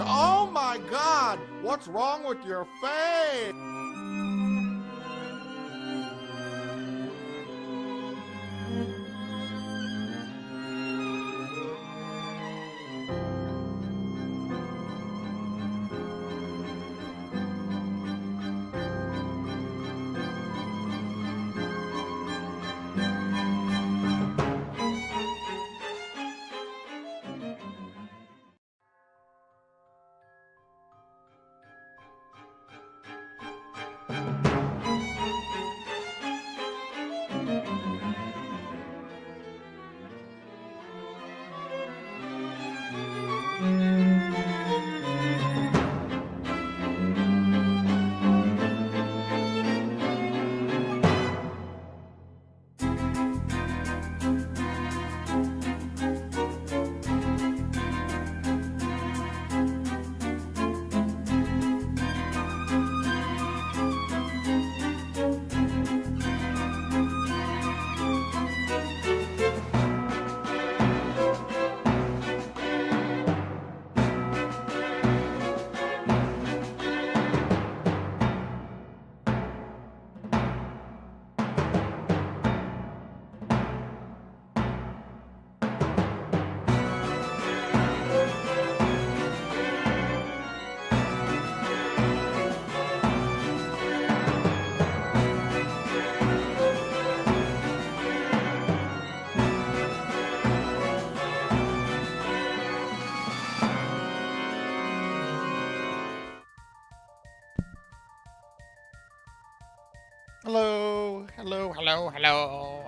Oh my God! What's wrong with your face?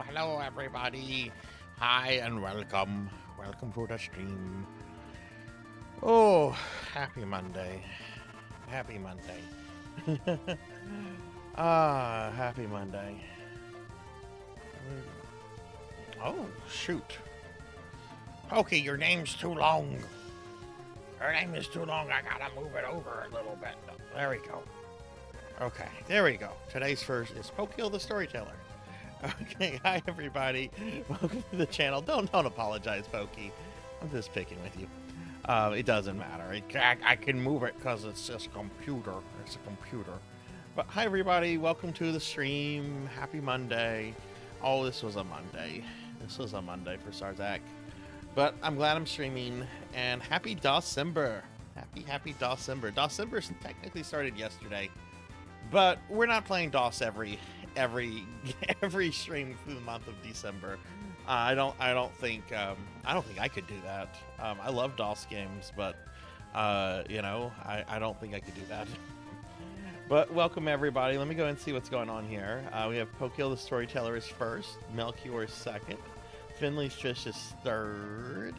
Hello, everybody. Hi, and welcome. Welcome to the stream. Oh, happy Monday. Happy Monday. Happy Monday. Oh, shoot. Okay, your name's too long. Your name is too long. I gotta move it over a little bit. There we go. Okay, there we go. Today's first is Pokio the Storyteller. Okay, hi everybody. Welcome to the channel. Don't apologize, Pokey. I'm just picking with you. It doesn't matter. I can move it because it's just a computer. It's a computer. But hi everybody. Welcome to the stream. Happy Monday. Oh, this was a Monday. This was a Monday for Sarzac. But I'm glad I'm streaming. And happy December. Happy December. December technically started yesterday. But we're not playing DOS every stream through the month of December. I don't think I could do that. I love DOS games, but you know, I don't think I could do that. But welcome everybody. Let me go and see what's going on here. We have Pokio the Storyteller is first, Melchior is second, Finley's Fish is third.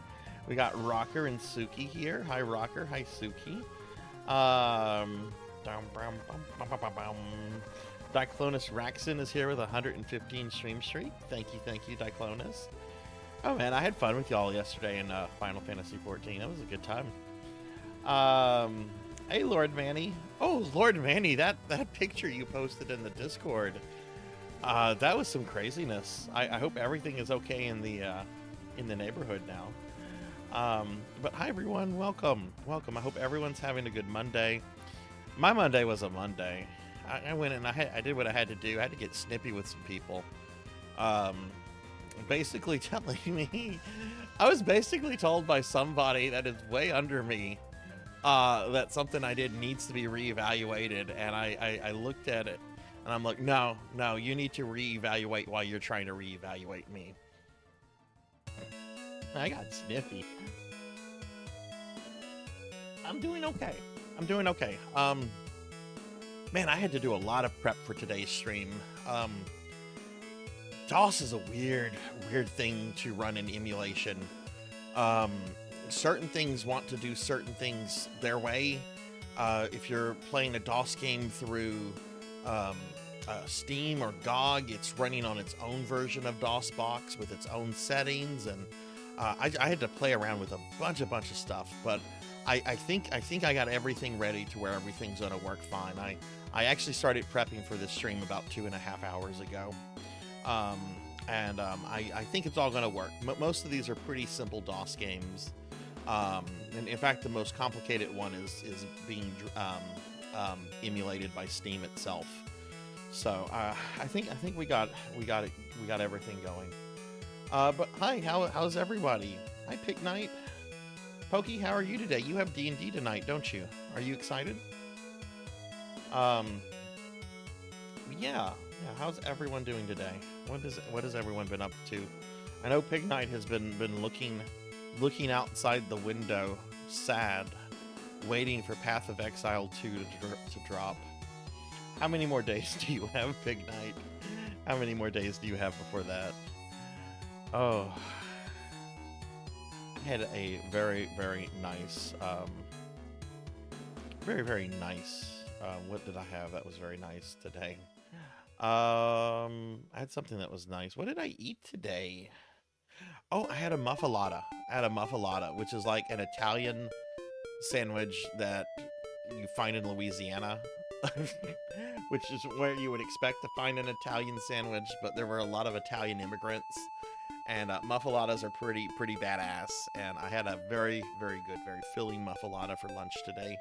We got Rocker and Suki here. Hi Rocker, hi Suki. Diclonus Raxon is here with 115 stream streak. Thank you, Diclonus. Oh man, I had fun with y'all yesterday in Final Fantasy 14. That was a good time. Hey Lord Manny. Oh Lord Manny, that picture you posted in the Discord. That was some craziness. I hope everything is okay in the neighborhood now. But hi everyone, welcome. I hope everyone's having a good Monday. My Monday was a Monday. I went and I did what I had to do. I had to get snippy with some people. Basically telling me, I was basically told by somebody that is way under me that something I did needs to be reevaluated, and I looked at it and I'm like, no, you need to reevaluate while you're trying to reevaluate me. I got snippy. I'm doing okay. Man, I had to do a lot of prep for today's stream. DOS is a weird thing to run in emulation. Certain things want to do certain things their way. If you're playing a DOS game through Steam or GOG, it's running on its own version of DOSBox with its own settings, and I had to play around with a bunch of stuff, but I think I got everything ready to where everything's gonna work fine. I actually started prepping for this stream about 2.5 hours ago. I think it's all gonna work. Most of these are pretty simple DOS games. And in fact, the most complicated one is being emulated by Steam itself. So I think we got everything going. But hi, how's everybody? Hi, Pick Knight. Pokey, how are you today? You have D&D tonight, don't you? Are you excited? Yeah. How's everyone doing today? What has everyone been up to? I know Pig Knight has been looking outside the window, sad, waiting for Path of Exile 2 to drop. How many more days do you have, Pig Knight? How many more days do you have before that? Oh, I had a very nice, very nice. What did I have that was very nice today? I had something that was nice. What did I eat today? Oh, I had a muffalata. Which is like an Italian sandwich that you find in Louisiana, which is where you would expect to find an Italian sandwich, but there were a lot of Italian immigrants, and muffalatas are pretty badass, and I had a very good, very filling muffalata for lunch today.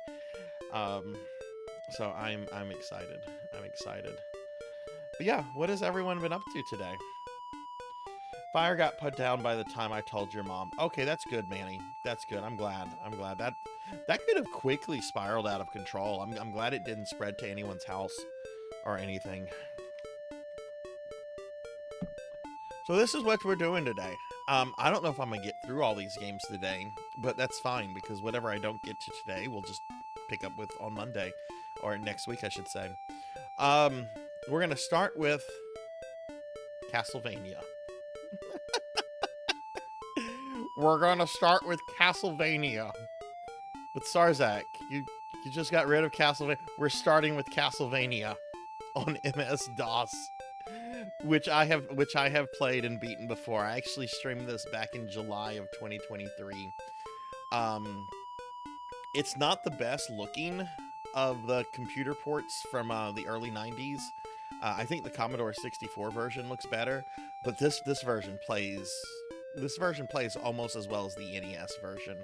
So I'm excited. But yeah, what has everyone been up to today? Fire got put down by the time I told your mom. Okay, that's good, Manny. That's good. I'm glad. That could have quickly spiraled out of control. I'm glad it didn't spread to anyone's house or anything. So this is what we're doing today. I don't know if I'm gonna get through all these games today, but that's fine, because whatever I don't get to today, we'll just pick up with on Monday, or next week, I should say. We're gonna start with Castlevania. We're gonna start with Castlevania. With Sarzac. You just got rid of Castlevania. We're starting with Castlevania on MS-DOS, which I have played and beaten before. I actually streamed this back in July of 2023. It's not the best looking of the computer ports from the early 90s. I think the Commodore 64 version looks better, but this version plays almost as well as the NES version.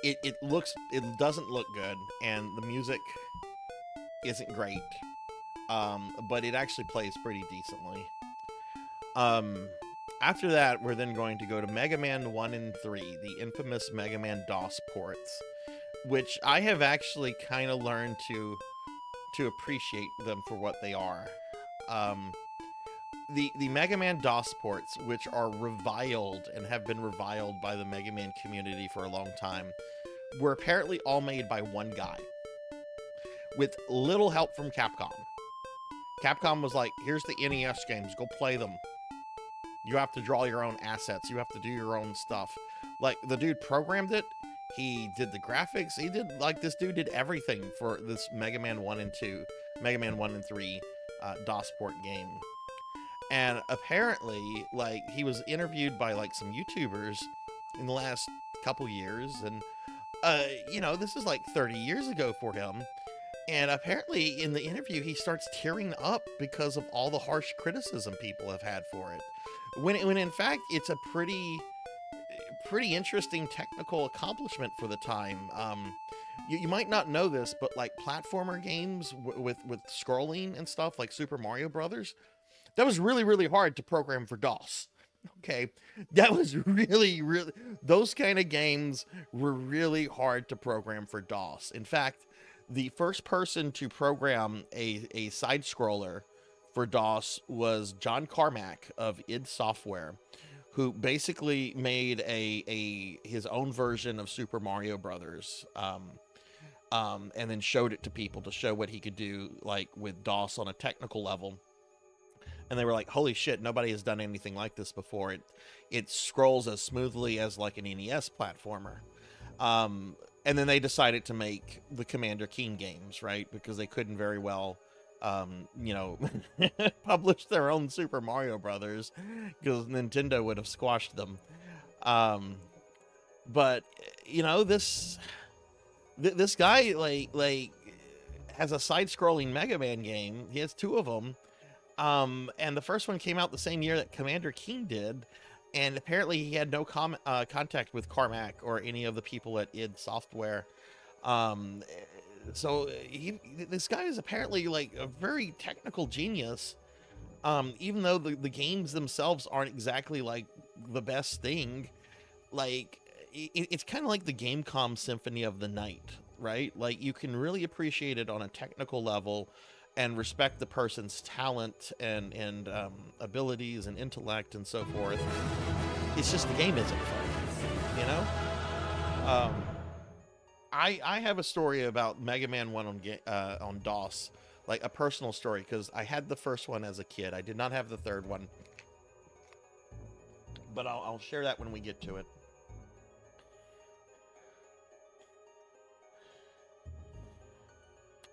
It doesn't look good, and the music isn't great, but it actually plays pretty decently. After that, we're then going to go to Mega Man 1 and 3, the infamous Mega Man DOS ports, which I have actually kind of learned to appreciate them for what they are. The Mega Man DOS ports, which are reviled and have been reviled by the Mega Man community for a long time, were apparently all made by one guy, with little help from Capcom. Capcom was like, here's the NES games, go play them. You have to draw your own assets, you have to do your own stuff. Like, the dude programmed it, he did the graphics, this dude did everything for this Mega Man 1 and 3 DOS port game. And apparently, like, he was interviewed by like some YouTubers in the last couple years, and you know, this is like 30 years ago for him. And apparently, in the interview, he starts tearing up because of all the harsh criticism people have had for it. When in fact, it's a pretty interesting technical accomplishment for the time. You might not know this, but like platformer games with scrolling and stuff, like Super Mario Brothers, that was really hard to program for DOS. Okay, that was really those kind of games were really hard to program for DOS. In fact, the first person to program a side scroller for DOS was John Carmack of id Software, who basically made his own version of Super Mario Brothers, and then showed it to people to show what he could do, like with DOS on a technical level. And they were like, "Holy shit! Nobody has done anything like this before. It scrolls as smoothly as like an NES platformer." And then they decided to make the Commander Keen games, right? Because they couldn't very well, you know, publish their own Super Mario Brothers, because Nintendo would have squashed them. But you know, this guy like has a side-scrolling Mega Man game. He has two of them, and the first one came out the same year that Commander Keen did. And apparently he had no contact with Carmack or any of the people at id Software. So this guy is apparently like a very technical genius, even though the games themselves aren't exactly like the best thing. Like, it's kind of like the Gamecom Symphony of the Night, right? Like, you can really appreciate it on a technical level and respect the person's talent and abilities and intellect and so forth. It's just the game isn't fun, you know? I have a story about Mega Man 1 on DOS, like a personal story, because I had the first one as a kid. I did not have the third one, but I'll share that when we get to it.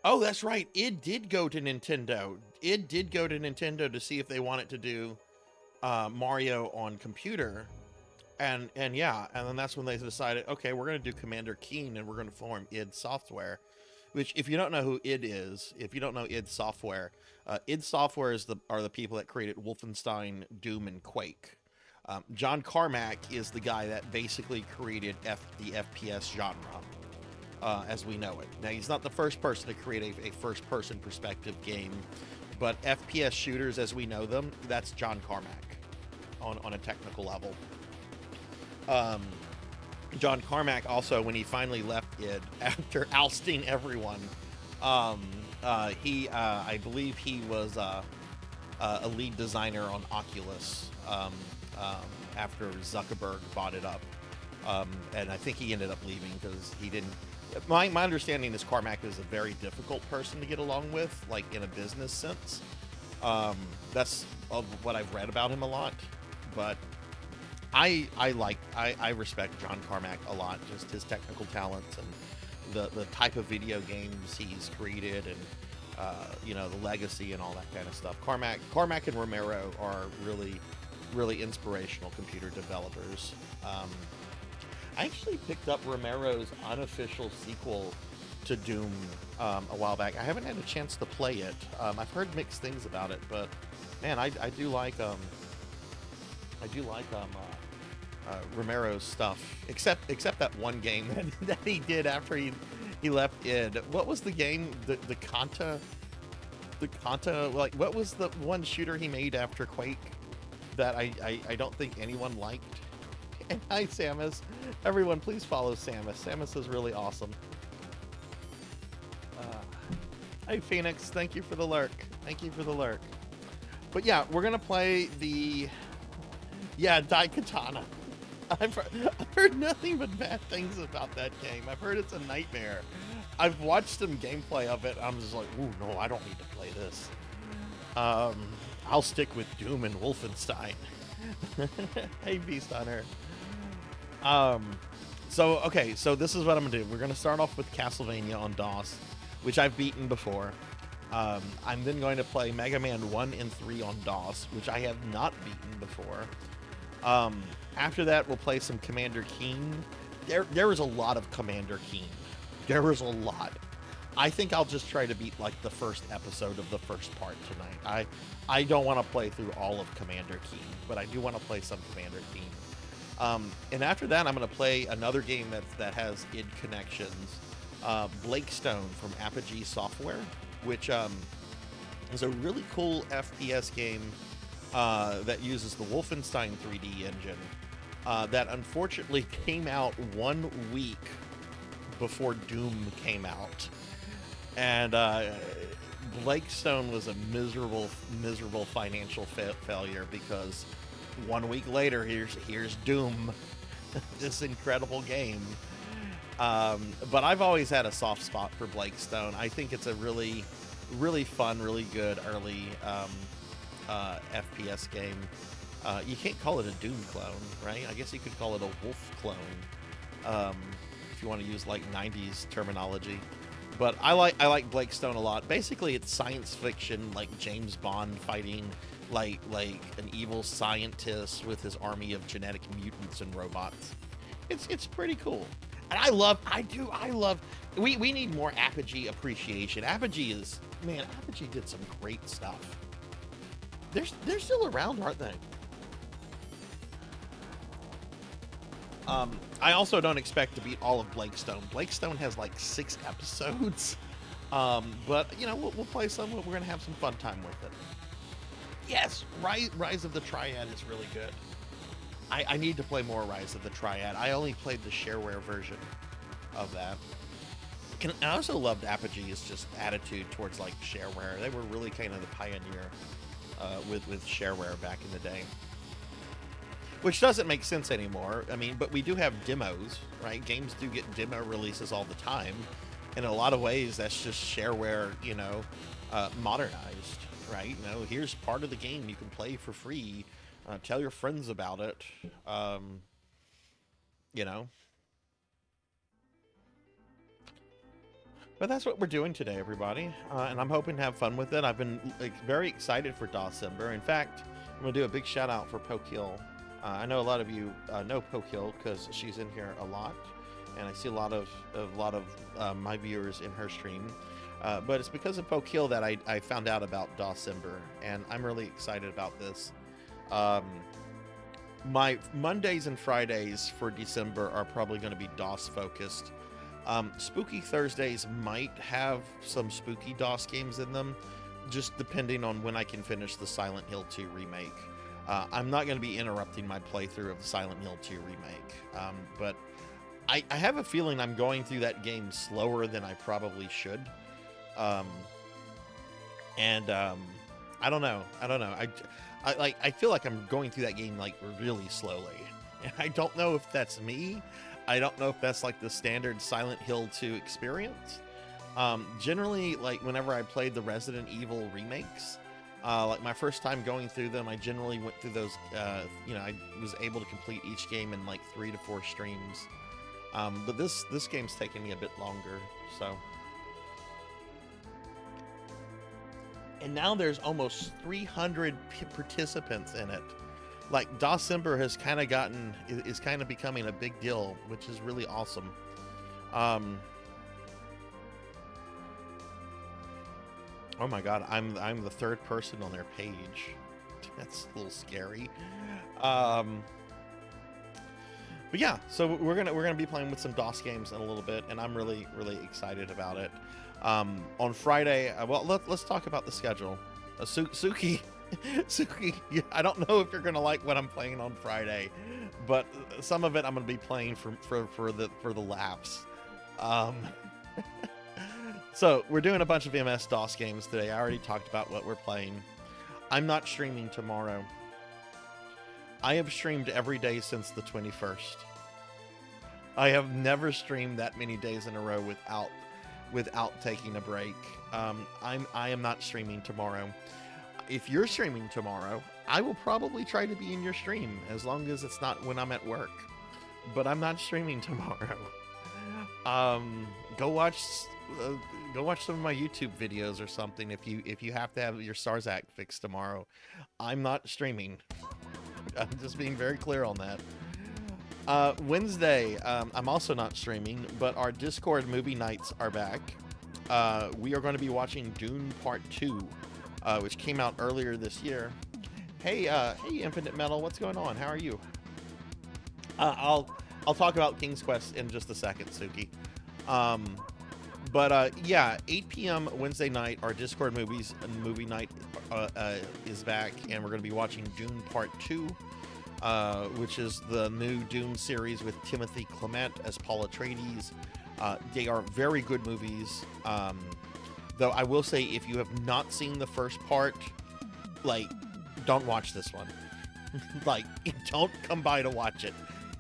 Oh, that's right. It did go to Nintendo. It did go to Nintendo to see if they wanted to do Mario on computer. And yeah, and then that's when they decided, okay, we're going to do Commander Keen, and we're going to form id Software. Which, if you don't know who id is, if you don't know id Software are the people that created Wolfenstein, Doom, and Quake. John Carmack is the guy that basically created the FPS genre. As we know it. Now, he's not the first person to create a first-person perspective game, but FPS shooters as we know them, that's John Carmack on a technical level. John Carmack also, when he finally left id after ousting everyone, I believe he was a lead designer on Oculus after Zuckerberg bought it up. And I think he ended up leaving because he didn't. My understanding is Carmack is a very difficult person to get along with, like in a business sense. That's what I've read about him a lot, but I respect John Carmack a lot, just his technical talents and the type of video games he's created, and you know, the legacy and all that kind of stuff. Carmack and Romero are really inspirational computer developers. I actually picked up Romero's unofficial sequel to Doom a while back. I haven't had a chance to play it. I've heard mixed things about it, but man, I do like Romero's stuff. Except that one game that he did after he left id. What was the game? The Kanta. Like, what was the one shooter he made after Quake that I don't think anyone liked? And hi, Samus. Everyone, please follow Samus. Samus is really awesome. Hi, Phoenix. Thank you for the lurk. Thank you for the lurk. But yeah, we're going to play the... Yeah, Daikatana. I've heard nothing but bad things about that game. I've heard it's a nightmare. I've watched some gameplay of it. I'm just like, ooh, no, I don't need to play this. I'll stick with Doom and Wolfenstein. Hey, Beast Hunter. So this is what I'm gonna do. We're gonna start off with Castlevania on DOS, which I've beaten before. I'm then going to play Mega Man 1 and 3 on DOS, which I have not beaten before. After that, we'll play some Commander Keen. There was a lot of Commander Keen. There was a lot. I think I'll just try to beat like the first episode of the first part tonight. I don't want to play through all of Commander Keen, but I do want to play some Commander Keen. And after that, I'm going to play another game that has id connections. Blake Stone from Apogee Software, which is a really cool FPS game that uses the Wolfenstein 3D engine that unfortunately came out 1 week before Doom came out. And Blake Stone was a miserable financial failure because 1 week later, here's Doom, this incredible game. But I've always had a soft spot for Blake Stone. I think it's a really fun, really good early FPS game. You can't call it a Doom clone, right? I guess you could call it a Wolf clone, if you want to use like 90s terminology. But I like Blake Stone a lot. Basically, it's science fiction, like James Bond fighting like an evil scientist with his army of genetic mutants and robots. It's pretty cool. And I love, we need more Apogee appreciation. Apogee did some great stuff. They're still around, aren't they? I also don't expect to beat all of Blake Stone. Blake Stone has like 6 episodes. But, you know, we'll play some. We're going to have some fun time with it. Yes, Rise of the Triad is really good. I need to play more Rise of the Triad. I only played the shareware version of that. I also loved Apogee's just attitude towards like shareware. They were really kind of the pioneer with shareware back in the day. Which doesn't make sense anymore. I mean, but we do have demos, right? Games do get demo releases all the time. In a lot of ways, that's just shareware, you know, modernized, right? You know, here's part of the game you can play for free. Tell your friends about it. You know. But that's what we're doing today, everybody. And I'm hoping to have fun with it. I've been very excited for Dawsember. In fact, I'm going to do a big shout out for Pokehill. I know a lot of you know Pokehill because she's in here a lot, and I see a lot of my viewers in her stream. But it's because of Pokehill that I found out about Dawsember, and I'm really excited about this. My Mondays and Fridays for December are probably going to be DOS focused. Spooky Thursdays might have some spooky DOS games in them, just depending on when I can finish the Silent Hill 2 remake. I'm not going to be interrupting my playthrough of the Silent Hill 2 remake, but I have a feeling I'm going through that game slower than I probably should. I don't know. I feel like I'm going through that game like really slowly, and I don't know if that's me. I don't know if that's like the standard Silent Hill 2 experience. Generally, like whenever I played the Resident Evil remakes, like my first time going through them, I generally went through those, you know, I was able to complete each game in like 3 to 4 streams. But this game's taking me a bit longer, so. And now there's almost 300 participants in it. Like Dawsember has kind of is kind of becoming a big deal, which is really awesome. Oh my god, I'm the 3rd person on their page. That's a little scary. But yeah, so we're gonna be playing with some DOS games in a little bit, and I'm really excited about it. On Friday, well, let's talk about the schedule. Suki, I don't know if you're gonna like what I'm playing on Friday, but some of it I'm gonna be playing for the laughs. So we're doing a bunch of MS-DOS games today. I already talked about what we're playing. I'm not streaming tomorrow. I have streamed every day since the 21st. I have never streamed that many days in a row without taking a break. I am not streaming tomorrow. If you're streaming tomorrow, I will probably try to be in your stream as long as it's not when I'm at work. But I'm not streaming tomorrow. Go watch go watch some of my YouTube videos or something if you have to have your Sarzac fixed tomorrow. I'm not streaming. I'm just being very clear on that. Wednesday, I'm also not streaming, but our Discord movie nights are back. We are going to be watching Dune Part 2, which came out earlier this year. Hey, hey, Infinite Metal, what's going on? How are you? I'll talk about King's Quest in just a second, Suki. Yeah, 8 p.m. Wednesday night, our Discord movie night is back, and we're going to be watching Dune Part 2, which is the new Dune series with Timothy Clement as Paul Atreides. They are very good movies, though I will say if you have not seen the first part, like, don't watch this one. Like, don't come by to watch it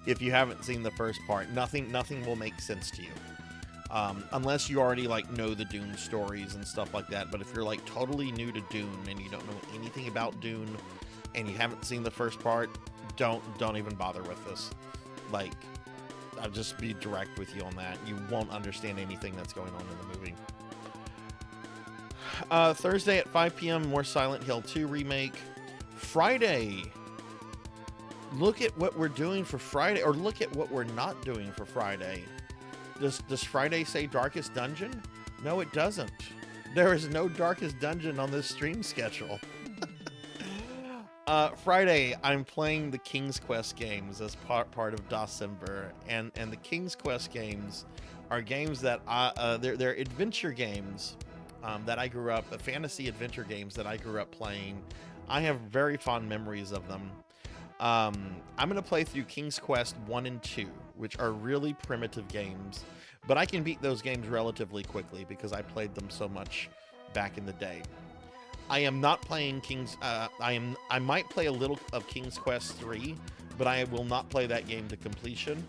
if you haven't seen the first part. Nothing will make sense to you. Unless you already like know the Dune stories and stuff like that. But if you're like totally new to Dune and you don't know anything about Dune and you haven't seen the first part, don't even bother with this. Like, I'll just be direct with you on that. You won't understand anything that's going on in the movie. Thursday at 5 p.m. more Silent Hill 2 remake. Friday, look at what we're doing for Friday, or look at what we're not doing for Friday. Does Friday say Darkest Dungeon? No, it doesn't. There is no Darkest Dungeon on this stream schedule. Friday, I'm playing the King's Quest games as part of December, and the King's Quest games are games that they're adventure games that I grew up, fantasy adventure games that I grew up playing. I have very fond memories of them. I'm going to play through King's Quest 1 and 2, which are really primitive games, but I can beat those games relatively quickly because I played them so much back in the day. I am not playing I might play a little of King's Quest 3, but I will not play that game to completion.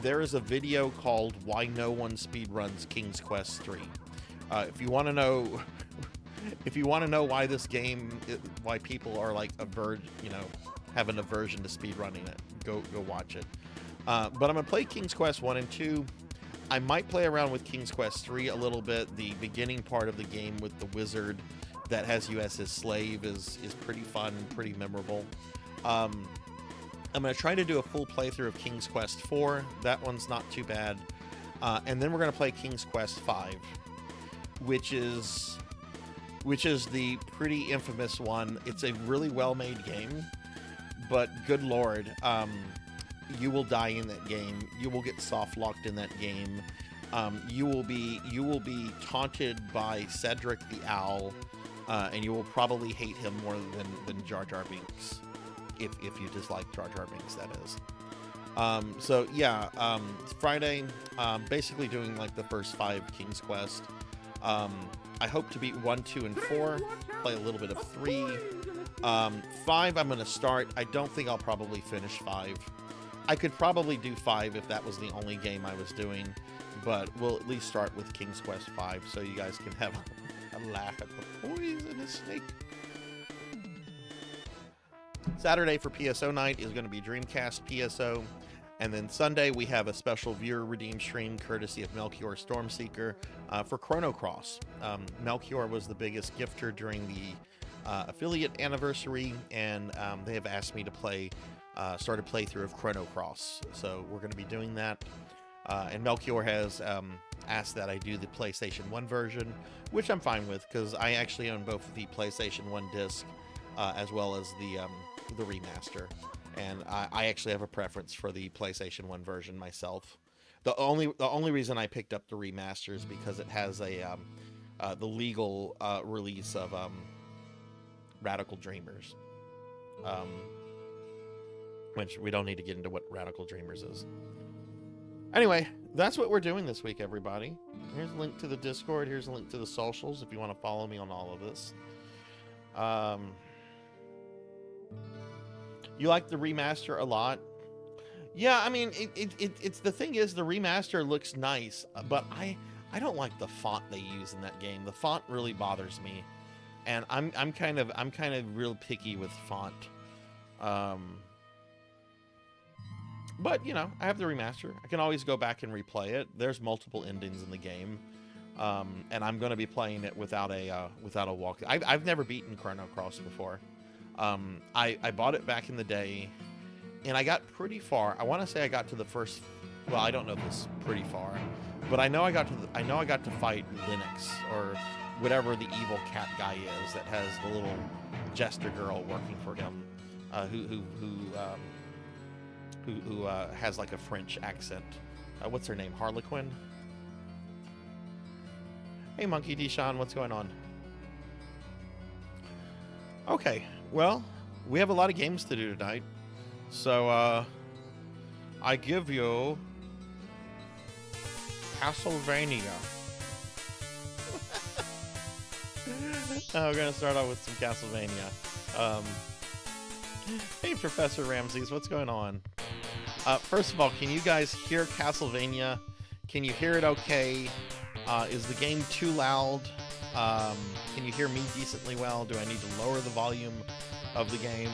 There is a video called Why No One Speedruns King's Quest 3. If you want to know why this game, why people are like have an aversion to speedrunning it, go watch it. But I'm gonna play King's Quest 1 and 2. I might play around with King's Quest 3 a little bit. The beginning part of the game with the wizard that has you as his slave is pretty fun, pretty memorable. I'm gonna try to do a full playthrough of King's Quest 4. That one's not too bad. And then we're gonna play King's Quest 5, which is the pretty infamous one. It's a really well-made game, but good lord, you will die in that game. You will get soft locked in that game. You will be taunted by Cedric the Owl, and you will probably hate him more than Jar Jar Binks, if you dislike Jar Jar Binks, that is. So yeah, Friday, basically doing like the first 5 King's Quest. I hope to beat 1, 2, and 4. Play a little bit of 3. 5, I'm going to start. I don't think I'll probably finish 5. I could probably do 5 if that was the only game I was doing, but we'll at least start with King's Quest 5 so you guys can have a laugh at the poisonous snake. Saturday for PSO night is going to be Dreamcast PSO. And then Sunday, we have a special viewer redeem stream courtesy of Melchior Stormseeker for Chrono Cross. Melchior was the biggest gifter during the affiliate anniversary, and they have asked me to start a playthrough of Chrono Cross. So we're going to be doing that. And Melchior has asked that I do the PlayStation 1 version, which I'm fine with because I actually own both the PlayStation 1 disc as well as the remaster. And I actually have a preference for the PlayStation 1 version myself. The only reason I picked up the remaster is because it has the legal release of Radical Dreamers, which we don't need to get into what Radical Dreamers is. Anyway, that's what we're doing this week, everybody. Here's a link to the Discord. Here's a link to the socials if you want to follow me on all of this. You like the remaster a lot? Yeah, I mean, it's the thing is the remaster looks nice, but I don't like the font they use in that game. The font really bothers me, and I'm kind of real picky with font. But, you know, I have the remaster. I can always go back and replay it. There's multiple endings in the game. And I'm going to be playing it without a walk. I've never beaten Chrono Cross before. I bought it back in the day, and I got pretty far. I want to say I got to the first. Well, I don't know if it's pretty far, but I know I got to fight Linux, or whatever the evil cat guy is that has the little jester girl working for him, who has like a French accent. What's her name? Harlequin. Hey, Monkey Deshaun, what's going on? Okay, well, we have a lot of games to do tonight, so I give you Castlevania. We're gonna start off with some Castlevania. Hey, Professor Ramses, what's going on? First of all, can you guys hear Castlevania? Can you hear it okay? Is the game too loud? Can you hear me decently well? Do I need to lower the volume of the game?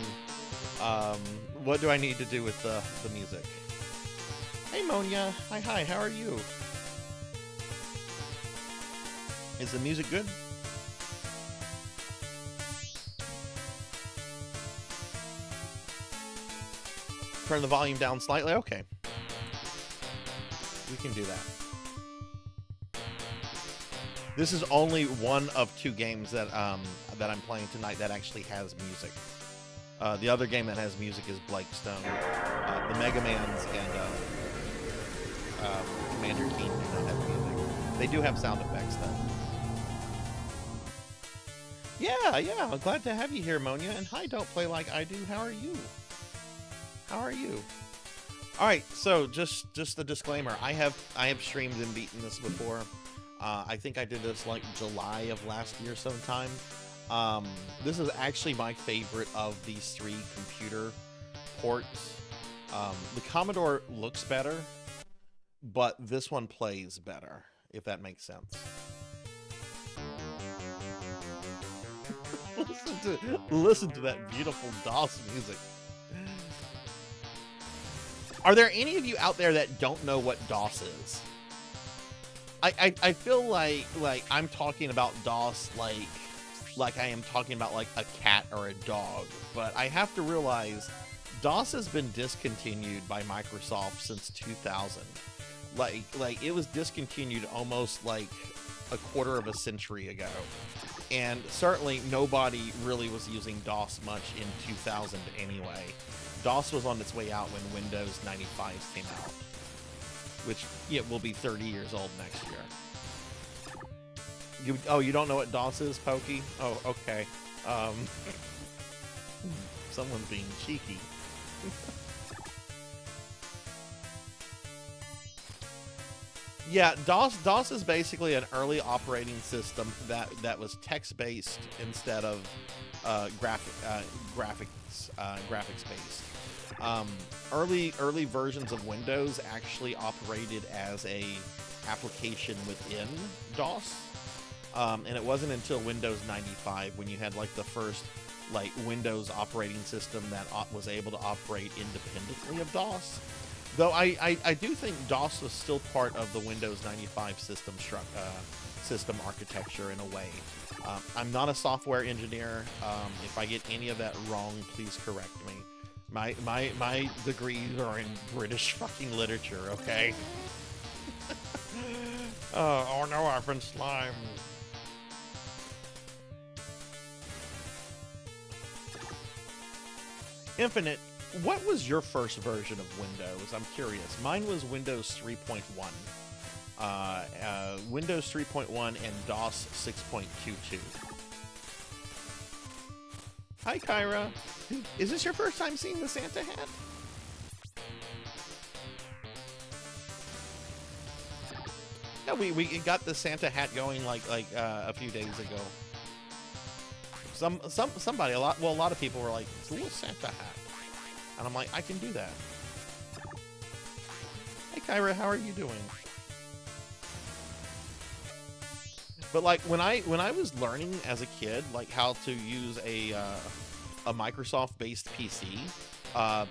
What do I need to do with the music? Hey, Monia. Hi, how are you? Is the music good? Turn the volume down slightly? Okay. We can do that. This is only one of 2 games that that I'm playing tonight that actually has music. The other game that has music is Blackstone. The Mega Mans and Commander Keen do not have music. They do have sound effects though. Yeah, I'm glad to have you here, Monia. And hi, Don't Play Like I Do. How are you? All right, so just a disclaimer. I have streamed and beaten this before. I think I did this like July of last year sometime. This is actually my favorite of these 3 computer ports. The Commodore looks better, but this one plays better, if that makes sense. Listen to that beautiful DOS music. Are there any of you out there that don't know what DOS is? I feel like I'm talking about DOS like I am talking about like a cat or a dog, but I have to realize DOS has been discontinued by Microsoft since 2000. Like it was discontinued almost like a quarter of a century ago. And certainly nobody really was using DOS much in 2000 anyway. DOS was on its way out when Windows 95 came out, which will be 30 years old next year. You don't know what DOS is, Pokey? Oh, okay. Someone's being cheeky. Yeah, DOS is basically an early operating system that was text-based instead of graphics-based. Early versions of Windows actually operated as a application within DOS, and it wasn't until Windows 95 when you had like the first like Windows operating system that was able to operate independently of DOS. Though I do think DOS was still part of the Windows 95 system architecture in a way. I'm not a software engineer. If I get any of that wrong, please correct me. My degrees are in British fucking literature, okay? Oh no, I've been slimed. Infinite, what was your first version of Windows? I'm curious. Mine was Windows 3.1. Windows 3.1 and DOS 6.22. Hi, Kyra. Is this your first time seeing the Santa hat? Yeah, we got the Santa hat going like a few days ago. Somebody, a lot of people were like, it's a little Santa hat. And I'm like, I can do that. Hey, Kyra, how are you doing? But like when I was learning as a kid, like how to use a Microsoft-based PC,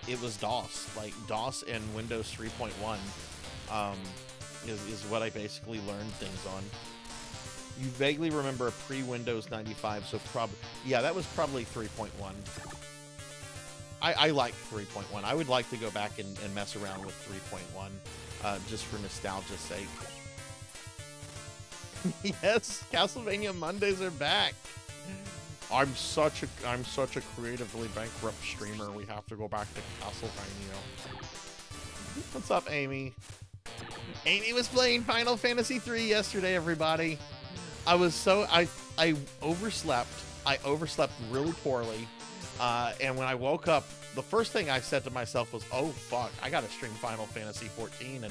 it was DOS. Like DOS and Windows 3.1 is what I basically learned things on. You vaguely remember pre-Windows 95, so yeah, that was probably 3.1. I like 3.1. I would like to go back and mess around with 3.1, just for nostalgia's sake. Yes, Castlevania Mondays are back. I'm such a creatively bankrupt streamer. We have to go back to Castlevania. What's up, Amy? Amy was playing Final Fantasy III yesterday, everybody. I overslept. I overslept really poorly. And when I woke up, the first thing I said to myself was, oh fuck, I gotta stream Final Fantasy 14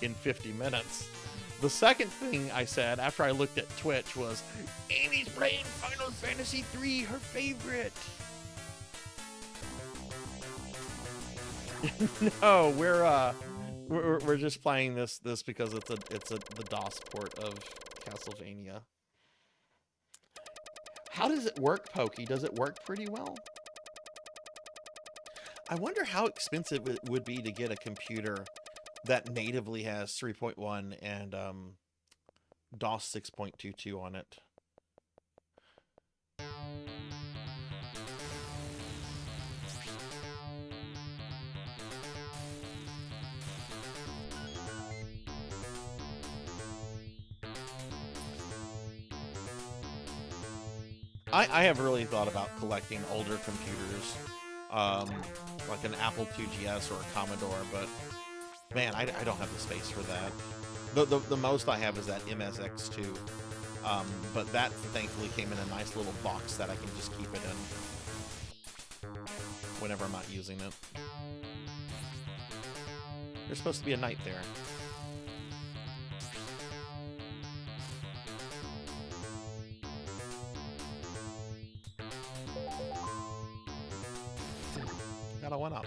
in 50 minutes. The second thing I said after I looked at Twitch was, Amy's playing Final Fantasy III, her favorite. No, we're just playing this because it's the DOS port of Castlevania. How does it work, Pokey? Does it work pretty well? I wonder how expensive it would be to get a computer that natively has 3.1 and DOS 6.22 on it. I have really thought about collecting older computers, like an Apple IIgs or a Commodore, but man, I don't have the space for that. The most I have is that MSX2, but that thankfully came in a nice little box that I can just keep it in whenever I'm not using it. There's supposed to be a knight there. Got a 1-up.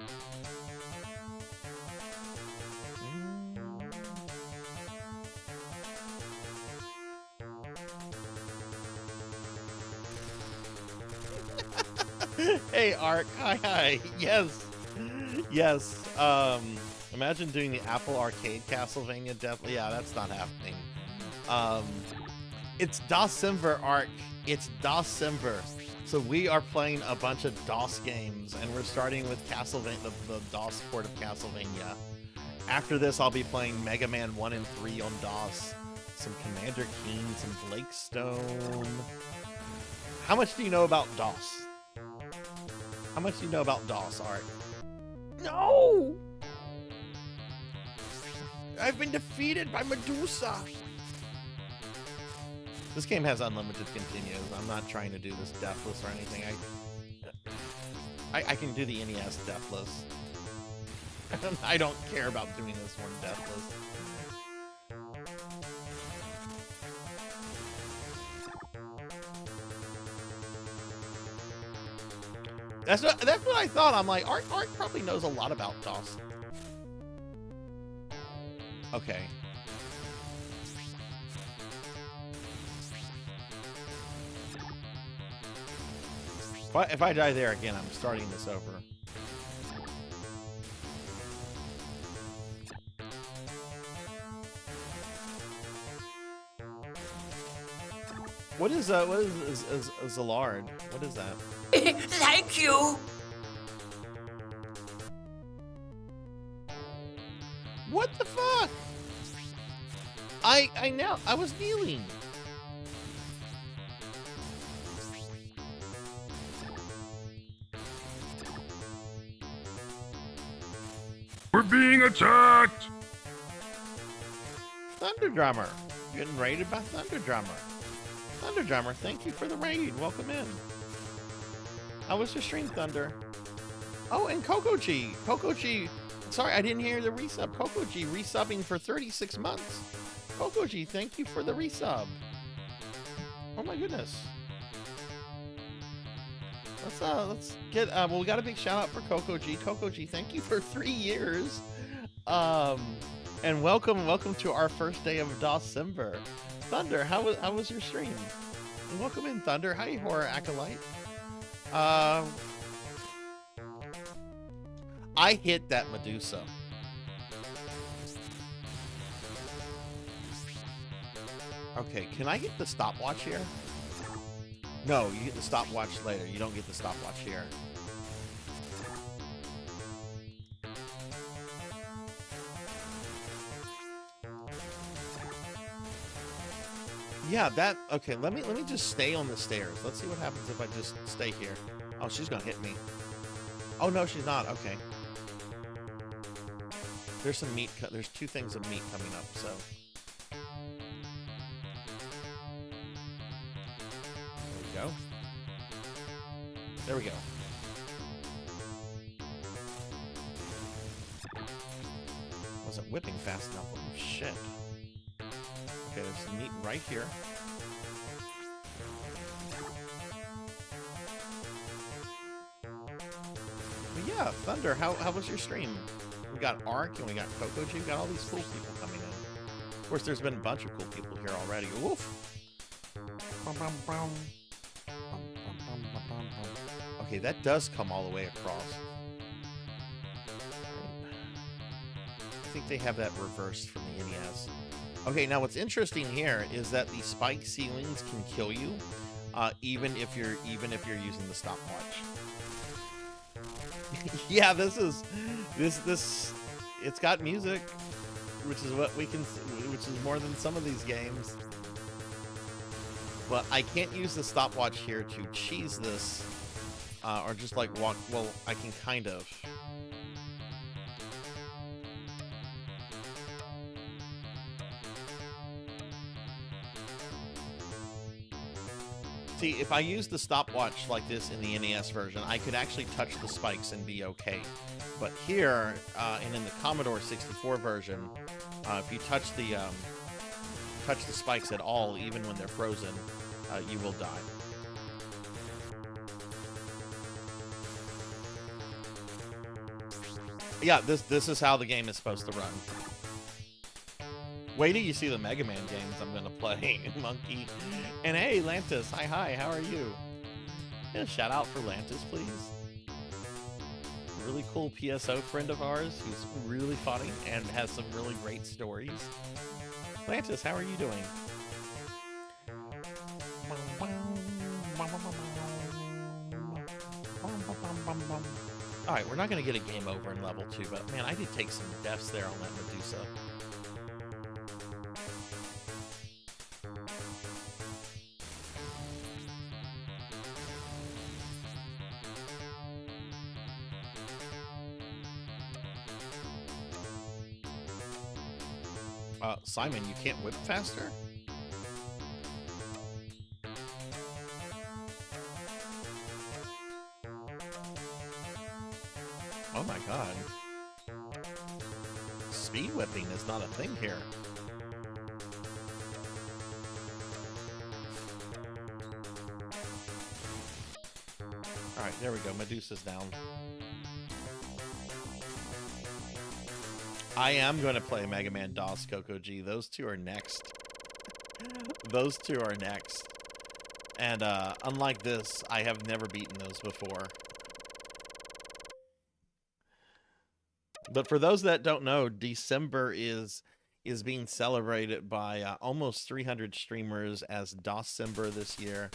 Hey, Ark. Hi. Yes. Imagine doing the Apple Arcade Castlevania. Yeah, that's not happening. It's December, Ark. It's December. So we are playing a bunch of DOS games, and we're starting with Castlevania, the DOS port of Castlevania. After this, I'll be playing Mega Man 1 and 3 on DOS, some Commander Keen, some Blake Stone. How much do you know about DOS? How much do you know about DOS, Art? No! I've been defeated by Medusa! This game has unlimited continues. I'm not trying to do this deathless or anything. I can do the NES deathless. I don't care about doing this one deathless. That's what I thought. I'm like, Art probably knows a lot about DOS. Okay. If I die there again, I'm starting this over. What is Zalard? What is that? Thank you. What the fuck? I was kneeling. We're being attacked! Thunder Drummer. Getting raided by Thunder Drummer. Thunder Drummer, thank you for the raid. Welcome in. How was your stream, Thunder? Oh, and Coco G. Coco G. Sorry, I didn't hear the resub. Coco G resubbing for 36 months. Coco G, thank you for the resub. Oh my goodness. Let's get well, we got a big shout out for Coco G. Coco G, thank you for 3 years. And welcome to our first day of December. Thunder, how was your stream? And welcome in, Thunder. Hi, Horror Acolyte. I hit that Medusa. Okay, can I get the stopwatch here? No, you get the stopwatch later. You don't get the stopwatch here. Yeah, that okay, let me just stay on the stairs. Let's see what happens if I just stay here. Oh, she's gonna hit me. Oh no, she's not. Okay. There's some meat. There's 2 things of meat coming up, so. There we go. There we go. Wasn't whipping fast enough. Oh shit. Okay, there's some meat right here. But yeah, Thunder, how was your stream? We got Ark and we got Coco G. We got all these cool people coming in. Of course, there's been a bunch of cool people here already. Woof! Okay, that does come all the way across. I think they have that reversed from the NES. Okay, now what's interesting here is that the spike ceilings can kill you, even if you're using the stopwatch. Yeah, this it's got music, which is which is more than some of these games. But I can't use the stopwatch here to cheese this, or just like walk. Well, I can kind of. See, if I use the stopwatch like this in the NES version, I could actually touch the spikes and be okay. But here, and in the Commodore 64 version, if you touch the spikes at all, even when they're frozen, you will die. Yeah, this is how the game is supposed to run. Wait till you see the Mega Man games I'm gonna play, Monkey. And hey, Lantis, hi, how are you? Yeah, shout out for Lantis, please. Really cool PSO friend of ours who's really funny and has some really great stories. Lantis, how are you doing? Alright, we're not gonna get a game over in level 2, but man, I did take some deaths there on that Medusa. Simon, you can't whip faster? Oh my god. Speed whipping is not a thing here. Alright, there we go. Medusa's down. I am going to play Mega Man DOS Coco G. Those two are next. Those two are next. And unlike this, I have never beaten those before. But for those that don't know, December is being celebrated by almost 300 streamers as DOScember this year.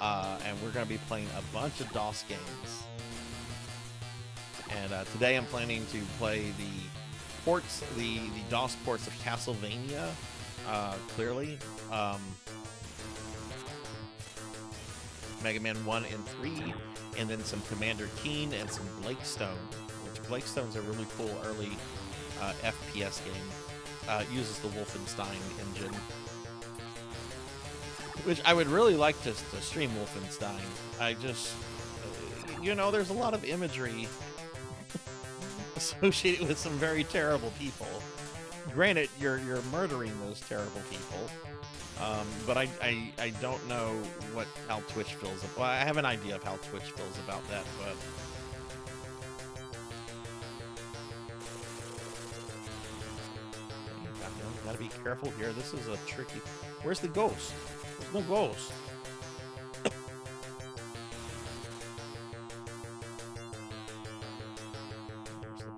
And we're going to be playing a bunch of DOS games. And today I'm planning to play the ports, the DOS ports of Castlevania, clearly. Mega Man 1 and 3, and then some Commander Keen and some Blakestone, which Blakestone's a really cool early FPS game. Uses the Wolfenstein engine. Which I would really like to stream Wolfenstein. I just, you know, there's a lot of imagery associated with some very terrible people. Granted, you're murdering those terrible people, but I don't know how Twitch feels. Well, I have an idea of how Twitch feels about that, but gotta be careful here. This is a tricky. Where's the ghost? There's no ghost. There's the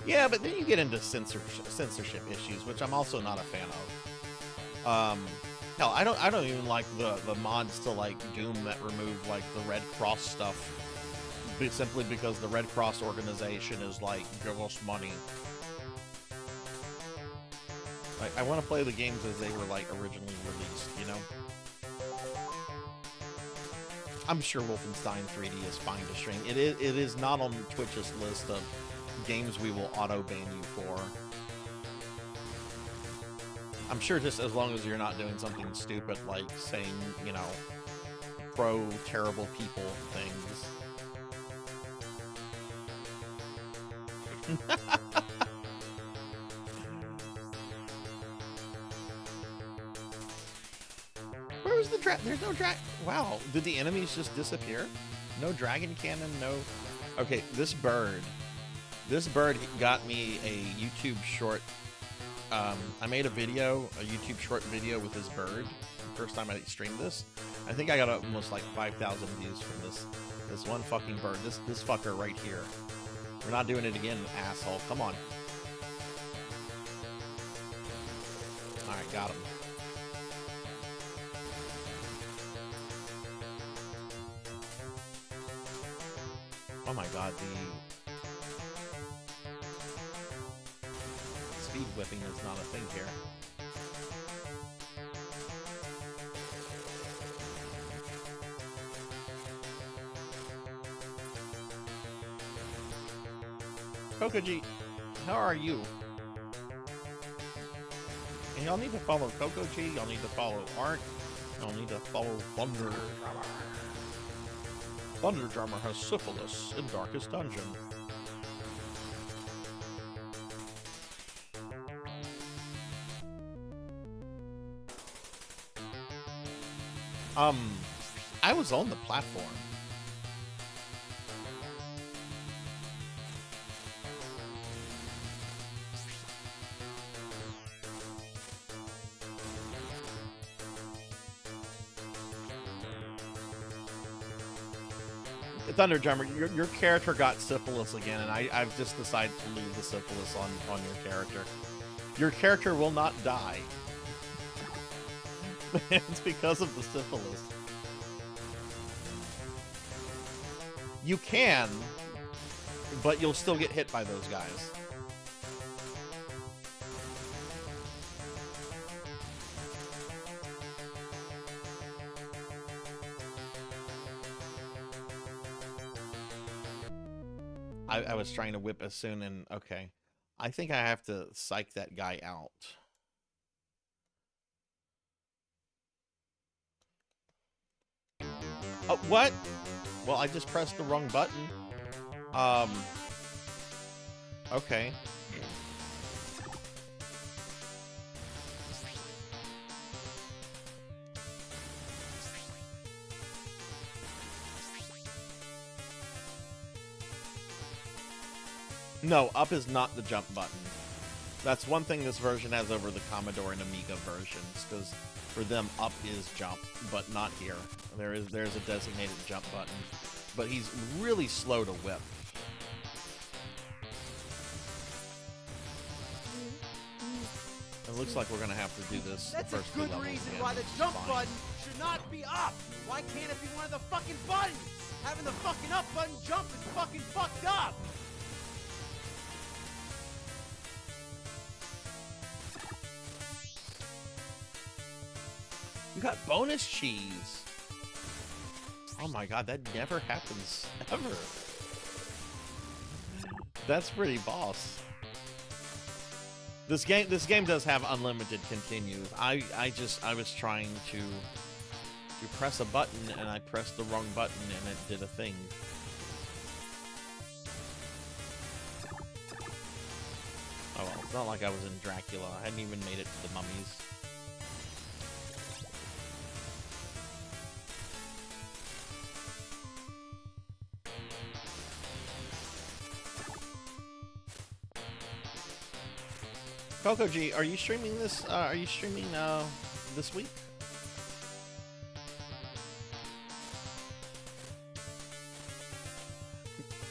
Yeah, but then you get into censorship issues, which I'm also not a fan of. Hell, I don't even like the mods to like Doom that remove like the Red Cross stuff, simply because the Red Cross organization is like, give us money. Like, I want to play the games as they were like originally released, you know. I'm sure Wolfenstein 3D is fine to stream. It is not on Twitch's list of games we will auto-ban you for. I'm sure just as long as you're not doing something stupid like saying, you know, pro-terrible people things. Where was the there's no wow, did the enemies just disappear? No dragon cannon, no... Okay, this bird got me a YouTube short. I made a YouTube short video with this bird. The first time I streamed this. I think I got almost like 5,000 views from this one fucking bird. This fucker right here. We're not doing it again, asshole. Come on. Alright, got him. Oh my god, the speed whipping is not a thing here. Kokoji, how are you? And y'all need to follow Kokoji, y'all need to follow Art, y'all need to follow Thunder Drummer. Thunder Drummer has syphilis in Darkest Dungeon. I was on the platform. Thunder Drummer, your character got syphilis again, and I've just decided to leave the syphilis on your character. Your character will not die. It's because of the syphilis. You can, but you'll still get hit by those guys. I was trying to whip as soon, and okay. I think I have to psych that guy out. Oh, what? Well, I just pressed the wrong button. Okay. No, up is not the jump button. That's one thing this version has over the Commodore and Amiga versions, because for them, up is jump, but not here. There's a designated jump button, but he's really slow to whip. It looks like we're gonna have to do this. That's the first a good two levels reason again. why the jump Fine. button should not be up. Why can't it be one of the fucking buttons? Having the fucking up button jump is fucking fucked up. You got bonus cheese. Oh my god, that never happens ever. That's pretty boss. This game does have unlimited continues. I was trying to press a button, and I pressed the wrong button and it did a thing. Oh well, it's not like I was in Dracula. I hadn't even made it to the mummies. Kokoji, are you streaming this? Are you streaming this week?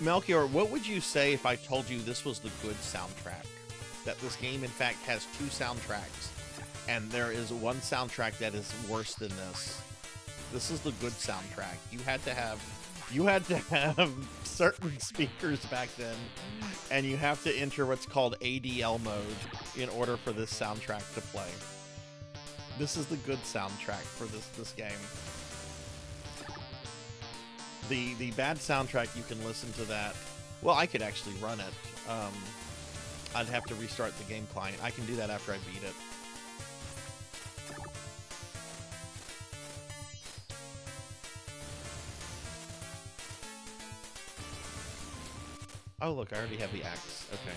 Melchior, what would you say if I told you this was the good soundtrack? That this game, in fact, has 2 soundtracks, and there is one soundtrack that is worse than this. This is the good soundtrack. You had to have certain speakers back then, and you have to enter what's called ADL mode in order for this soundtrack to play. This is the good soundtrack for this game. The bad soundtrack, you can listen to that. Well, I could actually run it. I'd have to restart the game client. I can do that after I beat it. Oh, look, I already have the axe. Okay.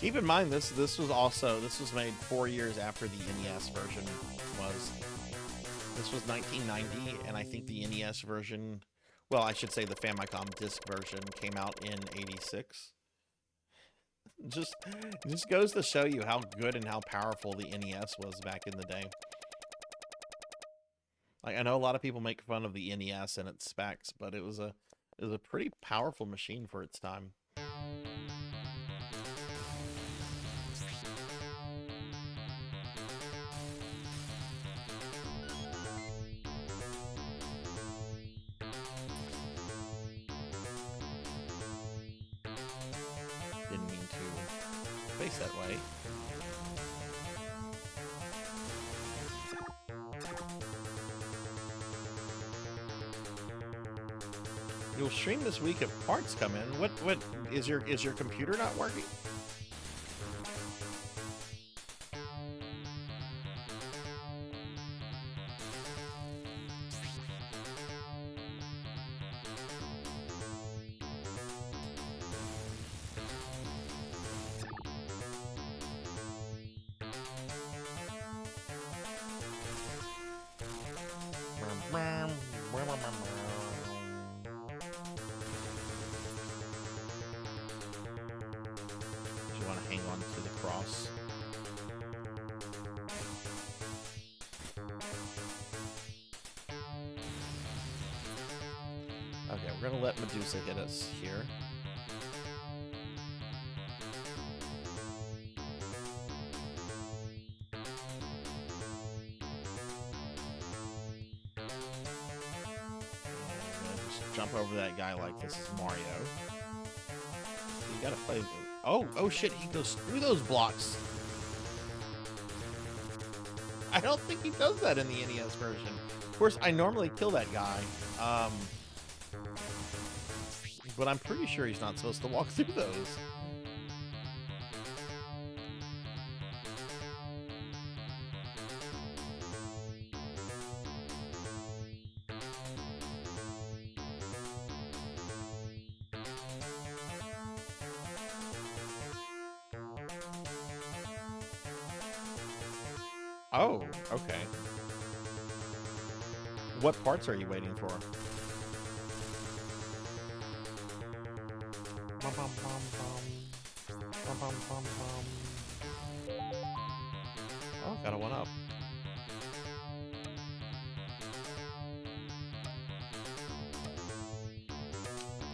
Keep in mind, this was made 4 years after the NES version was. This was 1990, and I think the NES version, well, I should say the Famicom disc version came out in 86. Just goes to show you how good and how powerful the NES was back in the day. Like, I know a lot of people make fun of the NES and its specs, but it was a pretty powerful machine for its time. Didn't mean to face that way. You'll stream this week if parts come in. What is your computer not working? You want to hang on to the cross. Okay, we're gonna let Medusa hit us here. Jump over that guy like this is Mario. You gotta play. Oh shit, he goes through those blocks. I don't think he does that in the NES version. Of course, I normally kill that guy. But I'm pretty sure he's not supposed to walk through those. Oh, okay. What parts are you waiting for? Oh, got a 1-up.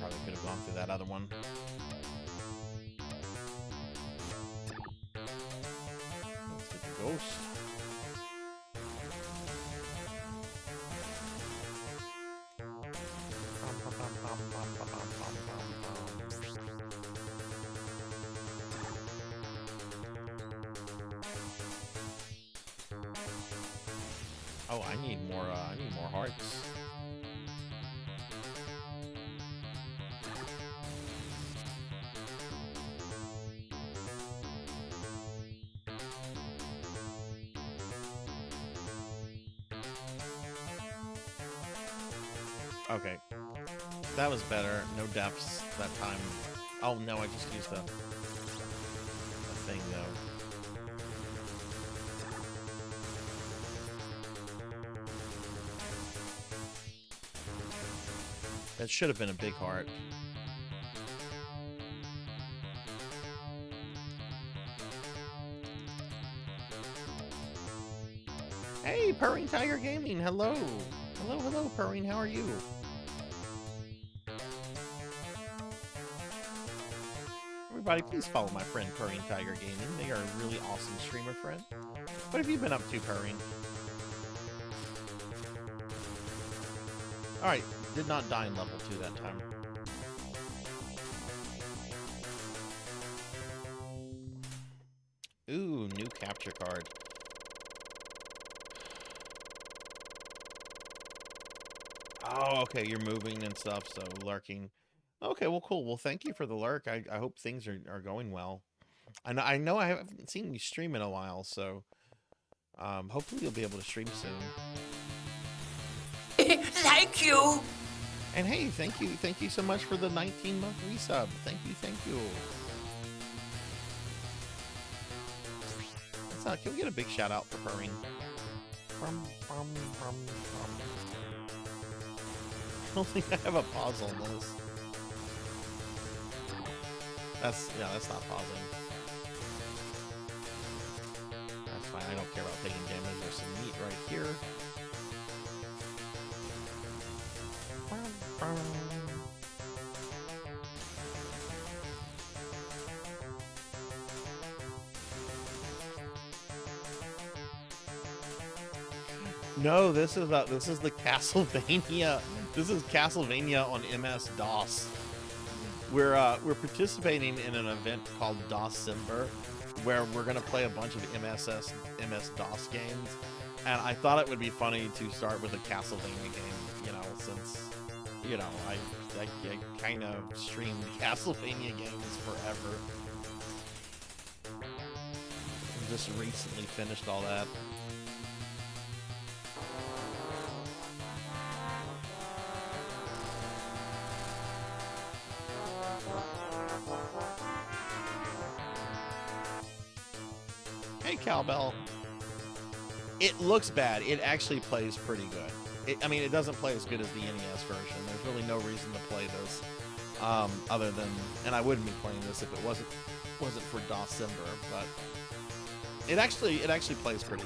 Probably could have gone through that other one. Let's get the ghost. Oh, I need more hearts. Okay. That was better. No deaths that time. Oh no, I just used the thing though. That should have been a big heart. Hey, Purring Tiger Gaming, hello. Hello, Purring, how are you? Everybody, please follow my friend Purring Tiger Gaming. They are a really awesome streamer friend. What have you been up to, Purring? Alright, did not die in level 2 that time. Ooh, new capture card. Oh, okay, you're moving and stuff, so lurking. Okay, well, cool. Well, thank you for the lurk. I hope things are going well. I know I haven't seen you stream in a while, so hopefully you'll be able to stream soon. Thank you. And hey, thank you so much for the 19-month resub. Thank you. Can we get a big shout out for Purring? I don't think I have a pause on this. That's not pausing. That's fine. I don't care about taking damage. There's some meat right here. No, this is the Castlevania. This is Castlevania on MS-DOS. We're participating in an event called DOScember, where we're gonna play a bunch of MS-DOS games, and I thought it would be funny to start with a Castlevania game. You know, since I kind of streamed Castlevania games forever. Just recently finished all that. Hey, Cowbell. It looks bad. It actually plays pretty good. I mean, it doesn't play as good as the NES version. There's really no reason to play this, other than, and I wouldn't be playing this if it wasn't for DOScember. But it actually plays pretty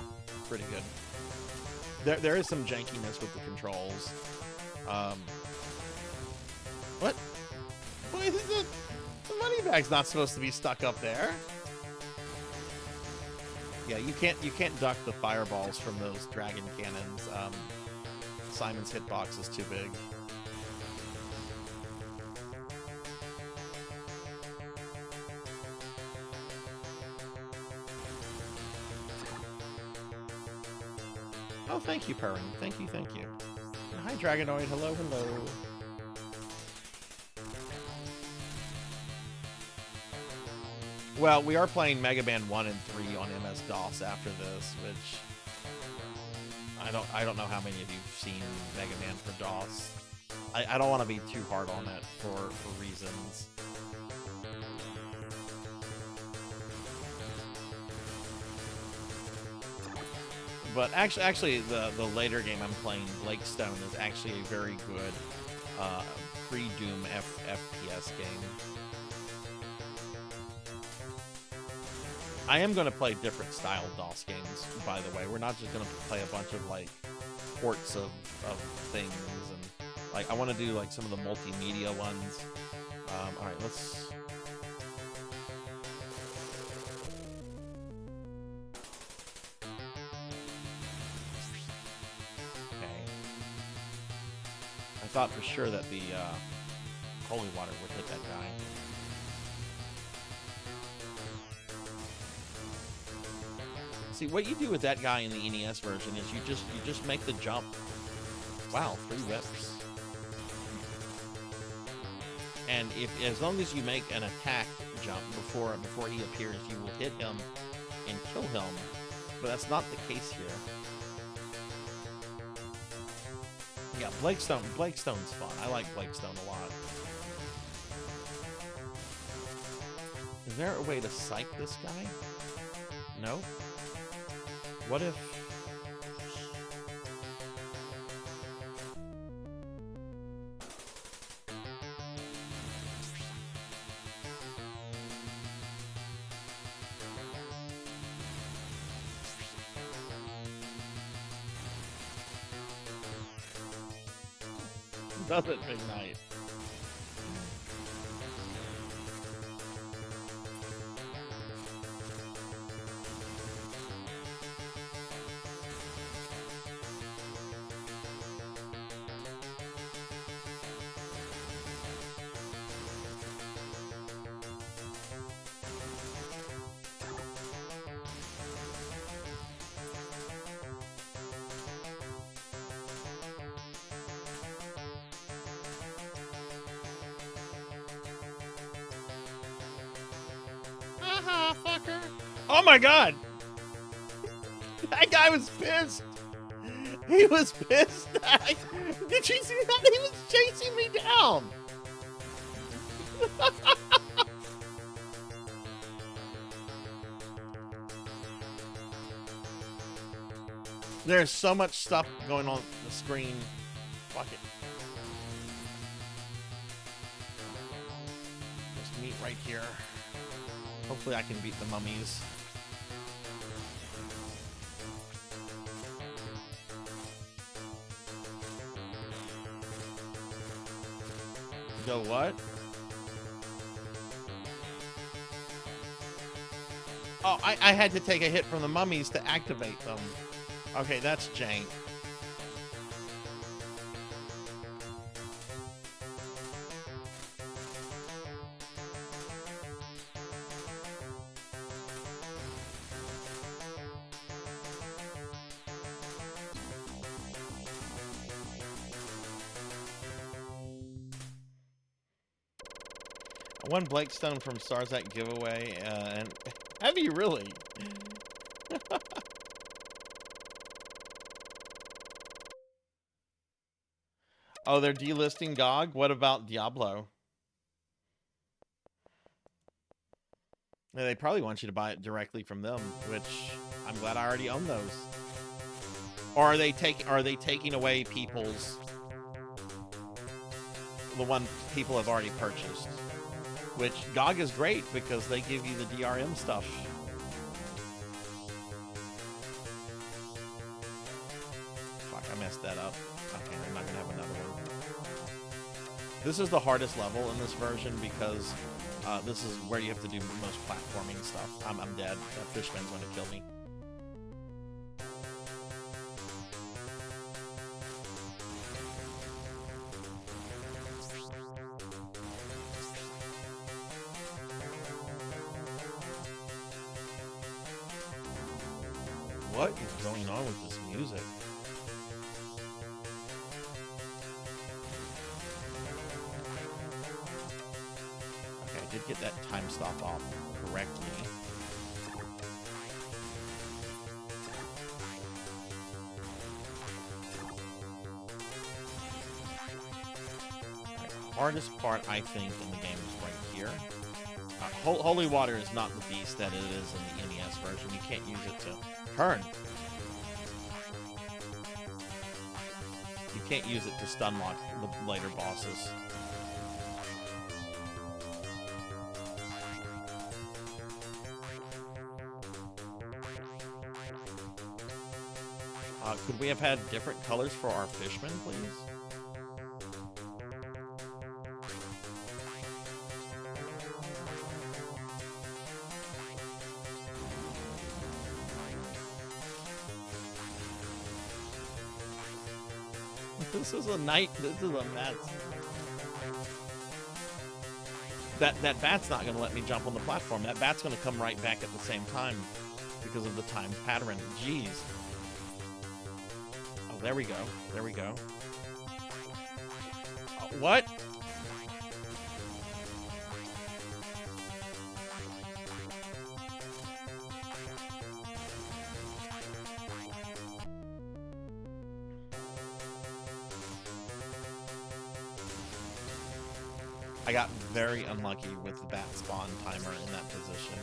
good. There is some jankiness with the controls. What? Why is the money bag's not supposed to be stuck up there? Yeah, you can't duck the fireballs from those dragon cannons. Simon's hitbox is too big. Oh, thank you, Purring. Thank you. And hi, Dragonoid. Hello. Well, we are playing Mega Man 1 and 3 on MS-DOS after this, which I don't know how many of you've seen Mega Man for DOS. I don't want to be too hard on it for reasons. But actually the later game I'm playing, Blakestone, is actually a very good pre-Doom FPS game. I am going to play different style DOS games, by the way. We're not just going to play a bunch of, like, ports of things, and, like, I want to do, like, some of the multimedia ones. Alright, let's... Okay. I thought for sure that the, holy water would hit that guy. See, what you do with that guy in the NES version is you just make the jump. Wow, 3 whips. And as long as you make an attack jump before he appears, you will hit him and kill him. But that's not the case here. Yeah, Blakestone's fun. I like Blakestone a lot. Is there a way to psych this guy? No? What if... Does it, Big Knight? Fucker. Oh my god! That guy was pissed! He was pissed! Did you see that? He was chasing me down! There's so much stuff going on the screen. Fuck it. Just meet right here. Hopefully I can beat the mummies. Go what? Oh, I had to take a hit from the mummies to activate them. Okay, that's jank. I won Blakestone from Sarzac giveaway, and have you really? Oh, they're delisting GOG? What about Diablo? Yeah, they probably want you to buy it directly from them, which I'm glad I already own those. Or are they taking away people's the one people have already purchased? Which GOG is great because they give you the DRM stuff. Fuck, I messed that up. Okay, I'm not gonna have another one. This is the hardest level in this version because this is where you have to do the most platforming stuff. I'm dead. That fishman's gonna kill me. What is going on with this music? Okay, I did get that time stop off correctly. The hardest part, I think, in the game is right here. Holy Water is not the beast that it is in the NES version. You can't use it to turn. You can't use it to stun lock the later bosses. Could we have had different colors for our fishmen, please? This is a mess. That bat's not going to let me jump on the platform. That bat's going to come right back at the same time because of the time pattern. Jeez. Oh, there we go. There we go. What? I got very unlucky with the bat spawn timer in that position.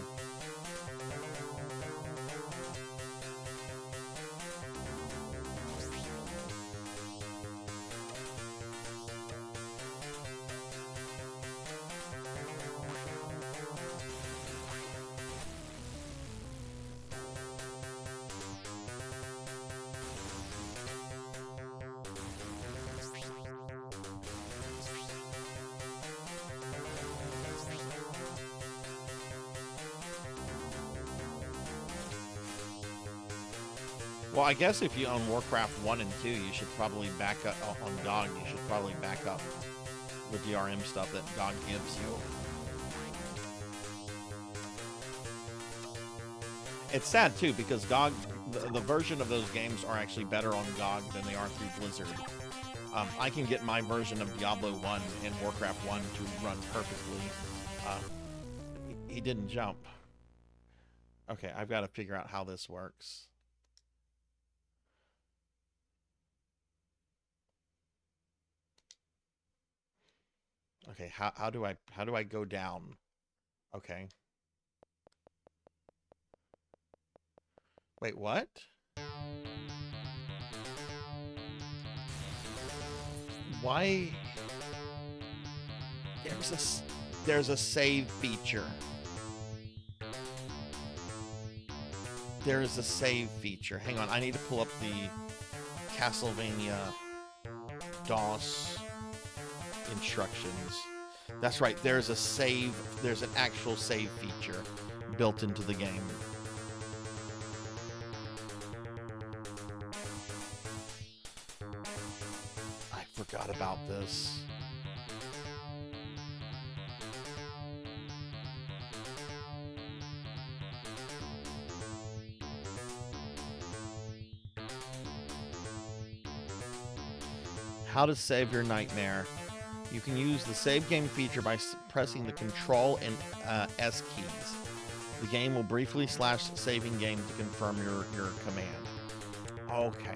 Well, I guess if you own Warcraft 1 and 2, you should probably back up on GOG. You should probably back up the DRM stuff that GOG gives you. It's sad too because GOG, the version of those games are actually better on GOG than they are through Blizzard. I can get my version of Diablo 1 and Warcraft 1 to run perfectly. He didn't jump. Okay, I've got to figure out how this works. Okay, how do I go down? Okay. Wait, what? Why? There's a save feature. There is a save feature. Hang on, I need to pull up the Castlevania DOS instructions. That's right, there's a save, there's an actual save feature built into the game. I forgot about this. How to save your nightmare. You can use the save game feature by pressing the Control and S keys. The game will briefly slash saving game to confirm your command. Okay.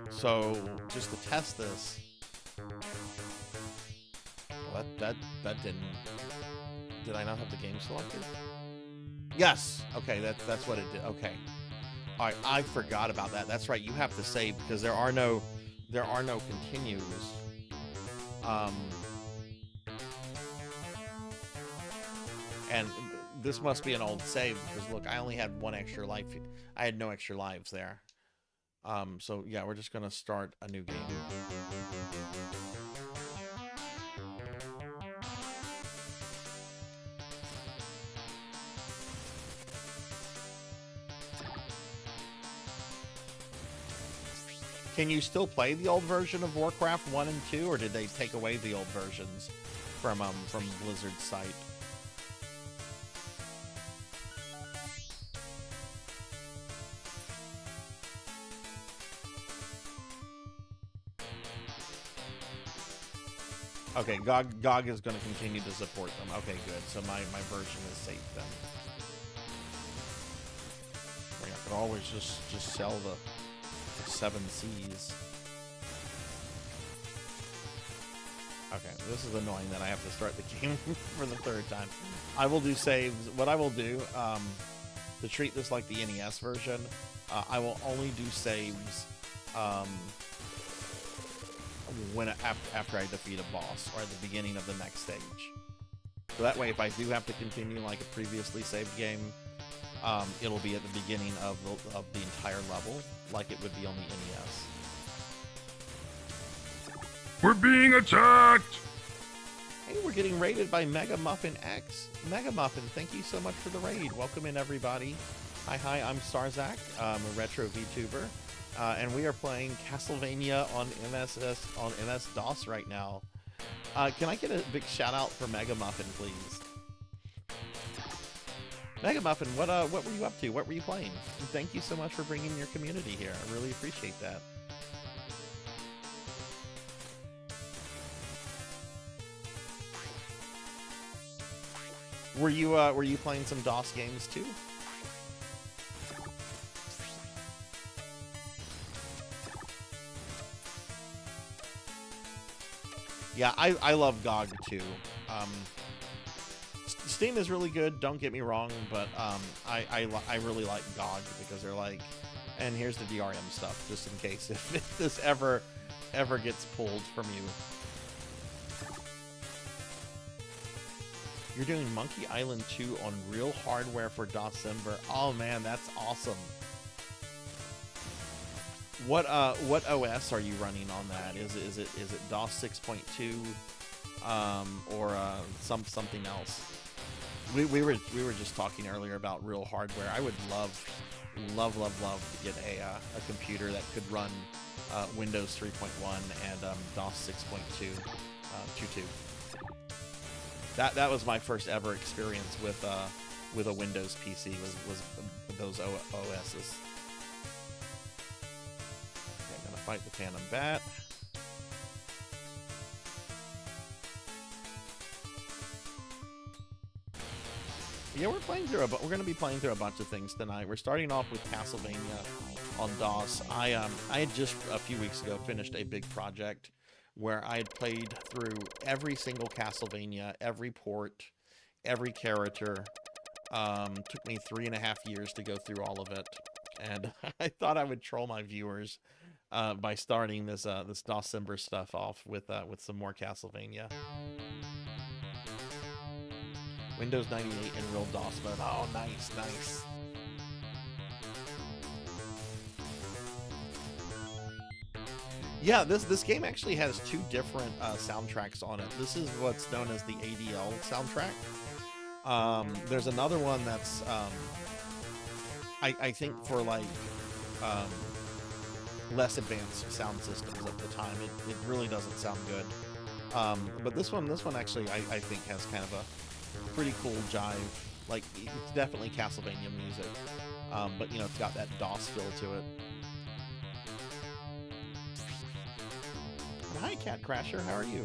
So just to test this. Well, that didn't. Did I not have the game selected? Yes. Okay, that's what it did. Okay. All right, I forgot about that. That's right. You have to save because there are no continues. And this must be an old save because look, I only had one extra life. I had no extra lives there. So yeah, we're just gonna start a new game. Can you still play the old version of Warcraft 1 and 2, or did they take away the old versions from Blizzard's site? Okay, GOG is going to continue to support them. Okay, good. So my version is safe then. I could always just sell the 7 Cs. Okay, this is annoying that I have to start the game for the 3rd time. I will do saves. What I will do, to treat this like the NES version, I will only do saves after I defeat a boss or at the beginning of the next stage. So that way, if I do have to continue like a previously saved game, it'll be at the beginning of the entire level, like it would be on the NES. We're being attacked! Hey, we're getting raided by Mega Muffin X. Mega Muffin, thank you so much for the raid. Welcome in, everybody. Hi, I'm Sarzac. I'm a retro VTuber, and we are playing Castlevania on MS-DOS right now. Can I get a big shout out for Mega Muffin, please? Mega Muffin, what were you up to? What were you playing? And thank you so much for bringing your community here. I really appreciate that. Were you playing some DOS games too? Yeah, I love GOG too. Steam is really good, don't get me wrong, but I really like GOG because they're like, and here's the DRM stuff, just in case if this ever gets pulled from you. You're doing Monkey Island 2 on real hardware for DOSember. Oh man, that's awesome. What OS are you running on that? Is it DOS 6.2 or something else? we were just talking earlier about real hardware. I would love to get a computer that could run Windows 3.1 and DOS 6.2 22. That was my first ever experience with a Windows PC was those OSs. Okay, I'm gonna fight the Phantom Bat. Yeah, we're going to be playing through a bunch of things tonight. We're starting off with Castlevania on DOS. I had just a few weeks ago finished a big project where I had played through every single Castlevania, every port, every character. Took me 3.5 years to go through all of it, and I thought I would troll my viewers by starting this DOScember stuff off with some more Castlevania. Windows 98 in real DOS mode. Oh, nice. Yeah, this game actually has 2 different soundtracks on it. This is what's known as the ADL soundtrack. There's another one that's I think for like less advanced sound systems at the time. It really doesn't sound good. But this one actually I think has kind of a pretty cool jive. Like, it's definitely Castlevania music, but you know, it's got that DOS feel to it. Hi, Cat Crasher, how are you?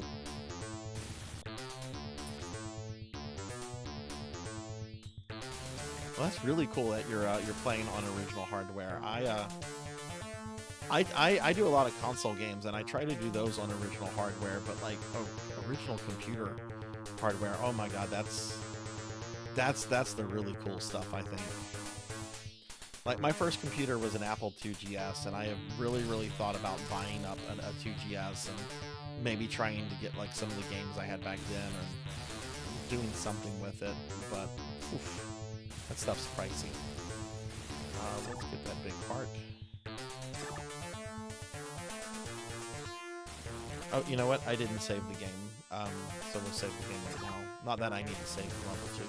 Well, that's really cool that you're playing on original hardware. I do a lot of console games, and I try to do those on original hardware, but like original computer hardware, oh my god, that's the really cool stuff, I think. Like, my first computer was an Apple II GS, and I have really thought about buying up a 2GS and maybe trying to get like some of the games I had back then or doing something with it, but oof, that stuff's pricey. Let's get that big heart. Oh, you know what? I didn't save the game, so we'll save the game right now. Not that I need to save level 2.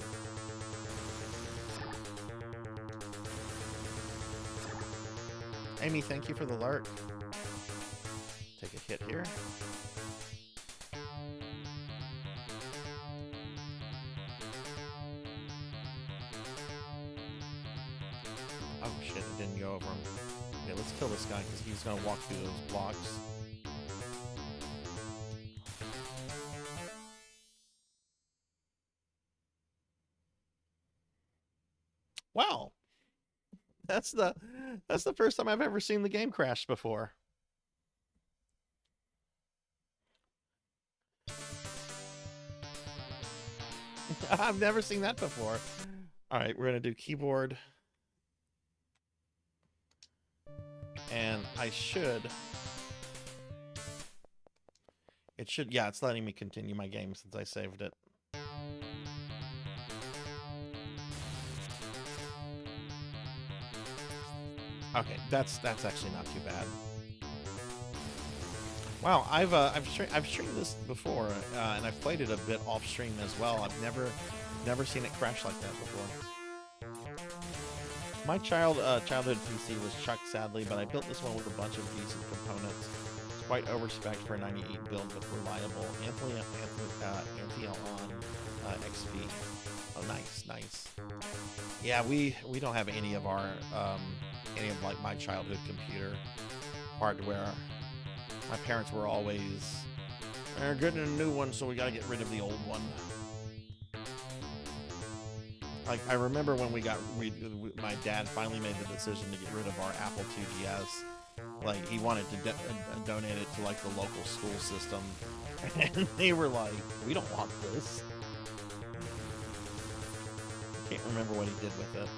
Amy, thank you for the lurk. Take a hit here. Oh shit, it didn't go over him. Okay, let's kill this guy because he's gonna walk through those blocks. Wow. That's the first time I've ever seen the game crash before. I've never seen that before. All right, we're gonna do keyboard, and it should, yeah, it's letting me continue my game since I saved it. Okay, that's actually not too bad. Wow, I've streamed this before, and I've played it a bit off stream as well. I've never seen it crash like that before. My childhood PC was chucked, sadly, but I built this one with a bunch of decent components. It's quite overspec for a 98 build, but reliable. Anthony on XP. Oh, nice. Yeah, we don't have any of our any of like my childhood computer hardware. My parents were always, "They're getting a new one, so we gotta get rid of the old one." Like, I remember when my dad finally made the decision to get rid of our Apple II GS. Like, he wanted to donate it to like the local school system, and they were like, "We don't want this." I can't remember what he did with it.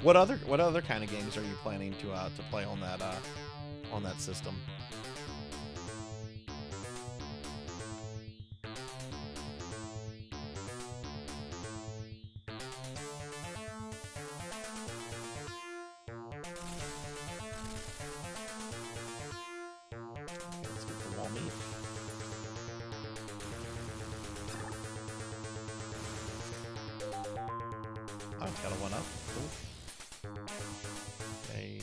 What other kind of games are you planning to play on that system? I've got a 1-up. Cool. Okay.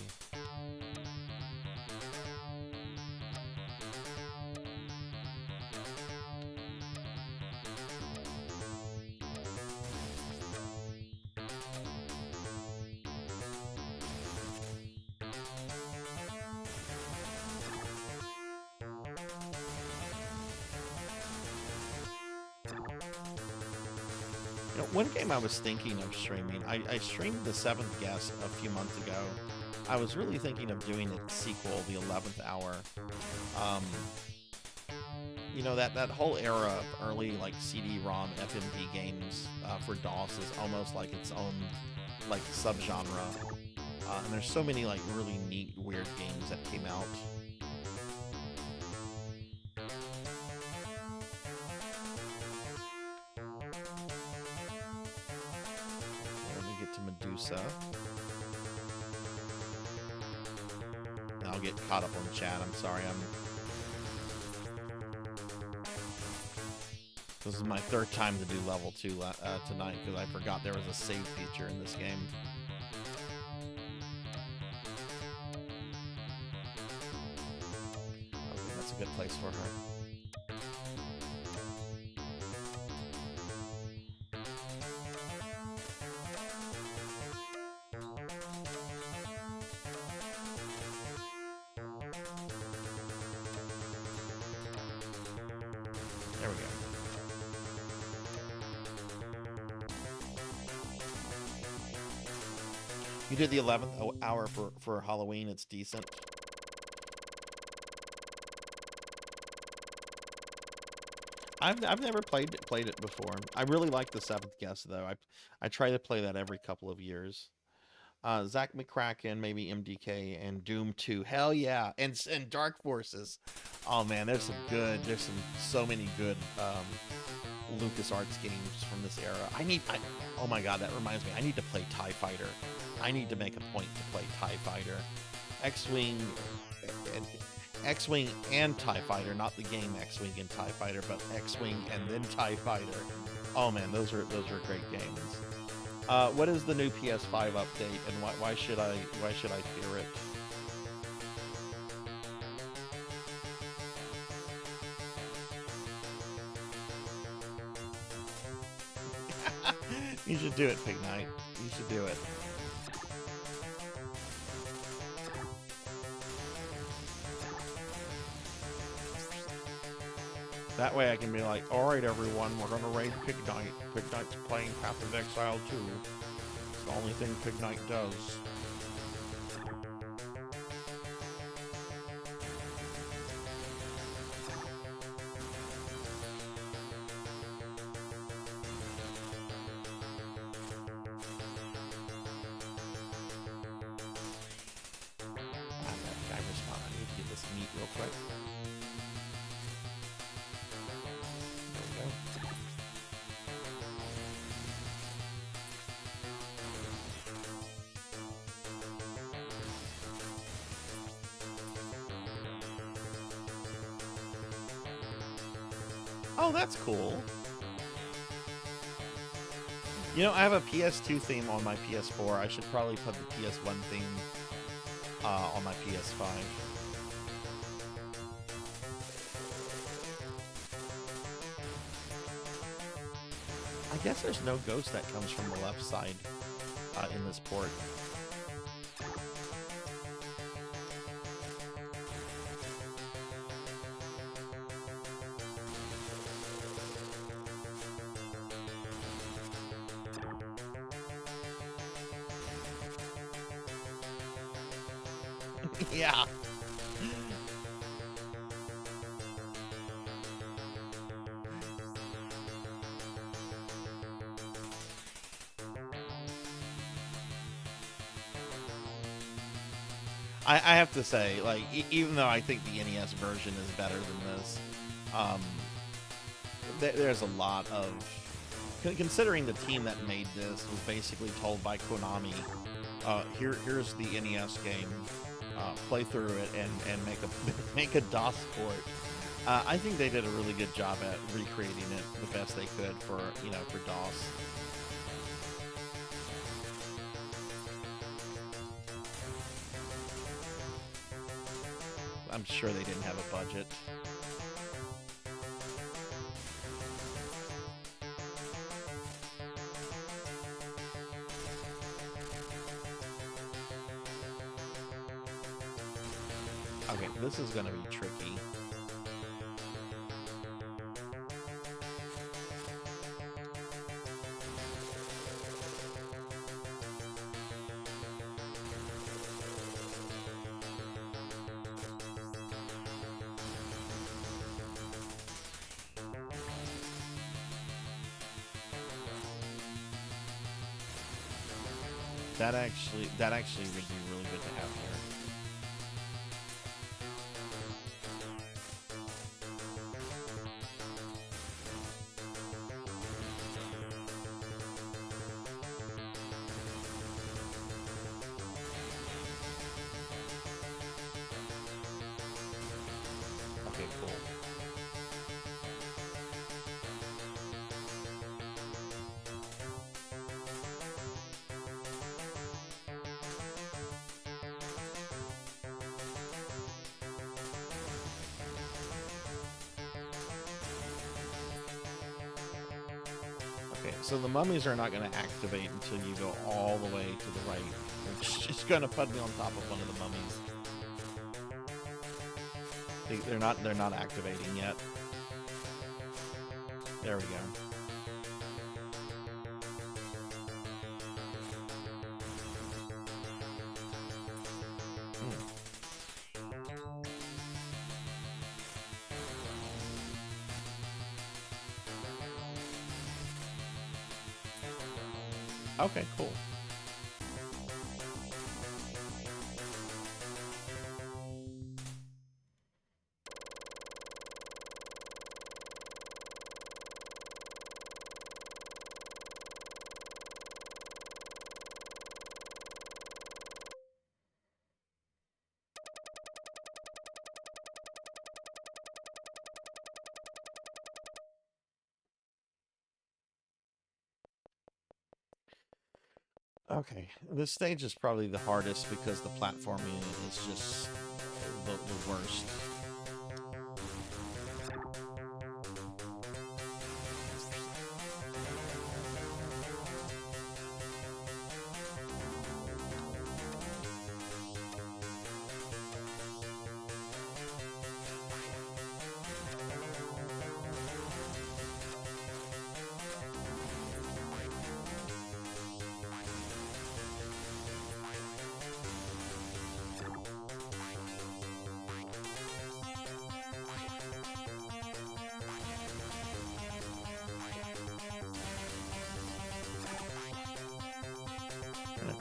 You know, one game I was thinking of streaming, I streamed The Seventh Guest a few months ago. I was really thinking of doing its sequel, The 11th Hour. You know, that whole era of early, like, CD-ROM FMV games for DOS is almost like its own, like, subgenre. And there's so many, like, really neat, weird games that came out. Let me get to Medusa. And I'll get caught up on chat. I'm sorry, This is my third time to do level 2 tonight because I forgot there was a save feature in this game. Okay, that's a good place for her. There we go. You did the 11th hour for Halloween. It's decent. I've never played it before. I really like the Seventh Guest though. I try to play that every couple of years. Zach McCracken, maybe MDK, and Doom 2. Hell yeah, and Dark Forces. Oh man, there's so many good LucasArts games from this era. Oh my god, that reminds me. I need to play TIE Fighter. I need to make a point to play TIE Fighter. X-Wing and TIE Fighter, not the game X-Wing and TIE Fighter, but X-Wing and then TIE Fighter. Oh man, those are great games. What is the new PS5 update, and why should I fear it? You should do it, Pig Knight. You should do it. That way I can be like, alright everyone, we're gonna raid Pig Knight. Pig Knight's playing Path of Exile 2. It's the only thing Pig Knight does. That guy respond. I need to get this meat real quick. Oh, that's cool. You know, I have a PS2 theme on my PS4. I should probably put the PS1 theme on my PS5. I guess there's no ghost that comes from the left side in this port. Yeah. I have to say, like, even though I think the NES version is better than this, there's a lot of... Considering the team that made this was basically told by Konami, here's the NES game, play through it and make a DOS port. I think they did a really good job at recreating it the best they could for DOS. I'm sure they didn't have a budget. Okay, this is gonna be tricky. That actually would be really good to have here. Okay, cool. Okay, so the mummies are not going to activate until you go all the way to the right, which is just going to put me on top of one of the mummies. They're not activating yet. There we go. Okay, cool. Okay, this stage is probably the hardest because the platforming is just the worst.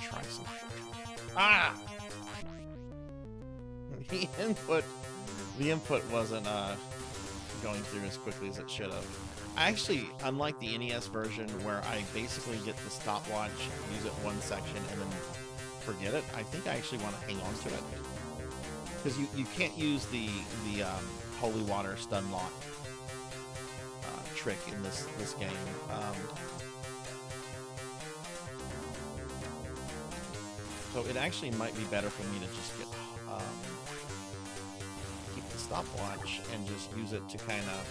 Try some. Ah! The input wasn't going through as quickly as it should have. I actually, unlike the NES version where I basically get the stopwatch, use it one section, and then forget it, I think I actually want to hang on to it. Because you can't use the holy water stun lock trick in this game. So it actually might be better for me to just get keep the stopwatch and just use it to kind of.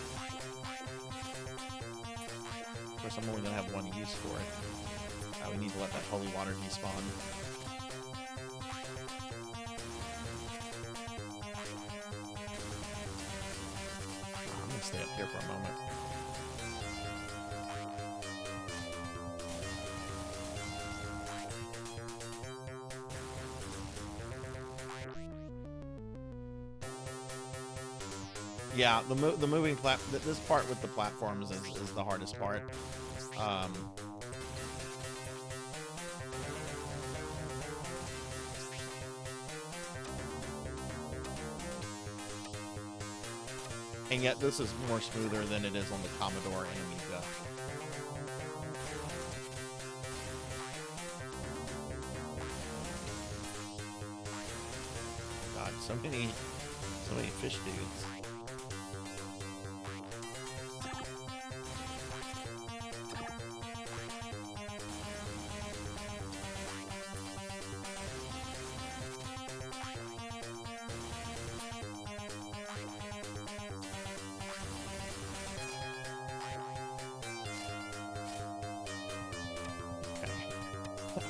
Of course, I'm only gonna have one use for it. We need to let that holy water despawn. I'm gonna stay up here for a moment. Yeah, the moving this part with the platforms is the hardest part. And yet this is more smoother than it is on the Commodore and Amiga. God, so many fish dudes.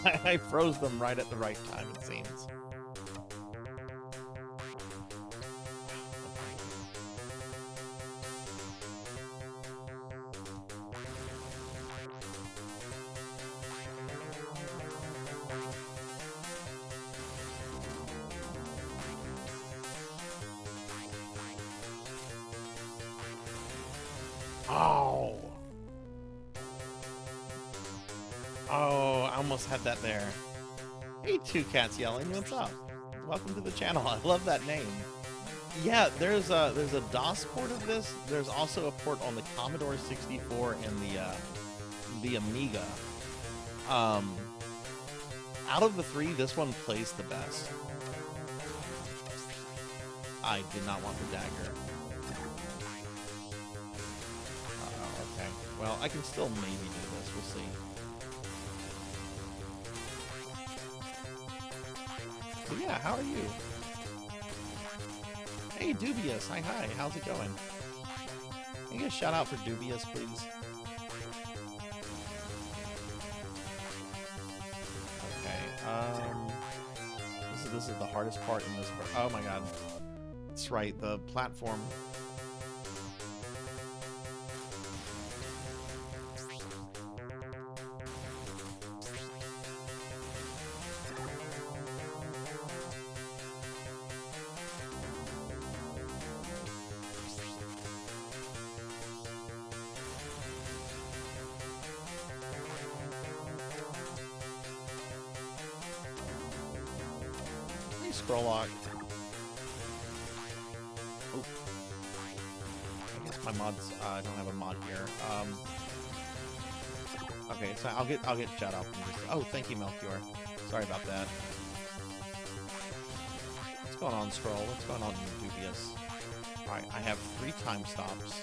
I froze them right at the right time, it seems. Oh! Oh, I almost had that there. Hey, two cats yelling, what's up? Welcome to the channel. I love that name. Yeah, there's a DOS port of this. There's also a port on the Commodore 64 and the Amiga. Out of the three, this one plays the best. I did not want the dagger. Okay. Well, I can still maybe do this. We'll see. So yeah, how are you? Hey, Dubious. Hi. How's it going? Can you get a shout out for Dubious, please? Okay. This is the hardest part in this part. Oh my god. That's right. The platform. Scroll lock. Oh. I guess my mods. I don't have a mod here. Okay, so I'll get shout out from this. Oh, thank you, Melchior. Sorry about that. What's going on, Scroll? What's going on, Dubious? All right, I have 3 time stops.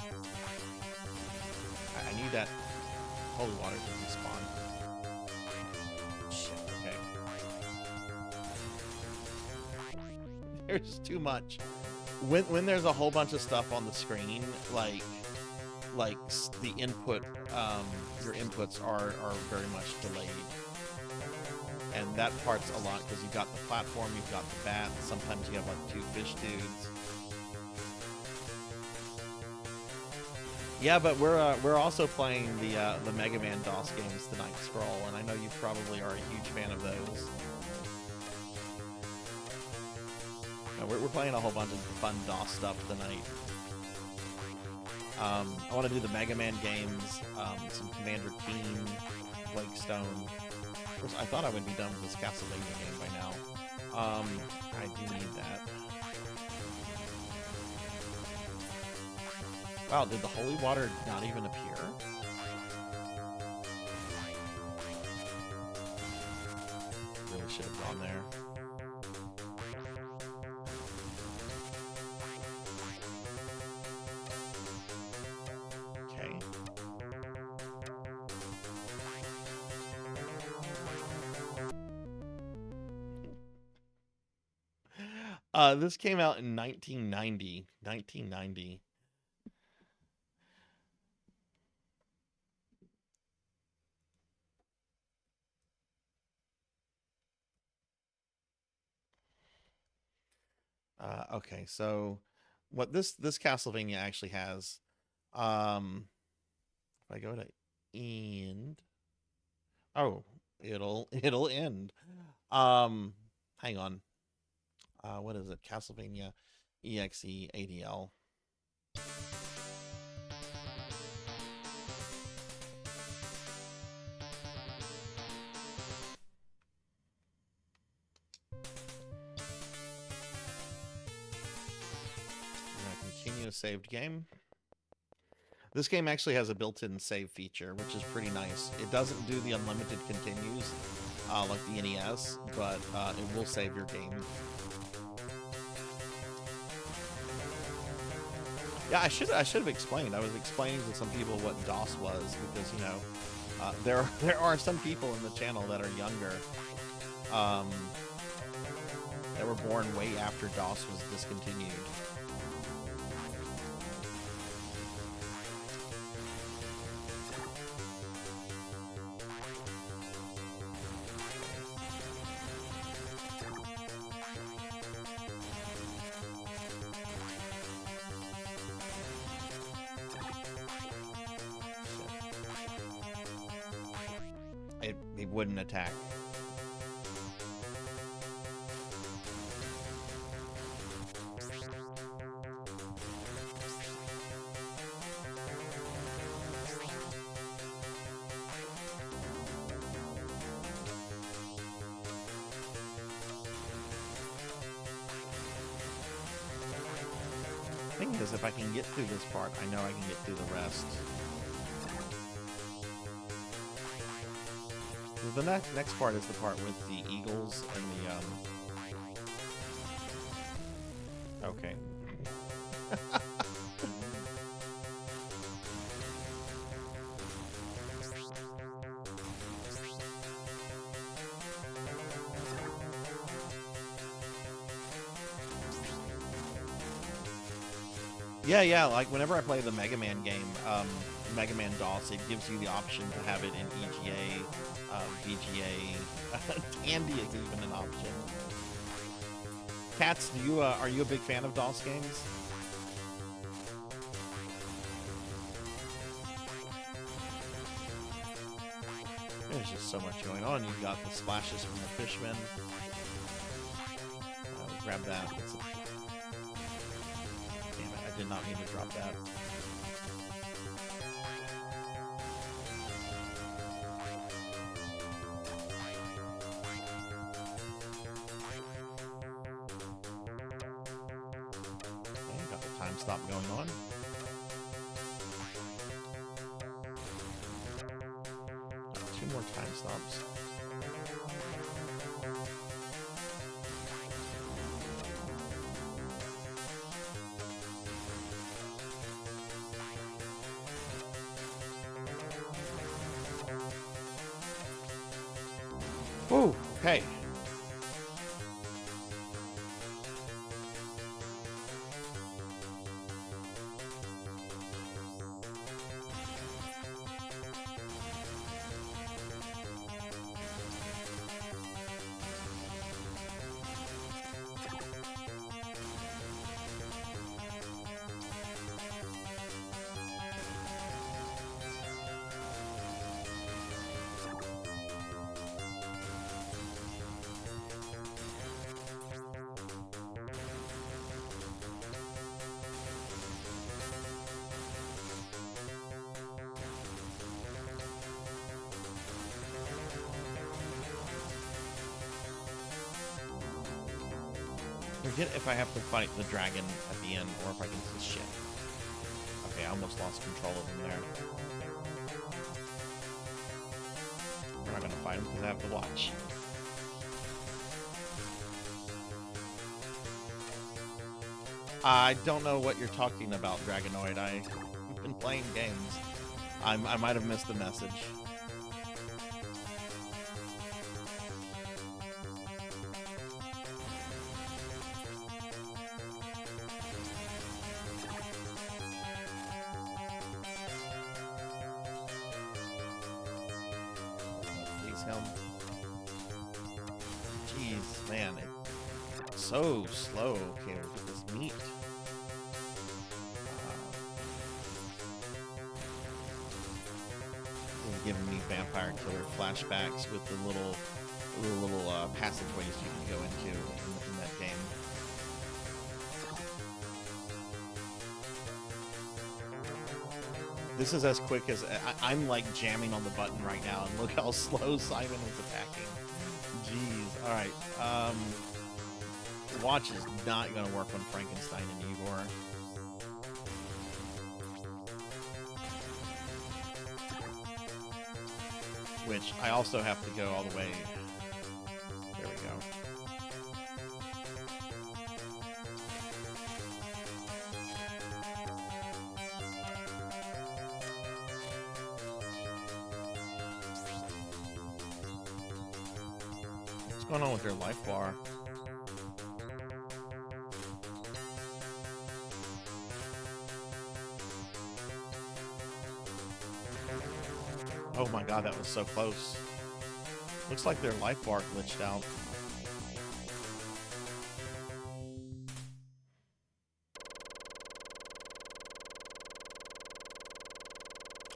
I need that holy water to respawn. Shit. Okay. There's too much. When there's a whole bunch of stuff on the screen, like the input, your inputs are very much delayed, and that part's a lot because you've got the platform, you've got the bat. Sometimes you have like 2 fish dudes. Yeah, but we're also playing the Mega Man DOS games tonight, Scroll, and I know you probably are a huge fan of those. We're playing a whole bunch of fun DOS stuff tonight. I want to do the Mega Man games, some Commander Keen, Blake Stone. Of course, I thought I would be done with this Castlevania game by now. I do need that. Wow, did the holy water not even appear? Really should have gone there. This came out in 1990. 1990. Okay, so what this Castlevania actually has, if I go to end, oh, it'll end. Hang on. What is it? Castlevania EXE ADL. Continue a saved game. This game actually has a built-in save feature, which is pretty nice. It doesn't do the unlimited continues like the NES, but it will save your game. Yeah, I should have explained. I was explaining to some people what DOS was because, you know, there are some people in the channel that are younger that were born way after DOS was discontinued. it wouldn't attack. Thing is, if I can get through this part, I know I can get through the rest. The next part is the part with the eagles and the okay. Yeah, like whenever I play the Mega Man game, Mega Man DOS, it gives you the option to have it in EGA, VGA, Tandy is even an option. Cats, do you are you a big fan of DOS games? There's just so much going on. You've got the splashes from the fishmen. Grab that. I did not mean to drop that. Okay, got the time stop going on. Got 2 more time stops. Whoa, okay. Forget if I have to fight the dragon at the end, or if I can just shit. Okay, I almost lost control of him there. We're not gonna fight him because I have to watch. I don't know what you're talking about, Dragonoid. I've been playing games. I might have missed the message. Him. Jeez, man, it's so slow. Okay, we'll get this meat. Giving me vampire killer flashbacks with the little passageways you can go into in that game. This is as quick as I'm like jamming on the button right now, and look how slow Simon is attacking. Jeez. All right. The watch is not going to work on Frankenstein and Igor. Which I also have to go all the way. There we go. What's going on with their life bar? Oh my god, that was so close. Looks like their life bar glitched out.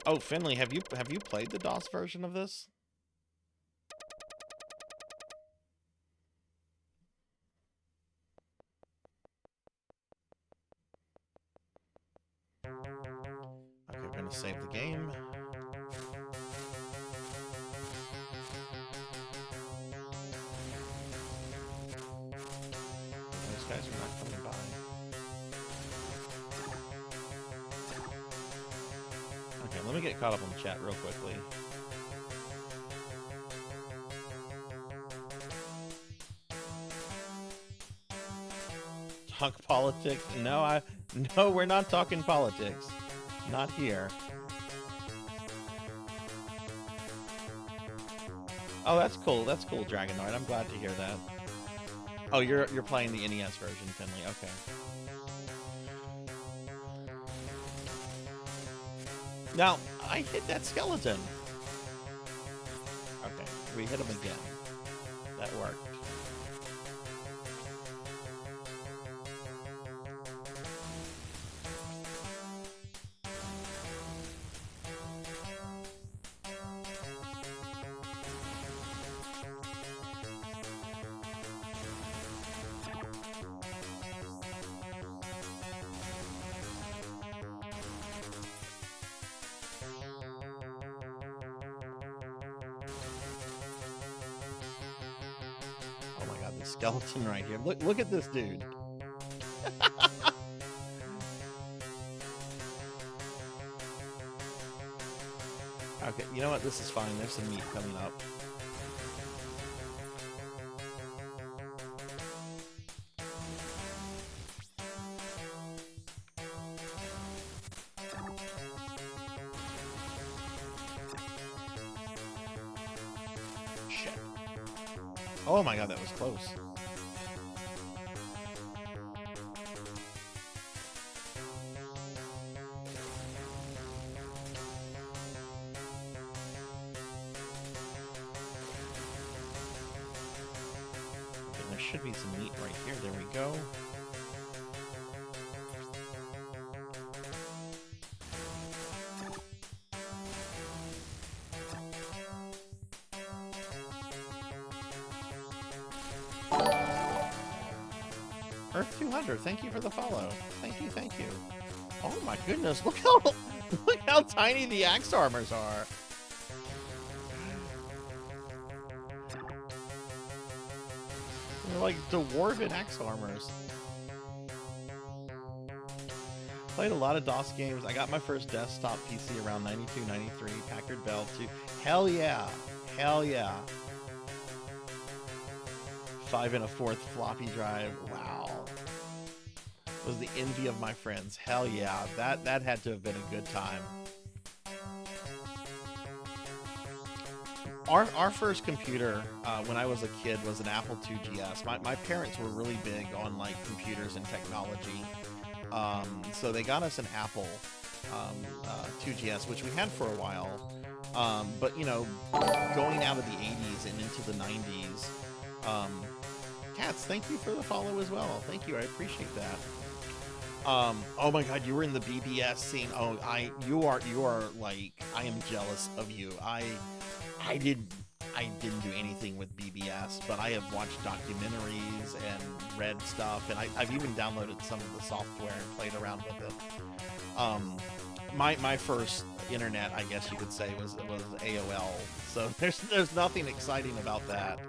Oh, Finley, have you played the DOS version of this? gonna save the game. Those guys are not coming by. Okay, let me get caught up on the chat real quickly. Talk politics? No, no, we're not talking politics. Not here. Oh, that's cool. That's cool, Dragonoid. I'm glad to hear that. Oh, you're playing the NES version, Finley. Okay. Now, I hit that skeleton. Okay, we hit him again. That worked. Skeleton right here. Look at this dude. Okay, you know what? This is fine. There's some meat coming up. Shit. Oh my god, that was close. Should be some meat right here. There we go. Earth 200, thank you for the follow. Thank you, thank you. Oh my goodness, look how tiny the axe armors are. They're like dwarven axe armors. Played a lot of DOS games. I got my first desktop PC around 92, 93. Packard Bell too. Hell yeah. Hell yeah. 5 1/4 floppy drive. Wow. Was the envy of my friends. Hell yeah. That had to have been a good time. Our first computer when I was a kid was an Apple II GS. My parents were really big on like computers and technology, so they got us an Apple II GS, which we had for a while. But you know, going out of the 80s and into the 90s, Cats, thank you for the follow as well. Thank you, I appreciate that. Oh my God, you were in the BBS scene. Oh, you are like, I am jealous of you. I didn't do anything with BBS, but I have watched documentaries and read stuff, and I've even downloaded some of the software and played around with it. My first internet, I guess you could say, was AOL. So there's nothing exciting about that.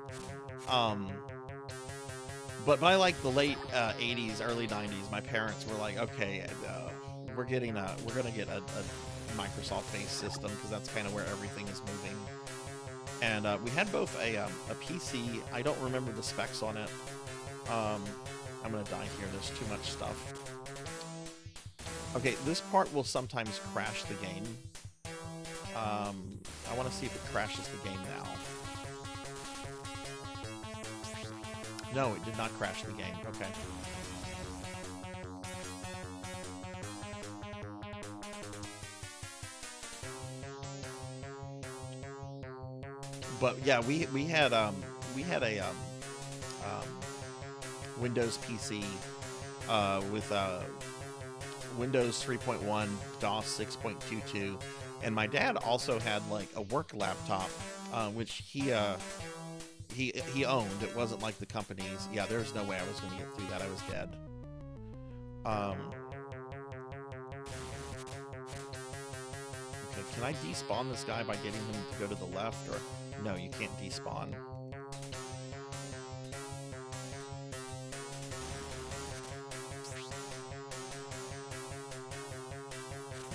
But by like the late 80s, early 90s, my parents were like, okay, we're gonna get a Microsoft-based system because that's kind of where everything is moving. And we had both a PC. I don't remember the specs on it. I'm gonna die here. There's too much stuff. Okay, this part will sometimes crash the game. I want to see if it crashes the game now. No, it did not crash the game. Okay. But yeah, we had a Windows PC with Windows 3.1, DOS 6.22, and my dad also had like a work laptop, which he owned. It wasn't like the company's. Yeah, there's no way I was going to get through that. I was dead. 'Cause can I despawn this guy by getting him to go to the left? Or no, you can't despawn.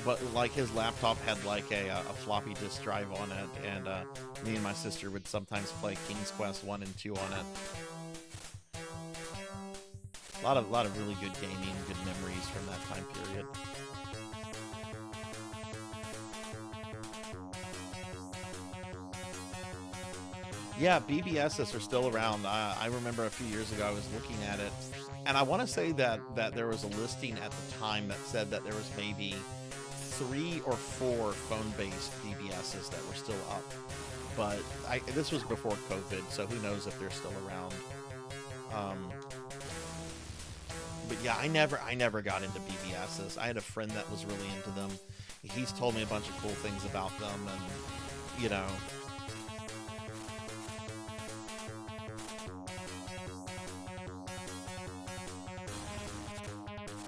But like his laptop had like a floppy disk drive on it, and me and my sister would sometimes play King's Quest 1 and 2 on it. A lot of really good gaming, good memories from that time period. Yeah, BBSs are still around. I remember a few years ago I was looking at it, and I want to say that there was a listing at the time that said that there was maybe 3 or 4 phone-based BBSs that were still up. But this was before COVID, so who knows if they're still around. But yeah, I never got into BBSs. I had a friend that was really into them. He's told me a bunch of cool things about them, and you know.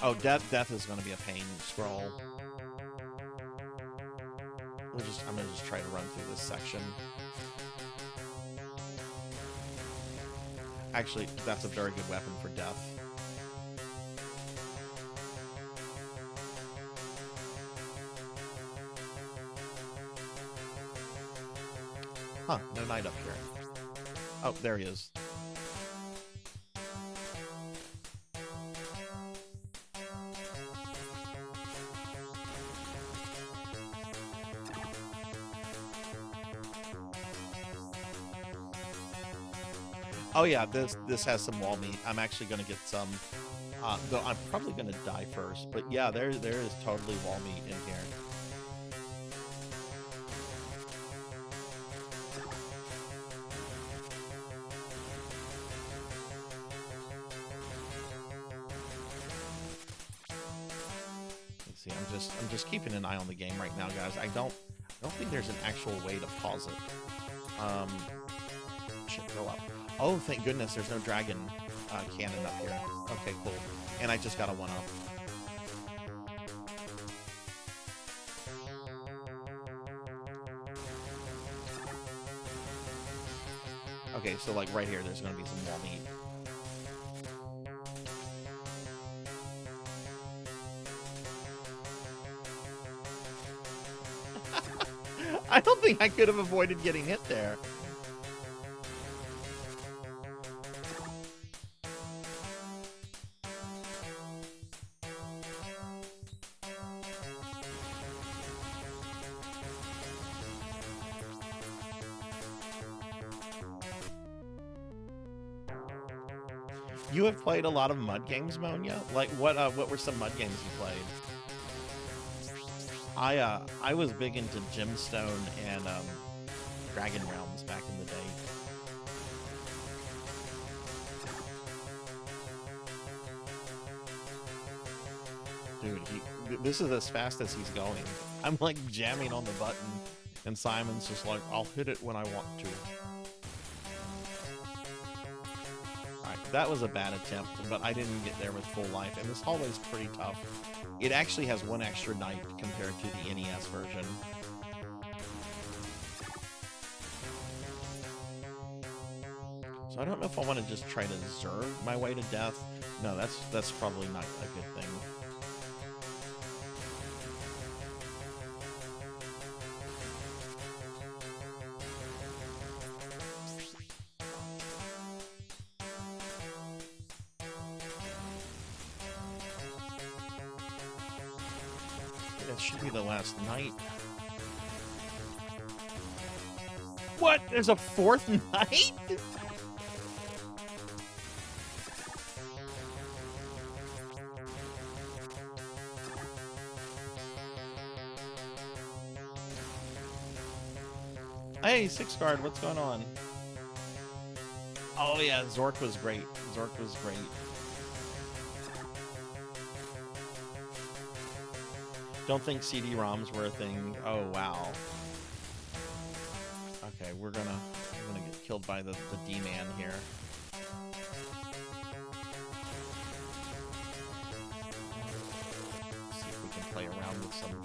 Oh, death is going to be a pain. Scroll. I'm going to just try to run through this section. Actually, that's a very good weapon for death. Huh, no knight up here. Oh, there he is. Oh yeah, this has some wall meat. I'm actually going to get some, though I'm probably going to die first. But yeah, there is totally wall meat in here. Let's see, I'm just keeping an eye on the game right now, guys. I don't think there's an actual way to pause it. Should go up. Oh, thank goodness there's no dragon cannon up here. Okay, cool. And I just got a 1-up. Okay, so like right here, there's going to be some wall meat. I don't think I could have avoided getting hit there. You have played a lot of mud games, Monya? Like, what were some mud games you played? I was big into Gemstone and Dragon Realms back in the day. Dude, this is as fast as he's going. I'm like jamming on the button, and Simon's just like, I'll hit it when I want to. That was a bad attempt, but I didn't get there with full life, and this hallway's pretty tough. It actually has 1 extra knight compared to the NES version. So I don't know if I want to just try to zerg my way to death. No, that's probably not a good thing. That should be the last night. What? There's a 4th night? Hey, 6 guard, what's going on? Oh yeah, Zork was great. Zork was great. Don't think CD-ROMs were a thing. Oh wow. Okay, I'm gonna get killed by the D-man here. Let's see if we can play around with some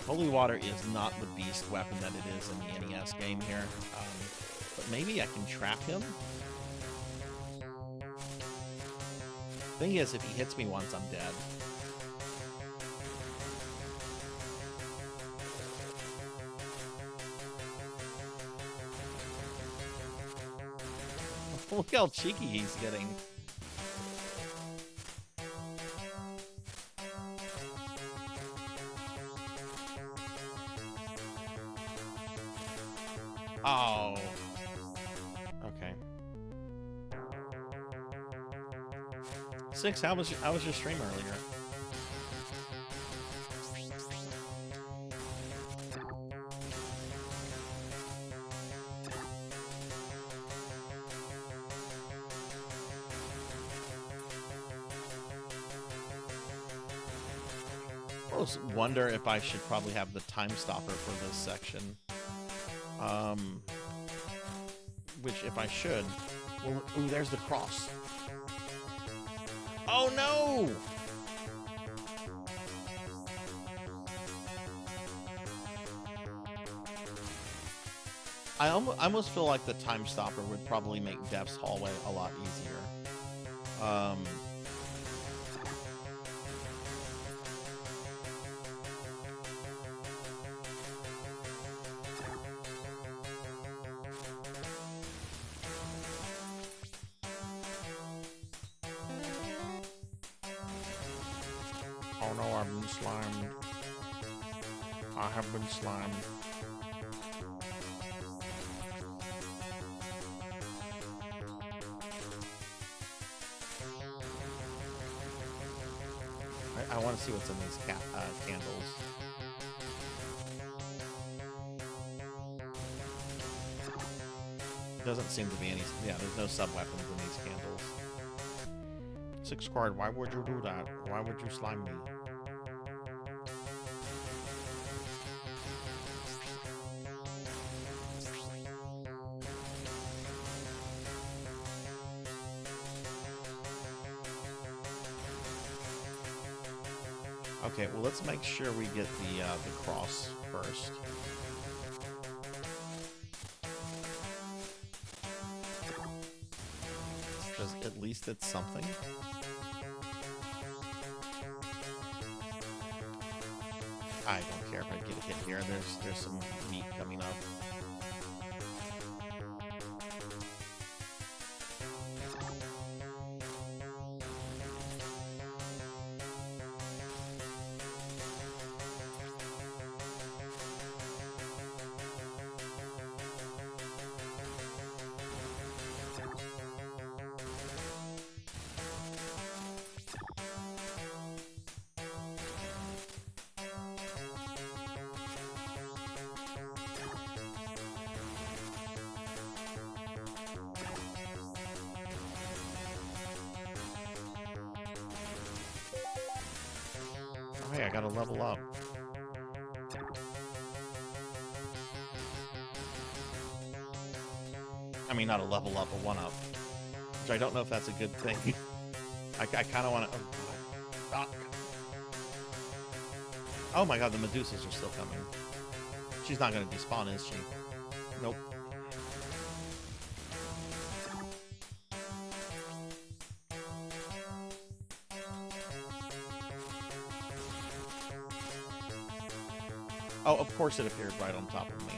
Holy water is not the beast weapon that it is in the NES game here. But maybe I can trap him? Thing is, if he hits me once, I'm dead. Look how cheeky he's getting. Oh. Okay. Six, how was your stream earlier? I almost wonder if I should probably have the time stopper for this section. Which, if I should... Well, ooh, there's the cross. Oh, no! I almost feel like the time stopper would probably make Death's Hallway a lot easier. Oh no, I've been slimed. I have been slimed. I want to see what's in these candles. Doesn't seem to be any... Yeah, there's no sub-weapons in these candles. Six squared, why would you do that? Why would you slime me? Okay, well, let's make sure we get the cross first. Because at least it's something. I don't care if I get a hit here. There's some meat coming up. Oh, hey, I gotta level up. I mean, not a level up, a one-up. Which I don't know if that's a good thing. I kind of want to... Oh my god, the Medusas are still coming. She's not going to despawn, is she? Nope. Oh, of course it appeared right on top of me.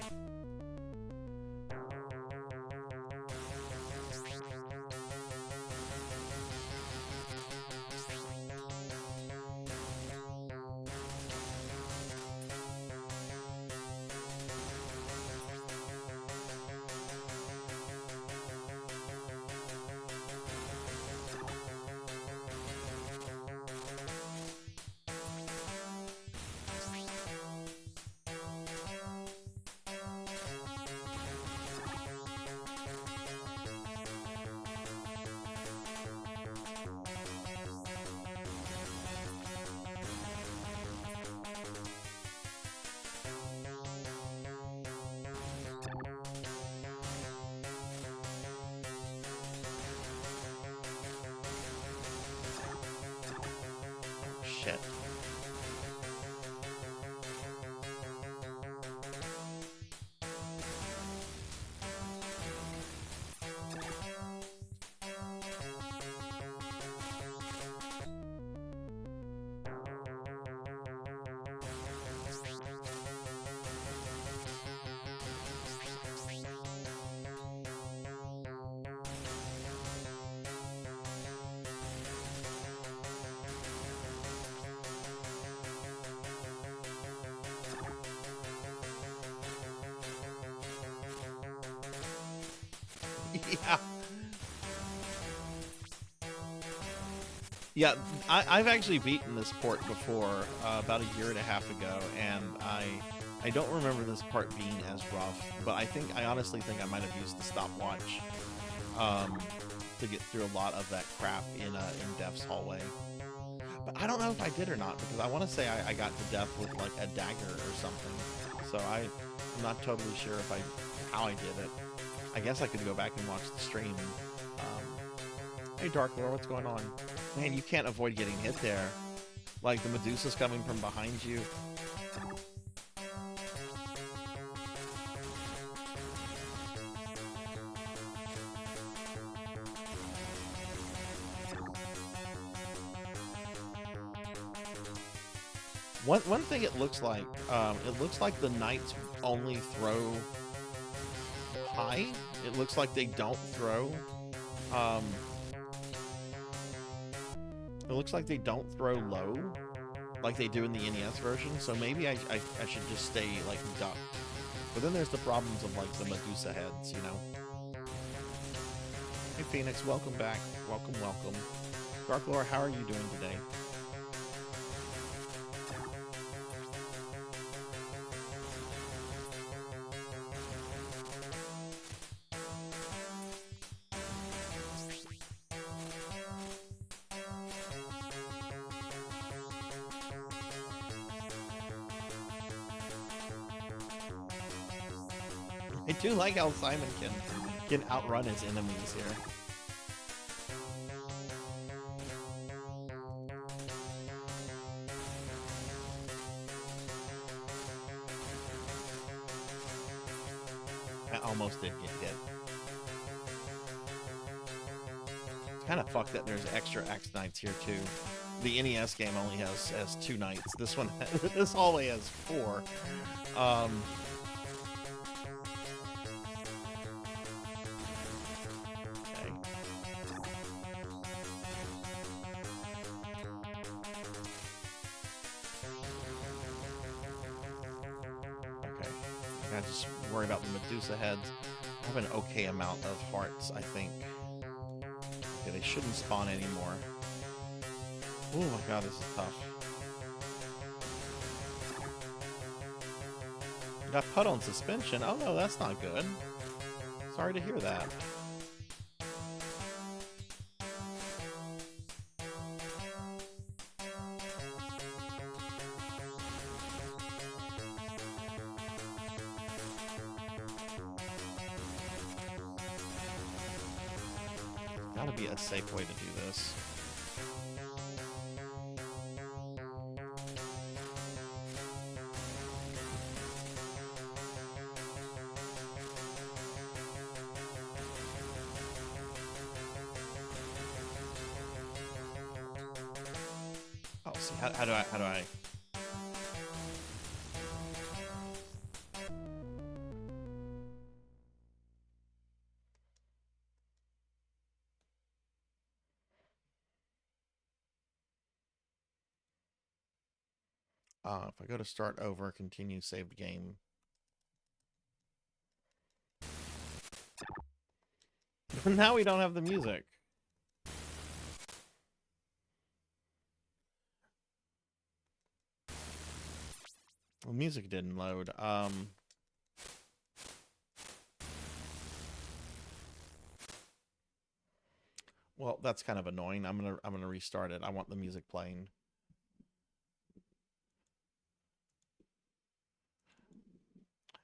Shit. Yeah. Yeah, I've actually beaten this port before, about a year and a half ago, and I don't remember this part being as rough, but I honestly think I might have used the stopwatch to get through a lot of that crap in Death's hallway. But I don't know if I did or not, because I want to say I got to death with like a dagger or something. So I'm not totally sure how I did it. I guess I could go back and watch the stream. Hey Dark Lord, what's going on? Man, you can't avoid getting hit there. Like the Medusa's coming from behind you. One thing it looks like the knights only throw high. It looks like they don't throw. It looks like they don't throw low, like they do in the NES version. So maybe I should just stay like ducked. But then there's the problems of like the Medusa heads, you know. Hey Phoenix, welcome back. Welcome, welcome. Dark Lord, how are you doing today? I do like how Simon can outrun his enemies here. I almost did get hit. It's kind of fucked that there's extra X Knights here too. The NES game only has 2 knights. This one, this hallway has 4. I just worry about the Medusa heads. I have an okay amount of hearts, I think. Okay, they shouldn't spawn anymore. Oh my god, this is tough. Got put on suspension. Oh no, that's not good. Sorry to hear that. Gotta be a safe way to do this. Oh, see, how do I? If I go to start over, continue saved game. Now we don't have the music. Well, music didn't load. Well, that's kind of annoying. I'm gonna restart it. I want the music playing.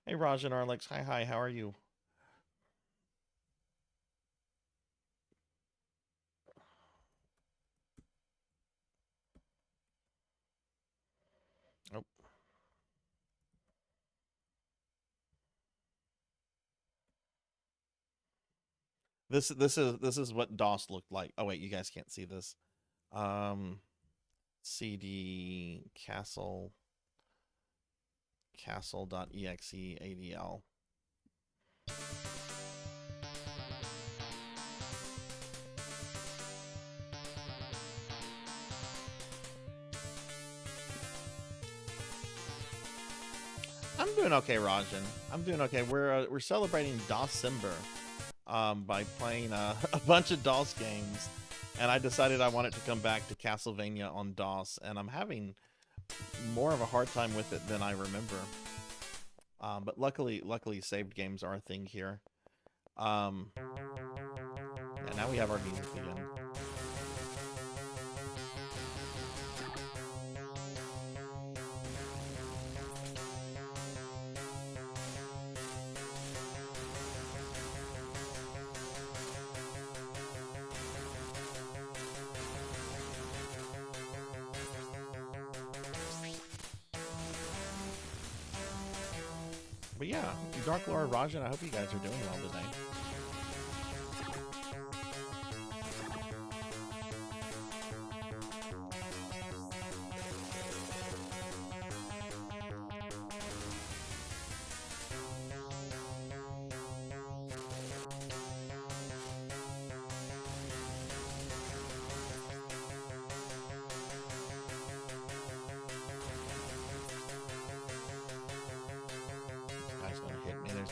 Hey, Raj and Arlex. Hi, how are you? Oh. This is what DOS looked like. Oh wait, you guys can't see this. CD castle.exe adl. I'm doing okay, Rajan. I'm doing okay. We're celebrating December. by playing a bunch of DOS games, and I decided I wanted to come back to Castlevania on DOS, and I'm having more of a hard time with it than I remember. But luckily saved games are a thing here. Yeah, now we have our music again. But yeah, Dark Lord Rajan, I hope you guys are doing well today.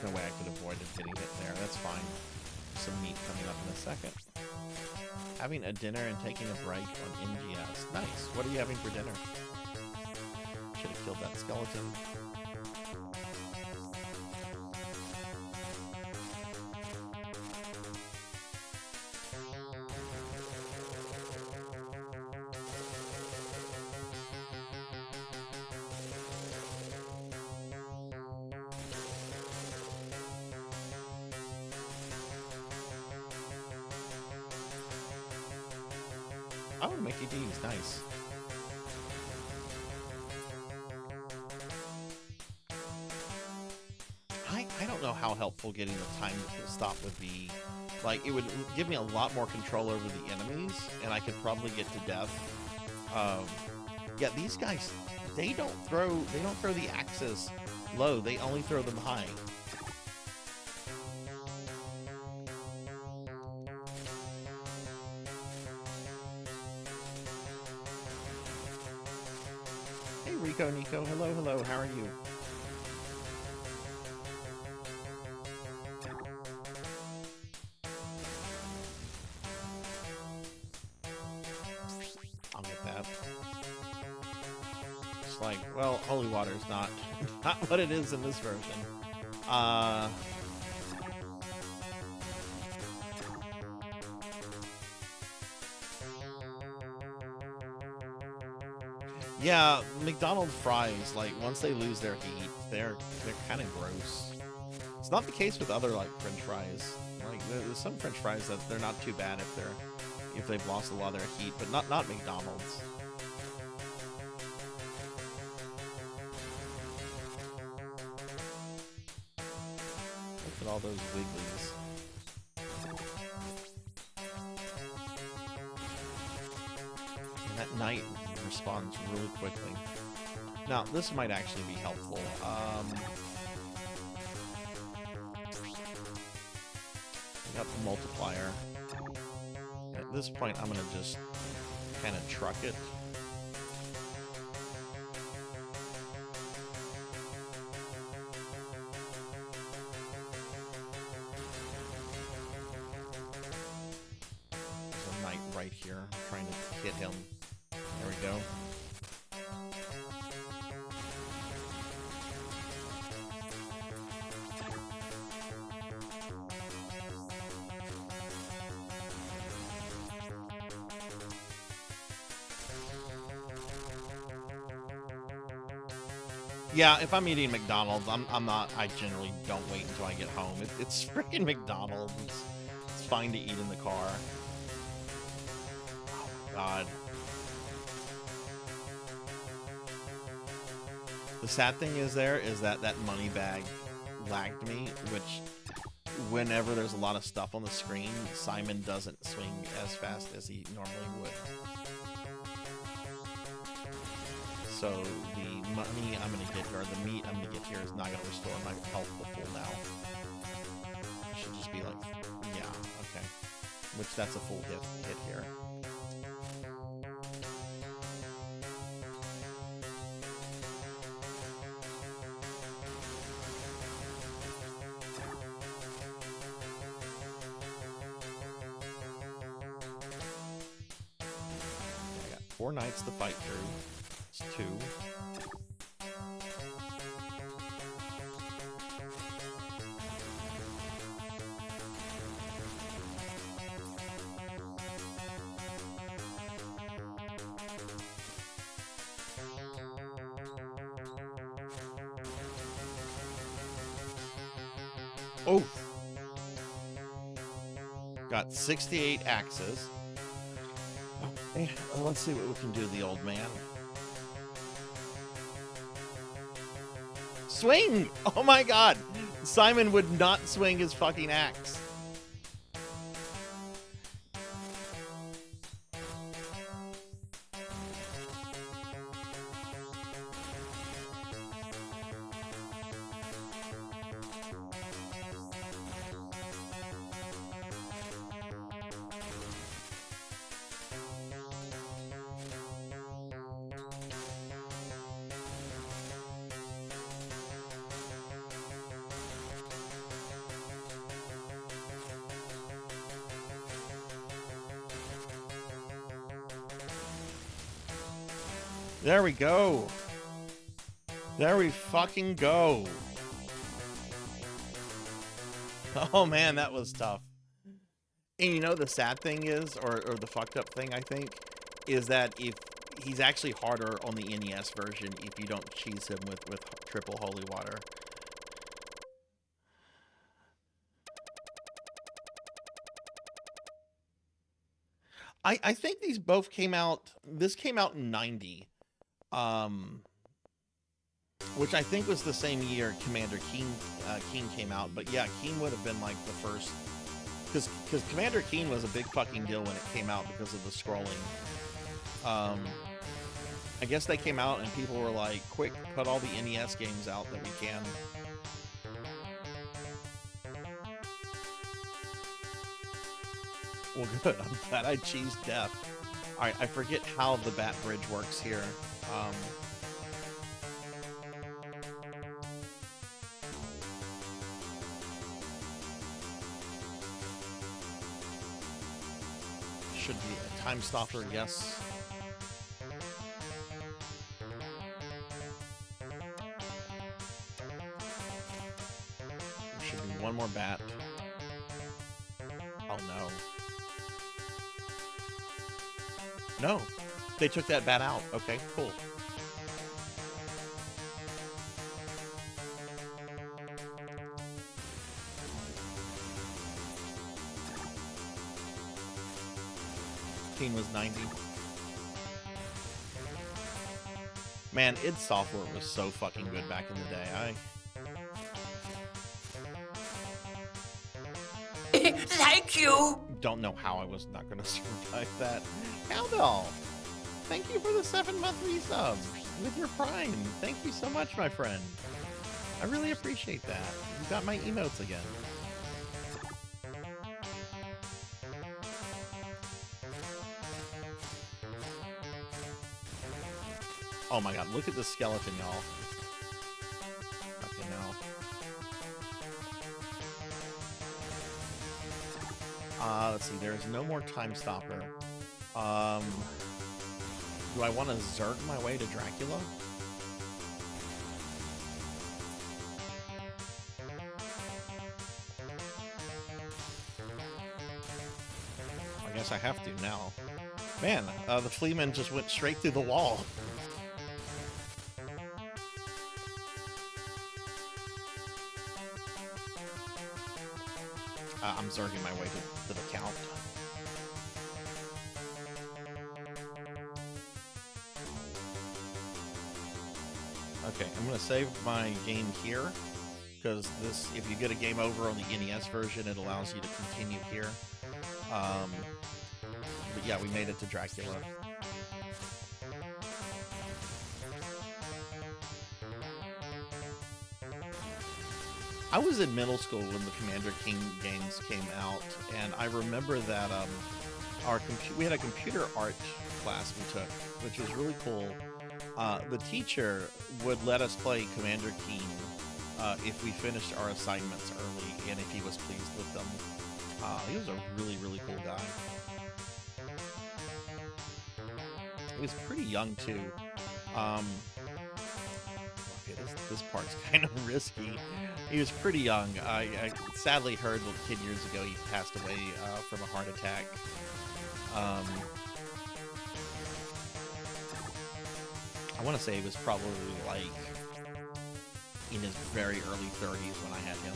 No way I could avoid getting hit there. That's fine. Some meat coming up in a second. Having a dinner and taking a break on NGS. Nice. What are you having for dinner? Should have killed that skeleton. Oh, Mickey D's, nice. I don't know how helpful getting the time stop would be. Like, it would give me a lot more control over the enemies, and I could probably get to death. Yeah, these guys, they don't throw the axes low, they only throw them high. Nico, hello, how are you? I'll get that. It's like, well, holy water is not what it is in this version. Yeah, McDonald's fries, like, once they lose their heat, they're kind of gross. It's not the case with other, like, French fries. Like, there's some French fries that they're not too bad if they've lost a lot of their heat, but not McDonald's. Look at all those wigglies. And that night responds really quickly. Now, this might actually be helpful. We got the multiplier. At this point, I'm gonna just kind of truck it. There's a knight right here. I'm trying to hit him. There we go. Yeah, if I'm eating McDonald's, I'm not. I generally don't wait until I get home. It's freaking McDonald's. It's fine to eat in the car. Oh my god. The sad thing is that money bag lagged me, which whenever there's a lot of stuff on the screen, Simon doesn't swing as fast as he normally would. So the money I'm going to get, or the meat I'm going to get here is not going to restore my health to full now. It should just be like, yeah, okay. Which that's a full hit here. 4 nights to fight through. It's 2. Oh! Got 68 axes. Hey, let's see what we can do to the old man. Swing! Oh my god! Simon would not swing his fucking axe. There we go. There we fucking go. Oh man, that was tough. And you know the sad thing is, or the fucked up thing I think, is that if he's actually harder on the NES version if you don't cheese him with triple holy water. I think these both came out, this came out in 90. Which I think was the same year Commander Keen came out, but yeah, Keen would have been like the first, because Commander Keen was a big fucking deal when it came out because of the scrolling. I guess they came out and people were like, quick, put all the NES games out that we can. Well, good. I'm glad I cheesed death. Alright, I forget how the bat bridge works here. Should be a time stopper, yes. There should be one more bat. Oh no. No, they took that bat out. Okay, cool. Keen was 90. Man, id Software was so fucking good back in the day. Thank you. Don't know how I was not going to survive that. Cowbell, thank you for the 7-month resub with your Prime. Thank you so much, my friend. I really appreciate that. You got my emotes again. Oh my god, look at this skeleton, y'all. Okay, now. Let's see, there's no more time stopper. Do I want to Zerg my way to Dracula? I guess I have to now. Man, the Fleaman just went straight through the wall. I'm Zerging my way to the Count. Okay, I'm going to save my game here, because this, if you get a game over on the NES version, it allows you to continue here. But yeah, we made it to Dracula. I was in middle school when the Commander King games came out, and I remember that we had a computer art class we took, which was really cool. The teacher would let us play Commander Keen if we finished our assignments early and if he was pleased with them. He was a really, really cool guy. was pretty young too. Okay, this part's kind of risky. He was pretty young. I sadly heard a kid years ago he passed away from a heart attack. I want to say he was probably like in his very early 30s when I had him.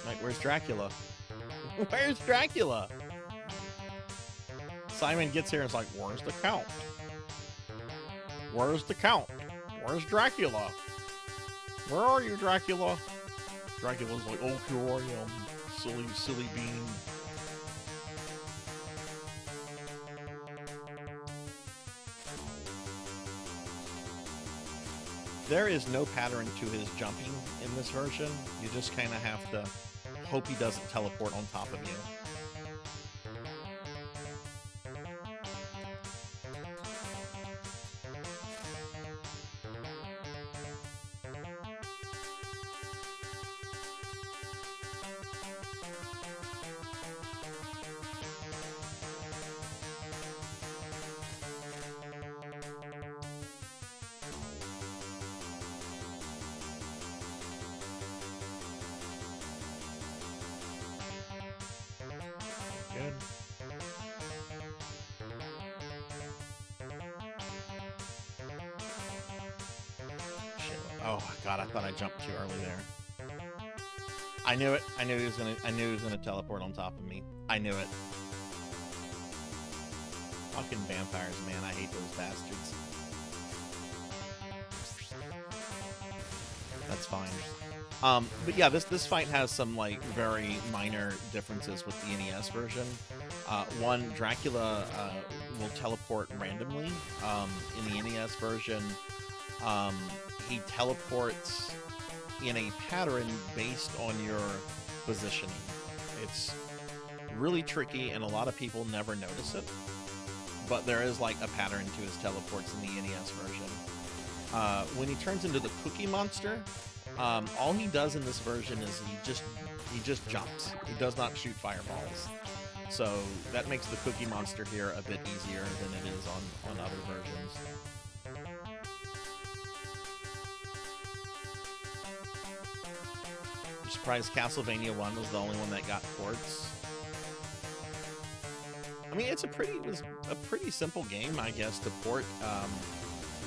Like, where's Dracula? Where's Dracula? Simon gets here and is like, where's the Count? Where's the Count? Where's Dracula? Where are you, Dracula? Dracula's like, oh, here I am, silly bean. There is no pattern to his jumping in this version. You just kind of have to hope he doesn't teleport on top of you. Good. Shit. Oh god, I thought I jumped too early there. I knew it. I knew he was gonna teleport on top of me. I knew it. Fucking vampires, man. I hate those bastards. That's fine. But yeah, this fight has some like very minor differences with the NES version. One, Dracula will teleport randomly. In the NES version, he teleports in a pattern based on your positioning. It's really tricky, and a lot of people never notice it. But there is like a pattern to his teleports in the NES version. When he turns into the Cookie Monster, all he does in this version is he just jumps. He does not shoot fireballs. So that makes the Cookie Monster here a bit easier than it is on other versions. I'm surprised Castlevania 1 was the only one that got ports. I mean, it was a pretty simple game, I guess, to port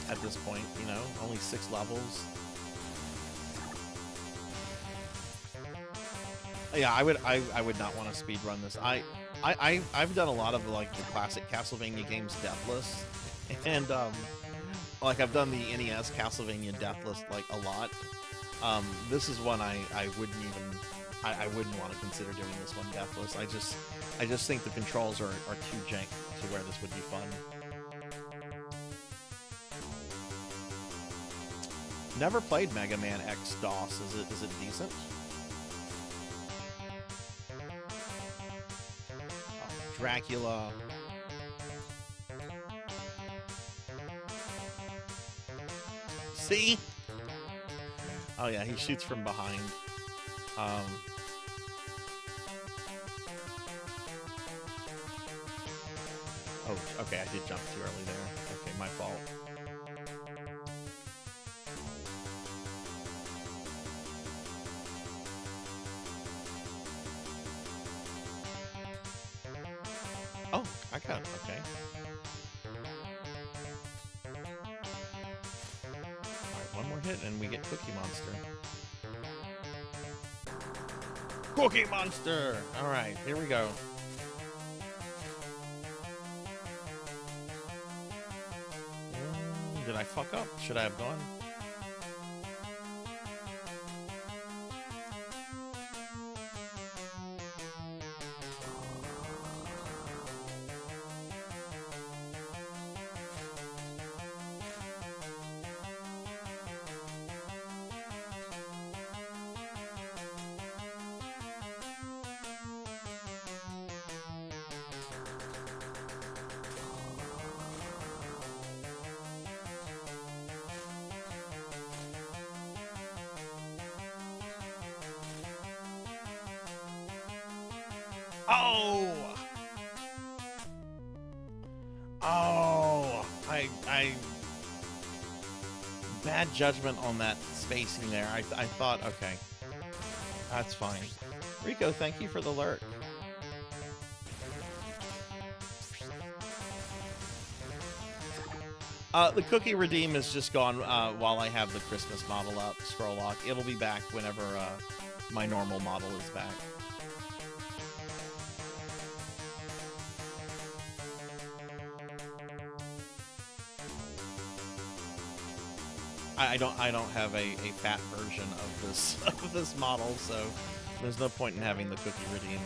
at this point. You know, only 6 levels. Yeah, I would not want to speed run this. I've done a lot of like the classic Castlevania games deathless, and like I've done the NES Castlevania deathless like a lot. This is one I wouldn't want to consider doing this one deathless. I just think the controls are too jank to where this would be fun. Never played Mega Man X DOS. Is it decent? Dracula. See? Oh yeah, he shoots from behind. Oh, okay, I did jump too early there. Okay, my fault. Oh, I got it. Okay. Alright, one more hit and we get Cookie Monster. Cookie Monster! Alright, here we go. Did I fuck up? Should I have gone? Oh! Oh! I bad judgment on that spacing there. I thought, okay, that's fine. Rico, thank you for the lurk. The cookie redeem is just gone while I have the Christmas model up, scroll lock. It'll be back whenever my normal model is back. I don't have a fat version of this model, so there's no point in having the cookie redeem.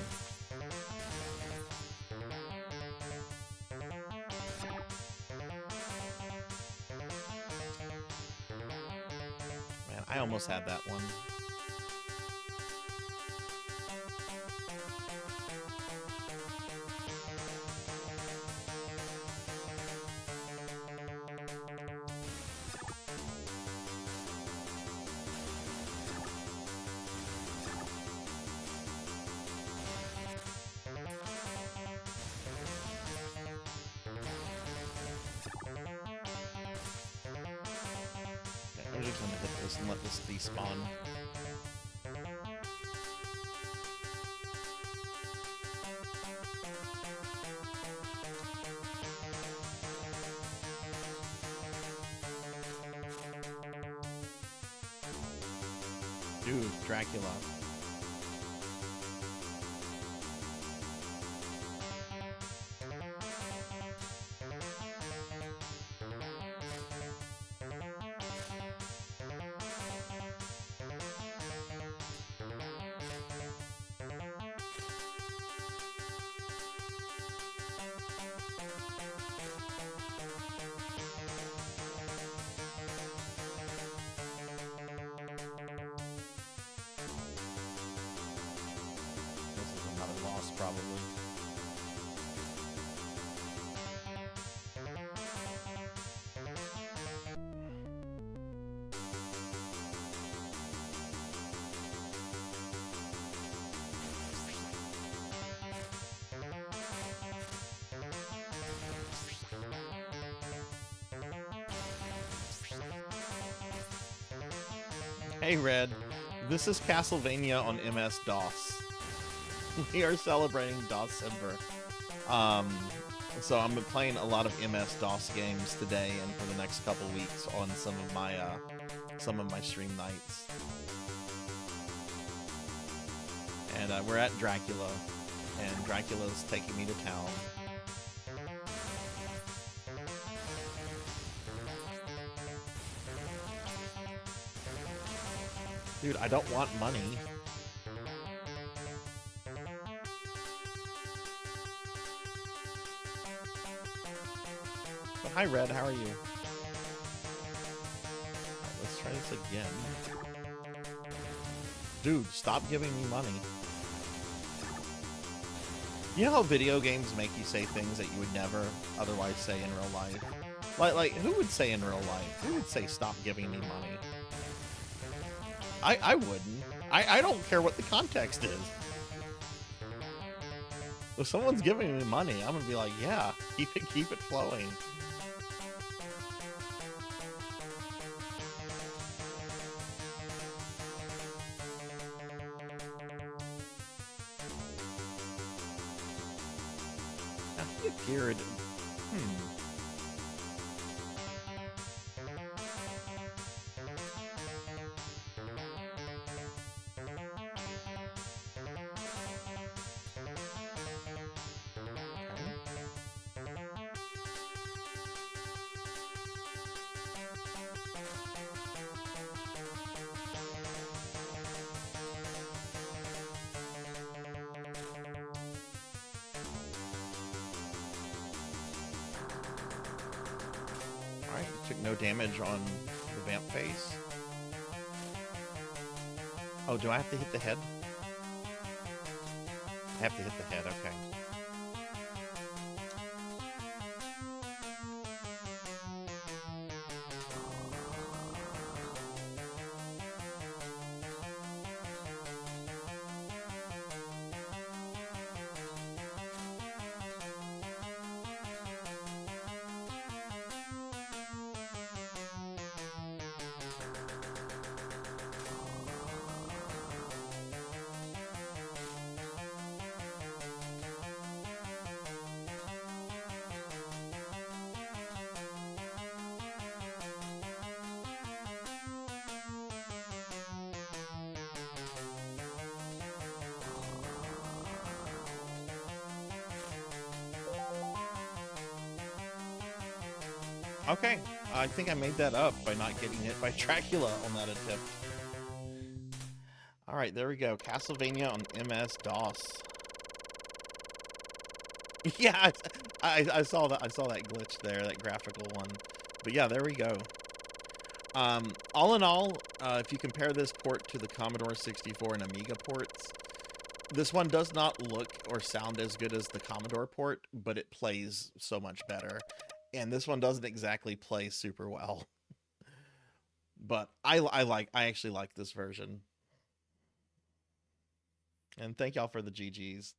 Man, I almost had that one. I'm just gonna hit this and let this despawn. Dude, Dracula. Probably. Hey Red, this is Castlevania on MS-DOS. We are celebrating DOSember. So I'm playing a lot of MS-DOS games today and for the next couple weeks on some of my stream nights. And we're at Dracula, and Dracula's taking me to town. Dude, I don't want money. But hi, Red. How are you? Alright, let's try this again. Dude, stop giving me money. You know how video games make you say things that you would never otherwise say in real life? Like who would say in real life? Who would say stop giving me money? I wouldn't. I don't care what the context is. If someone's giving me money, I'm gonna be like, yeah, keep it flowing. I think it appeared. Alright, took no damage on the vamp face. Oh, do I have to hit the head? I have to hit the head, okay. Okay, I think I made that up by not getting hit by Dracula on that attempt. All right, there we go. Castlevania on MS-DOS. Yeah, I saw that. I saw that glitch there, that graphical one. But yeah, there we go. All in all, if you compare this port to the Commodore 64 and Amiga ports, this one does not look or sound as good as the Commodore port, but it plays so much better. And this one doesn't exactly play super well. But I actually like this version. And thank y'all for the GGs.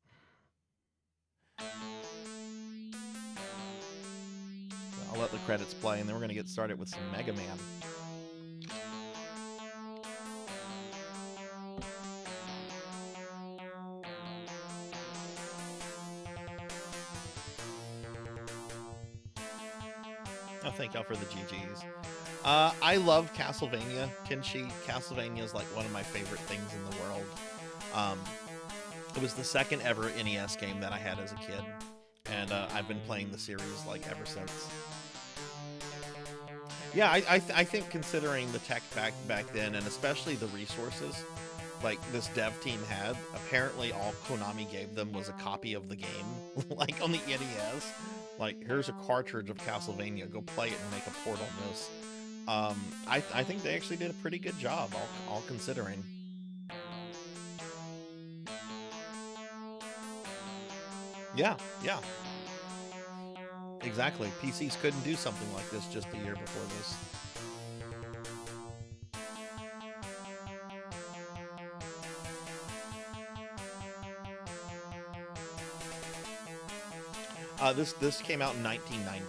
I'll let the credits play, and then we're going to get started with some Mega Man. Oh, thank y'all for the GGs. I love Castlevania. Tenchi, Castlevania is like one of my favorite things in the world. It was the second ever NES game that I had as a kid, and I've been playing the series like ever since. Yeah, I think considering the tech back then, and especially the resources like this dev team had, apparently all Konami gave them was a copy of the game, like on the NES. Like, here's a cartridge of Castlevania, go play it and make a port on this. I think they actually did a pretty good job, all considering. Yeah. Exactly. PCs couldn't do something like this just a year before this. This came out in 1990.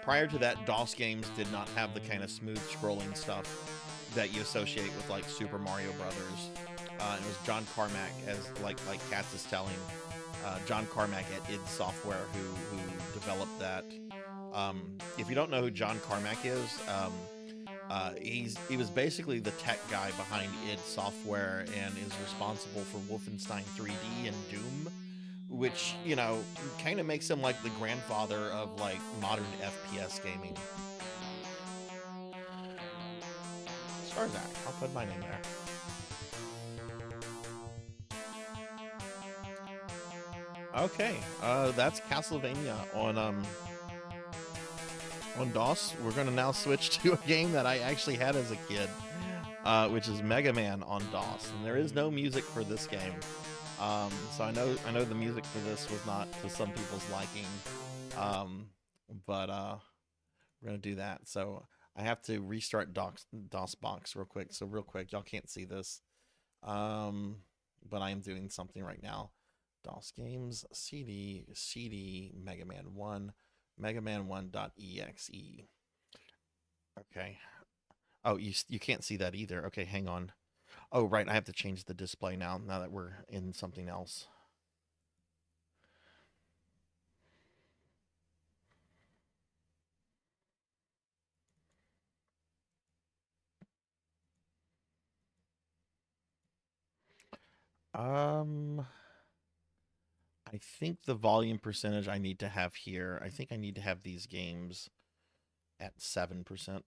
Prior to that, DOS games did not have the kind of smooth scrolling stuff that you associate with like Super Mario Brothers. It was John Carmack, as like Katz is telling, John Carmack at id Software who developed that. If you don't know who John Carmack is, he was basically the tech guy behind id Software and is responsible for Wolfenstein 3D and Doom, which, you know, kind of makes him like the grandfather of like modern FPS gaming. Sarzac, I'll put my name there. Okay, that's Castlevania on DOS. We're gonna now switch to a game that I actually had as a kid, which is Mega Man on DOS, and there is no music for this game. So I know the music for this was not to some people's liking, but we're gonna do that. So I have to restart DOSBox real quick. So real quick, y'all can't see this, but I am doing something right now. DOS games CD Mega Man 1 megaman1.exe. Okay. Oh, you can't see that either. Okay, hang on. Oh, right, I have to change the display now that we're in something else. I think the volume percentage I need to have here, I think I need to have these games at 7%. And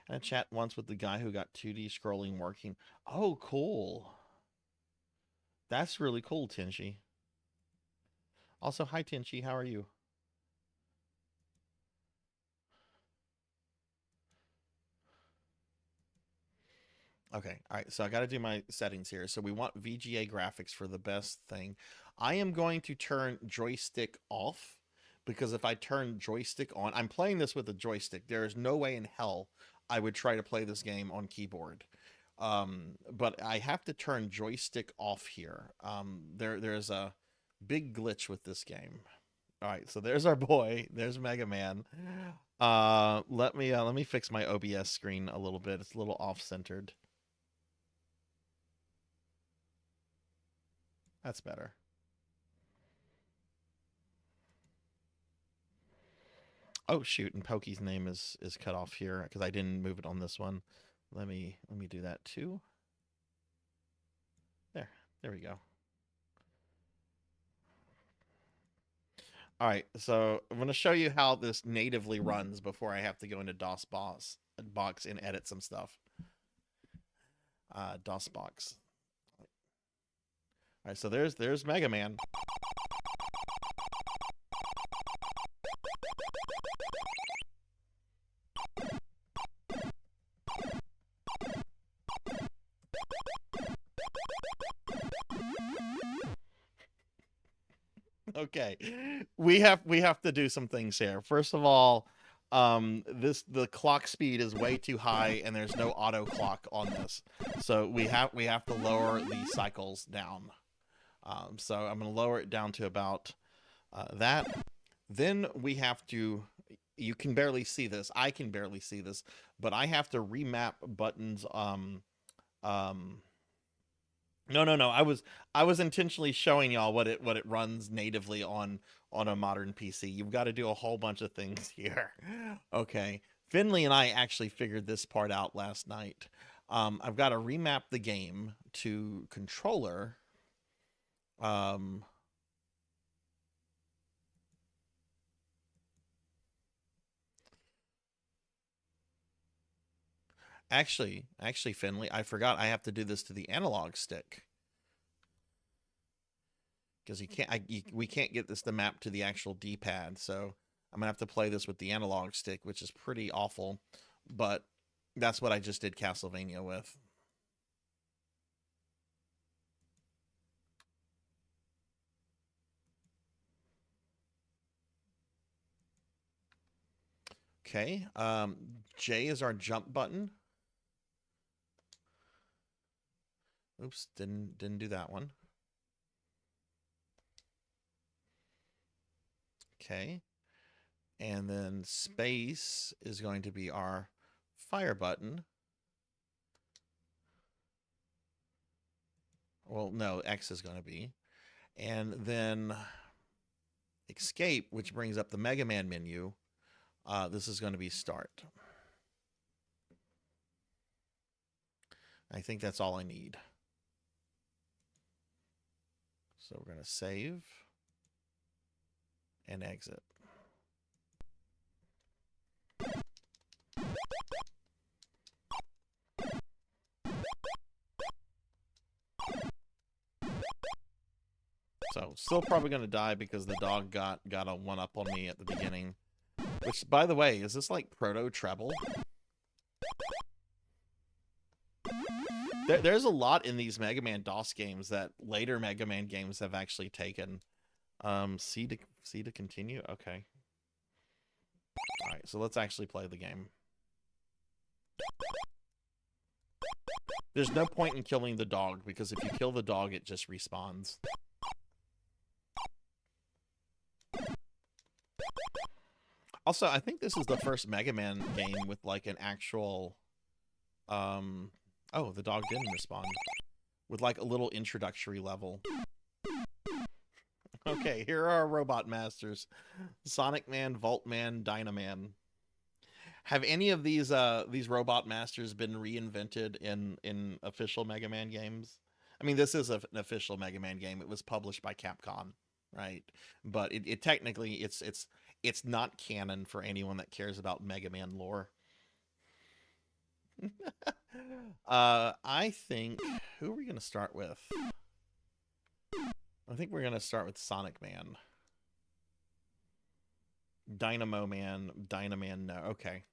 I chat once with the guy who got 2D scrolling working. Oh, cool. That's really cool, Tenchi. Also, hi, Tenchi. How are you? Okay, all right, so I got to do my settings here. So we want VGA graphics for the best thing. I am going to turn joystick off, because if I turn joystick on, I'm playing this with a joystick. There is no way in hell I would try to play this game on keyboard. But I have to turn joystick off here. There's a big glitch with this game. All right, so there's our boy. There's Mega Man. Let me fix my OBS screen a little bit. It's a little off-centered. That's better. Oh shoot, and Pokey's name is cut off here because I didn't move it on this one. Let me do that too. There we go. All right, so I'm going to show you how this natively runs before I have to go into DOSBox and edit some stuff. DOSBox. All right, so there's Mega Man. Okay, we have to do some things here. First of all, the clock speed is way too high, and there's no auto clock on this, so we have to lower the cycles down. So I'm going to lower it down to about that. Then we have to. You can barely see this. I can barely see this, but I have to remap buttons. No. I was intentionally showing y'all what it runs natively on a modern PC. You've got to do a whole bunch of things here. Okay. Finley and I actually figured this part out last night. I've got to remap the game to controller. Actually, Finley, I forgot I have to do this to the analog stick. Because we can't get this to map to the actual D-pad, so I'm gonna have to play this with the analog stick, which is pretty awful, but that's what I just did Castlevania with. Okay, J is our jump button. Oops, didn't do that one. Okay. And then space is going to be our fire button. Well, no, X is going to be. And then escape, which brings up the Mega Man menu. This is going to be start. I think that's all I need. So we're going to save and exit. So still probably going to die because the dog got a one-up on me at the beginning. Which, by the way, is this like proto-treble? There's a lot in these Mega Man DOS games that later Mega Man games have actually taken. C to continue? Okay. Alright, so let's actually play the game. There's no point in killing the dog, because if you kill the dog, it just respawns. Also, I think this is the first Mega Man game with, like, an actual... Oh, the dog didn't respond. With, like, a little introductory level. Okay, here are our robot masters. Sonic Man, Volt Man, Dynaman. Have any of these robot masters been reinvented in official Mega Man games? I mean, this is an official Mega Man game. It was published by Capcom, right? But it technically it's not canon for anyone that cares about Mega Man lore. I think, who are we going to start with? I think we're going to start with Sonic Man. Dynamo Man, Dynaman, no. Okay.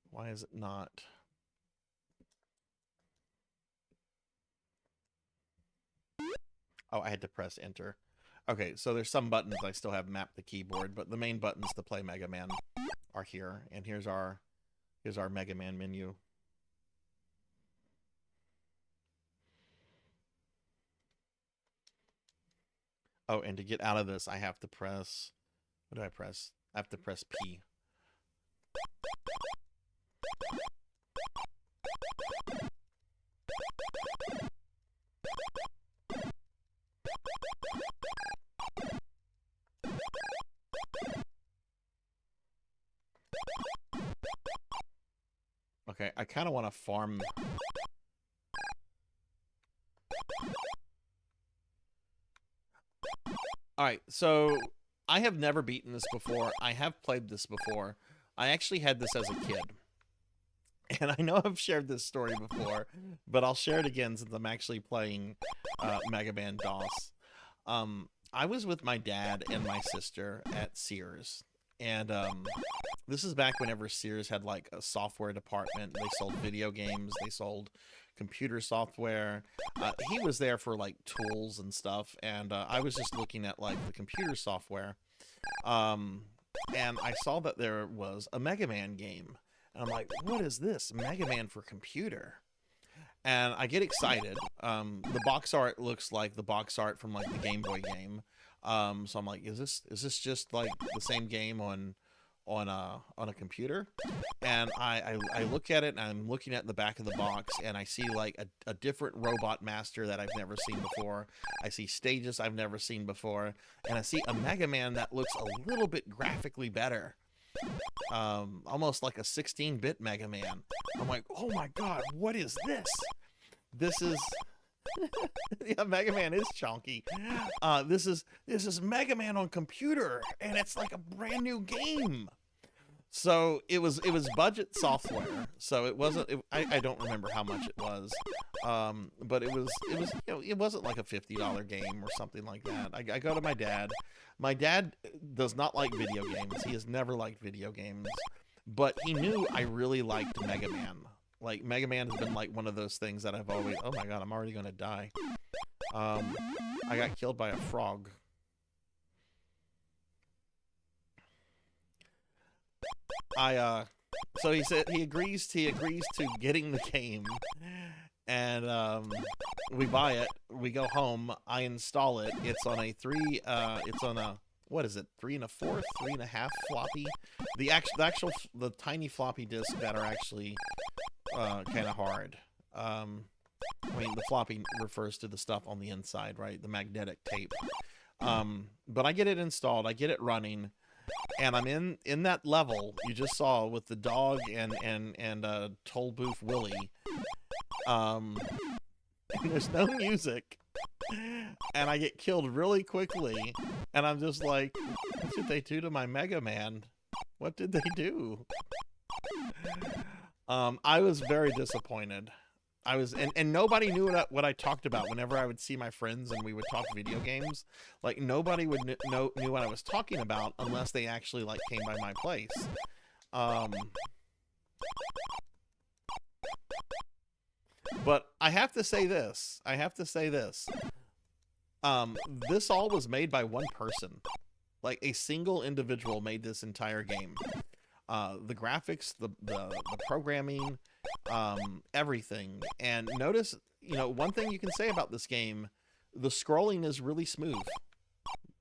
Why is it not? Oh, I had to press enter. Okay, so there's some buttons I still have mapped the keyboard, but the main buttons to play Mega Man are here. And here's our Mega Man menu. Oh, and to get out of this, I have to press... What do I press? I have to press P. Okay, I kind of want to farm... All right, so I have never beaten this before. I have played this before. I actually had this as a kid. And I know I've shared this story before, but I'll share it again since I'm actually playing Mega Man DOS. I was with my dad and my sister at Sears. And this is back whenever Sears had like a software department. They sold video games. They sold computer software. He was there for like tools and stuff. And I was just looking at like the computer software. And I saw that there was a Mega Man game. And I'm like, what is this? Mega Man for computer. And I get excited. The box art looks like the box art from like the Game Boy game. So I'm like, is this just like the same game on a computer? And I look at it and I'm looking at the back of the box and I see like a different robot master that I've never seen before. I see stages I've never seen before, and I see a Mega Man that looks a little bit graphically better. Almost like a 16-bit Mega Man. I'm like, oh my god, what is this? This is yeah, Mega Man is chunky. This is Mega Man on computer, and it's like a brand new game. So it was budget software. So it wasn't. I don't remember how much it was, but it was it wasn't like a $50 game or something like that. I go to my dad. My dad does not like video games. He has never liked video games, but he knew I really liked Mega Man. Like, Mega Man has been like one of those things that I've always... Oh my god, I'm already gonna die. I got killed by a frog. So he said he agrees to getting the game, and we buy it. We go home. I install it. It's on a what is it? 3 1/4, 3 1/2 floppy. The tiny floppy disks that are actually kind of hard. I mean, the floppy refers to the stuff on the inside, right? The magnetic tape. But I get it installed. I get it running. And I'm in that level you just saw with the dog and Toll Booth Willie. And there's no music. And I get killed really quickly. And I'm just like, what did they do to my Mega Man? What did they do? I was very disappointed. And nobody knew what I talked about whenever I would see my friends and we would talk video games. Like, nobody would knew what I was talking about unless they actually like came by my place. But I have to say this. This all was made by one person. Like, a single individual made this entire game. The graphics, the programming, everything. And notice, one thing you can say about this game, the scrolling is really smooth.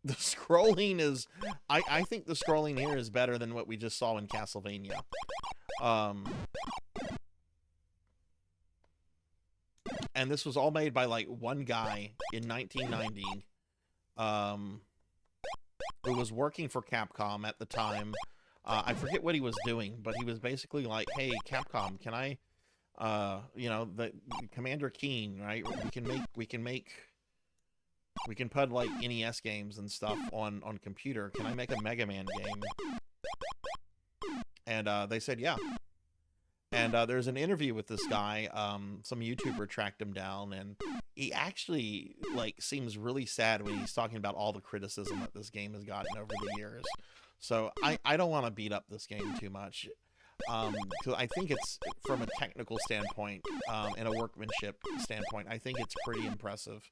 The scrolling is, I think the scrolling here is better than what we just saw in Castlevania. And this was all made by like one guy in 1990, who was working for Capcom at the time. I forget what he was doing, but he was basically like, hey, Capcom, can I, the Commander Keen, right? We can put like NES games and stuff on computer. Can I make a Mega Man game? And they said, yeah. And there's an interview with this guy. Some YouTuber tracked him down, and he actually like seems really sad when he's talking about all the criticism that this game has gotten over the years. So I don't want to beat up this game too much, because I think it's, from a technical standpoint and a workmanship standpoint, I think it's pretty impressive.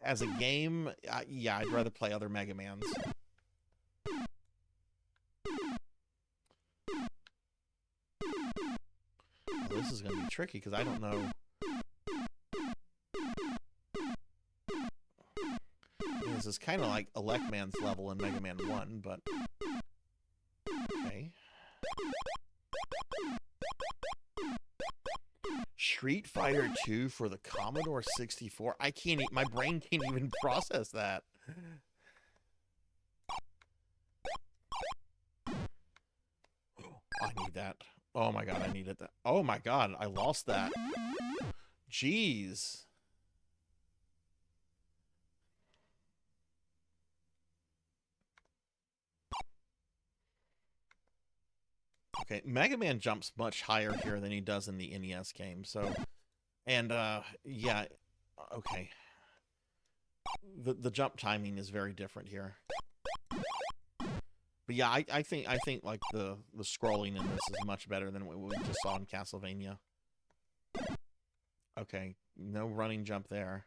As a game, yeah, I'd rather play other Mega Mans. Well, this is going to be tricky because I don't know. This is kind of like Electman's level in Mega Man 1, but... Okay. Street Fighter 2 for the Commodore 64? My brain can't even process that. I need that. Oh my god, I needed that. Oh my god, I lost that. Jeez. Okay, Mega Man jumps much higher here than he does in the NES game. So, and yeah, okay. The jump timing is very different here. But yeah, I think like the scrolling in this is much better than what we just saw in Castlevania. Okay, no running jump there.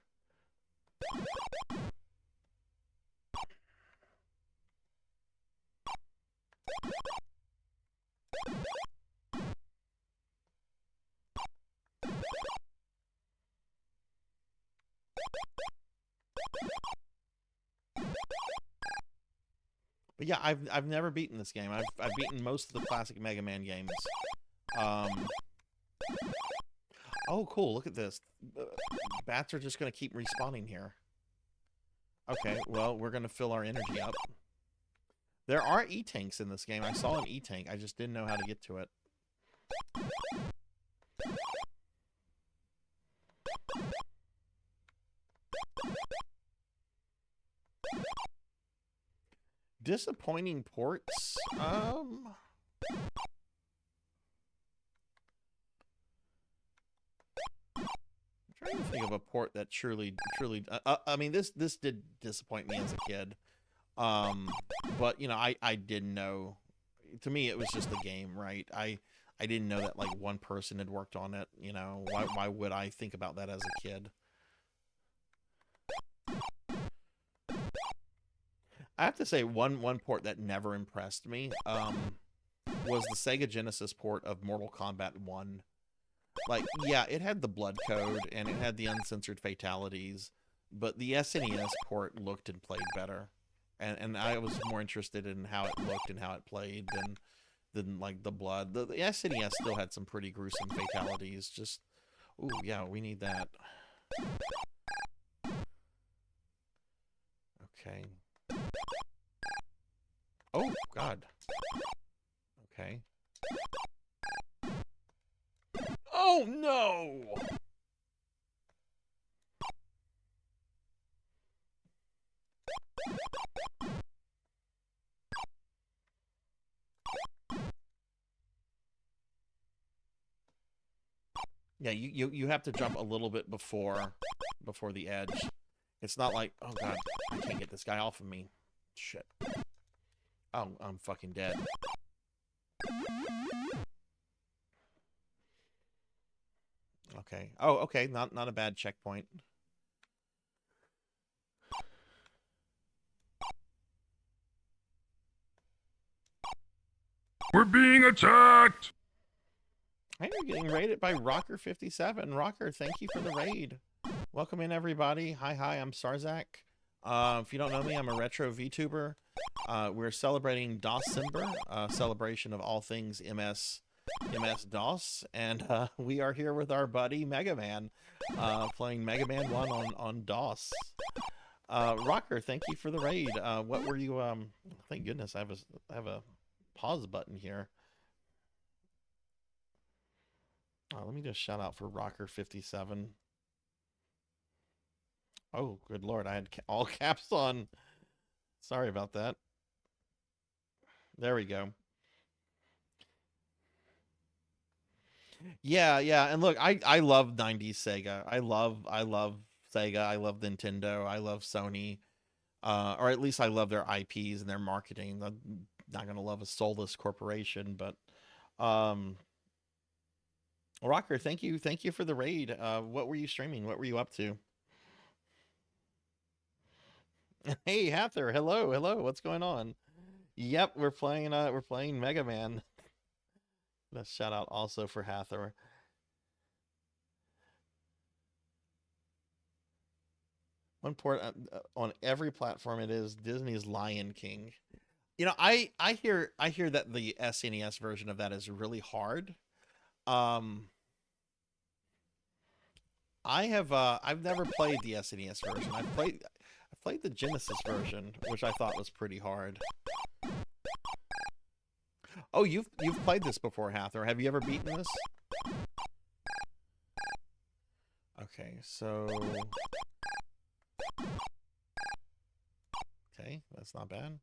But yeah, I've never beaten this game. I've beaten most of the classic Mega Man games. Oh, cool! Look at this. Bats are just gonna keep respawning here. Okay, well, we're gonna fill our energy up. There are E-tanks in this game. I saw an E-tank. I just didn't know how to get to it. Disappointing ports. I'm trying to think of a port that truly. I mean, this did disappoint me as a kid. But you know, I didn't know. To me, it was just a game, right? I didn't know that like one person had worked on it. You know, why would I think about that as a kid? I have to say, one port that never impressed me was the Sega Genesis port of Mortal Kombat 1. Like, yeah, it had the blood code, and it had the uncensored fatalities, but the SNES port looked and played better. And I was more interested in how it looked and how it played than like, the blood. The SNES still had some pretty gruesome fatalities. Just, ooh, yeah, we need that. Okay. Oh, God. Okay. Oh, no! Yeah, you have to jump a little bit before the edge. It's not like, oh, God, I can't get this guy off of me. Shit. Oh, I'm fucking dead. Okay. Oh, okay. Not a bad checkpoint. We're being attacked! Hey, you're getting raided by Rocker57. Rocker, thank you for the raid. Welcome in, everybody. Hi, I'm Sarzac. If you don't know me, I'm a retro VTuber. We're celebrating DOScember, a celebration of all things MS-DOS, and we are here with our buddy Mega Man, playing Mega Man 1 on DOS. Rocker, thank you for the raid. What were you, thank goodness, I have a pause button here. Let me just shout out for Rocker57. Oh, good Lord, I had all caps on. Sorry about that. There we go. Yeah, and look, I love 90s Sega. I love Sega. I love Nintendo. I love Sony. Or at least I love their IPs and their marketing. I'm not gonna love a soulless corporation, but Rocker, thank you for the raid. What were you streaming? What were you up to? Hey, Hather, hello, what's going on? Yep, we're playing Mega Man. Let's shout out also for Hather. One port on every platform it is Disney's Lion King. You know, I hear that the SNES version of that is really hard. I've never played the SNES version. I've played the Genesis version, which I thought was pretty hard. Oh, you've played this before, Hather. Have you ever beaten this? Okay, so okay, that's not bad.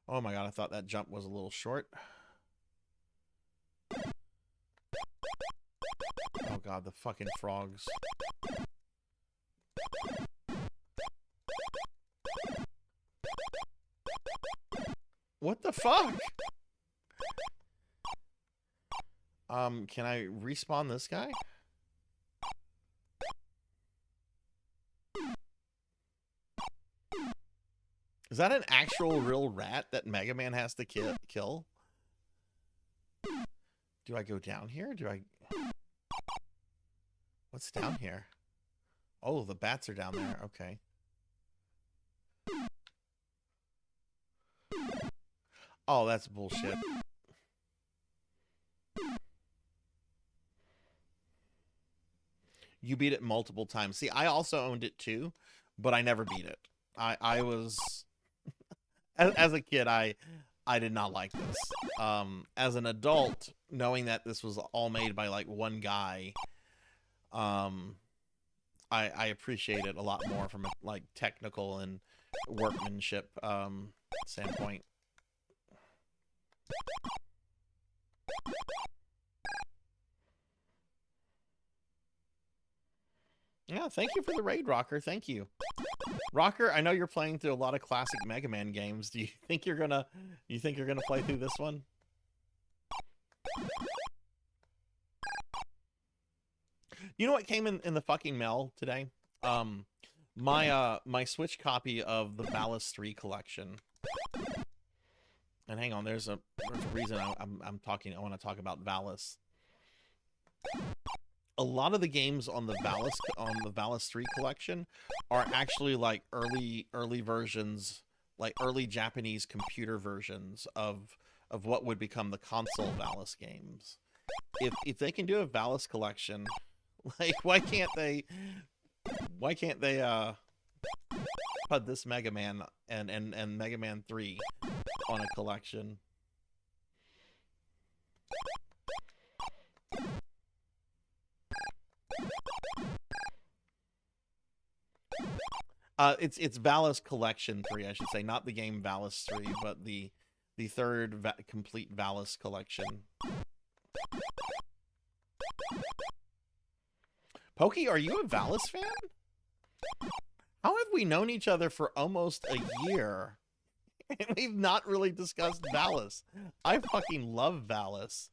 Oh my God, I thought that jump was a little short. God, the fucking frogs. What the fuck? Can I respawn this guy? Is that an actual real rat that Mega Man has to kill? Do I go down here? What's down here? Oh, the bats are down there. Okay. Oh, that's bullshit. You beat it multiple times. See, I also owned it too, but I never beat it. I was as a kid, I did not like this. As an adult, knowing that this was all made by like one guy, I appreciate it a lot more from a like technical and workmanship standpoint. Yeah, thank you for the raid, Rocker. Thank you. Rocker, I know you're playing through a lot of classic Mega Man games. Do you think you're gonna play through this one? You know what came in the fucking mail today? My Switch copy of the Valis 3 collection. And hang on, there's a reason I want to talk about Valis. A lot of the games on the Valis 3 collection are actually like early versions, like early Japanese computer versions of what would become the console Valis games. If they can do a Valis collection, like why can't they put this Mega Man and Mega Man 3 on a collection? It's Valis Collection 3, I should say, not the game Valis 3, but the third complete Valis collection. Pokey, are you a Valis fan? How have we known each other for almost a year? And we've not really discussed Valis. I fucking love Valis.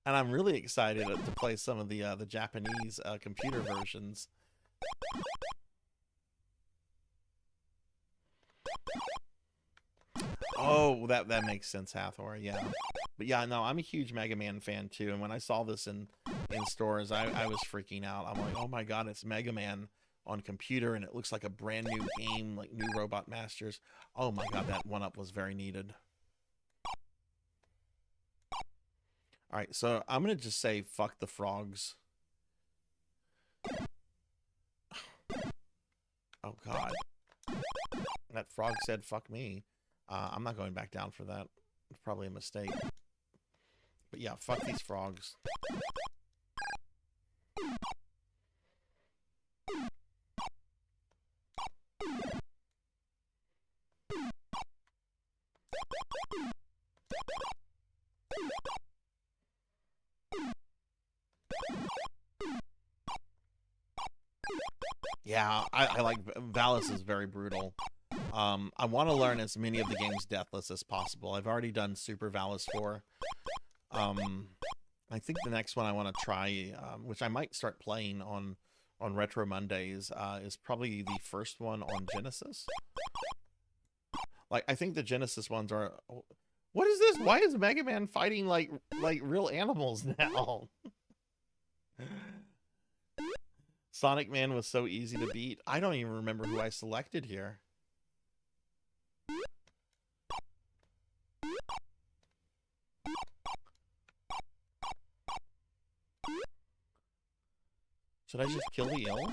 And I'm really excited to play some of the Japanese computer versions. Oh, that makes sense, Hathor. Yeah, but yeah, no, I'm a huge Mega Man fan too. And when I saw this in stores, I was freaking out. I'm like, oh my god, it's Mega Man on computer, and it looks like a brand new game, like new Robot Masters. Oh my god, that one-up was very needed. All right, so I'm going to just say fuck the frogs. Oh, God. That frog said fuck me. I'm not going back down for that. It's probably a mistake. But yeah, fuck these frogs. Yeah, I like Valis is very brutal. I want to learn as many of the game's deathless as possible. I've already done Super Valis 4. I think the next one I want to try, which I might start playing on Retro Mondays, is probably the first one on Genesis. Like, I think the Genesis ones are... What is this? Why is Mega Man fighting like real animals now? Sonic Man was so easy to beat. I don't even remember who I selected here. Should I just kill the eel?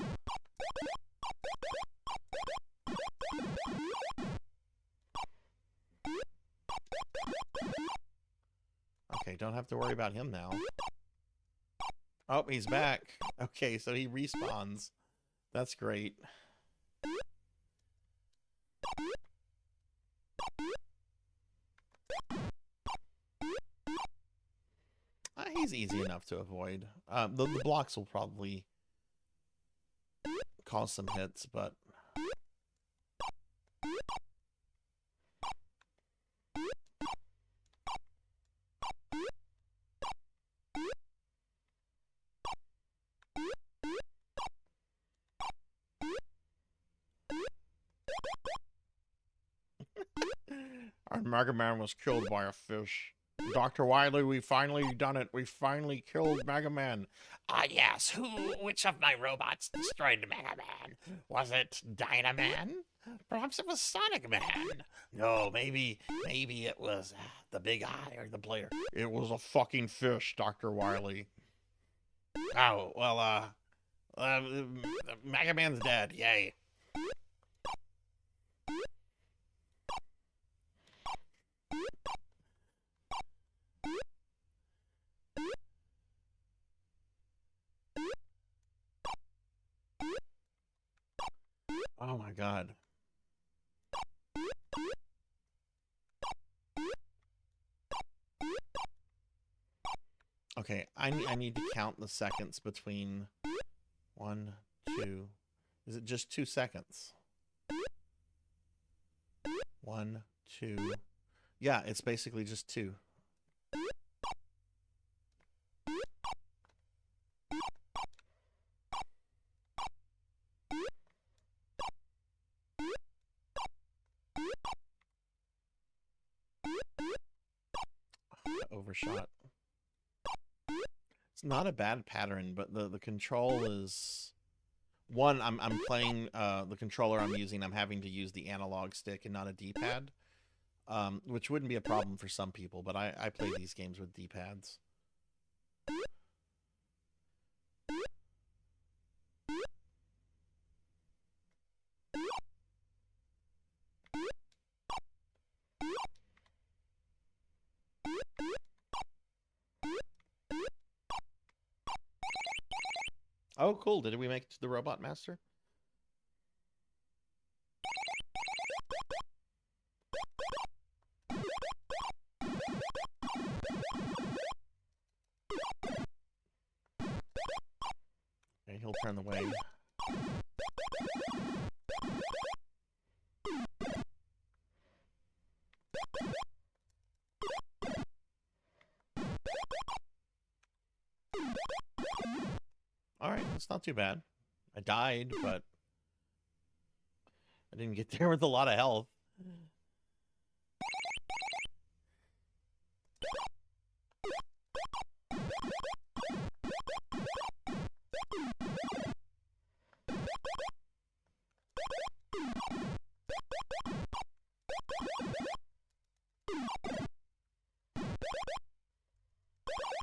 Okay, don't have to worry about him now. Oh, he's back. Okay, so he respawns. That's great. He's easy enough to avoid. The blocks will probably cause some hits, but... Our Mega Man was killed by a fish. Dr. Wily, we finally done it. We finally killed Mega Man. Ah, yes. Which of my robots destroyed Mega Man? Was it Dynaman? Perhaps it was Sonic Man. No, maybe it was the Big Eye or the player. It was a fucking fish, Dr. Wily. Oh, well, Mega Man's dead. Yay. Oh my god. Okay, I need to count the seconds between 1, 2. Is it just 2 seconds? 1, 2. Yeah, it's basically just 2. Overshot. It's not a bad pattern, but the control is... One, I'm playing the controller I'm using. I'm having to use the analog stick and not a D-pad, which wouldn't be a problem for some people, but I play these games with D-pads. Oh, cool. Did we make it to the Robot Master? Okay, he'll turn the way. Alright, it's not too bad. I died, but I didn't get there with a lot of health.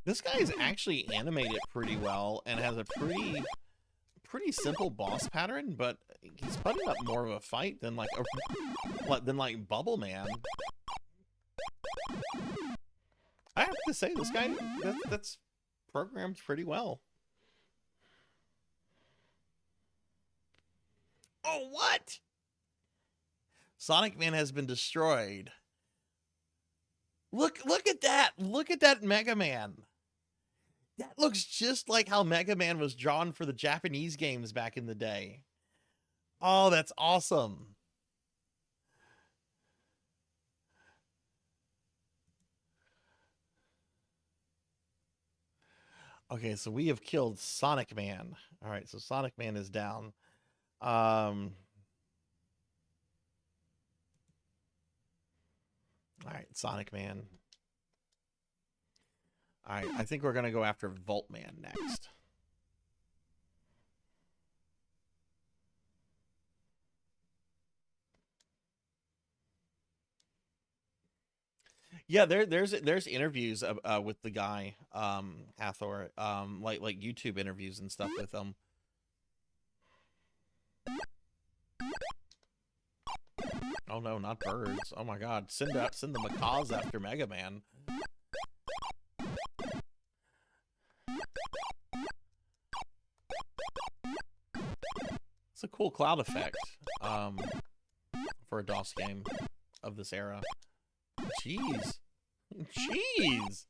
This guy is actually animated pretty well and has a pretty simple boss pattern, but he's putting up more of a fight than like Bubble Man. I have to say, this guy that's programmed pretty well. Oh, what? Sonic Man has been destroyed. Look at that. Look at that Mega Man. That looks just like how Mega Man was drawn for the Japanese games back in the day. Oh, that's awesome. Okay, so we have killed Sonic Man. All right, so Sonic Man is down. All right, Sonic Man. All right, I think we're going to go after Volt Man next. Yeah, there's interviews with the guy, Hathor, like YouTube interviews and stuff with him. Oh no, not birds. Oh my god, send the macaws after Mega Man. It's a cool cloud effect for a DOS game of this era. Jeez. Jeez.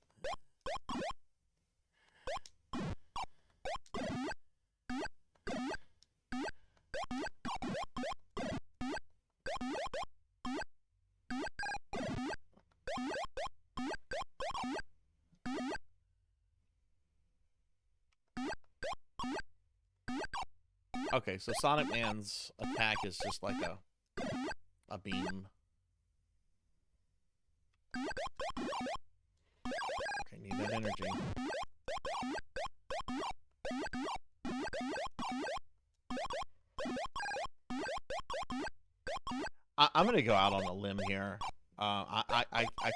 Okay, so Sonic Man's attack is just like a beam. Okay, need that energy. I'm gonna go out on a limb here. I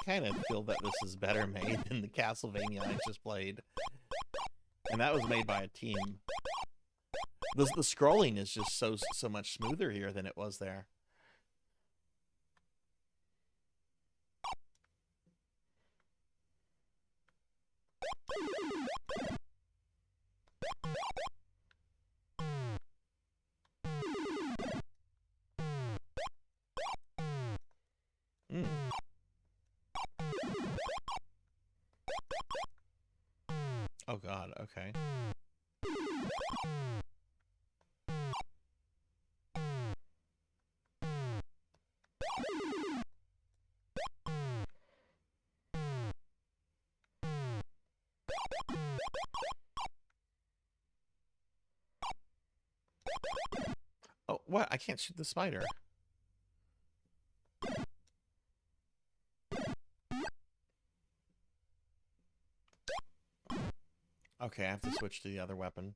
kind of feel that this is better made than the Castlevania I just played, and that was made by a team. The scrolling is just so much smoother here than it was there. Mm. Oh God, okay. Oh, what? I can't shoot the spider. Okay, I have to switch to the other weapon.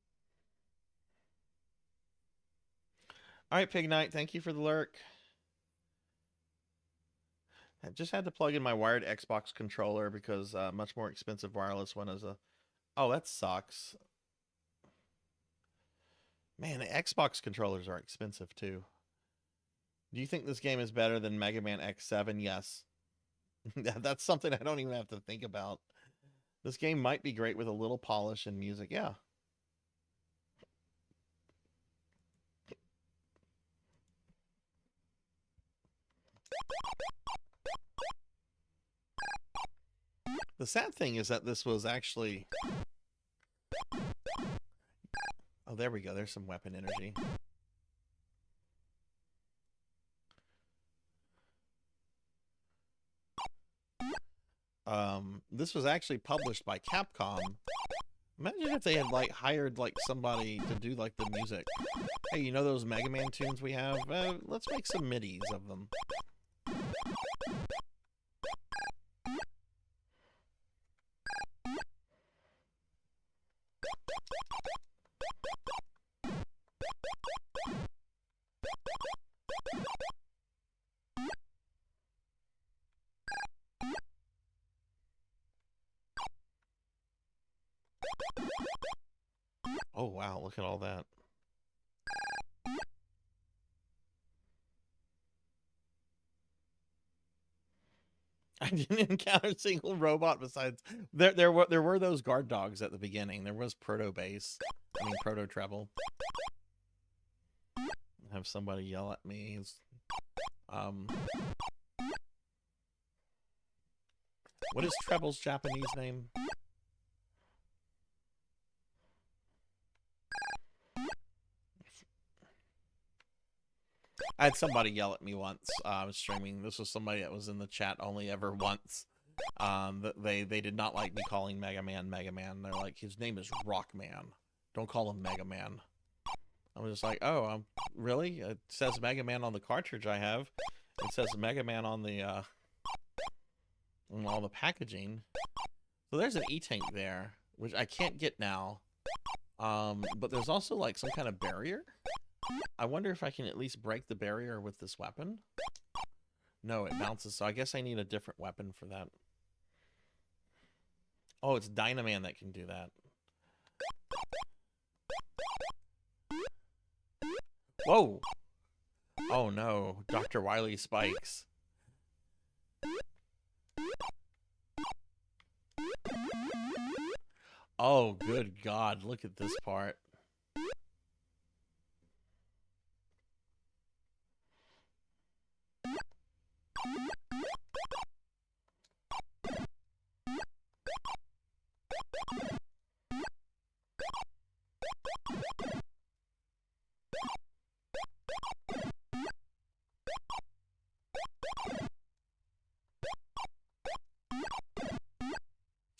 All right, Pig Knight, thank you for the lurk. I just had to plug in my wired Xbox controller because much more expensive wireless one is a... Oh, that sucks. Man, the Xbox controllers are expensive too. Do you think this game is better than Mega Man X7? Yes. That's something I don't even have to think about. This game might be great with a little polish and music. Yeah. The sad thing is that this was actually... Oh, there we go. There's some weapon energy. This was actually published by Capcom. Imagine if they had like hired like somebody to do like the music. Hey, you know those Mega Man tunes we have? Let's make some MIDIs of them. Oh wow, look at all that. I didn't encounter a single robot besides there were those guard dogs at the beginning. There was proto bass. I mean proto treble. Have somebody yell at me. What is treble's Japanese name? I had somebody yell at me once. I was streaming. This was somebody that was in the chat only ever once. They did not like me calling Mega Man Mega Man. They're like, his name is Rockman. Don't call him Mega Man. I was just like, oh, really? It says Mega Man on the cartridge I have. It says Mega Man on the on all the packaging. So there's an E-tank there, which I can't get now. But there's also like some kind of barrier. I wonder if I can at least break the barrier with this weapon. No, it bounces, so I guess I need a different weapon for that. Oh, it's Dynaman that can do that. Whoa! Oh no, Dr. Wily spikes. Oh, good God, look at this part.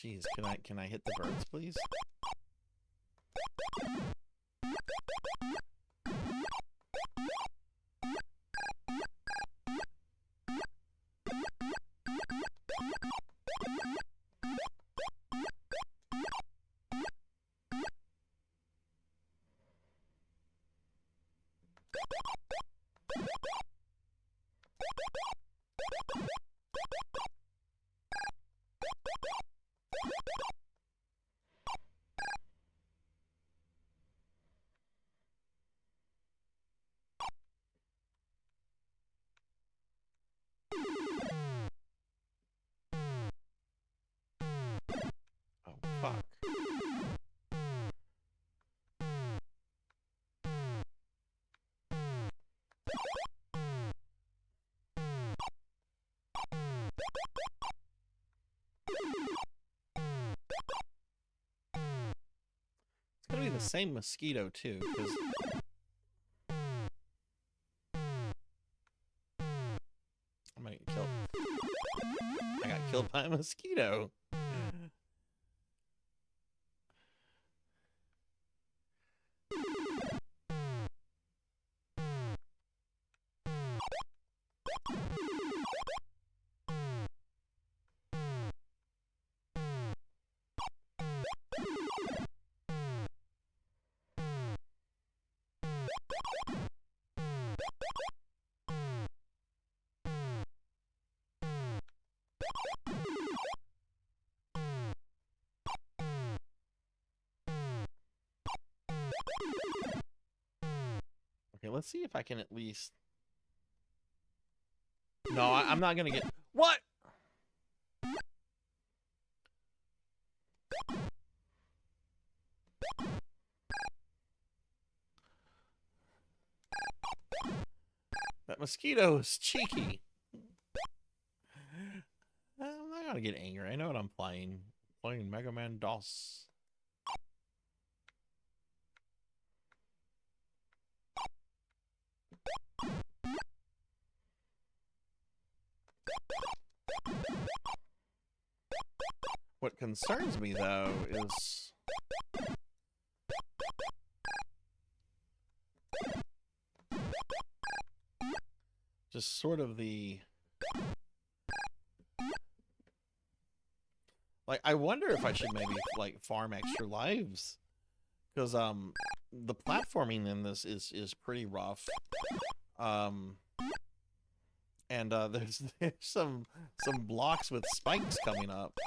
Jeez, can I hit the birds, please? Oh, fuck. It's gonna be the same mosquito too, because I might get killed. I got killed by a mosquito. Okay, let's see if I can at least... No, I'm not gonna get... What? That mosquito is cheeky. I'm not gonna get angry. I know what I'm playing. Playing Mega Man DOS. What concerns me, though, is... just sort of the... Like, I wonder if I should maybe, like, farm extra lives. Because, the platforming in this is pretty rough. And, there's some blocks with spikes coming up.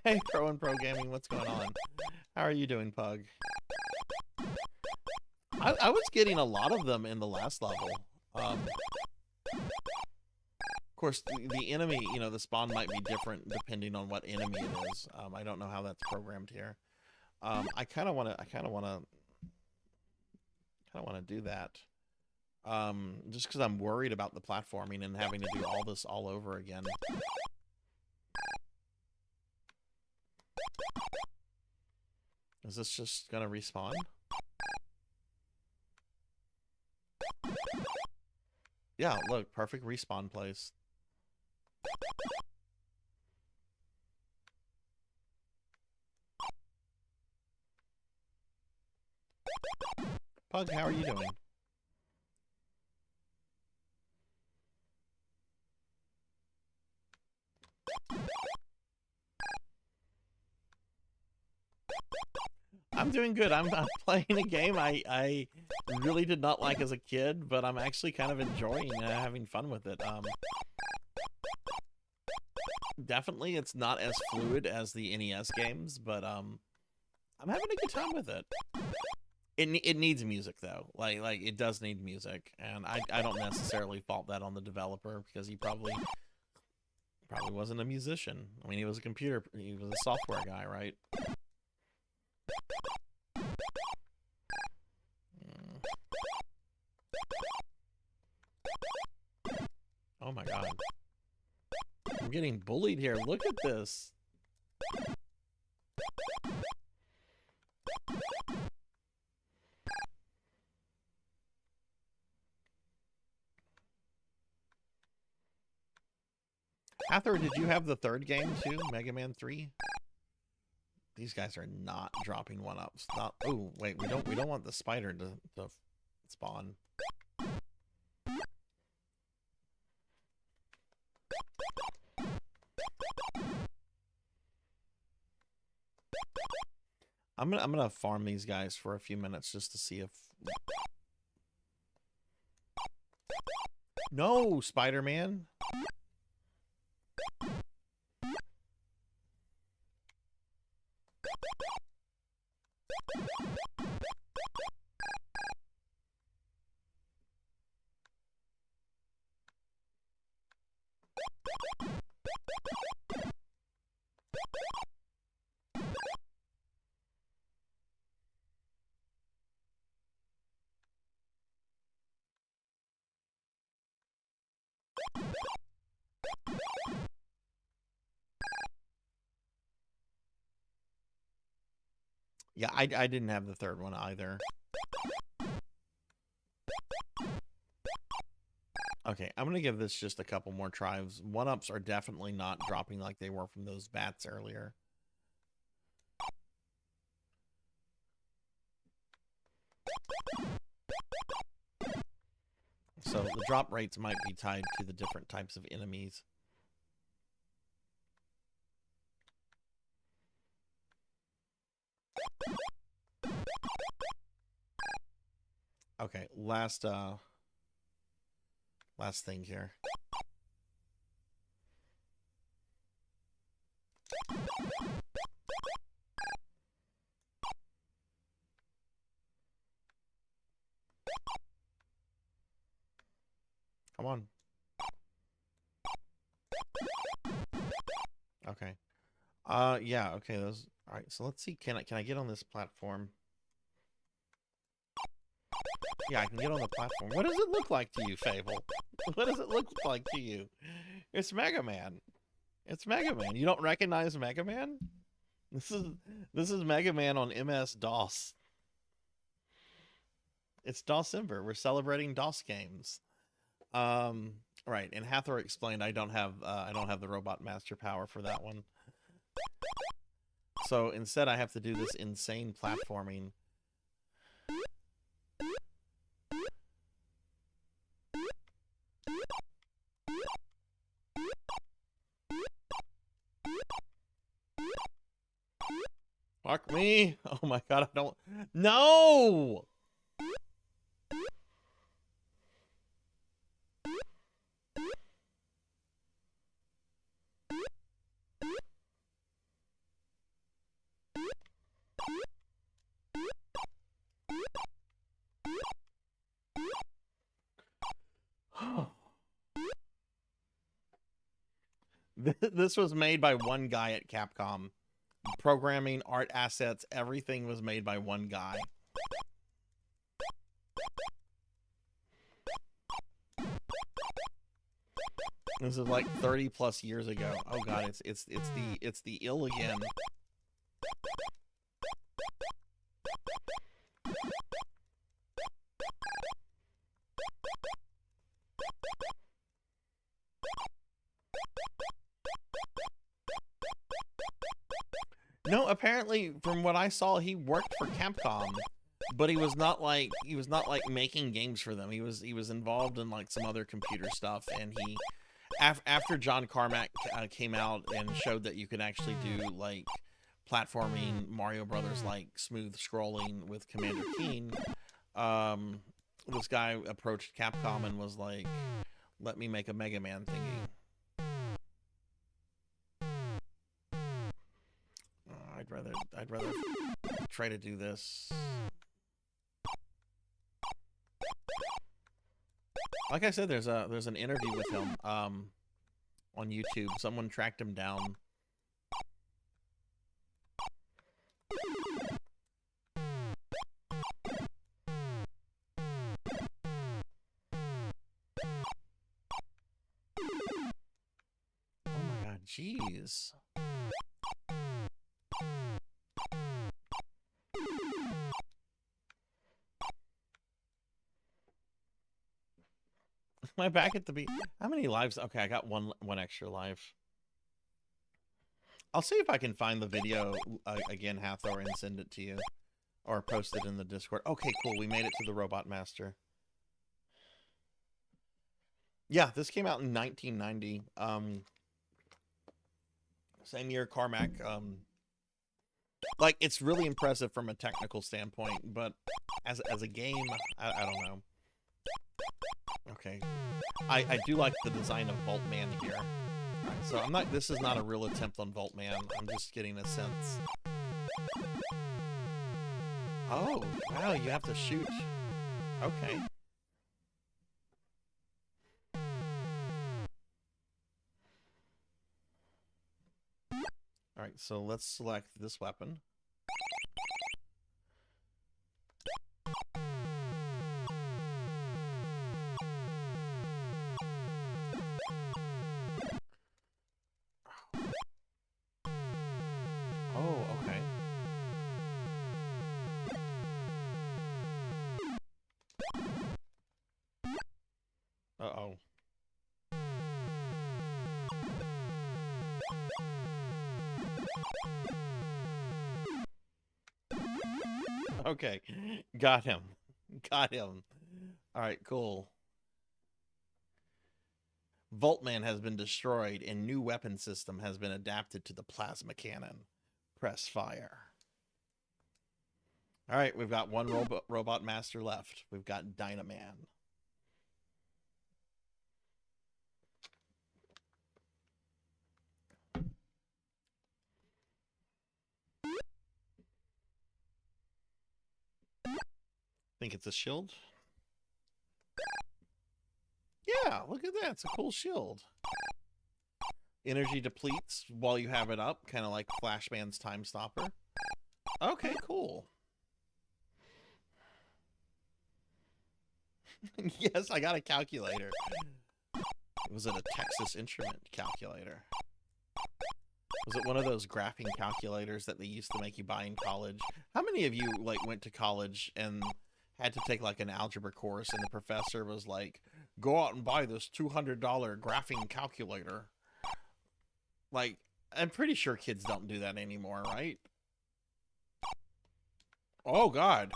Hey, Pro and Pro Gaming, what's going on? How are you doing, Pug? I was getting a lot of them in the last level. Of course, the enemy, you know, the spawn might be different depending on what enemy it is. I don't know how that's programmed here. I kind of want to do that. Just because I'm worried about the platforming and having to do all this all over again. Is this just gonna respawn? Yeah, look, perfect respawn place. Pug, how are you doing? I'm doing good. I'm playing a game I really did not like as a kid, but I'm actually kind of enjoying having fun with it. Definitely it's not as fluid as the NES games, but I'm having a good time with it. It needs music though. Like it does need music, and I don't necessarily fault that on the developer because he probably wasn't a musician. I mean, he was a software guy, right? Oh my god. I'm getting bullied here. Look at this. Hathor, did you have the third game too? Mega Man 3? These guys are not dropping one-ups. Not. Oh, wait, we don't want the spider to spawn. I'm gonna farm these guys for a few minutes just to see if. No, Spider-Man. Yeah, I didn't have the third one either. Okay, I'm gonna give this just a couple more tries. 1-ups are definitely not dropping like they were from those bats earlier. So the drop rates might be tied to the different types of enemies. Okay, last thing here. Come on. Okay. Yeah, okay, those. All right, so let's see. Can I get on this platform? Yeah, I can get on the platform. What does it look like to you, Fable? What does it look like to you? It's Mega Man. It's Mega Man. You don't recognize Mega Man? This is Mega Man on MS-DOS. It's DOSember. We're celebrating DOS games. Right, and Hathor explained I don't have the Robot Master Power for that one. So instead I have to do this insane platforming. Fuck me. Oh my god, I don't. No! This was made by one guy at Capcom. Programming, art assets, everything was made by one guy. This is like 30 plus years ago. Oh god, it's the ill again. No, apparently from what I saw, he worked for Capcom, but he was not like making games for them. He was involved in like some other computer stuff, and he after John Carmack came out and showed that you could actually do like platforming Mario Brothers like smooth scrolling with Commander Keen, this guy approached Capcom and was like, "Let me make a Mega Man thingy." I'd rather try to do this. Like I said, there's an interview with him on YouTube. Someone tracked him down. Oh my god, jeez. Am I back at the beat? How many lives? Okay, I got one extra life. I'll see if I can find the video again, Hathor, and send it to you. Or post it in the Discord. Okay, cool. We made it to the Robot Master. Yeah, this came out in 1990. Same year Carmack Like, it's really impressive from a technical standpoint, but as a game, I don't know. Okay. I do like the design of Voltman here. Alright, so this is not a real attempt on Voltman. I'm just getting a sense. Oh, wow, you have to shoot. Okay. Alright, so let's select this weapon. Oh, okay. Uh-oh. Okay, got him. Got him. Alright, cool. Voltman has been destroyed and new weapon system has been adapted to the plasma cannon. Press fire. Alright, we've got one robot master left. We've got Dynaman. Think it's a shield? Yeah, look at that. It's a cool shield. Energy depletes while you have it up, kind of like Flashman's Time Stopper. Okay, cool. Yes, I got a calculator. Was it a Texas Instrument calculator? Was it one of those graphing calculators that they used to make you buy in college? How many of you like went to college and had to take like an algebra course and the professor was like, go out and buy this $200 graphing calculator? Like, I'm pretty sure kids don't do that anymore, right? Oh, God.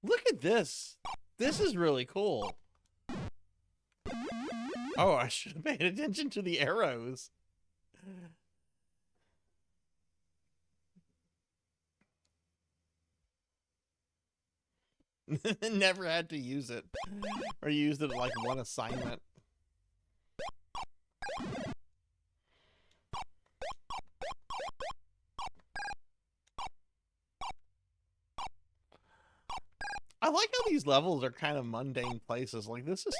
Look at this. This is really cool. Oh, I should have paid attention to the arrows. Never had to use it. Or used it at like one assignment. I like how these levels are kind of mundane places. Like this is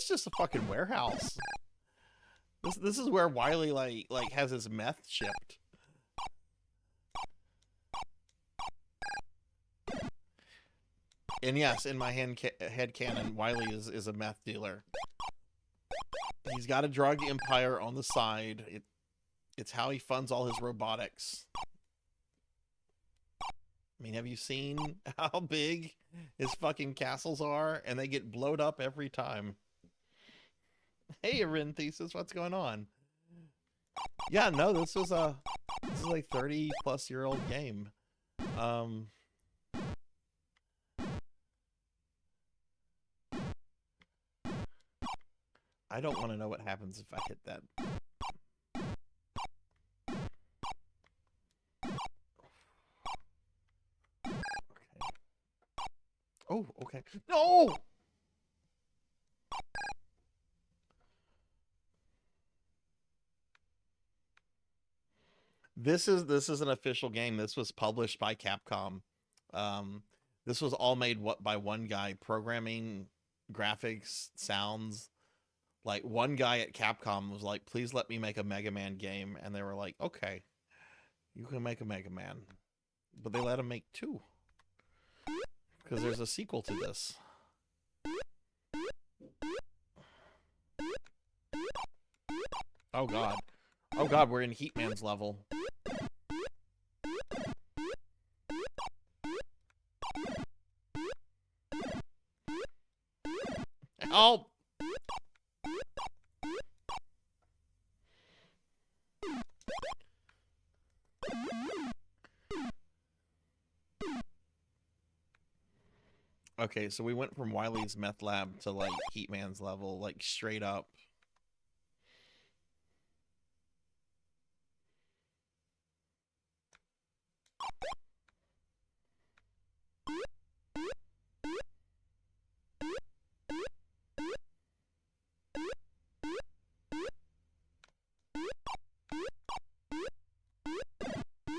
just a fucking warehouse. This is where Wily like has his meth shipped. And yes, in my head canon, Wily is a meth dealer. He's got a drug empire on the side. It's how he funds all his robotics. I mean, have you seen how big his fucking castles are? And they get blowed up every time. Hey, Arinthesis, what's going on? Yeah, no, this is a 30-plus-year-old game. I don't want to know what happens if I hit that. Oh, okay. No! This is an official game. This was published by Capcom. This was all made by one guy, programming, graphics, sounds. Like one guy at Capcom was like, "Please let me make a Mega Man game," and they were like, "Okay, you can make a Mega Man," but they let him make 2. Because there's a sequel to this. Oh god. Oh god, we're in Heatman's level. Help! Okay, so we went from Wiley's meth lab to like Heatman's level, like straight up.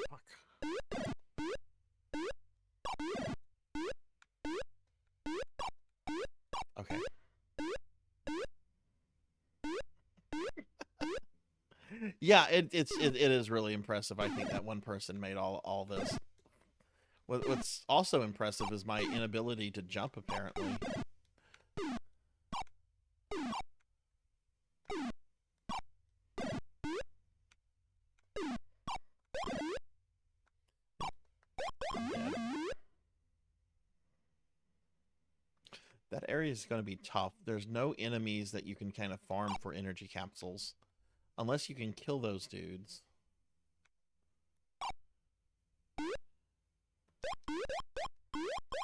Fuck. Okay. Yeah, it is really impressive. I think that one person made all this. What's also impressive is my inability to jump, apparently. That area is going to be tough. There's no enemies that you can kind of farm for energy capsules. Unless you can kill those dudes.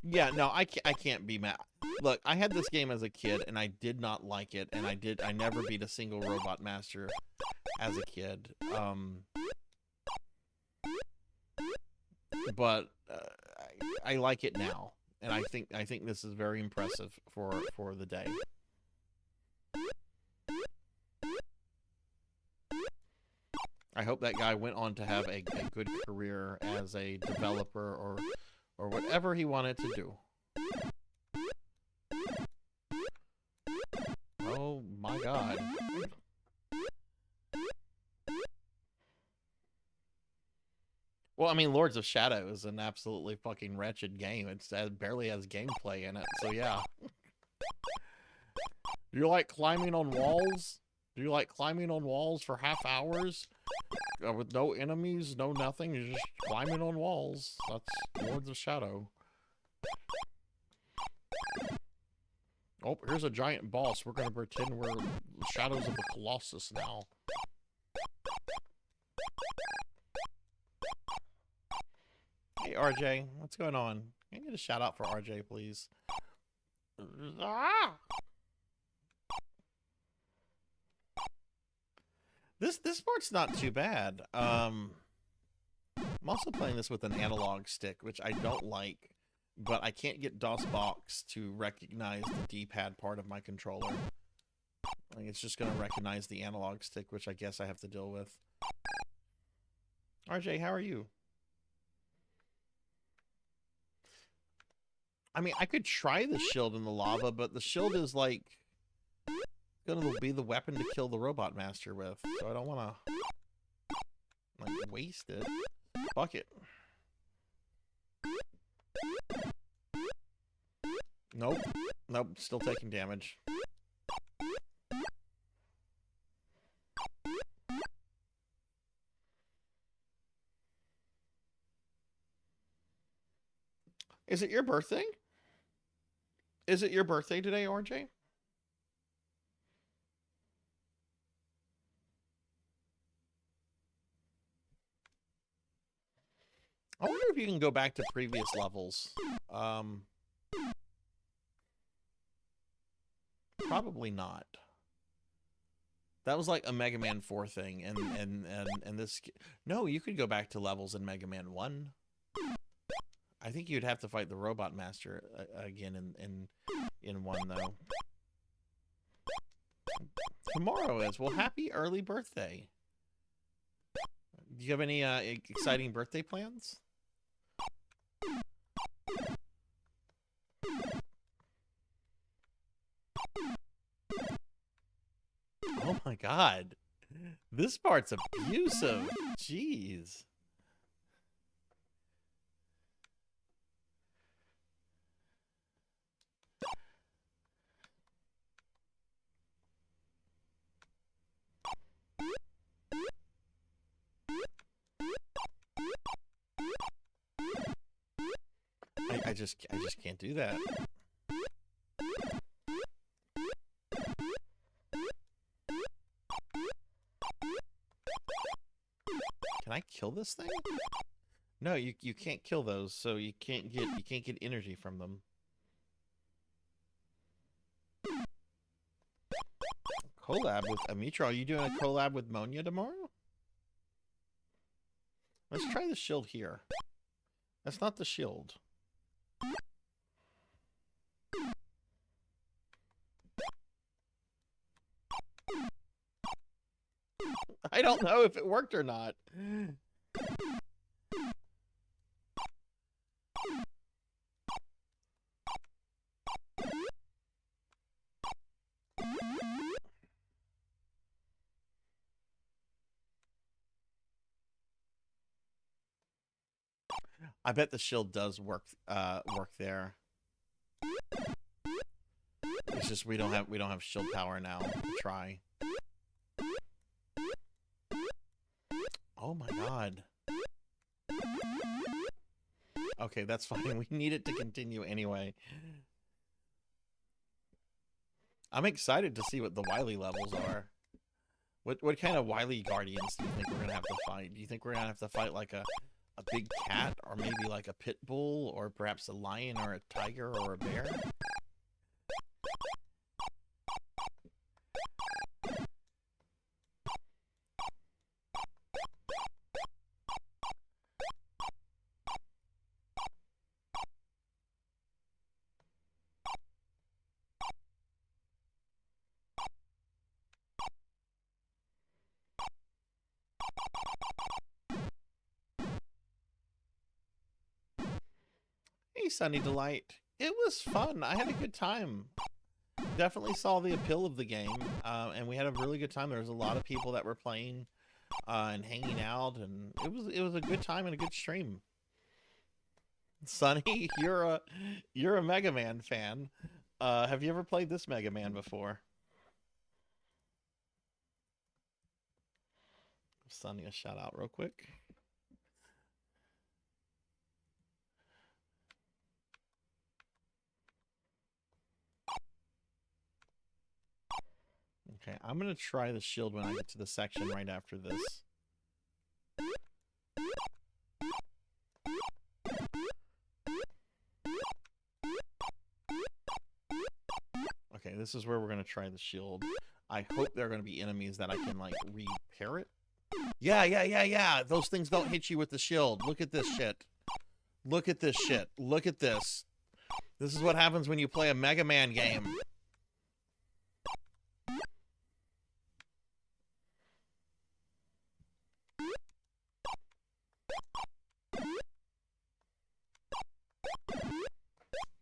Yeah, no, I can't be mad. Look, I had this game as a kid, and I did not like it, and I never beat a single Robot Master as a kid. But I like it now, and I think this is very impressive for the day. I hope that guy went on to have a good career as a developer or whatever he wanted to do. Oh my god. Well, I mean, Lords of Shadow is an absolutely fucking wretched game. It barely has gameplay in it, so yeah. Do you like climbing on walls? Do you like climbing on walls for half hours? With no enemies, no nothing, you're just climbing on walls. That's Lords of Shadow. Oh, here's a giant boss. We're gonna pretend we're Shadows of the Colossus now. Hey, RJ, what's going on? Can I get a shout out for RJ, please? Ah! This part's not too bad. I'm also playing this with an analog stick, which I don't like, but I can't get DOSBox to recognize the D-pad part of my controller. Like, it's just gonna recognize the analog stick, which I guess I have to deal with. RJ, how are you? I mean, I could try the shield in the lava, but the shield is like gonna be the weapon to kill the Robot Master with, so I don't want to like waste it. Fuck it. Nope. Nope. Still taking damage. Is it your birthday? Is it your birthday today, RJ? I wonder if you can go back to previous levels. Probably not. That was like a Mega Man 4 thing, and this. No, you could go back to levels in Mega Man 1. I think you'd have to fight the Robot Master again in 1 though. Tomorrow is. Well, happy early birthday. Do you have any exciting birthday plans? Oh my god. This part's abusive. Jeez. I just can't do that. Can I kill this thing? No, you can't kill those, so you can't get energy from them. collab with Amitra. Are you doing a collab with Monia tomorrow? Let's try the shield here. That's not the shield. I don't know if it worked or not. I bet the shield does work there. It's just we don't have shield power now to try. Oh my god. Okay, that's fine. We need it to continue anyway. I'm excited to see what the Wily levels are. What kind of Wily guardians do you think we're gonna have to fight? Do you think we're gonna have to fight like a big cat, or maybe like a pit bull, or perhaps a lion or a tiger or a bear? Hey, Sunny Delight. It was fun. I had a good time. Definitely saw the appeal of the game, and we had a really good time. There was a lot of people that were playing and hanging out, and it was a good time and a good stream. Sunny, you're a Mega Man fan. Have you ever played this Mega Man before? Sunny, a shout out real quick. Okay, I'm gonna try the shield when I get to the section right after this. Okay, this is where we're gonna try the shield. I hope there are gonna be enemies that I can like repair it. Yeah. Those things don't hit you with the shield. Look at this shit. Look at this shit. Look at this. This is what happens when you play a Mega Man game.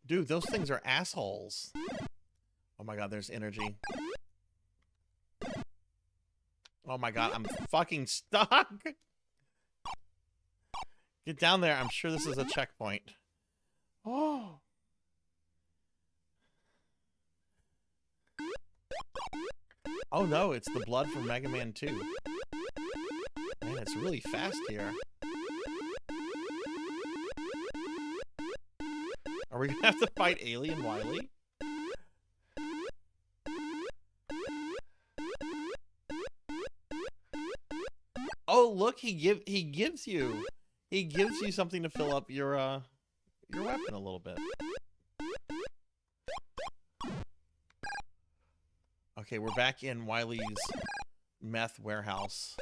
Dude, those things are assholes. Oh my god, there's energy. Oh my god, I'm fucking stuck! Get down there, I'm sure this is a checkpoint. Oh! Oh no, it's the blood from Mega Man 2. Man, it's really fast here. Are we gonna have to fight Alien Wily? Oh look, he gives you something to fill up your weapon a little bit. Okay, we're back in Wily's meth warehouse.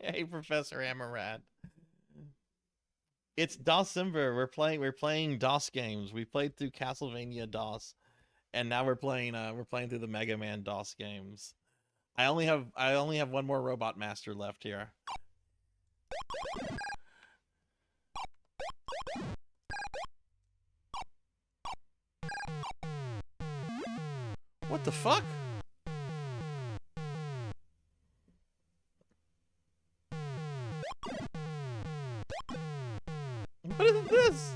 Hey, Professor Amarat. It's December. We're playing DOS games. We played through Castlevania DOS, and now we're playing through the Mega Man DOS games. I only have one more Robot Master left here. What the fuck? What is this?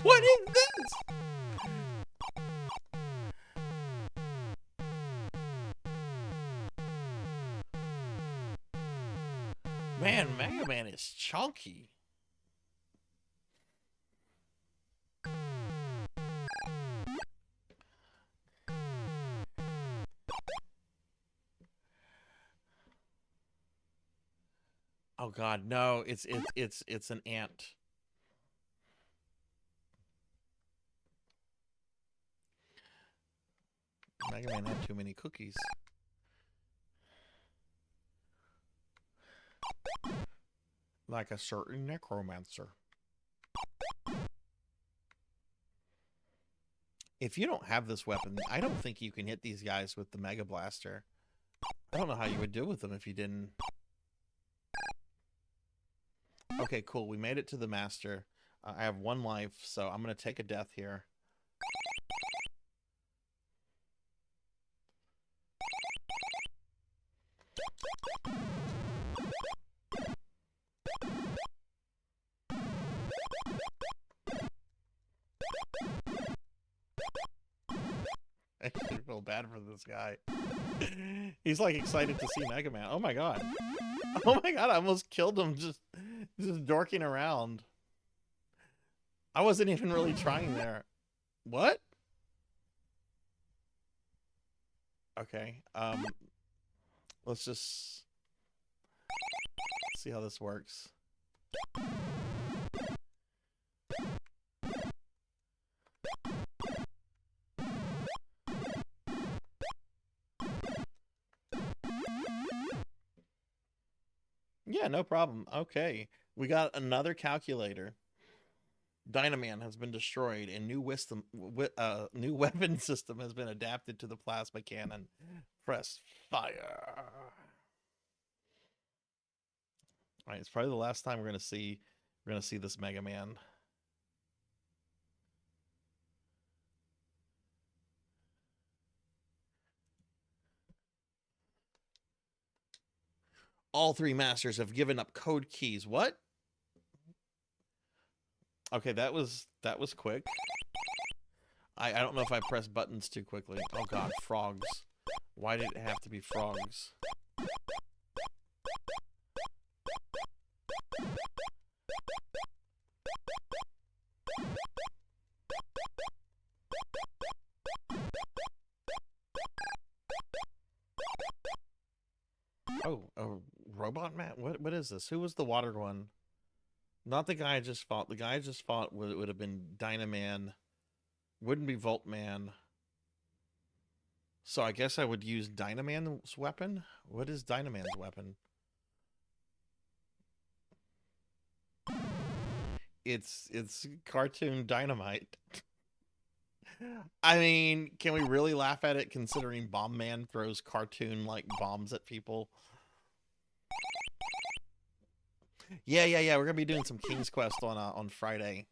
What is this? Man, Mega Man is chunky. Oh God, no! It's an ant. Mega Man had too many cookies. Like a certain necromancer. If you don't have this weapon, I don't think you can hit these guys with the Mega Blaster. I don't know how you would deal with them if you didn't. Okay, cool. We made it to the master. I have 1 life, so I'm going to take a death here. I actually feel bad for this guy. He's like excited to see Mega Man. Oh my god. Oh my god, I almost killed him just dorking around. I wasn't even really trying there. What? Okay. Let's just see how this works. Yeah, no problem. Okay. We got another calculator. Dynaman has been destroyed and new weapon system has been adapted to the plasma cannon. Press fire. All right, it's probably the last time we're gonna see this Mega Man. All 3 masters have given up code keys. What? Okay, that was quick. I don't know if I pressed buttons too quickly. Oh god, frogs. Why did it have to be frogs? Oh, a robot man? What is this? Who was the water one? Not the guy I just fought. The guy I just fought would have been Dynaman. Wouldn't be Voltman. So I guess I would use Dynaman's weapon? What is Dynaman's weapon? It's cartoon dynamite. I mean, can we really laugh at it considering Bomb Man throws cartoon like bombs at people? Yeah. We're gonna be doing some King's Quest on Friday.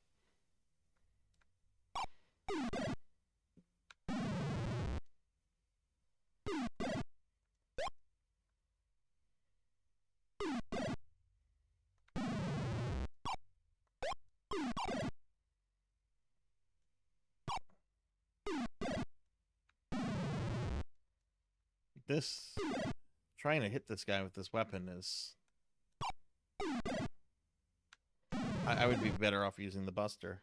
Trying to hit this guy with this weapon is... I would be better off using the Buster.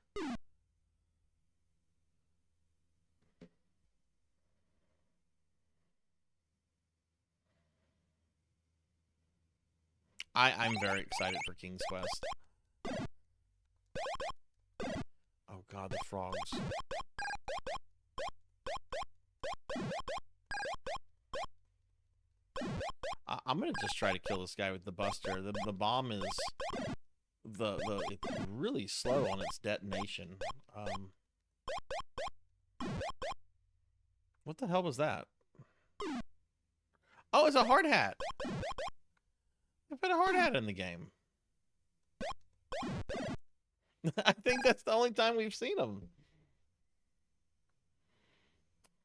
I'm very excited for King's Quest. Oh god, the frogs. I'm gonna just try to kill this guy with the Buster. The bomb is it's really slow on its detonation. What the hell was that? Oh, it's a hard hat. I put a hard hat in the game. I think that's the only time we've seen him.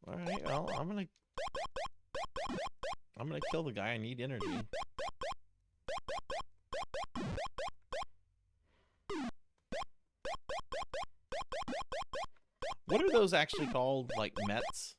All right, well, I'm gonna kill the guy. I need energy. What are those actually called? Like Mets?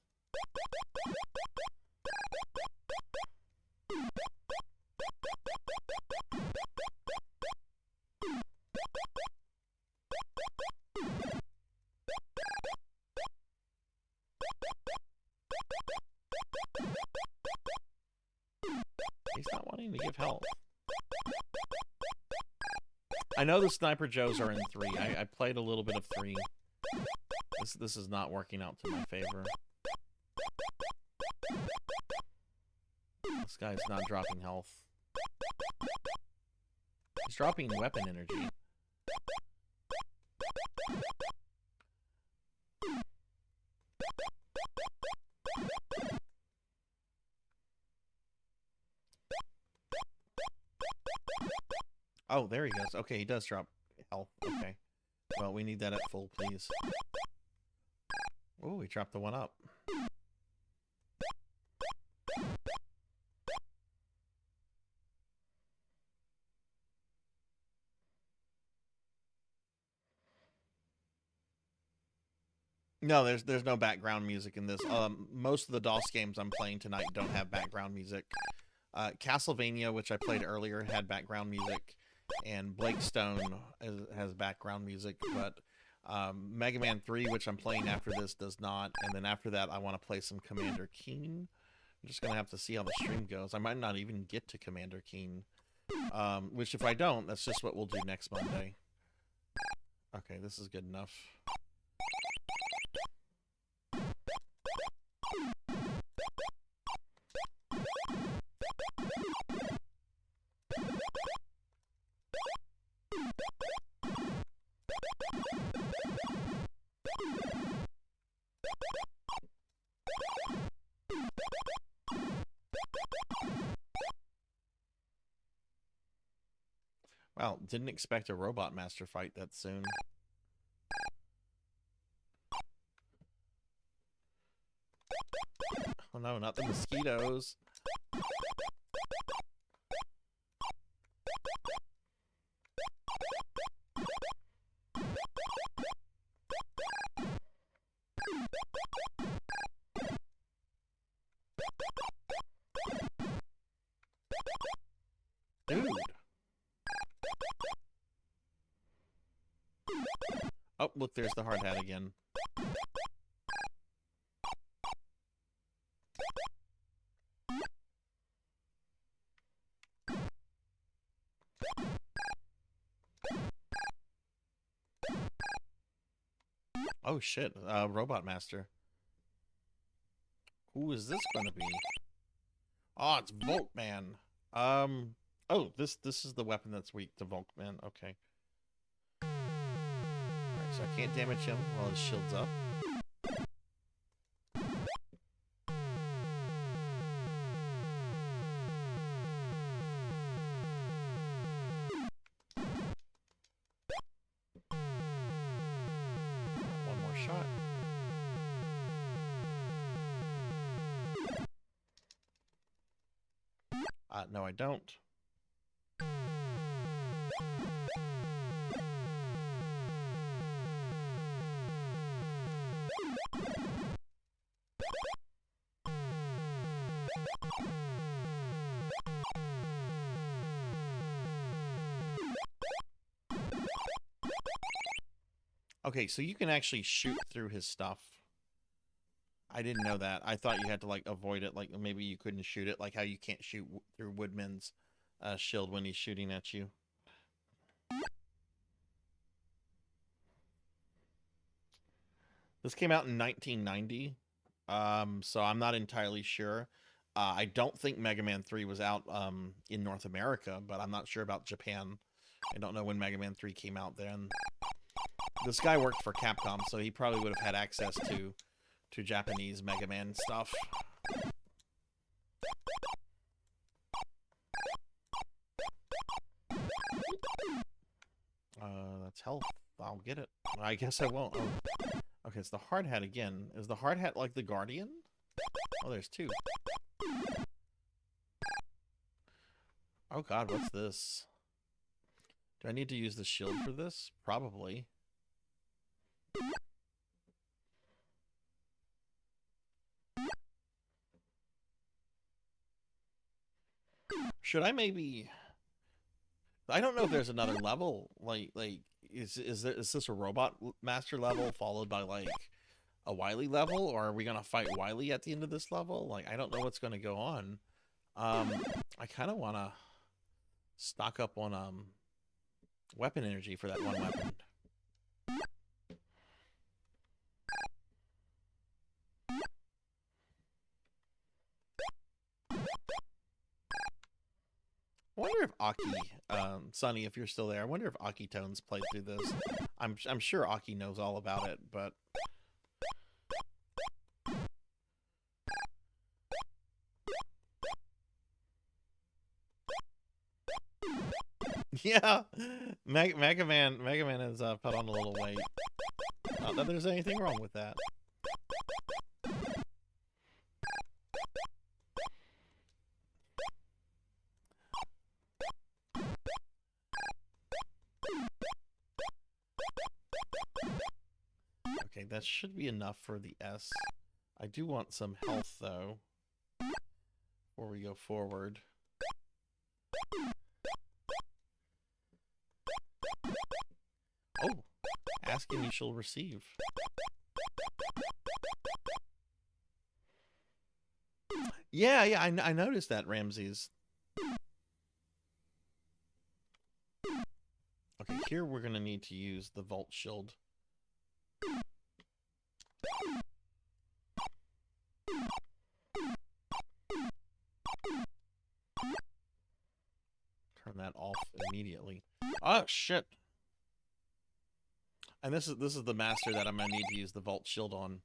He's not wanting to give help. I know the Sniper Joes are in 3. I played a little bit of 3. This is not working out to my favor. This guy's not dropping health. He's dropping weapon energy. Oh, there he goes. Okay, he does drop health. Okay. Well, we need that at full, please. Oh, he dropped the one up. No, there's no background music in this. Most of the DOS games I'm playing tonight don't have background music. Castlevania, which I played earlier, had background music, and Blake Stone has background music, but Mega Man 3, which I'm playing after this, does not. And then after that, I want to play some Commander Keen. I'm just going to have to see how the stream goes. I might not even get to Commander Keen, which if I don't, that's just what we'll do next Monday. Okay, this is good enough. Wow, didn't expect a Robot Master fight that soon. Oh no, not the mosquitoes. Dude. Oh, look, there's the hard hat again. Oh shit, Robot Master. Who is this gonna be? Oh, it's Voltman. Oh, this is the weapon that's weak to Voltman. Okay. Alright, so I can't damage him while his shield's up. One more shot. No, I don't. Okay, so you can actually shoot through his stuff. I didn't know that. I thought you had to, like, avoid it. Like, maybe you couldn't shoot it. Like how you can't shoot through Woodman's shield when he's shooting at you. This came out in 1990. So I'm not entirely sure. I don't think Mega Man 3 was out in North America, but I'm not sure about Japan. I don't know when Mega Man 3 came out then. This guy worked for Capcom, so he probably would have had access to Japanese Mega Man stuff. That's health. I'll get it. I guess I won't. Oh. Okay, it's the hard hat again. Is the hard hat like the Guardian? Oh, there's two. Oh god, what's this? Do I need to use the shield for this? Probably. Should I maybe... I don't know if there's another level. Like is this a Robot Master level followed by like a Wily level, or are we gonna fight Wily at the end of this level? Like, I don't know what's gonna go on. I kind of wanna stock up on weapon energy for that one weapon. I wonder if Aki, Sonny, if you're still there, I wonder if Aki Tones played through this. I'm sure Aki knows all about it, but yeah, Mega Man has put on a little weight. Not that there's anything wrong with that. Okay, that should be enough for the S. I do want some health, though, before we go forward. Oh, ask and you shall receive. Yeah, I noticed that, Ramses. Okay, here we're going to need to use the Vault Shield. Turn that off immediately. Oh, shit. And this is the master that I'm going to need to use the Vault Shield on.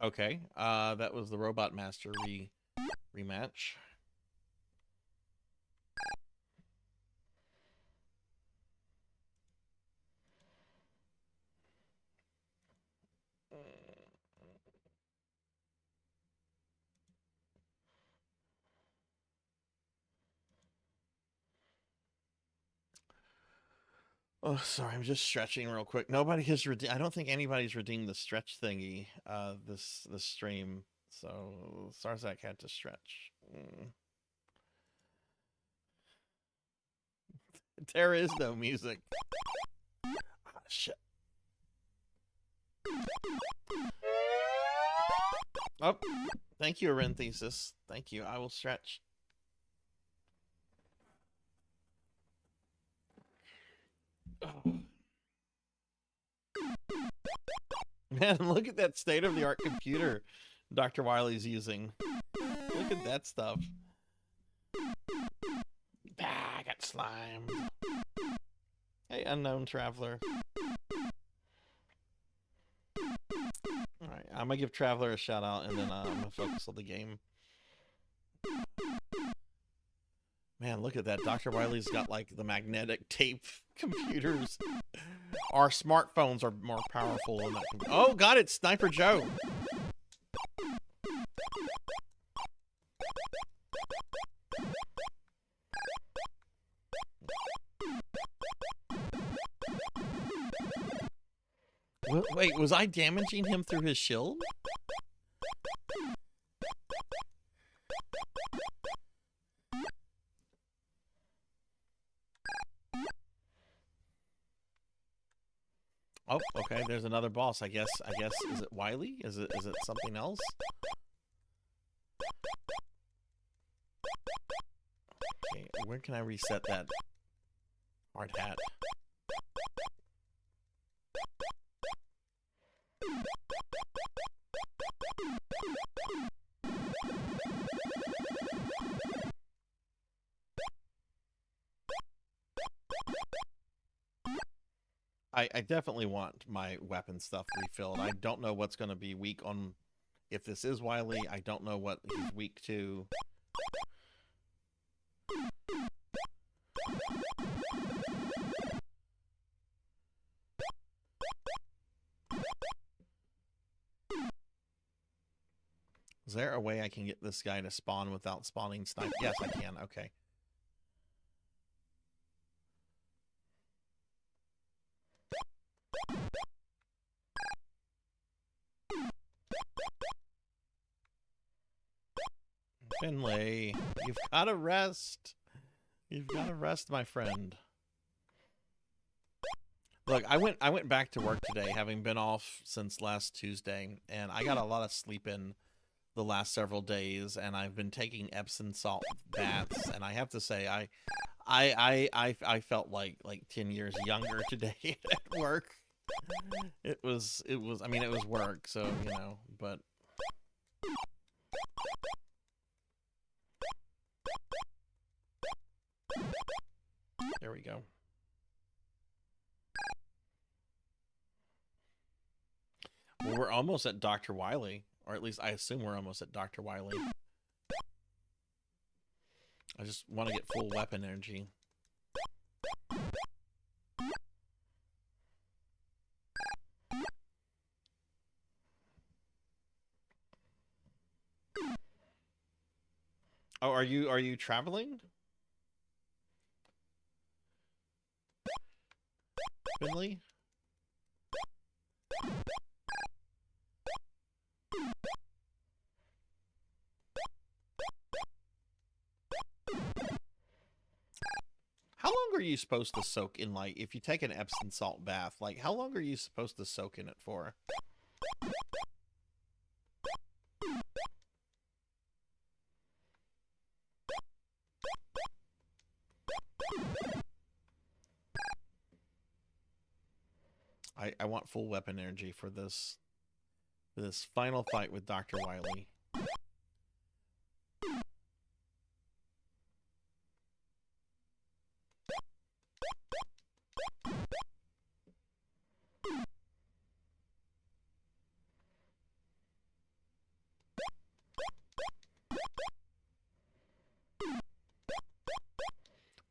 Okay, that was the Robot Master rematch. Oh, sorry, I'm just stretching real quick. Nobody has I don't think anybody's redeemed the stretch thingy this stream. So Sarzac had to stretch. There is no music. Oh, shit. Oh, thank you, Arenthesis. Thank you. I will stretch. Oh. Man, look at that state-of-the-art computer Dr. Wiley's using. Look at that stuff. Ah, I got slimed. Hey, unknown traveler. Alright, I'm gonna give Traveler a shout out and then I'm gonna focus on the game. Man, look at that. Dr. Wiley's got like the magnetic tape computers. Our smartphones are more powerful than that. Oh, got it, Sniper Joe. Wait, was I damaging him through his shield? Oh, okay, there's another boss. I guess is it Wiley? Is it something else? Okay, where can I reset that hard hat? I definitely want my weapon stuff refilled. I don't know what's going to be weak on... If this is Wiley, I don't know what he's weak to. Is there a way I can get this guy to spawn without spawning snipe? Yes, I can. Okay. Finlay, you've got to rest. You've got to rest, my friend. Look, I went back to work today, having been off since last Tuesday, and I got a lot of sleep in the last several days, and I've been taking Epsom salt baths, and I have to say, I felt like 10 years younger today at work. It was I mean, it was work, so you know, but there we go. Well, we're almost at Dr. Wiley, or at least I assume we're almost at Dr. Wiley. I just want to get full weapon energy. Oh, are you traveling? Finley? How long are you supposed to soak in, like, if you take an Epsom salt bath, like, how long are you supposed to soak in it for? I want full weapon energy for this final fight with Dr. Wiley.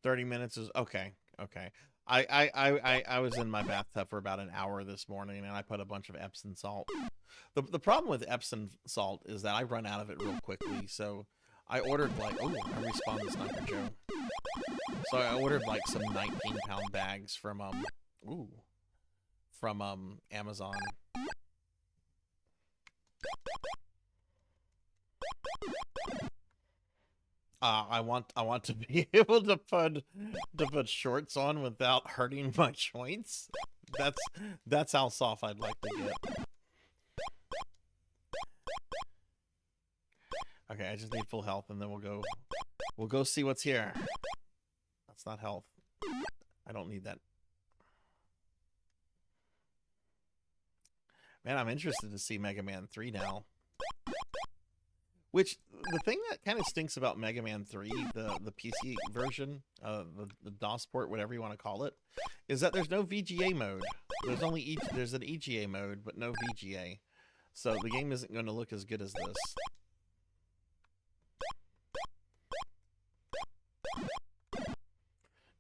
$30 minutes is okay. Okay. I was in my bathtub for about an hour this morning, and I put a bunch of Epsom salt. The problem with Epsom salt is that I run out of it real quickly, so I ordered like, oh, I respawned the Sniper Joe. So I ordered like some 19-pound bags from Amazon. I want to be able to put shorts on without hurting my joints. That's how soft I'd like to get. Okay, I just need full health, and then we'll go see what's here. That's not health. I don't need that. Man, I'm interested to see Mega Man 3 now. Which, the thing that kind of stinks about Mega Man 3, the PC version, the DOS port, whatever you want to call it, is that there's no VGA mode. There's only there's an EGA mode, but no VGA. So the game isn't going to look as good as this.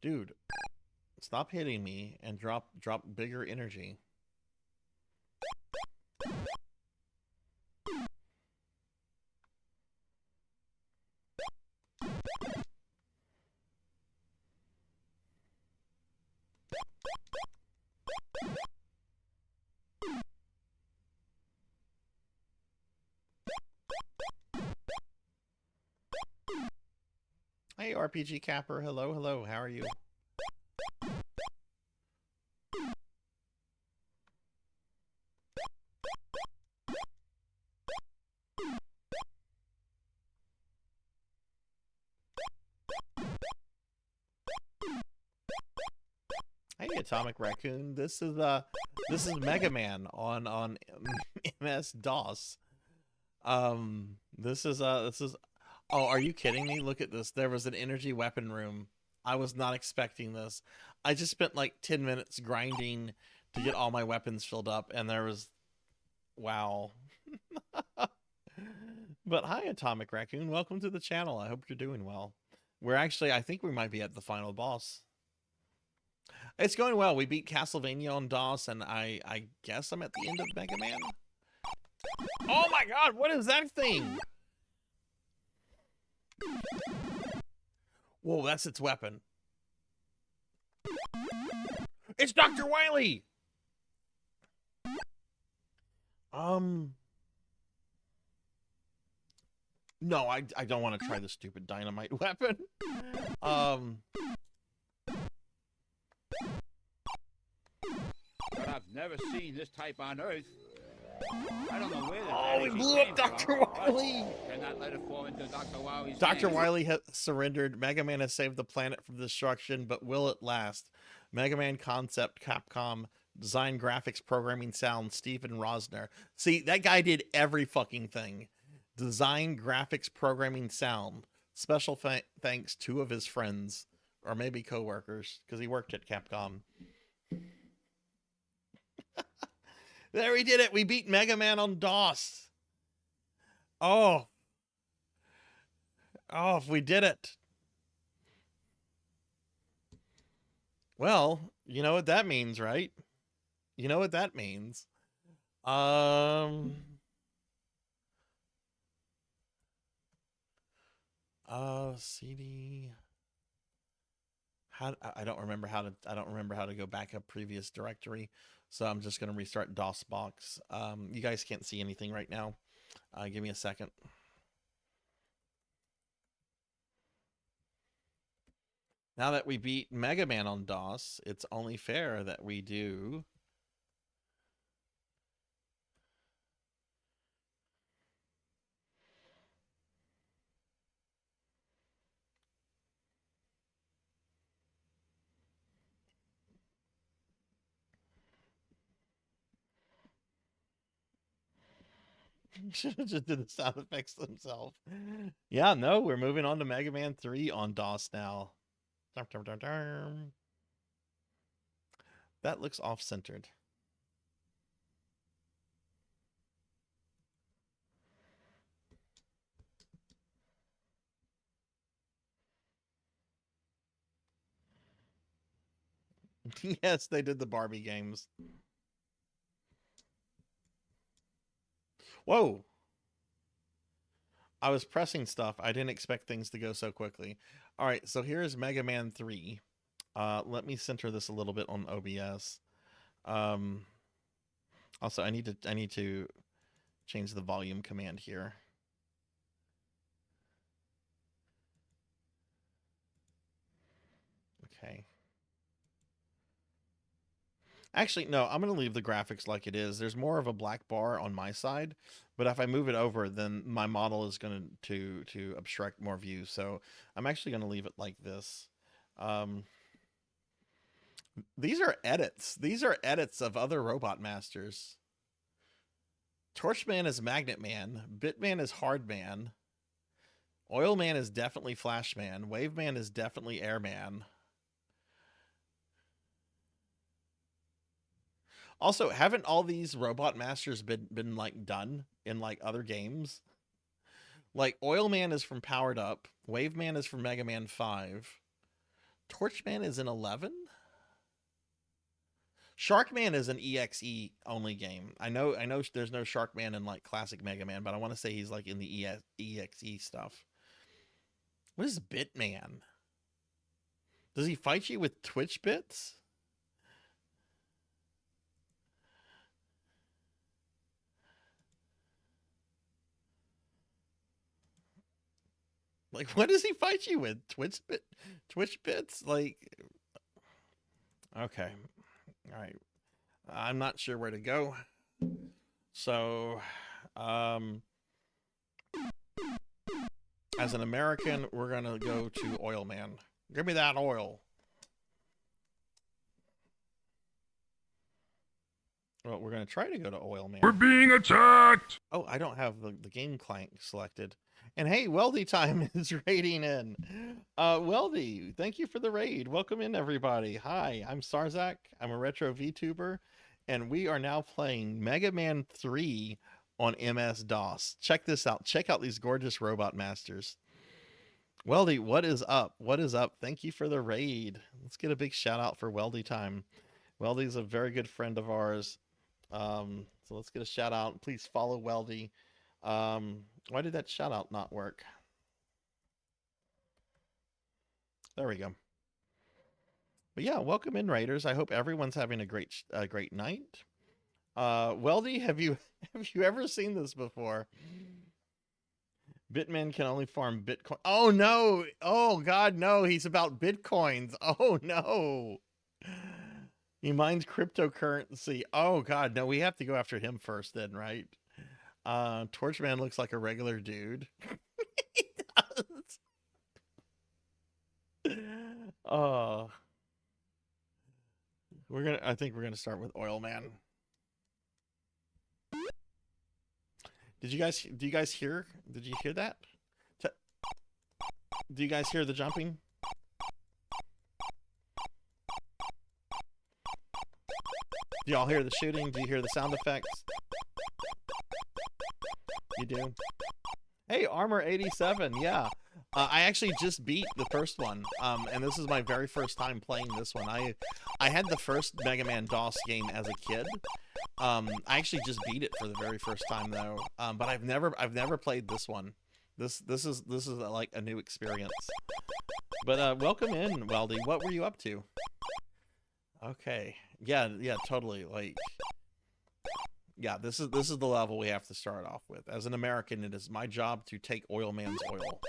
Dude, stop hitting me and drop bigger energy. Hey, RPG Capper. Hello, hello. How are you? Hey, Atomic Raccoon. This is Mega Man on MS DOS. This is oh, are you kidding me? Look at this. There was an energy weapon room. I was not expecting this. I just spent like 10 minutes grinding to get all my weapons filled up, and there was... Wow. But hi, Atomic Raccoon. Welcome to the channel. I hope you're doing well. We're actually... I think we might be at the final boss. It's going well. We beat Castlevania on DOS, and I guess I'm at the end of Mega Man. Oh my god, what is that thing? Whoa, that's its weapon. It's Dr. Wily! No, I don't want to try the stupid dynamite weapon. But I've never seen this type on Earth. I don't know where this Oh, we energy blew came up Dr. from, but Wily. Cannot let it fall into Dr. Wily's Dr. hands. Wily has surrendered. Mega Man has saved the planet from destruction, but will it last? Mega Man concept, Capcom, design, graphics, programming, sound, Stephen Rosner. See, that guy did every fucking thing. Design, graphics, programming, sound. Special thanks two of his friends, or maybe co-workers, because he worked at Capcom. There, we did it. We beat Mega Man on DOS. Oh, if we did it. Well, you know what that means, right? You know what that means. CD. I don't remember how to go back up previous directory, so I'm just gonna restart DOSBox. You guys can't see anything right now. Give me a second. Now that we beat Mega Man on DOS, it's only fair that we do should have just did the sound effects themselves. Yeah, no, we're moving on to Mega Man 3 on DOS now. Dum, dum, dum, dum. That looks off-centered. Yes, they did the Barbie games. Whoa. I was pressing stuff. I didn't expect things to go so quickly. All right, so here's Mega Man 3. Let me center this a little bit on OBS. Also, I need to change the volume command here. Okay. Actually, no, I'm going to leave the graphics like it is. There's more of a black bar on my side, but if I move it over, then my model is going to obstruct more view. So I'm actually going to leave it like this. These are edits. These are edits of other Robot Masters. Torchman is Magnet Man. Bitman is Hard Man. Oil Man is definitely Flash Man. Wave Man is definitely Airman. Also, haven't all these Robot Masters been like done in like other games? Like Oil Man is from Powered Up, Wave Man is from Mega Man 5. Torchman is in 11. Sharkman is an EXE only game. I know there's no Sharkman in like classic Mega Man, but I want to say he's like in the EXE stuff. What is Bitman? Does he fight you with Twitch bits? Like, what does he fight you with? Twitch bits? Like, okay. All right. I'm not sure where to go. So, as an American, we're going to go to Oil Man. Give me that oil. Well, we're going to try to go to Oil Man. We're being attacked! Oh, I don't have the game clank selected. And hey, Weldy Time is raiding in. Weldy, thank you for the raid. Welcome in, everybody. Hi, I'm Sarzac. I'm a retro VTuber, and we are now playing Mega Man 3 on MS-DOS. Check this out. Check out these gorgeous Robot Masters. Weldy, what is up? What is up? Thank you for the raid. Let's get a big shout out for Weldy Time. Weldy's a very good friend of ours. So let's get a shout out. Please follow Weldy. Why did that shout out not work? There we go. But yeah, welcome in, Raiders. I hope everyone's having a great night. Weldy, have you ever seen this before? Bitman can only farm Bitcoin. Oh no! Oh god, no! He's about Bitcoins. Oh no! He mines cryptocurrency. Oh god, no! We have to go after him first, then, right? Torchman looks like a regular dude. He does. Oh, I think we're gonna start with Oil Man. Do you guys hear? Did you hear that? Do you guys hear the jumping? Do y'all hear the shooting? Do you hear the sound effects? You do? Hey, Armor 87, yeah. I actually just beat the first one, and this is my very first time playing this one. I had the first Mega Man DOS game as a kid. I actually just beat it for the very first time though, but I've never played this one. This is like a new experience. But welcome in, Weldy. What were you up to? Okay, yeah, totally. Like, yeah, this is the level we have to start off with. As an American, it is my job to take Oil Man's oil.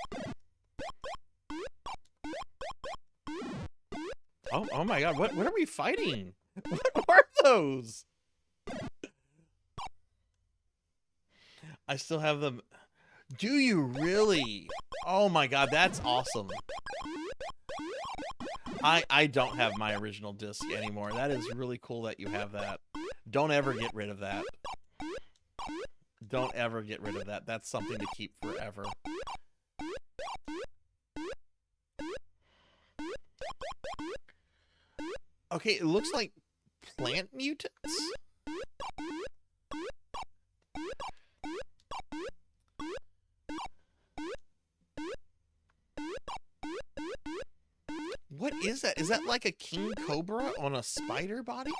Oh my god, what are we fighting? What are those? I still have them. Do you really? Oh my god, that's awesome. I don't have my original disc anymore. That is really cool that you have that. Don't ever get rid of that. Don't ever get rid of that. That's something to keep forever. Okay, it looks like plant mutants? What is that? Is that like a king cobra on a spider body?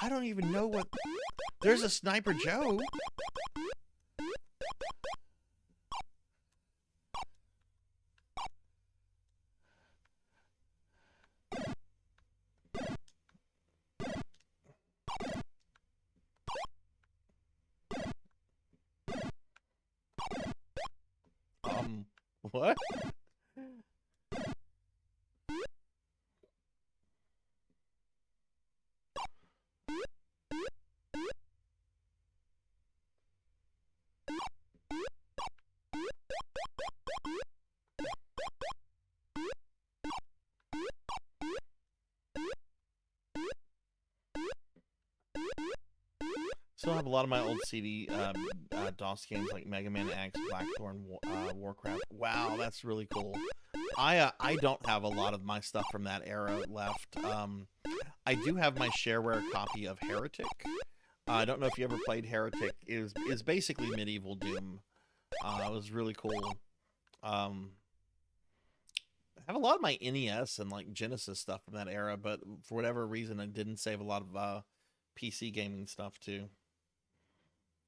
I don't even know what... There's a Sniper Joe. What? Still have a lot of my old CD DOS games like Mega Man X, Blackthorn, Warcraft. Wow, that's really cool. I don't have a lot of my stuff from that era left. I do have my shareware copy of Heretic. I don't know if you ever played Heretic. It is basically medieval Doom. It was really cool. I have a lot of my NES and like Genesis stuff from that era, but for whatever reason, I didn't save a lot of PC gaming stuff too.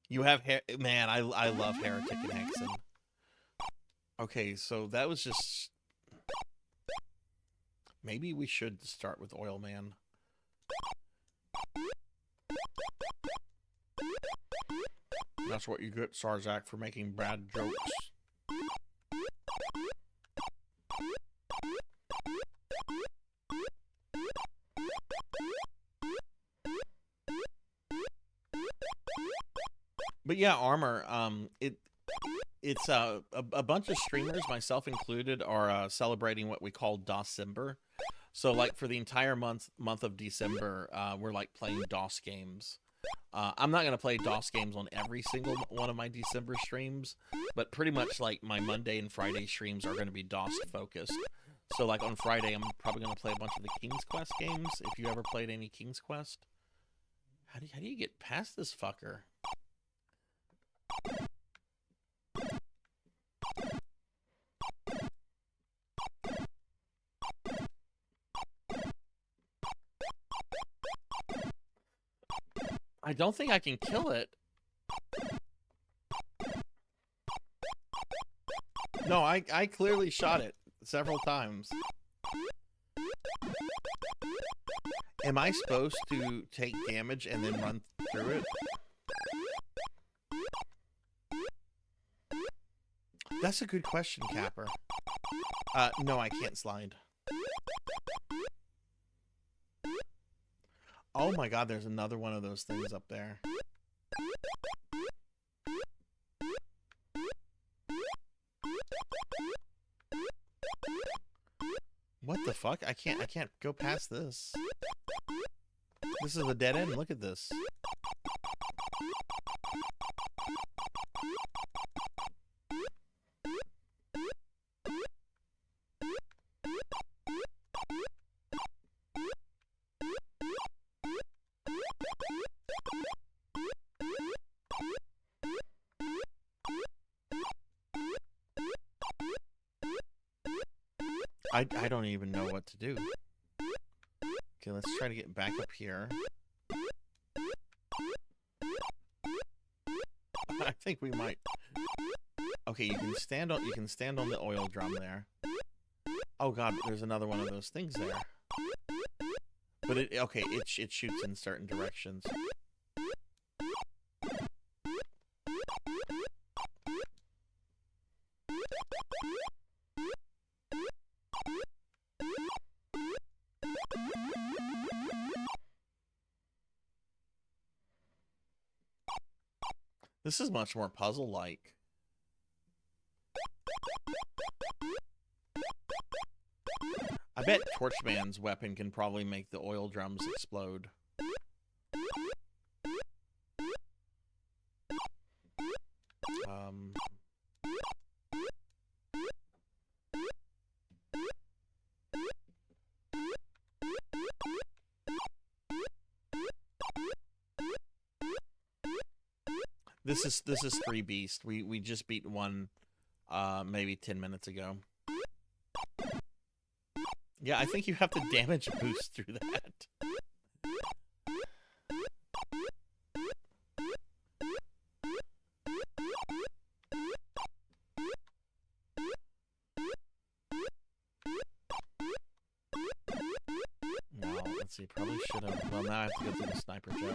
You have man, I love Heretic and Hexen. Okay, so that was just... Maybe we should start with Oil Man. That's what you get, Sarzac, for making bad jokes. But yeah, Armor, it's a bunch of streamers, myself included, are celebrating what we call Doscember. So like for the entire month of December, we're like playing DOS games. I'm not gonna play DOS games on every single one of my December streams, but pretty much like my Monday and Friday streams are gonna be DOS focused. So like on Friday, I'm probably gonna play a bunch of the King's Quest games. If you ever played any King's Quest, how do you get past this fucker? I don't think I can kill it. No, I clearly shot it several times. Am I supposed to take damage and then through it? That's a good question, Capper. No, I can't slide. Oh my god, there's another one of those things up there. What the fuck? I can't go past this. This is a dead end. Look at this. I don't even know what to do. Okay, let's try to get back up here. I think we might. Okay, you can stand on the oil drum there. Oh god, there's another one of those things there. But it shoots in certain directions. This is much more puzzle-like. I bet Torchman's weapon can probably make the oil drums explode. This is 3 Beast. We just beat one maybe 10 minutes ago. Yeah, I think you have to damage boost through that. No, let's see, probably should have. Well, now I have to go through the Sniper Joe.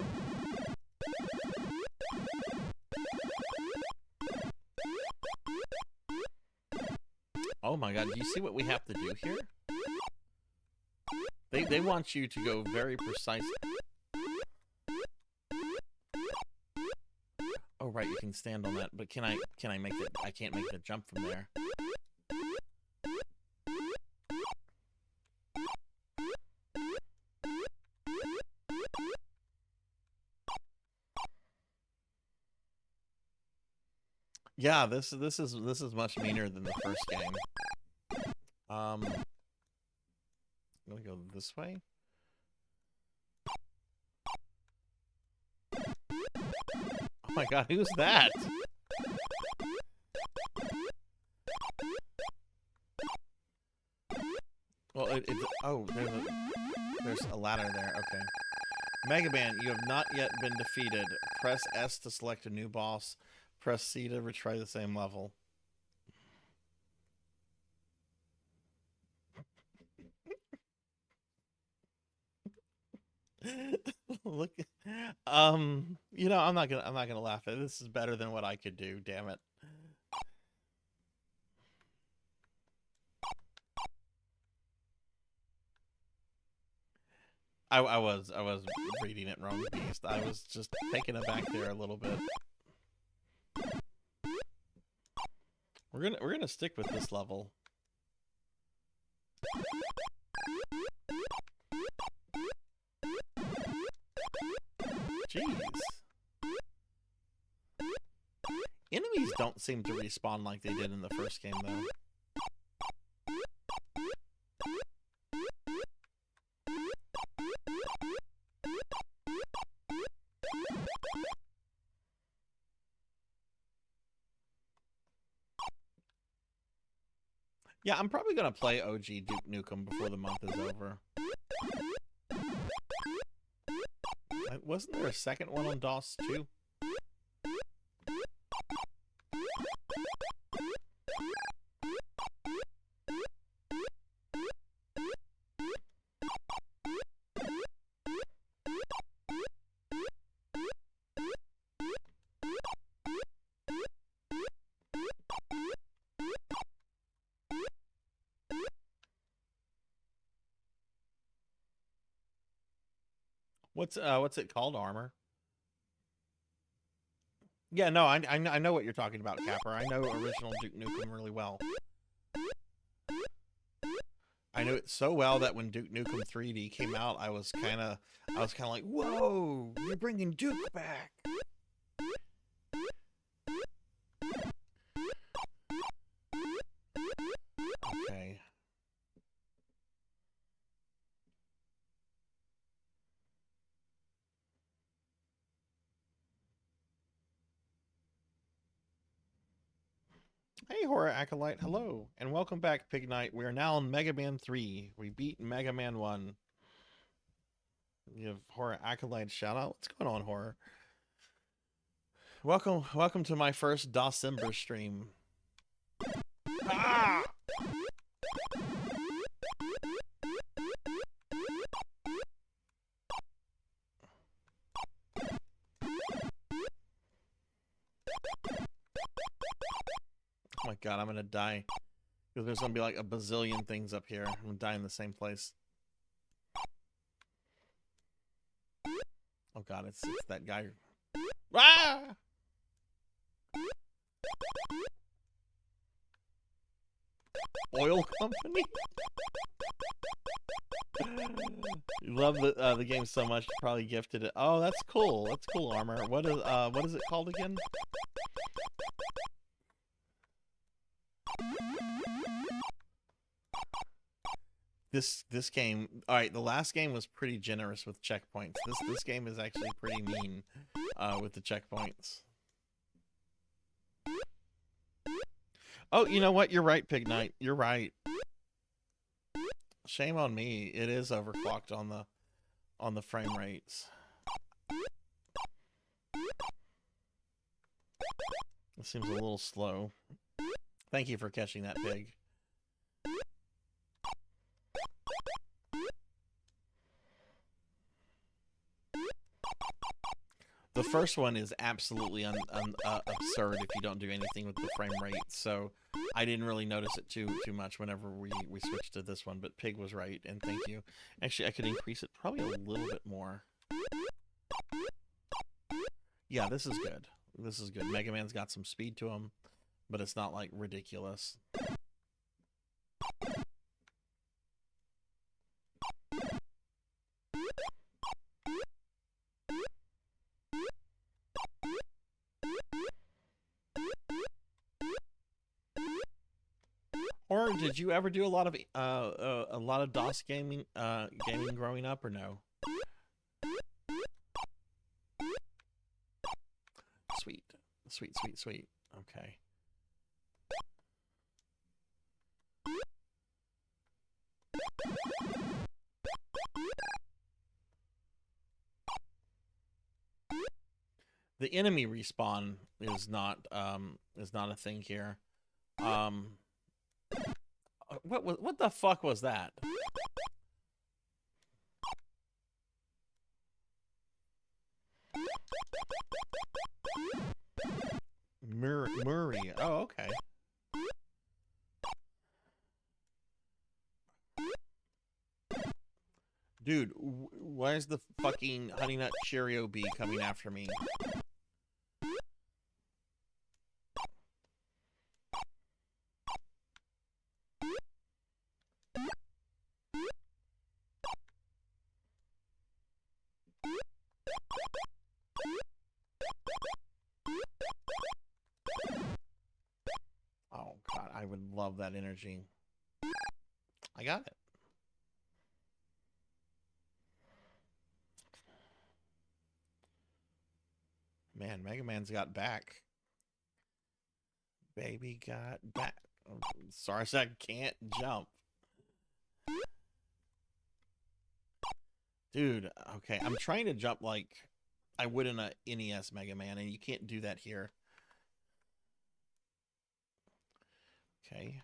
Oh my god, do you see what we have to do here? They want you to go very precise. Oh right, you can stand on that, but can I make it? I can't make the jump from there. Yeah, this is much meaner than the first game. I'm gonna go this way. Oh my god, who's that? Well, oh, there's a ladder there. Okay. Mega Man, you have not yet been defeated. Press S to select a new boss. Press C to retry the same level. Look, you know, I'm not gonna laugh at it. This is better than what I could do. Damn it. I was reading it wrong, Beast. I was just taken aback there a little bit. We're gonna stick with this level. Jeez. Enemies don't seem to respawn like they did in the first game, though. Yeah, I'm probably gonna play OG Duke Nukem before the month is over. Wasn't there a second one on DOS too? What's it called? Armor? Yeah, no, I know what you're talking about, Capper. I know original Duke Nukem really well. I know it so well that when Duke Nukem 3D came out, I was kind of like, whoa, you're bringing Duke back. Okay. Hey, Horror Acolyte, hello, and welcome back, Pig Knight. We are now on Mega Man 3. We beat Mega Man 1. You have Horror Acolyte shout out. What's going on, Horror? Welcome to my first Dawsember stream. Ah! Oh my god, I'm gonna die. Because there's gonna be like a bazillion things up here. I'm gonna die in the same place. Oh god, it's that guy. Ah! Oil company? You love the game so much, you probably gifted it. Oh, that's cool. That's cool, Armor. What is it called again? This game, all right, the last game was pretty generous with checkpoints. This game is actually pretty mean with the checkpoints. Oh, you know what? You're right, Pig Knight. You're right. Shame on me. It is overclocked on the frame rates. It seems a little slow. Thank you for catching that, Pig. The first one is absolutely absurd if you don't do anything with the frame rate, so I didn't really notice it too much whenever we switched to this one, but Pig was right, and thank you. Actually, I could increase it probably a little bit more. Yeah, this is good. This is good. Mega Man's got some speed to him, but it's not, like, ridiculous. Or did you ever do a lot of DOS gaming growing up, or no? Sweet. Sweet, sweet, sweet. Okay. The enemy respawn is not a thing here. What the fuck was that? Murray. Oh, okay. Dude, why is the fucking Honey Nut Cheerio bee coming after me? Oh god, I would love that energy. I got it. Man, Mega Man's got back. Baby got back. Sarzac can't jump. Dude, okay, I'm trying to jump like I would in a NES Mega Man, and you can't do that here. Okay.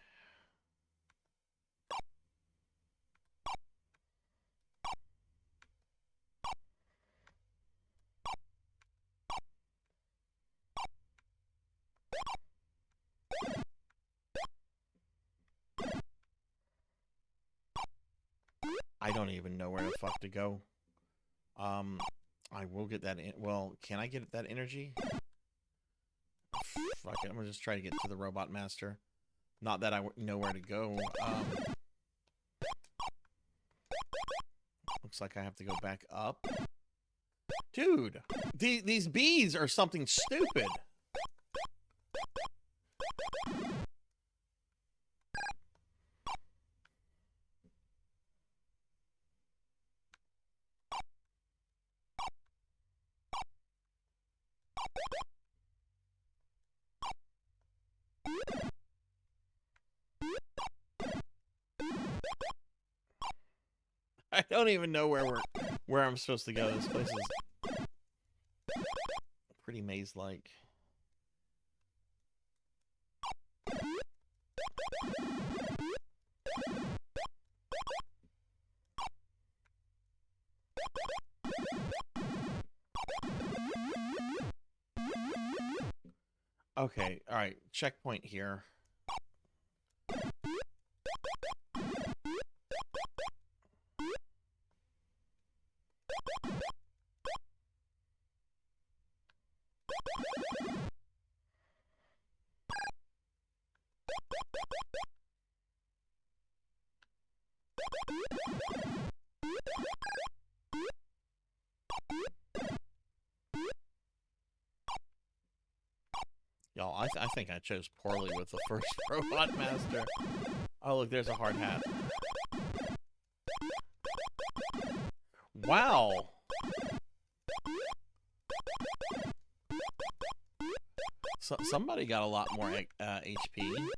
I don't even know where the fuck to go. I will get that in. Well, can I get that energy? Fuck it, I'm gonna just try to get to the robot master. Not that I know where to go. Looks like I have to go back up. Dude, these bees are something stupid. I don't even know where I'm supposed to go. This place is pretty maze-like. Okay, all right. Checkpoint here. Y'all, I think I chose poorly with the first robot master. Oh, look, there's a hard hat. Wow. Somebody got a lot more HP.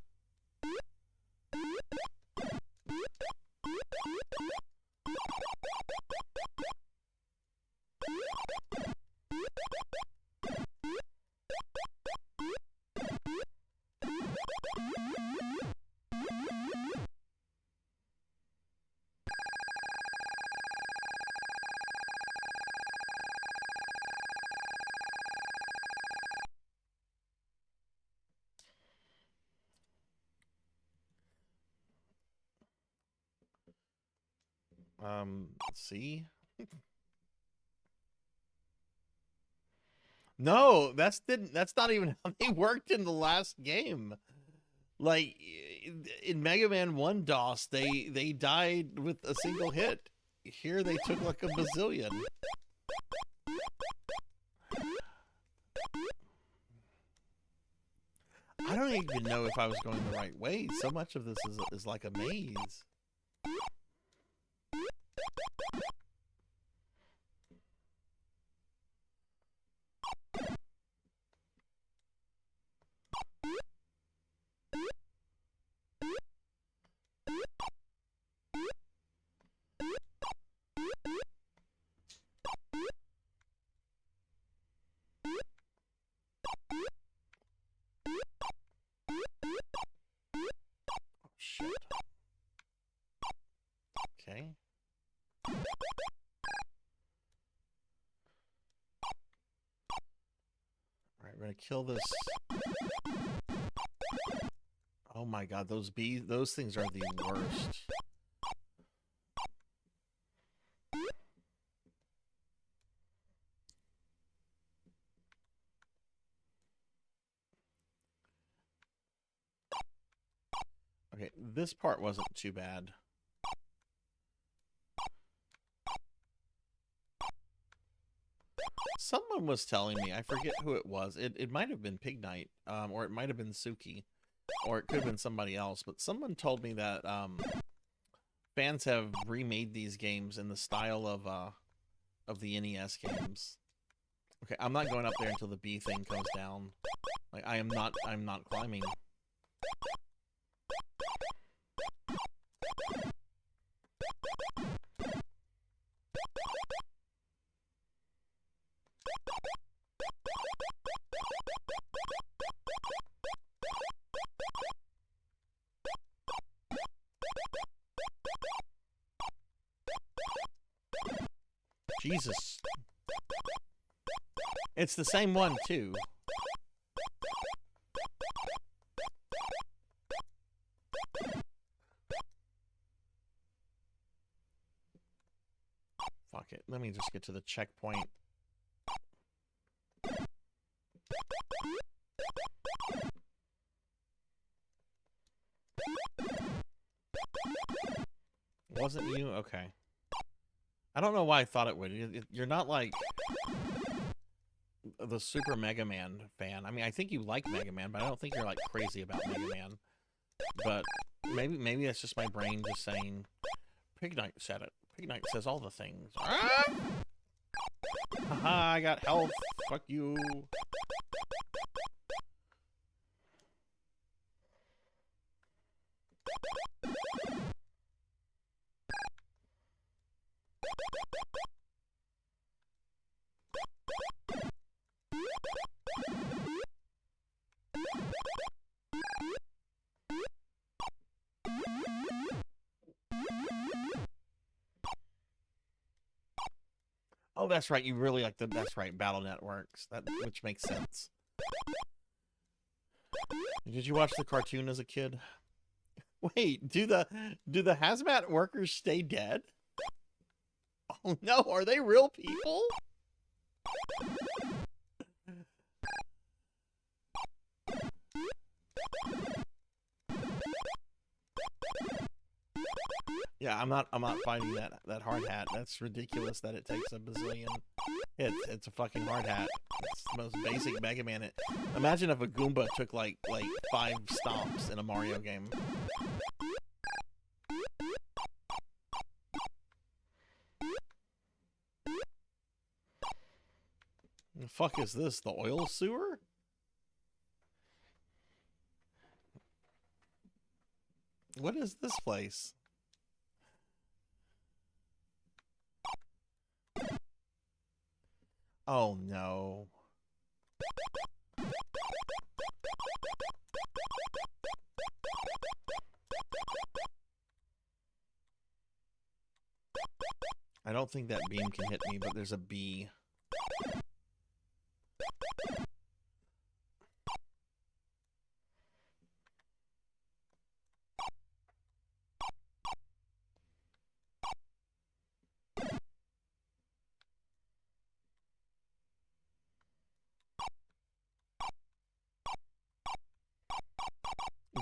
Let's see. No, that's not even how they worked in the last game. Like in Mega Man 1 DOS, they died with a single hit. Here they took like a bazillion. I don't even know if I was going the right way. So much of this is like a maze. Shit. Okay. Alright, we're gonna kill this. Oh my god, those bees, those things are the worst. Okay, this part wasn't too bad. Someone was telling me, I forget who it was. It might have been Pig Knight, or it might have been Suki, or it could have been somebody else. But someone told me that fans have remade these games in the style of the NES games. Okay, I'm not going up there until the bee thing comes down. Like I'm not climbing. Jesus. It's the same one, too. Fuck. fuck it. Let me just get to the checkpoint. Wasn't you? Okay. I don't know why I thought it would. You're not like the Super Mega Man fan. I mean, I think you like Mega Man, but I don't think you're like crazy about Mega Man. But maybe that's just my brain just saying, Pig Knight said it. Pig Knight says all the things. Ah! Haha, I got health. Fuck you. Oh, that's right. You really like the, that's right, Battle Networks. Which makes sense. Did you watch the cartoon as a kid? Wait, do the hazmat workers stay dead? Oh no, are they real people? Yeah, I'm not fighting that hard hat. That's ridiculous that it takes a bazillion hits. It's a fucking hard hat. It's the most basic Mega Man. Imagine if a Goomba took like 5 stomps in a Mario game. The fuck is this? The oil sewer? What is this place? Oh no. I don't think that beam can hit me, but there's a bee.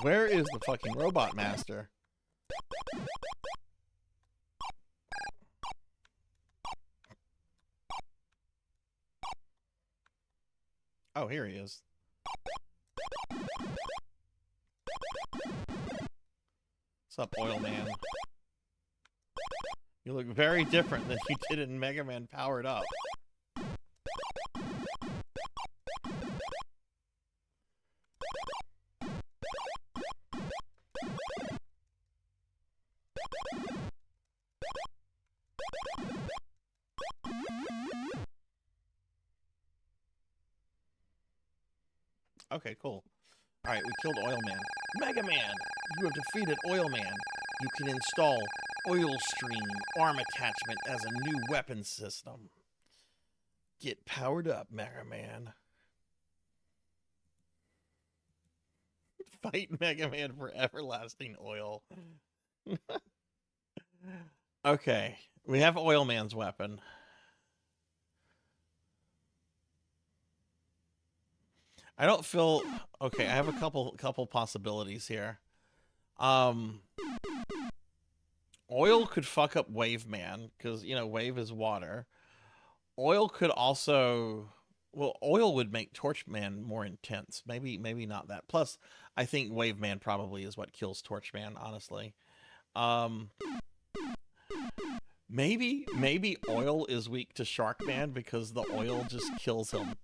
Where is the fucking robot master? Oh, here he is. What's up, Oil Man? You look very different than you did in Mega Man Powered Up. Okay, cool. Alright, we killed Oil Man. Mega Man! You have defeated Oil Man. You can install Oil Stream arm attachment as a new weapon system. Get powered up, Mega Man. Fight Mega Man for everlasting oil. Okay, we have Oil Man's weapon. I don't feel okay. I have a couple possibilities here. Oil could fuck up Wave Man because you know Wave is water. Oil could also, well, Oil would make Torch Man more intense. Maybe not that. Plus, I think Wave Man probably is what kills Torch Man. Honestly, maybe Oil is weak to Shark Man because the oil just kills him.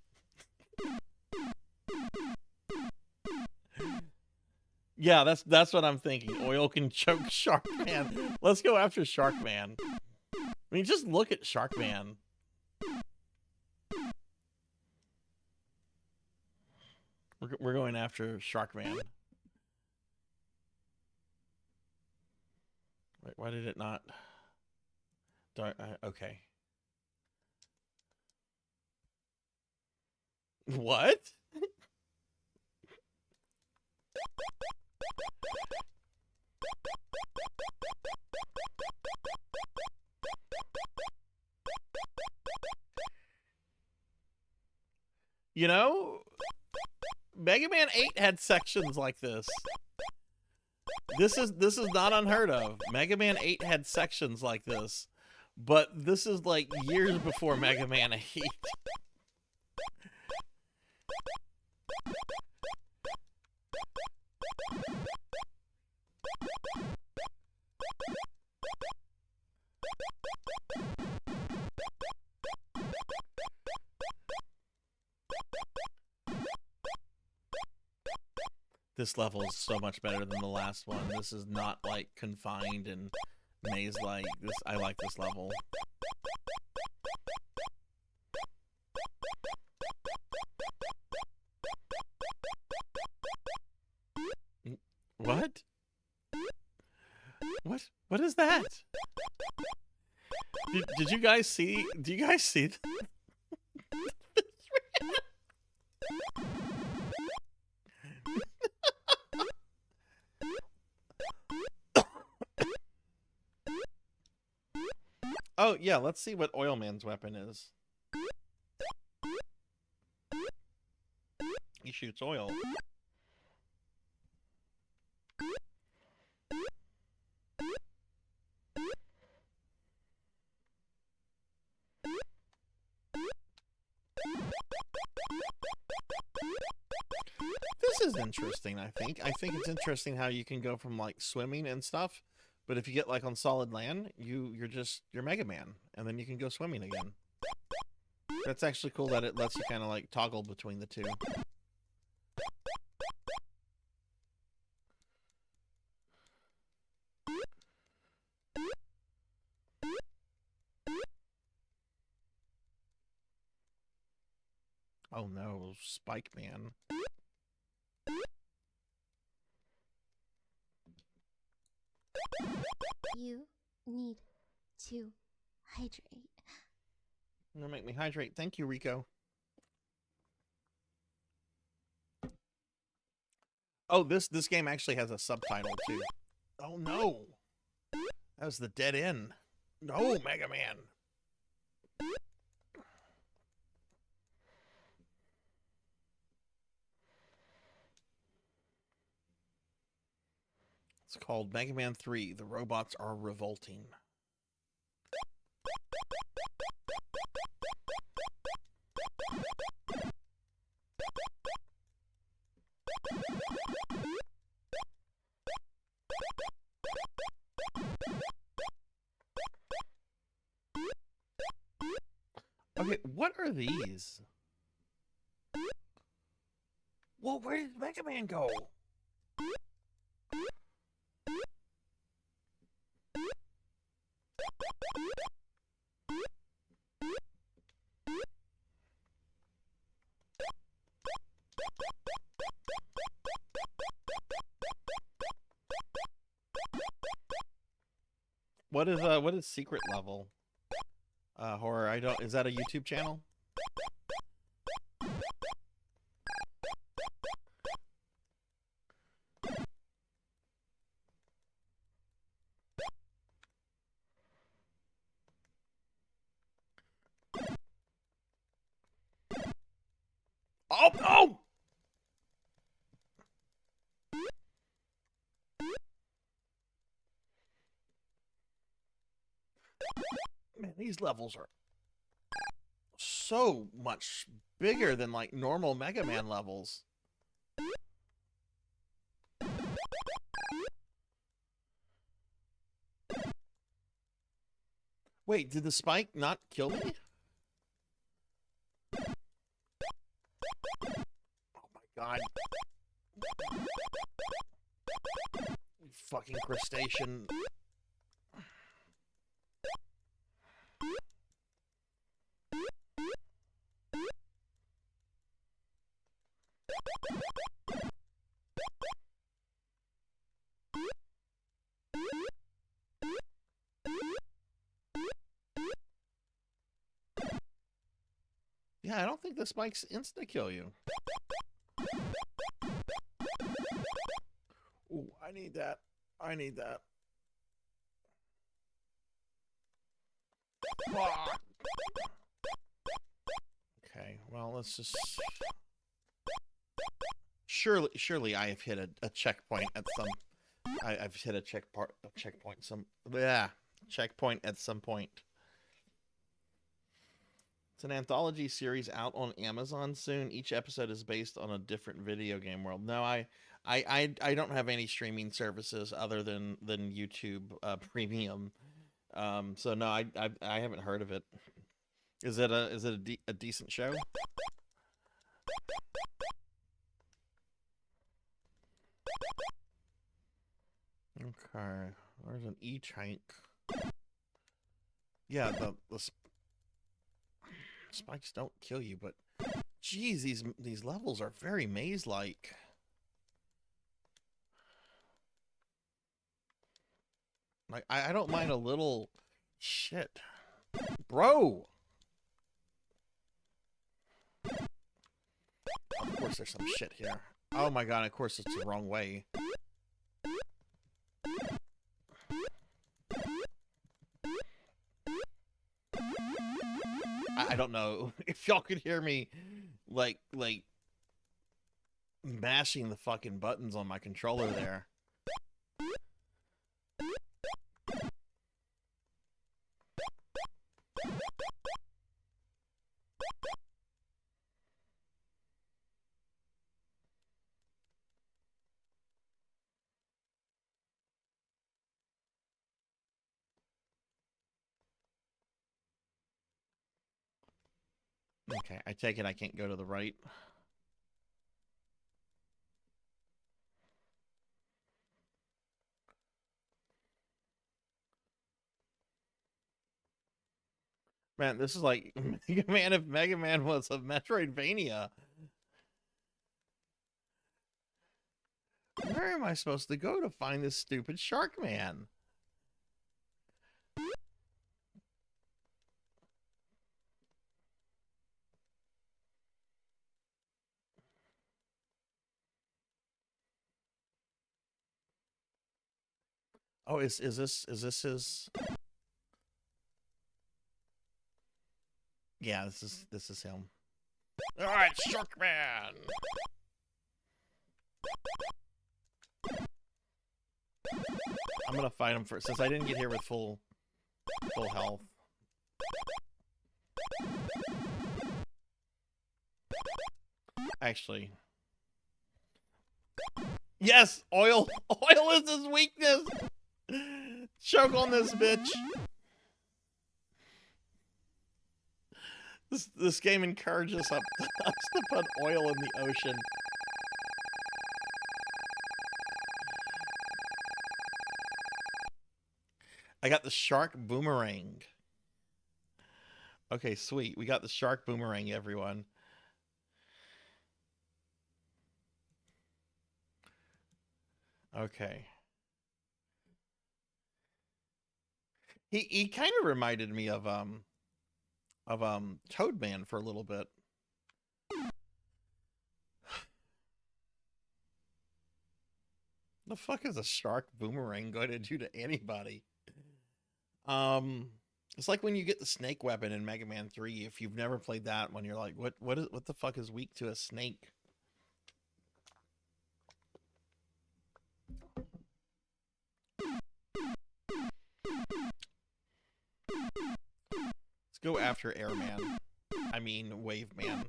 Yeah, that's what I'm thinking. Oil can choke Shark Man. Let's go after Shark Man. I mean, just look at Shark Man. We're going after Shark Man. Wait, why did it not? Okay. What? You know, Mega Man 8 had sections like this. This is not unheard of. Mega Man 8 had sections like this. But this is like years before Mega Man 8. This level is so much better than the last one. This is not like confined and maze-like. I like this level. What? What is that? Did you guys see? Do you guys see? Oh, yeah, let's see what Oil Man's weapon is. He shoots oil. This is interesting, I think. I think it's interesting how you can go from, like, swimming and stuff. But if you get like on solid land, you're Mega Man, and then you can go swimming again. That's actually cool that it lets you kind of like toggle between the two. Oh no, Spike Man. You need to hydrate. You're gonna make me hydrate. Thank you, Rico. Oh, this game actually has a subtitle too. Oh no. That was the dead end. No, Mega Man. It's called Mega Man 3. The robots are revolting. Okay, what are these? Well, where did Mega Man go? What is secret level? Horror, I don't, is that a YouTube channel? Oh, no! Man, these levels are so much bigger than like normal Mega Man levels. Wait, did the spike not kill me? Oh my god. You fucking crustacean. Yeah, I don't think the spikes insta-kill you. Ooh, I need that. I need that. Ah. Okay, Well, let's just... Surely I have hit a checkpoint at some... I've hit a checkpoint at some point. It's an anthology series out on Amazon soon. Each episode is based on a different video game world. No, I don't have any streaming services other than YouTube Premium. So no, I haven't heard of it. Is it a decent show? Okay, there's an E-tank. Yeah, the spikes don't kill you, but geez, these levels are very maze-like. Like I don't mind a little shit, bro. Of course, there's some shit here. Oh my god! Of course, it's the wrong way. I don't know if y'all could hear me, like mashing the fucking buttons on my controller there. Okay, I take it I can't go to the right. Man, this is like Mega Man if Mega Man was a Metroidvania. Where am I supposed to go to find this stupid Shark Man? Oh, is this his? Yeah, this is him. All right, Shark Man. I'm gonna fight him first since I didn't get here with full health. Actually, yes, oil. Oil is his weakness. Choke on this bitch. This game encourages us to put oil in the ocean. I got the shark boomerang. Okay, sweet. We got the shark boomerang, everyone. Okay. He kind of reminded me of Toadman for a little bit. The fuck is a shark boomerang going to do to anybody? It's like when you get the snake weapon in Mega Man 3. If you've never played that one, you're like, what the fuck is weak to a snake? Let's go after Airman. I mean, Wave Man.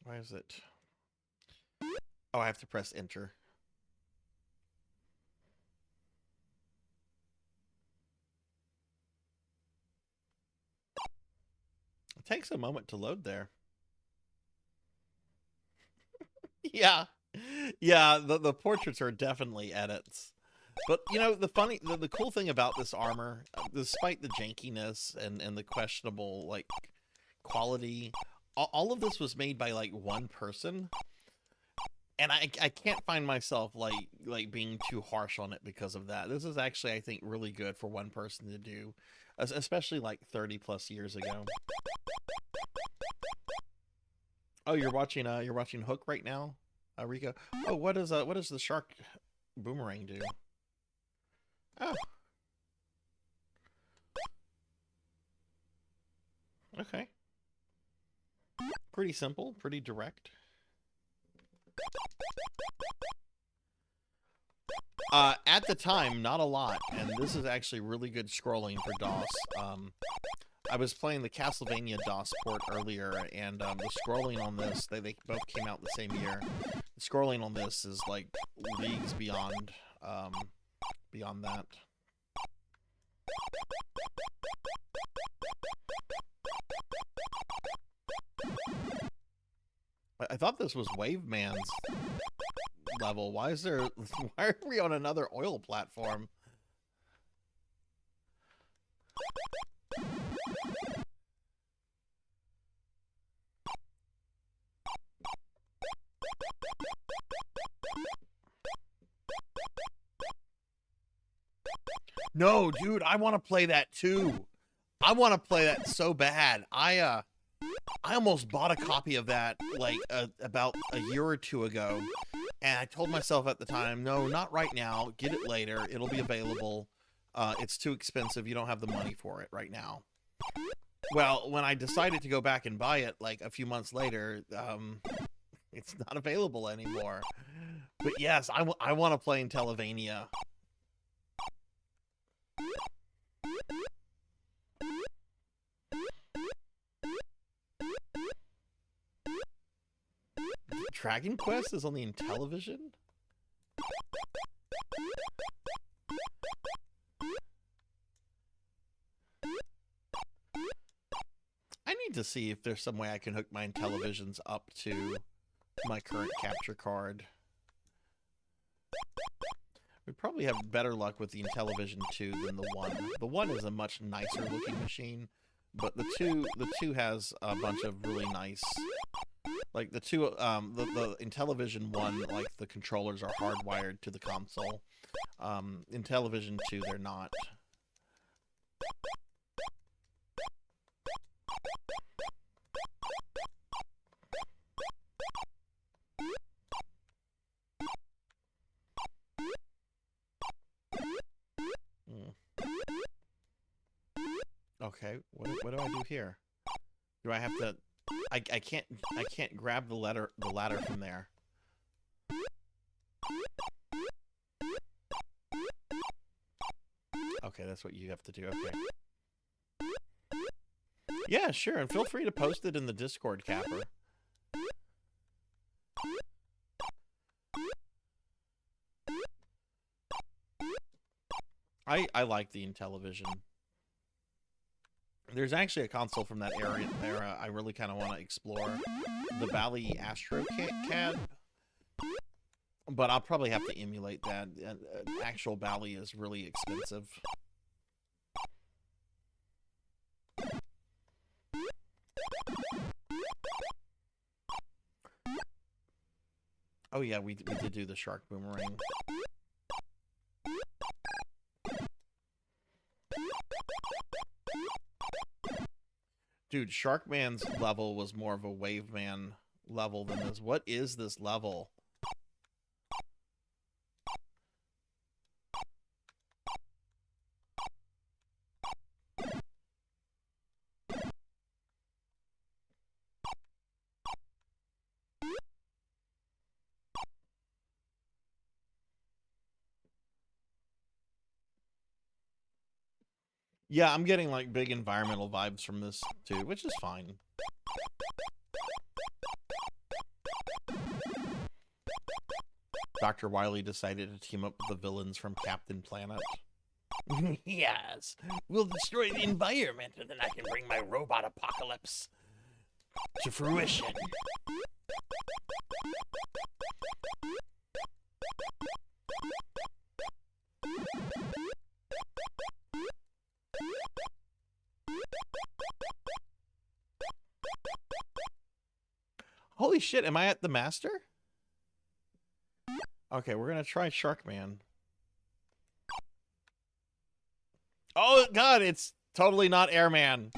Why is it? Oh, I have to press enter. It takes a moment to load there. Yeah. Yeah, the portraits are definitely edits. But, you know, the cool thing about this armor, despite the jankiness and the questionable, like, quality, all of this was made by, like, one person. And I can't find myself, like being too harsh on it because of that. This is actually, I think, really good for one person to do, especially, like, 30 plus years ago. Oh, you're watching Hook right now? Rico. Oh, what does the shark boomerang do? Oh. Okay. Pretty simple, pretty direct. At the time, not a lot, and this is actually really good scrolling for DOS. I was playing the Castlevania DOS port earlier, and the scrolling on this, they both came out the same year. The scrolling on this is like leagues beyond that. I thought this was Wave Man's level. Why are we on another oil platform? No, dude, I want to play that too. I want to play that so bad. I almost bought a copy of that like about a year or two ago, and I told myself at the time, no, not right now. Get it later. It'll be available. It's too expensive. You don't have the money for it right now. Well, when I decided to go back and buy it, like a few months later, it's not available anymore. But yes, I want to play in Televania. Dragon Quest is only in television? I need to see if there's some way I can hook my televisions up to my current capture card. We probably have better luck with the Intellivision 2 than the 1. The 1 is a much nicer looking machine, but the 2 has a bunch of really nice, like the Intellivision 1, like the controllers are hardwired to the console. Intellivision 2, they're not. Okay, what do I do here? Do I have to? I can't grab the ladder from there. Okay, that's what you have to do. Okay. Yeah, sure, and feel free to post it in the Discord, Capper. I like the Intellivision. There's actually a console from that era I really kind of want to explore. The Bally Astro Cab. But I'll probably have to emulate that. Actual Bally is really expensive. Oh yeah, we did do the Shark Boomerang. Dude, Sharkman's level was more of a Waveman level than this. What is this level? Yeah, I'm getting like big environmental vibes from this too, which is fine. Dr. Wily decided to team up with the villains from Captain Planet. Yes, we'll destroy the environment and then I can bring my robot apocalypse to fruition. Holy shit, am I at the master? Okay, we're gonna try Sharkman. Oh god, it's totally not Airman.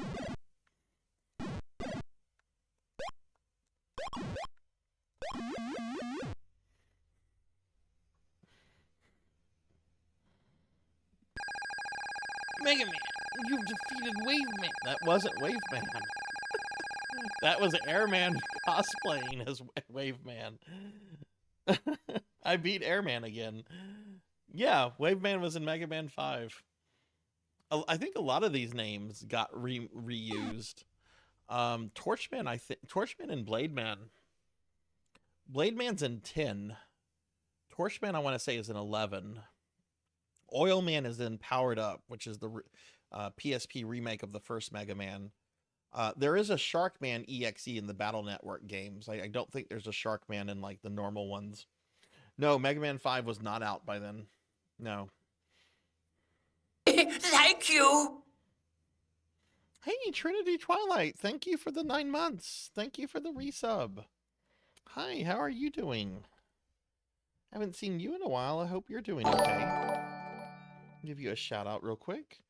Mega Man, you've defeated Wave Man. That wasn't Wave Man. That was Airman cosplaying as Wave Man. I beat Airman again. Yeah, Wave Man was in Mega Man 5. I think a lot of these names got reused. Torchman, I think Torchman and Blade Man. Blade Man's in 10. Torchman, I want to say, is in 11. Oil Man is in Powered Up, which is the PSP remake of the first Mega Man. There is a Sharkman EXE in the Battle Network games. I don't think there's a Sharkman in like the normal ones. No, Mega Man 5 was not out by then. No. Thank you. Hey, Trinity Twilight, thank you for the 9 months. Thank you for the resub. Hi, how are you doing? Haven't seen you in a while. I hope you're doing okay. Give you a shout out real quick.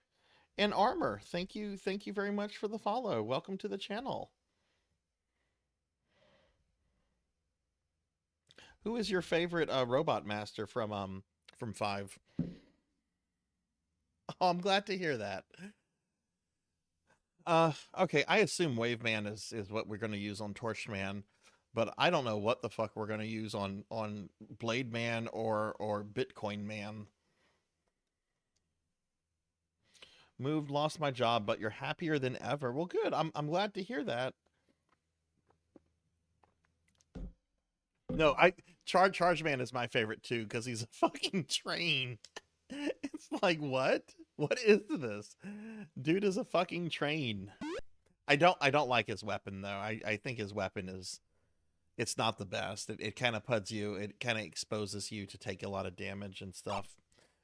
And Armor, thank you very much for the follow. Welcome to the channel. Who is your favorite robot master from 5? Oh, I'm glad to hear that. Okay, I assume Wave Man is what we're going to use on Torchman, but I don't know what the fuck we're going to use on Blade Man or Bitcoin Man. Moved, lost my job, but you're happier than ever. Well, good. I'm glad to hear that. No, Charge Man is my favorite too because he's a fucking train. It's like, what? What is this? Dude is a fucking train. I don't like his weapon though. I think his weapon it's not the best. It kind of puts you. It kind of exposes you to take a lot of damage and stuff.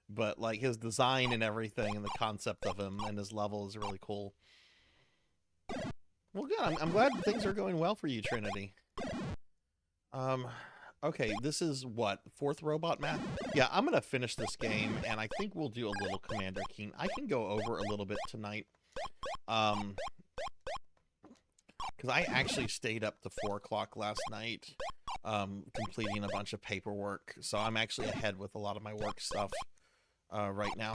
But like his design and everything and the concept of him and his level is really cool. Well, good. I'm glad things are going well for you, Trinity. Okay, this is what, 4th robot map? Yeah, I'm gonna finish this game, and I think we'll do a little Commander Keen. I can go over a little bit tonight. Because I actually stayed up to 4 o'clock last night, completing a bunch of paperwork. So I'm actually ahead with a lot of my work stuff right now.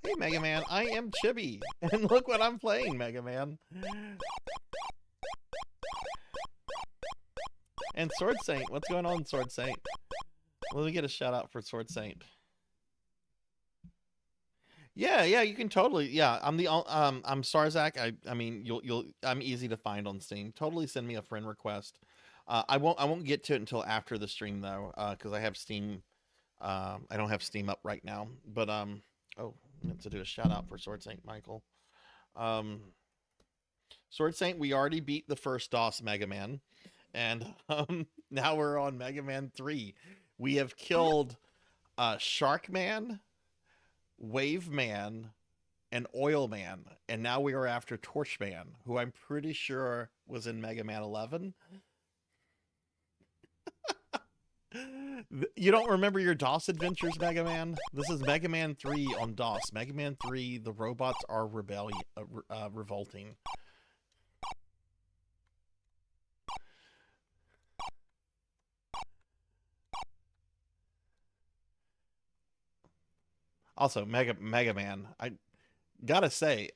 Hey, Mega Man, I am Chibi, and look what I'm playing, Mega Man. And Sword Saint, what's going on, Sword Saint? Let me get a shout out for Sword Saint. Yeah, you can totally. Yeah, I'm Sarzac. I mean, I'm easy to find on Steam. Totally send me a friend request. I won't get to it until after the stream though, because I have Steam. I don't have Steam up right now, but oh. I meant to do a shout out for Sword Saint Michael. Sword Saint, we already beat the first DOS Mega Man, and now we're on Mega Man 3. We have killed Shark Man, Wave Man, and Oil Man, and now we are after Torch Man, who I'm pretty sure was in Mega Man 11. You don't remember your DOS adventures, Mega Man? This is Mega Man 3 on DOS. Mega Man 3, the robots are revolting. Also, Mega Man, I gotta say,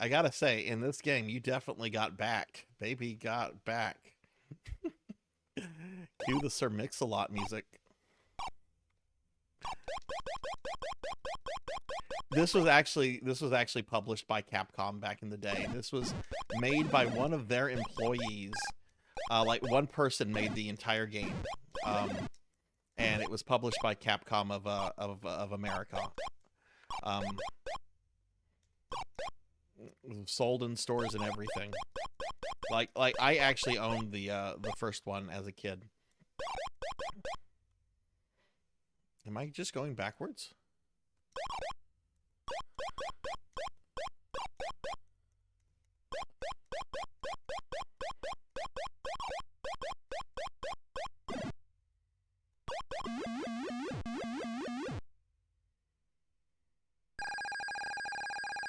in this game, you definitely got back. Baby got back. Cue the Sir Mix-a-Lot music. This was actually published by Capcom back in the day. This was made by one of their employees. Like one person made the entire game, and it was published by Capcom of America. Sold in stores and everything. Like I actually owned the first one as a kid. Am I just going backwards?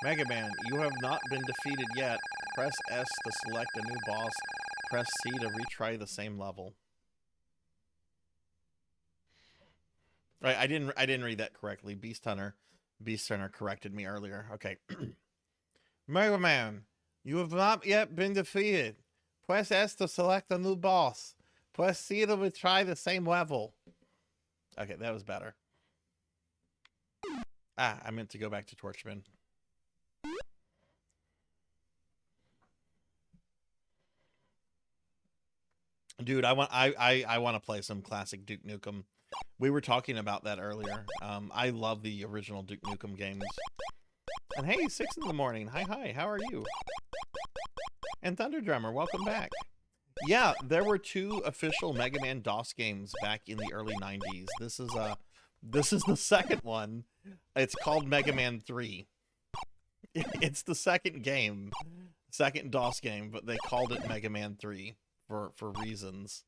Mega Man, you have not been defeated yet. Press S to select a new boss. Press C to retry the same level. Right, I didn't read that correctly. Beast Hunter corrected me earlier. Okay. Mega Man, you have not yet been defeated. Press S to select a new boss. Press C to retry the same level. Okay, that was better. Ah, I meant to go back to Torchman. Dude, I want to play some classic Duke Nukem. We were talking about that earlier. I love the original Duke Nukem games. And hey, 6 in the morning. Hi, how are you? And Thunder Drummer, welcome back. Yeah, there were 2 official Mega Man DOS games back in the early 90s. This is the second one. It's called Mega Man 3. It's the second game. Second DOS game, but they called it Mega Man 3 for reasons.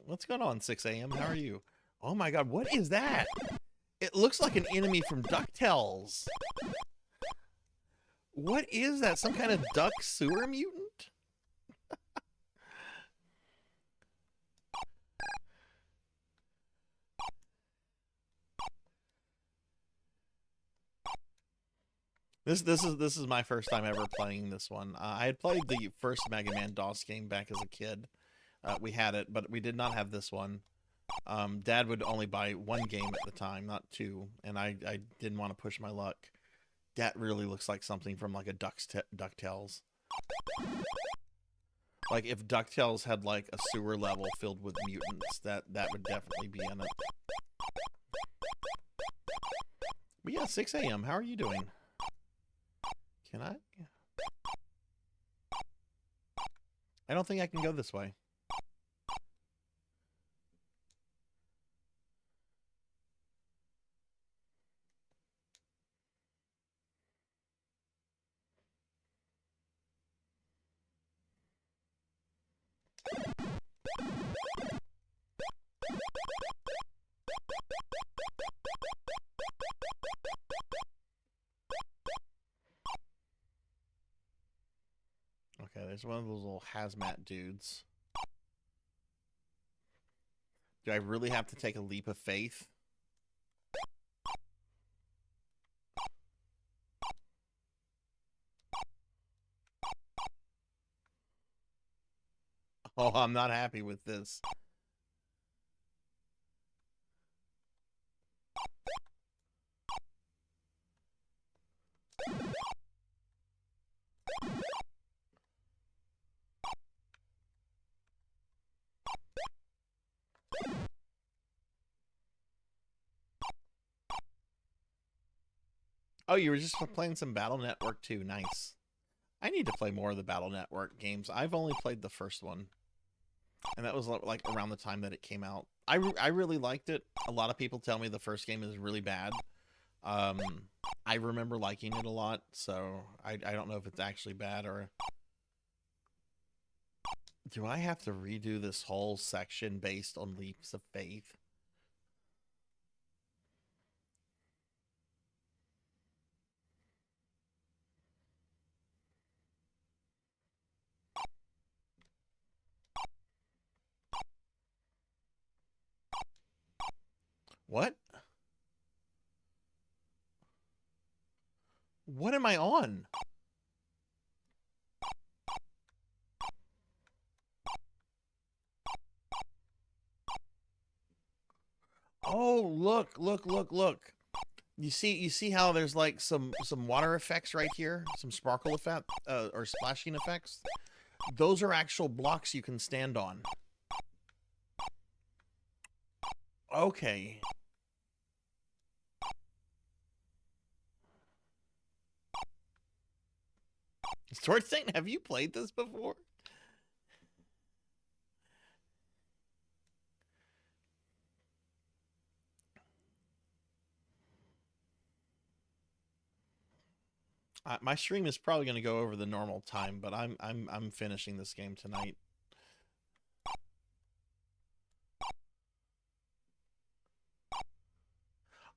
What's going on, 6 a.m.? How are you? Oh my god, what is that? It looks like an enemy from DuckTales. What is that? Some kind of duck sewer mutant? This is my first time ever playing this one. I had played the first Mega Man DOS game back as a kid. We had it, but we did not have this one. Dad would only buy 1 game at the time, not 2, and I didn't want to push my luck. That really looks like something from like a DuckTales. Like if DuckTales had like a sewer level filled with mutants, that would definitely be in it. But yeah, 6 a.m. How are you doing? Can I? I don't think I can go this way. Okay, there's one of those little hazmat dudes. Do I really have to take a leap of faith? Oh, I'm not happy with this. Oh, you were just playing some Battle Network 2. Nice. I need to play more of the Battle Network games. I've only played the first one. And that was like around the time that it came out. I really liked it. A lot of people tell me the first game is really bad. I remember liking it a lot, so I don't know if it's actually bad or... Do I have to redo this whole section based on leaps of faith? What? What am I on? Oh, look. You see how there's like some water effects right here? Some sparkle effect or splashing effects? Those are actual blocks you can stand on. Okay. Sword Saint, have you played this before? My stream is probably going to go over the normal time, but I'm finishing this game tonight.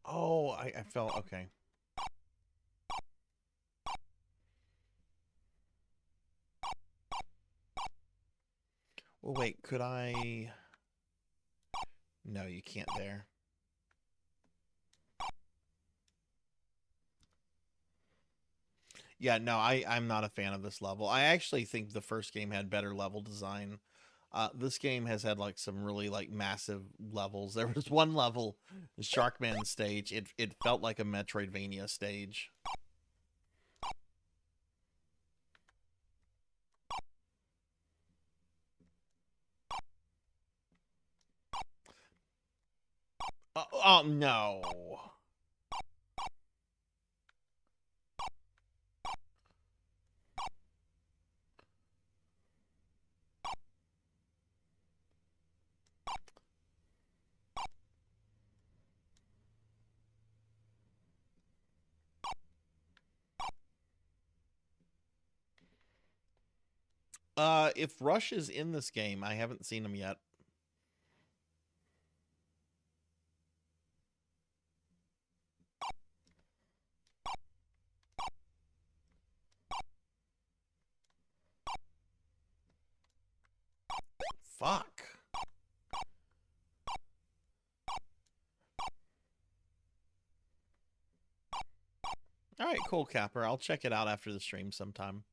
Oh, I felt okay. Well, wait, could I? No, you can't there. Yeah, no, I'm not a fan of this level. I actually think the first game had better level design. This game has had like some really like massive levels. There was one level, the Sharkman stage. It felt like a Metroidvania stage. Oh no. If Rush is in this game, I haven't seen him yet. Fuck. All right, cool, Capper. I'll check it out after the stream sometime.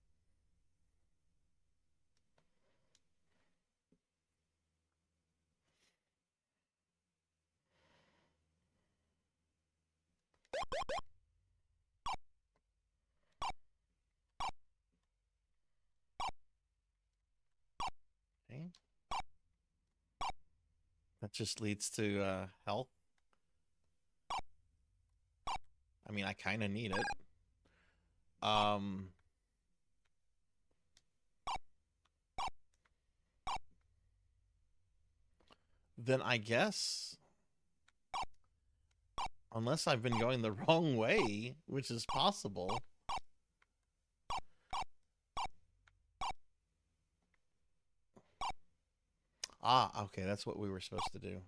Okay. That just leads to health. I mean, I kind of need it. Then I guess, unless I've been going the wrong way, which is possible. Ah, okay, that's what we were supposed to do.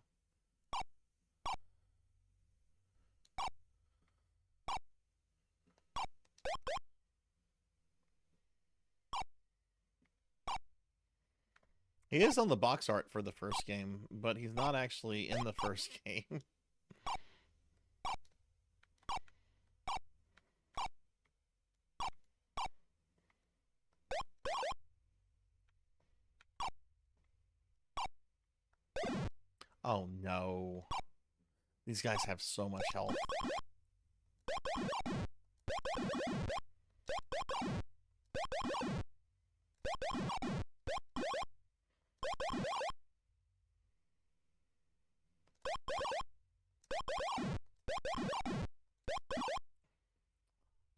He is on the box art for the first game, but he's not actually in the first game. Oh no. These guys have so much health.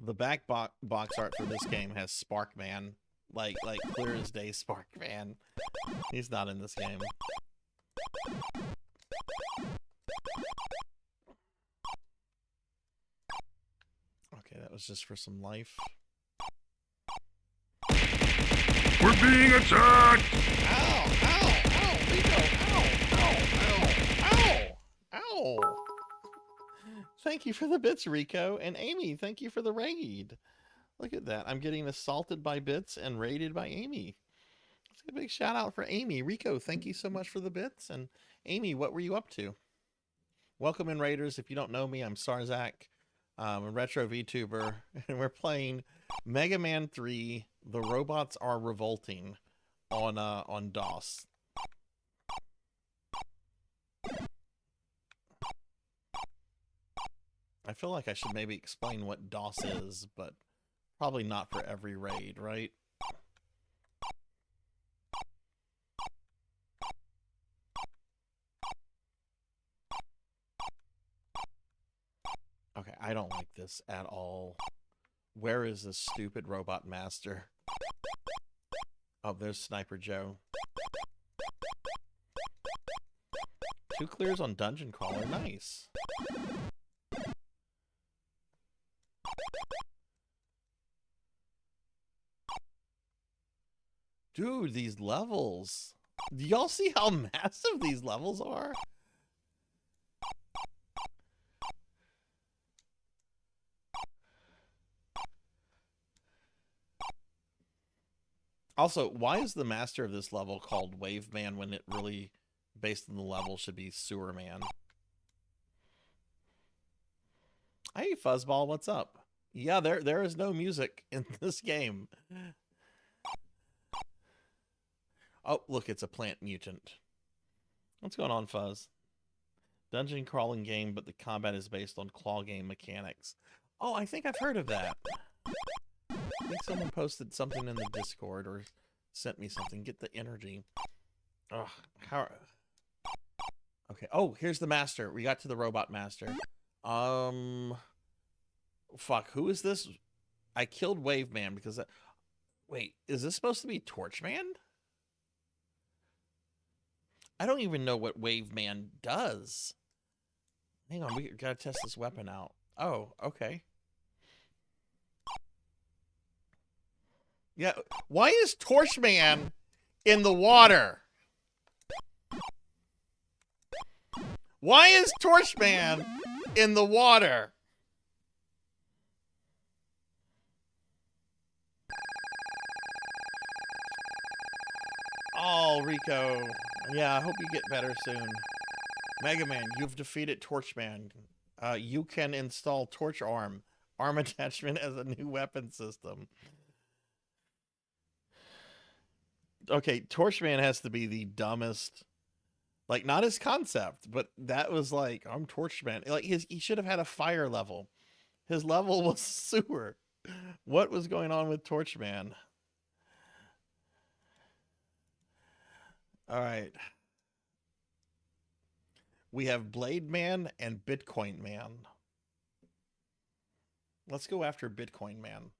The back box art for this game has Sparkman. Like clear as day Sparkman. He's not in this game. Okay, that was just for some life. We're being attacked! Ow! Ow! Ow! Rico! Ow! Ow! Ow! Ow! Ow! Thank you for the bits, Rico. And Amy, thank you for the raid. Look at that. I'm getting assaulted by bits and raided by Amy. It's a big shout out for Amy. Rico, thank you so much for the bits. And Amy, what were you up to? Welcome in, Raiders. If you don't know me, I'm Sarzac. I'm a retro VTuber, and we're playing Mega Man 3, The Robots Are Revolting on DOS. I feel like I should maybe explain what DOS is, but probably not for every raid, right? Okay, I don't like this at all. Where is this stupid robot master? Oh, there's Sniper Joe. 2 clears on Dungeon Crawler, nice. Dude, these levels. Do y'all see how massive these levels are? Also, why is the master of this level called Wave Man when it really, based on the level, should be Sewer Man? Hey, Fuzzball, what's up? Yeah, there is no music in this game. Oh, look, it's a plant mutant. What's going on, Fuzz? Dungeon crawling game, but the combat is based on claw game mechanics. Oh, I think I've heard of that. I think someone posted something in the Discord or sent me something. Get the energy. Ugh, how... Okay. Oh, here's the master. We got to the robot master. Fuck. Who is this? I killed Wave Man because... Wait, is this supposed to be Torchman? I don't even know what Wave Man does. Hang on, we gotta test this weapon out. Oh, okay. Yeah, why is Torchman in the water? Why is Torchman in the water? Oh, Rico. Yeah, I hope you get better soon. Mega Man, you've defeated Torchman. You can install Torch Arm attachment as a new weapon system. Okay, Torchman has to be the dumbest. Like, not his concept, but that was like, I'm Torchman. Like, he should have had a fire level. His level was sewer. What was going on with Torchman? All right. We have Blade Man and Bitcoin Man. Let's go after Bitcoin Man.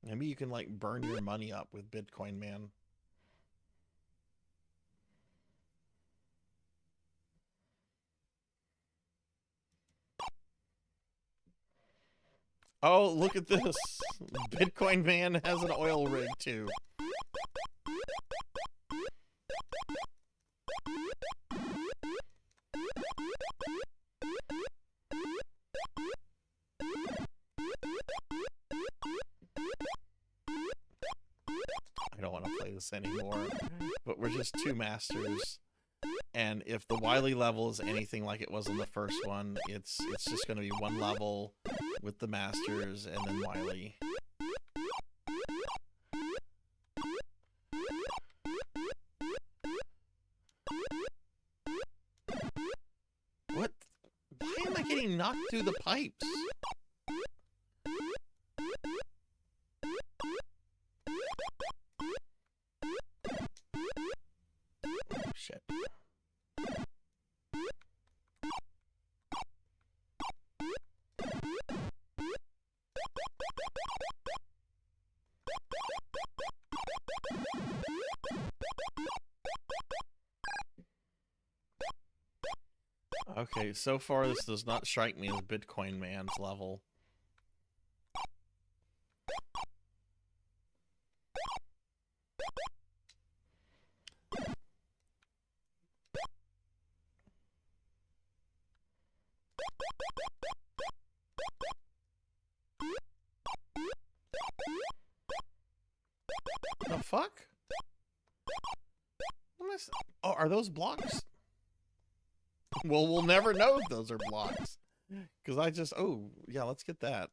Maybe you can, like, burn your money up with Bitcoin Man. Oh, look at this. Bitcoin Man has an oil rig, too. I don't want to play this anymore, but we're just two masters. And if the Wily level is anything like it was in the first one, it's just going to be one level with the masters and then Wily. What? Why am I getting knocked through the pipes? Oh, shit. Okay, so far this does not strike me as Bitcoin Man's level. The fuck? Oh, are those blocks? Well, we'll never know if those are blocks. Because I just... Oh, yeah, let's get that.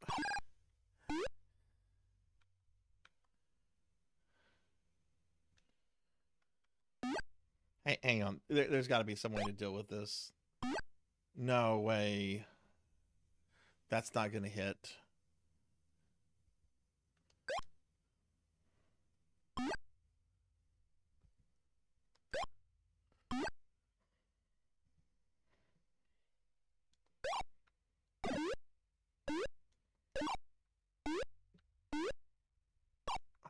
Hey, hang on. There's got to be some way to deal with this. No way. That's not going to hit.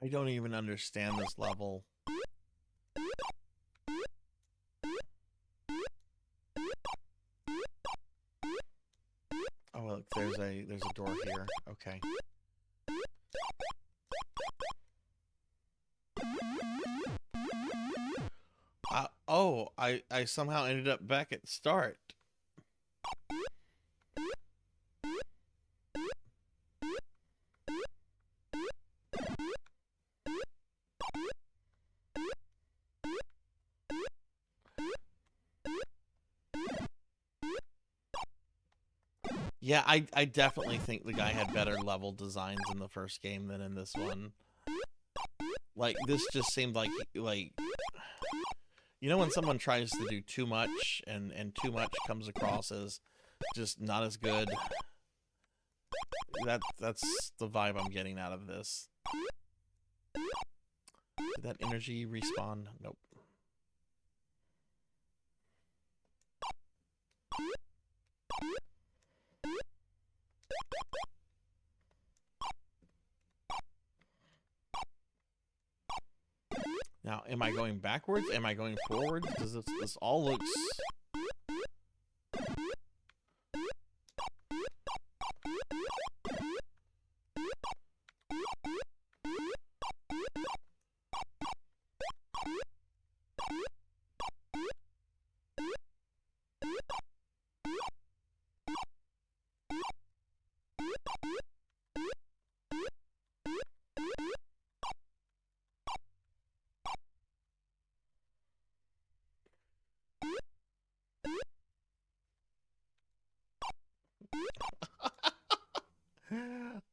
I don't even understand this level. Oh, look, there's a door here. Okay. Oh, I somehow ended up back at start. Yeah, I definitely think the guy had better level designs in the first game than in this one. Like, this just seemed like, you know when someone tries to do too much and too much comes across as just not as good? That's the vibe I'm getting out of this. Did that energy respawn? Nope. Now, am I going backwards? Am I going forwards? Does this all looks...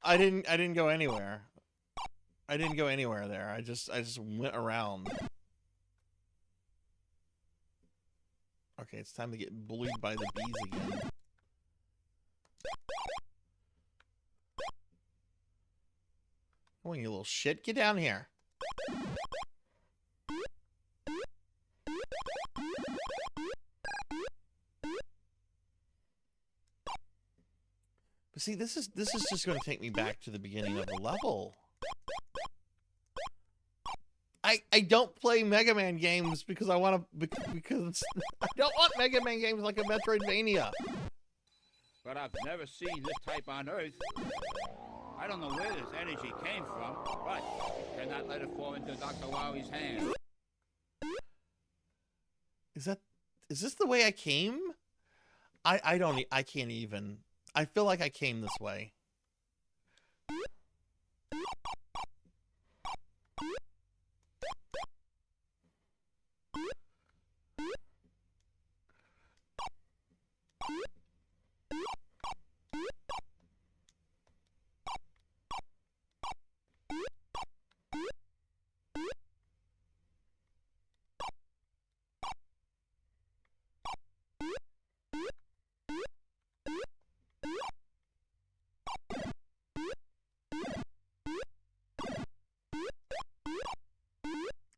I didn't go anywhere. I didn't go anywhere there. I just went around. Okay, it's time to get bullied by the bees again. Come on, you little shit. Get down here. But see, this is just going to take me back to the beginning of the level. I don't play Mega Man games because I want to, because I don't want Mega Man games like a Metroidvania. But I've never seen this type on Earth. I don't know where this energy came from, but cannot let it fall into Dr. Lowry's hands. Is this the way I came? I can't even. I feel like I came this way.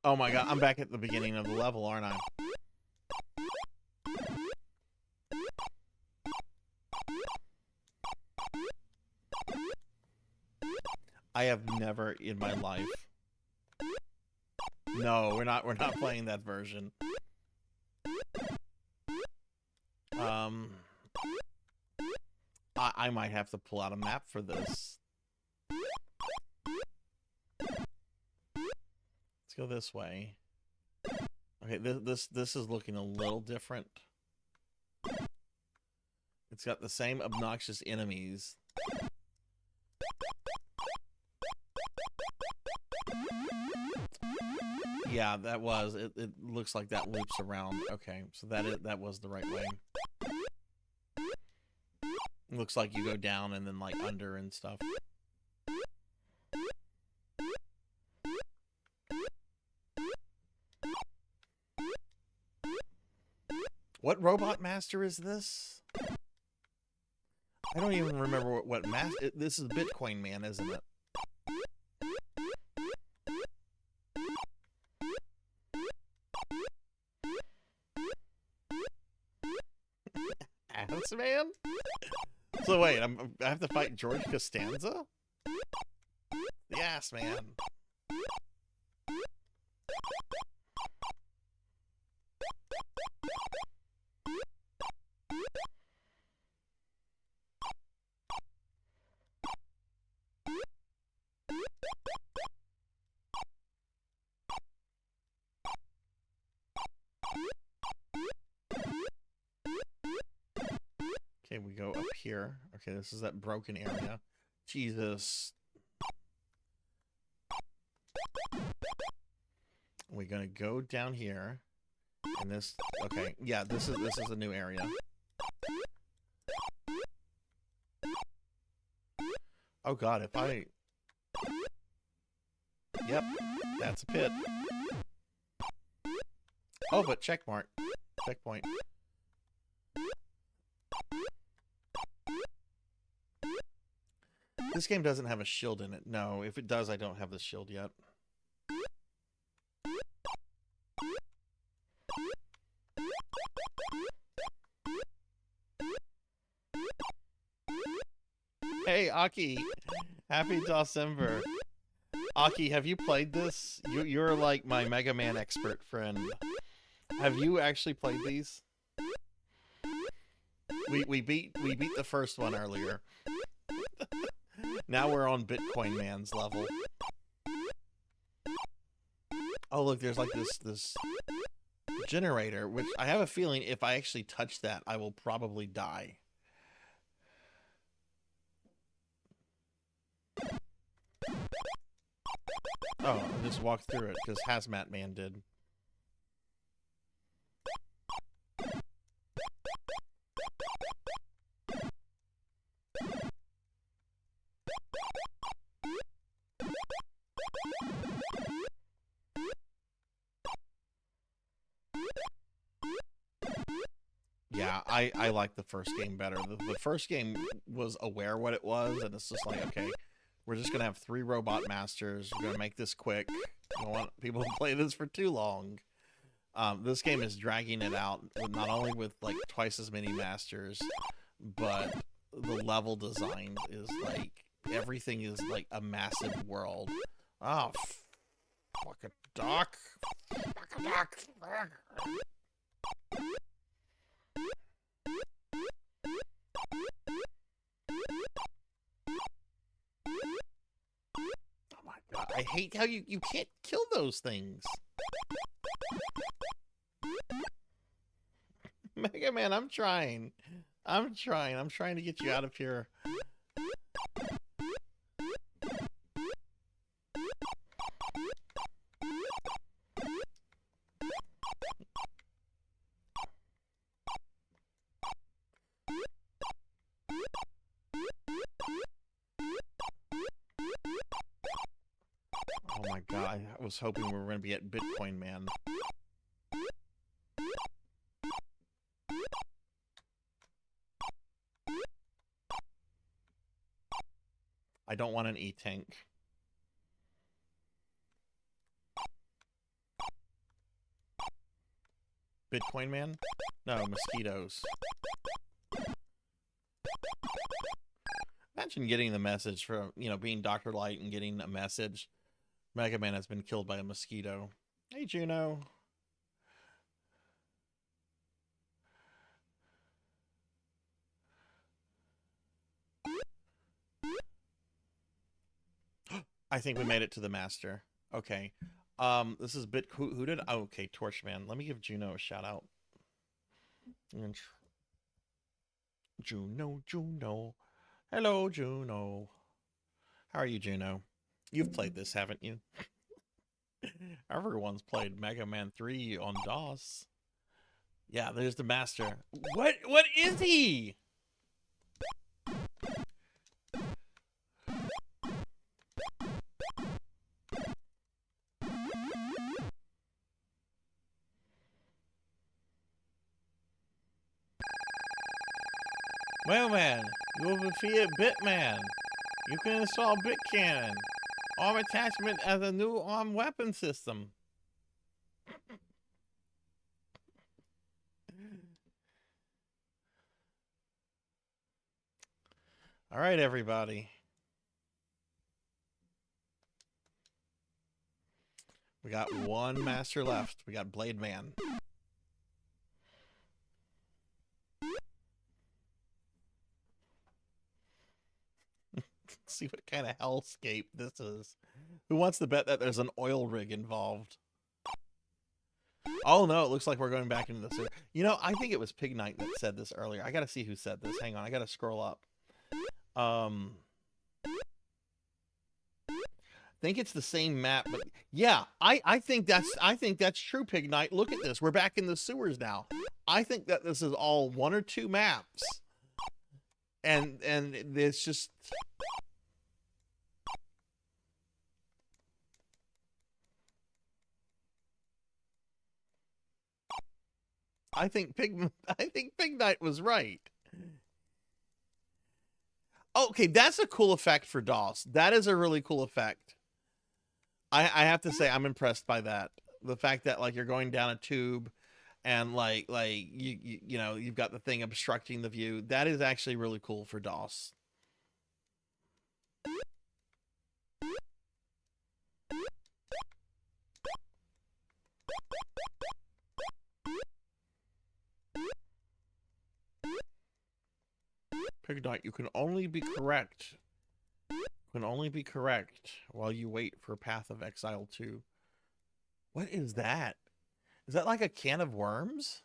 Oh my god, I'm back at the beginning of the level, aren't I? I have never in my life. No, we're not playing that version. I might have to pull out a map for this. Let's go this way. Okay, this is looking a little different. It's got the same obnoxious enemies. Yeah, that was it. It looks like that loops around. Okay, so that was the right way. Looks like you go down and then like under and stuff. What robot master is this? I don't even remember what master. This is Bitcoin Man, isn't it? Ass Man? So wait, I have to fight George Costanza? The Ass Man. Okay, we go up here. Okay, this is that broken area. Jesus. We're gonna go down here. And this, okay, yeah, this is a new area. Oh god, if I... Yep, that's a pit. Oh, but checkmark. Checkpoint. This game doesn't have a shield in it. No, if it does, I don't have the shield yet. Hey, Aki. Happy December. Aki, have you played this? You're like my Mega Man expert friend. Have you actually played these? We beat the first one earlier. Now we're on Bitcoin Man's level. Oh look, there's like this generator, which I have a feeling if I actually touch that, I will probably die. Oh, I just walked through it because Hazmat Man did. Yeah, I like the first game better. The first game was aware what it was, and it's just like, okay, we're just gonna have 3 robot masters. We're gonna make this quick. I don't want people to play this for too long. This game is dragging it out, not only with like twice as many masters, but the level design is like, everything is like a massive world. Oh, fucking duck. Fucking duck. Oh my god, I hate how you can't kill those things. Mega Man, I'm trying. I'm trying to get you out of here. Oh my god, I was hoping we were going to be at Bitcoin Man. I don't want an E-tank. Bitcoin Man? No, mosquitoes. Imagine getting the message from, you know, being Dr. Light and getting a message. Mega Man has been killed by a mosquito. Hey, Juno. I think we made it to the master. Okay. This is who did? Oh, okay, Torchman. Let me give Juno a shout out. Juno. Hello, Juno. How are you, Juno? You've played this, haven't you? Everyone's played Mega Man 3 on DOS. Yeah, there's the master. What is he? Well, man, you will defeat Bitman. You can install BitCannon. Arm attachment as a new arm weapon system. All right, everybody. We got one master left. We got Blade Man. See what kind of hellscape this is. Who wants to bet that there's an oil rig involved? Oh no, it looks like we're going back into the sewer. You know, I think it was Pig Knight that said this earlier. I gotta see who said this. Hang on, I gotta scroll up. I think it's the same map, but yeah, I think that's true, Pig Knight. Look at this. We're back in the sewers now. I think that this is all 1 or 2 maps. And it's just I think Pig Knight was right. Okay, that's a cool effect for DOS. That is a really cool effect. I have to say I'm impressed by that. The fact that like you're going down a tube and like you know, you've got the thing obstructing the view. That is actually really cool for DOS. Pig Knight, you can only be correct. Can only be correct while you wait for Path of Exile 2. What is that? Is that like a can of worms?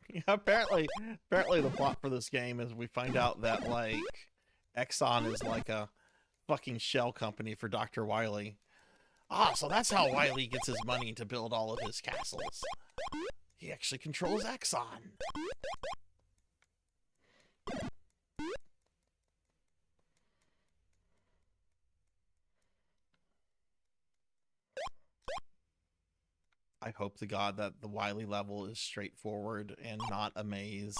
Yeah, apparently the plot for this game is we find out that like Exxon is like a fucking shell company for Dr. Wily. Ah, so that's how Wily gets his money to build all of his castles. He actually controls Exxon. I hope to God that the Wily level is straightforward and not a maze.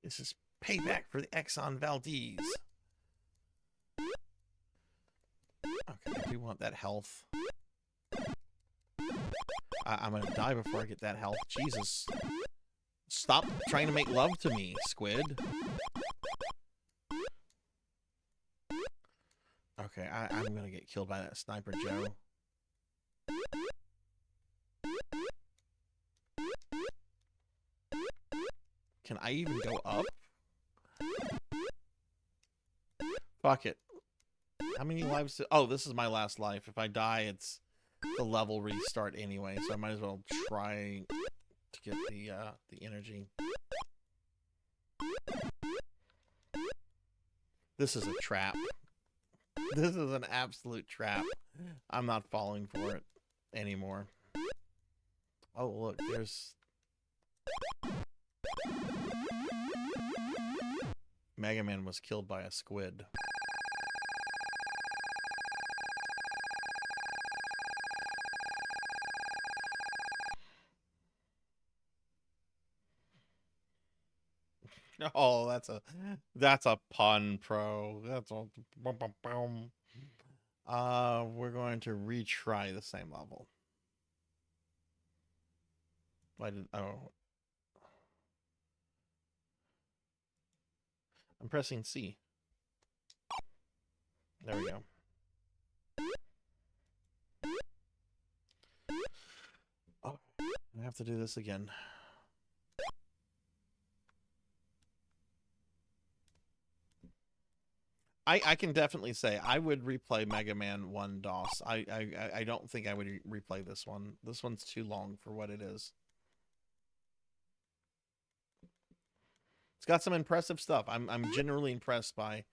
This is payback for the Exxon Valdez. Okay, I do want that health. I'm gonna die before I get that health. Jesus. Stop trying to make love to me, squid. Okay, I'm gonna get killed by that Sniper Joe. Can I even go up? Fuck it. How many lives? Oh, this is my last life. If I die, it's the level restart anyway, so I might as well try to get the energy. This is a trap. This is an absolute trap. I'm not falling for it anymore. Oh, look, there's... Mega Man was killed by a squid. Oh, that's a pun, pro. That's a we're going to retry the same level. Oh. I'm pressing C. There we go. Oh, I have to do this again. I can definitely say I would replay Mega Man 1 DOS. I don't think I would replay this one. This one's too long for what it is. It's got some impressive stuff. I'm generally impressed by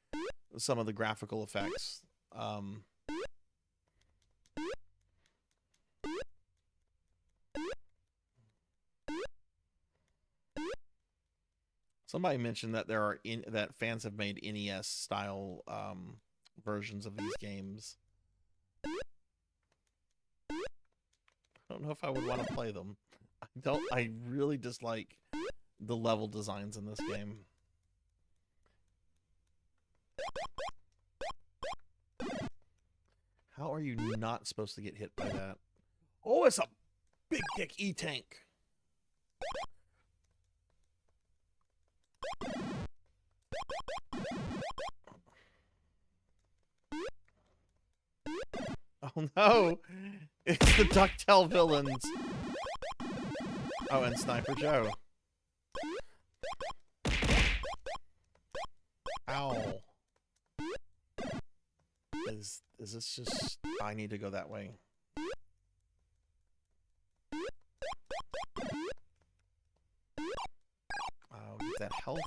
some of the graphical effects. Somebody mentioned that there are that fans have made NES style versions of these games. I don't know if I would want to play them. I really dislike the level designs in this game. How are you not supposed to get hit by that? Oh, it's a big dick E-tank. Oh no! It's the DuckTale villains! Oh, and Sniper Joe. Is this just... I need to go that way. Oh, get that health.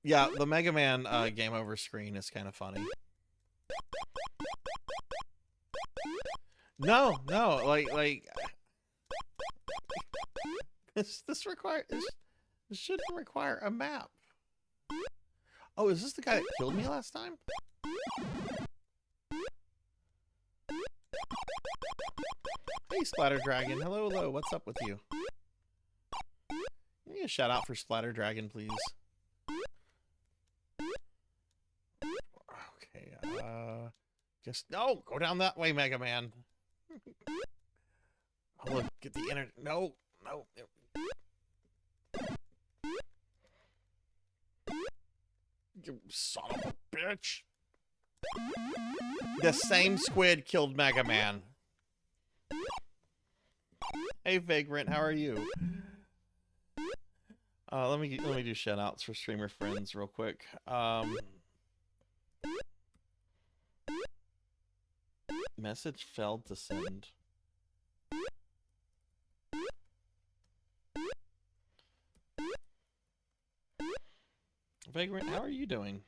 Yeah, the Mega Man game over screen is kind of funny. No, like this shouldn't require a map. Oh, is this the guy that killed me last time? Hey, Splatter Dragon. Hello, hello. What's up with you? Give me a shout out for Splatter Dragon, please. Okay, just no, go down that way, Mega Man. Oh, look, get the internet. No. You son of a bitch. The same squid killed Mega Man. Hey, Vagrant, how are you? Let me do shout outs for streamer friends real quick. Message failed to send. Vagrant, how are you doing?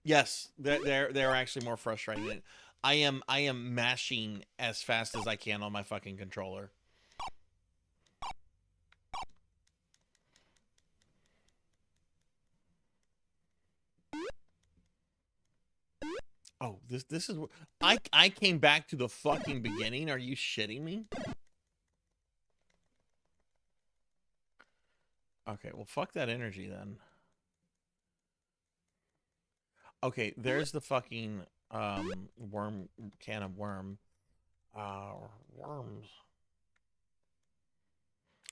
Yes, they're actually more frustrating. I am mashing as fast as I can on my fucking controller. Oh, this is I came back to the fucking beginning. Are you shitting me? Okay, well fuck that energy then. Okay, there's the fucking worm can of worms.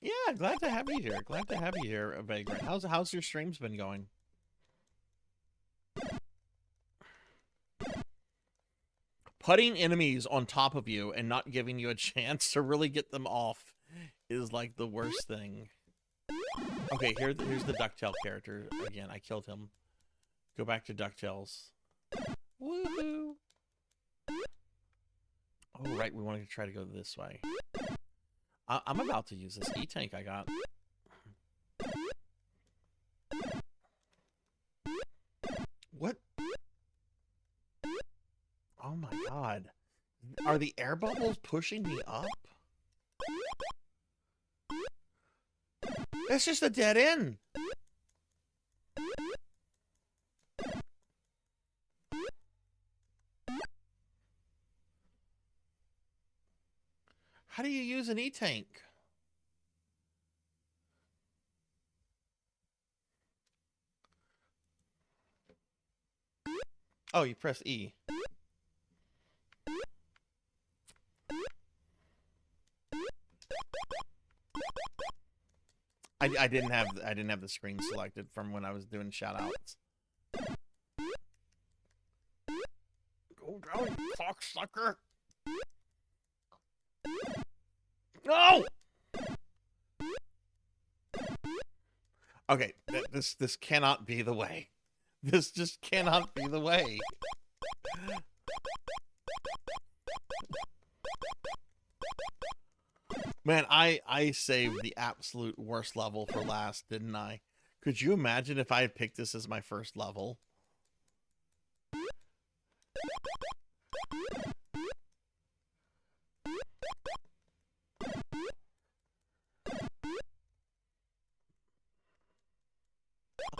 Yeah, glad to have you here. Glad to have you here, Vagrant. How's your streams been going? Putting enemies on top of you and not giving you a chance to really get them off is like the worst thing. Okay, here's the DuckTale character again. I killed him. Go back to DuckTales. Woohoo! Oh, right, we wanted to try to go this way. I'm about to use this E-tank I got. What? Oh my god. Are the air bubbles pushing me up? It's just a dead end. How do you use an E-tank? Oh, you press E. I didn't have the screen selected from when I was doing shout outs. Go down, you cocksucker. No! Okay, this cannot be the way. This just cannot be the way. Man, I saved the absolute worst level for last, didn't I? Could you imagine if I had picked this as my first level?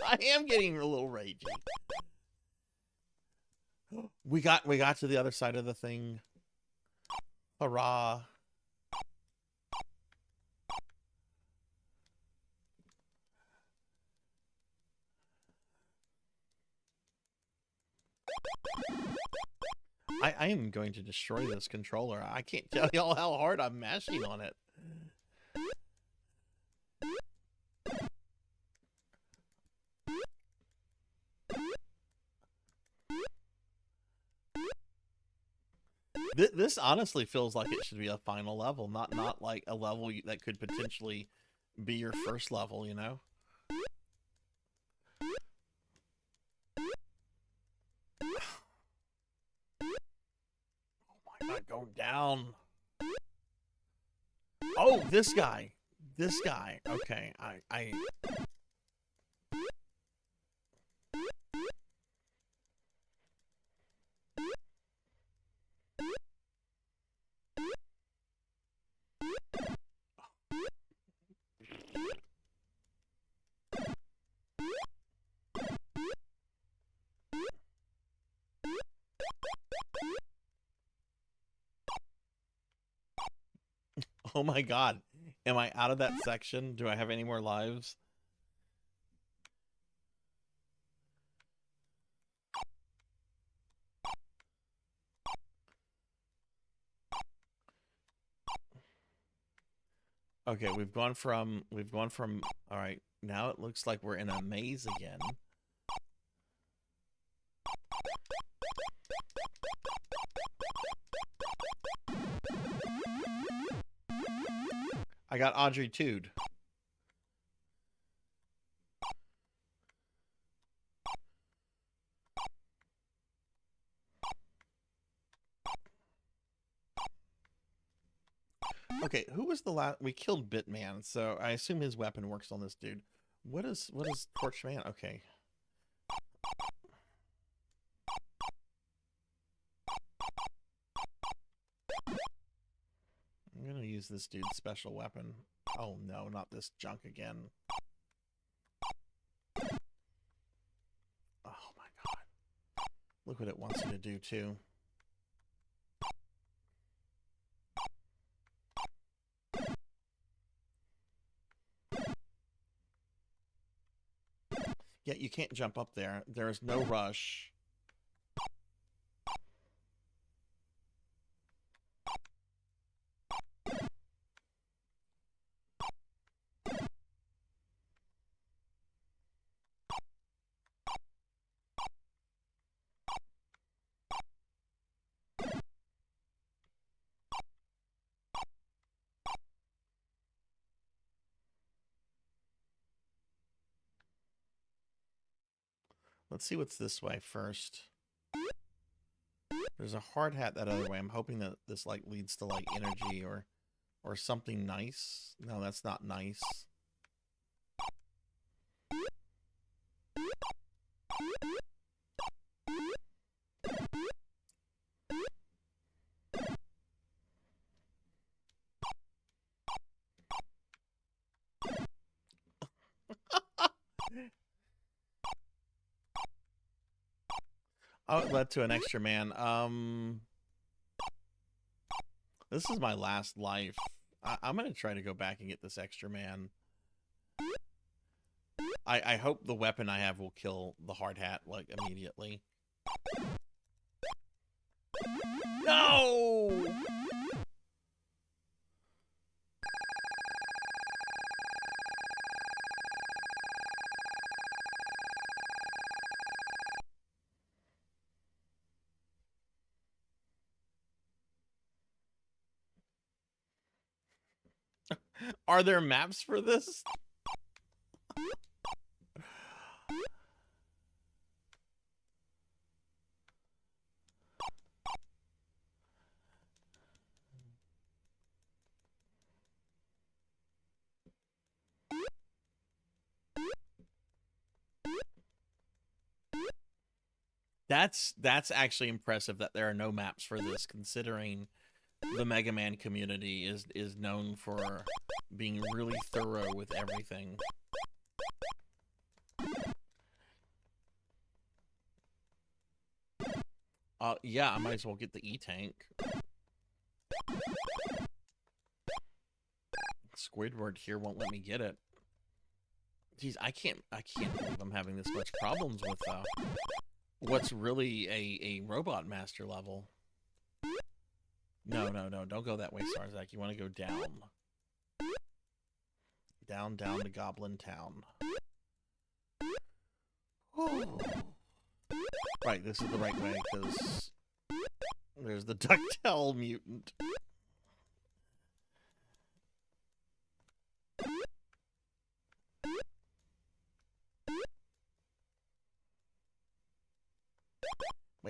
I am getting a little ragey. We got to the other side of the thing. Hurrah. I am going to destroy this controller. I can't tell y'all how hard I'm mashing on it. This honestly feels like it should be a final level, not like a level that could potentially be your first level, you know? Oh my god, going down. Oh, this guy. This guy. Okay, I Oh my god. Am I out of that section? Do I have any more lives? Okay, we've gone from all right, now it looks like we're in a maze again. I got Audrey Tude. Okay, who was the last? We killed Bitman, so I assume his weapon works on this dude. What is Torchman? Okay. I'm gonna use this dude's special weapon. Oh no, not this junk again. Oh my god. Look what it wants you to do too. Yeah, you can't jump up there. There's no rush. Let's see what's this way first. There's a hard hat that other way. I'm hoping that this like leads to like energy or something nice. No, that's not nice. Oh, it led to an extra man. This is my last life. I'm gonna try to go back and get this extra man. I hope the weapon I have will kill the hard hat like immediately. No! Are there maps for this? That's actually impressive that there are no maps for this, considering the Mega Man community is known for being really thorough with everything. Yeah, I might as well get the E-Tank. Squidward here won't let me get it. Jeez, I can't believe I'm having this much problems with what's really a Robot Master level. No, don't go that way, Sarzac. You want to go down. Down to Goblin Town. Right, this is the right way, because there's the Ducktail mutant.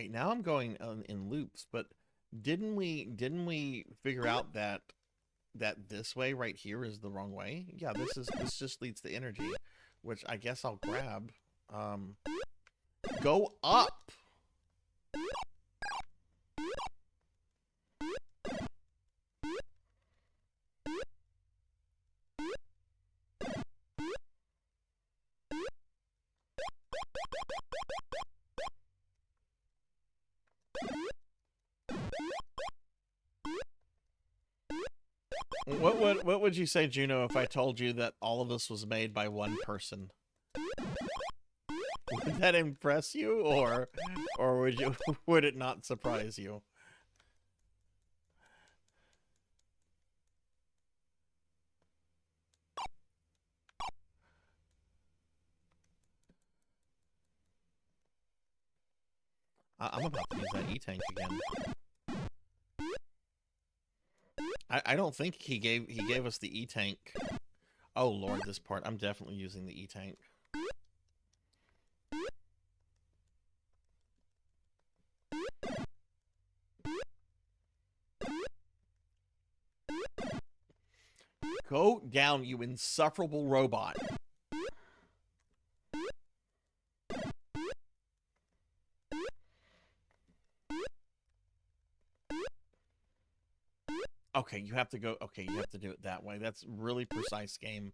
Wait, now I'm going in loops, but didn't we figure out that this way right here is the wrong way? Yeah, this just leads to energy, which I guess I'll grab. Go up. What would you say, Juno, if I told you that all of this was made by one person? Would that impress you, or would it not surprise you? I'm about to use that E-tank again. I don't think he gave us the E-tank. Oh Lord, this part. I'm definitely using the E-tank. Go down, you insufferable robot. Okay, you have to go. Okay, you have to do it that way. That's really precise game.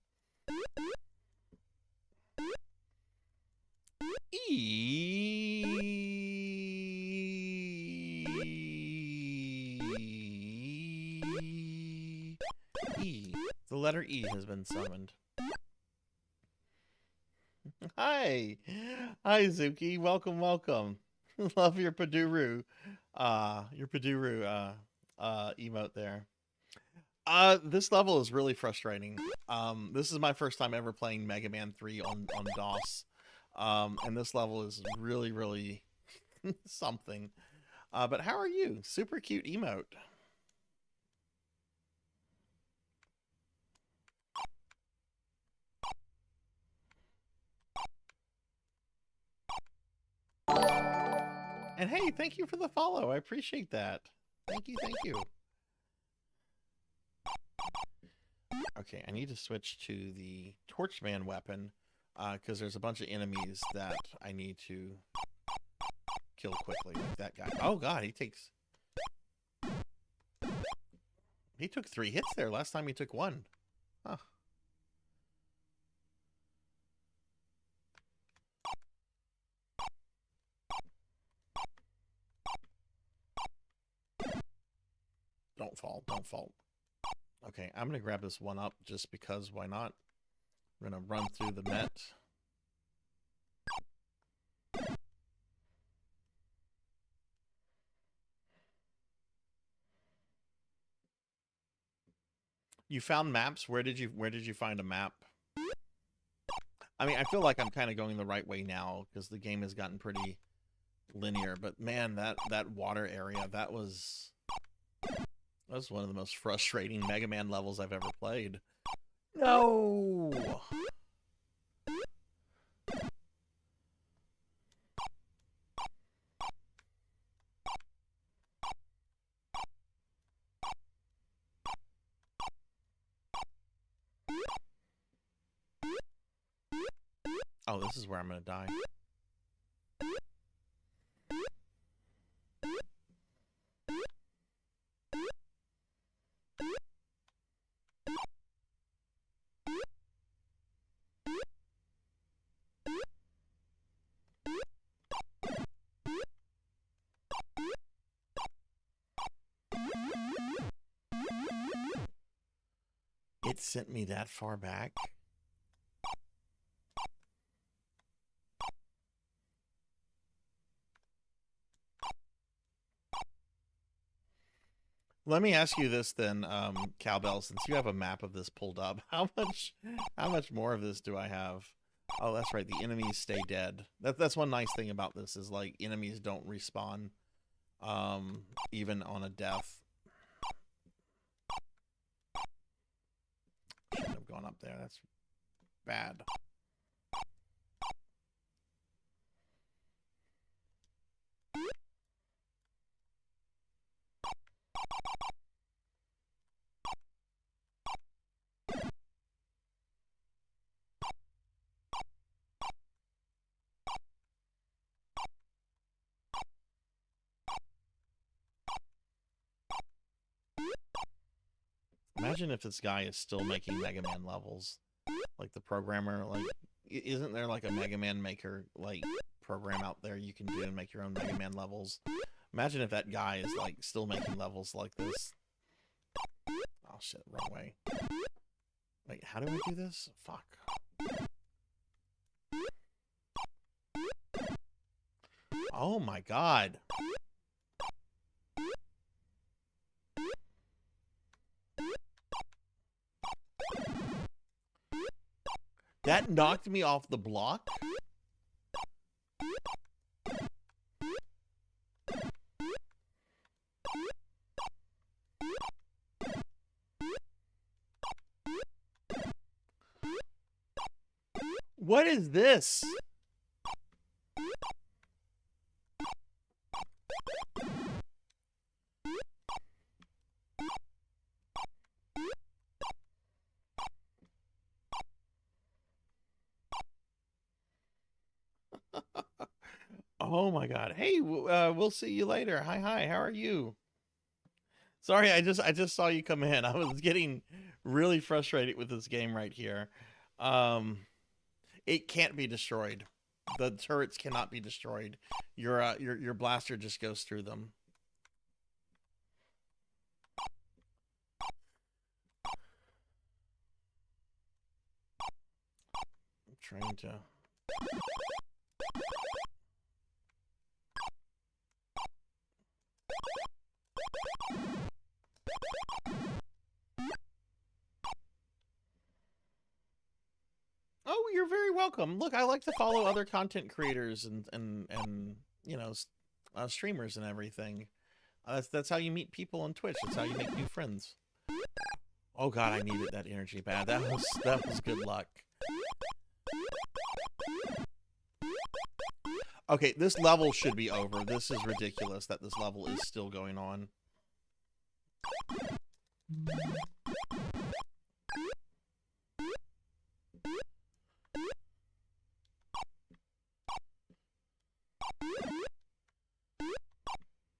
The letter E has been summoned. Hi, Zuki. Welcome, welcome. Love your Paduru, emote there. This level is really frustrating. This is my first time ever playing Mega Man 3 on DOS. And this level is really something. But how are you? Super cute emote. And hey, thank you for the follow. I appreciate that. Thank you, thank you. Okay, I need to switch to the Torchman weapon, because there's a bunch of enemies that I need to kill quickly, like that guy. Oh god, he took 3 hits there. Last time he took 1. Huh. Don't fall, don't fall. Okay, I'm gonna grab this one up just because, why not? We're gonna run through the Met. You found maps? Where did you find a map? I mean, I feel like I'm kind of going the right way now because the game has gotten pretty linear, but man, that water area, that was one of the most frustrating Mega Man levels I've ever played. No! Oh, this is where I'm gonna die. It sent me that far back. Let me ask you this then, Cowbell, since you have a map of this pulled up, how much more of this do I have? Oh, that's right, the enemies stay dead. That's one nice thing about this, is like enemies don't respawn even on a death. Shouldn't have gone up there, that's bad. Imagine if this guy is still making Mega Man levels. Like the programmer, like, isn't there like a Mega Man maker, like, program out there you can do and make your own Mega Man levels? Imagine if that guy is, like, still making levels like this. Oh, shit, wrong way. Wait, how do I do this? Fuck. Oh my god. That knocked me off the block? What is this? Oh my god. Hey, we'll see you later. Hi, how are you? Sorry, I just saw you come in. I was getting really frustrated with this game right here. It can't be destroyed. The turrets cannot be destroyed. Your blaster just goes through them. I'm trying to... Oh, you're very welcome. Look, I like to follow other content creators and you know, streamers and everything. That's how you meet people on Twitch. That's how you make new friends. Oh god, I needed that energy bad. That was good luck. Okay, this level should be over. This is ridiculous that this level is still going on.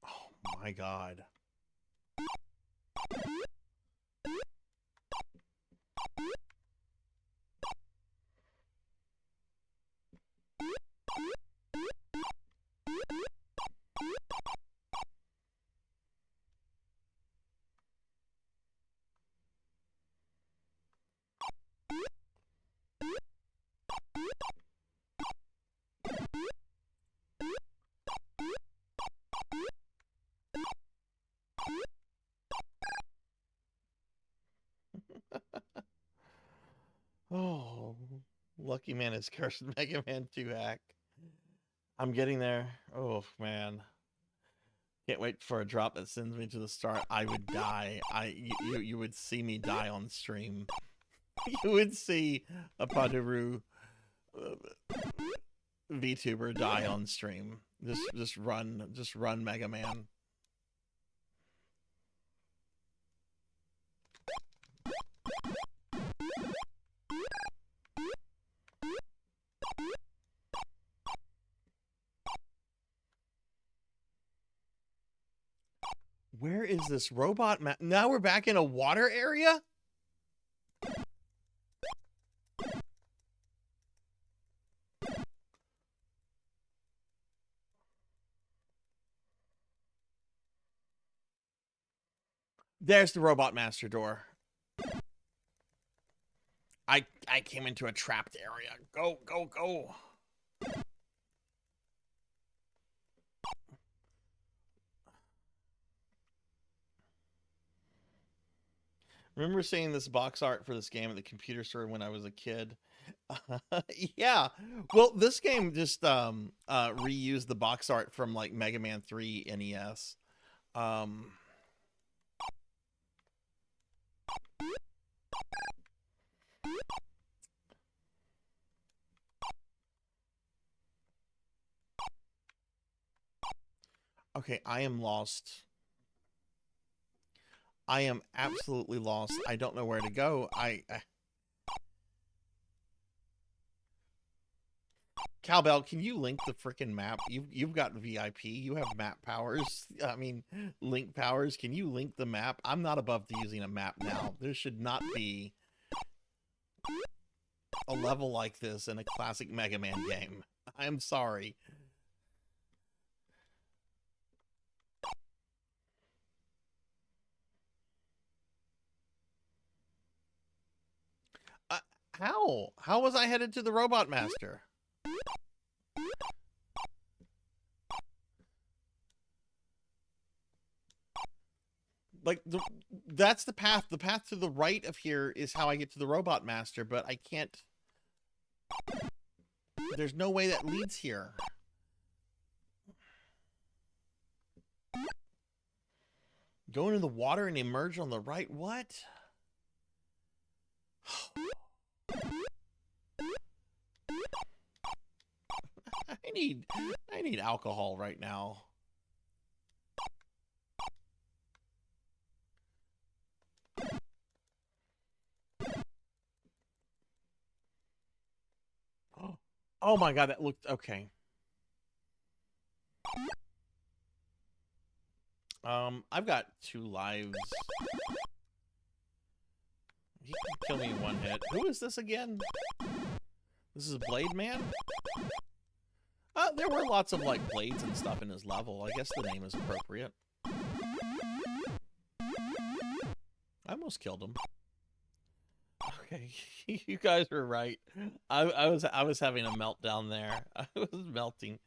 Oh my god. Oh, Lucky Man is cursed Mega Man 2 hack. I'm getting there. Oh man. Can't wait for a drop that sends me to the start. I would die. You would see me die on stream. You would see a Padaru VTuber die on stream. Just run Mega Man. Where is this robot map? Now we're back in a water area? There's the Robot Master door. I came into a trapped area. Go, go, go. Remember seeing this box art for this game at the computer store when I was a kid? Yeah. Well, this game just reused the box art from like Mega Man 3 NES. Okay, I am lost. I am absolutely lost. I don't know where to go. Cowbell, can you link the freaking map? You've got VIP. You have map powers. I mean, link powers. Can you link the map? I'm not above to using a map now. There should not be a level like this in a classic Mega Man game. I'm sorry. How? How was I headed to the Robot Master? Like, that's the path. The path to the right of here is how I get to the Robot Master, but I can't... There's no way that leads here. Go into the water and emerge on the right? What? I need alcohol right now. Oh my god, that looked okay. I've got 2 lives. He can kill me in 1 hit. Who is this again? This is Blade Man? There were lots of, like, blades and stuff in his level. I guess the name is appropriate. I almost killed him. Okay, you guys were right. I was having a meltdown there. I was melting.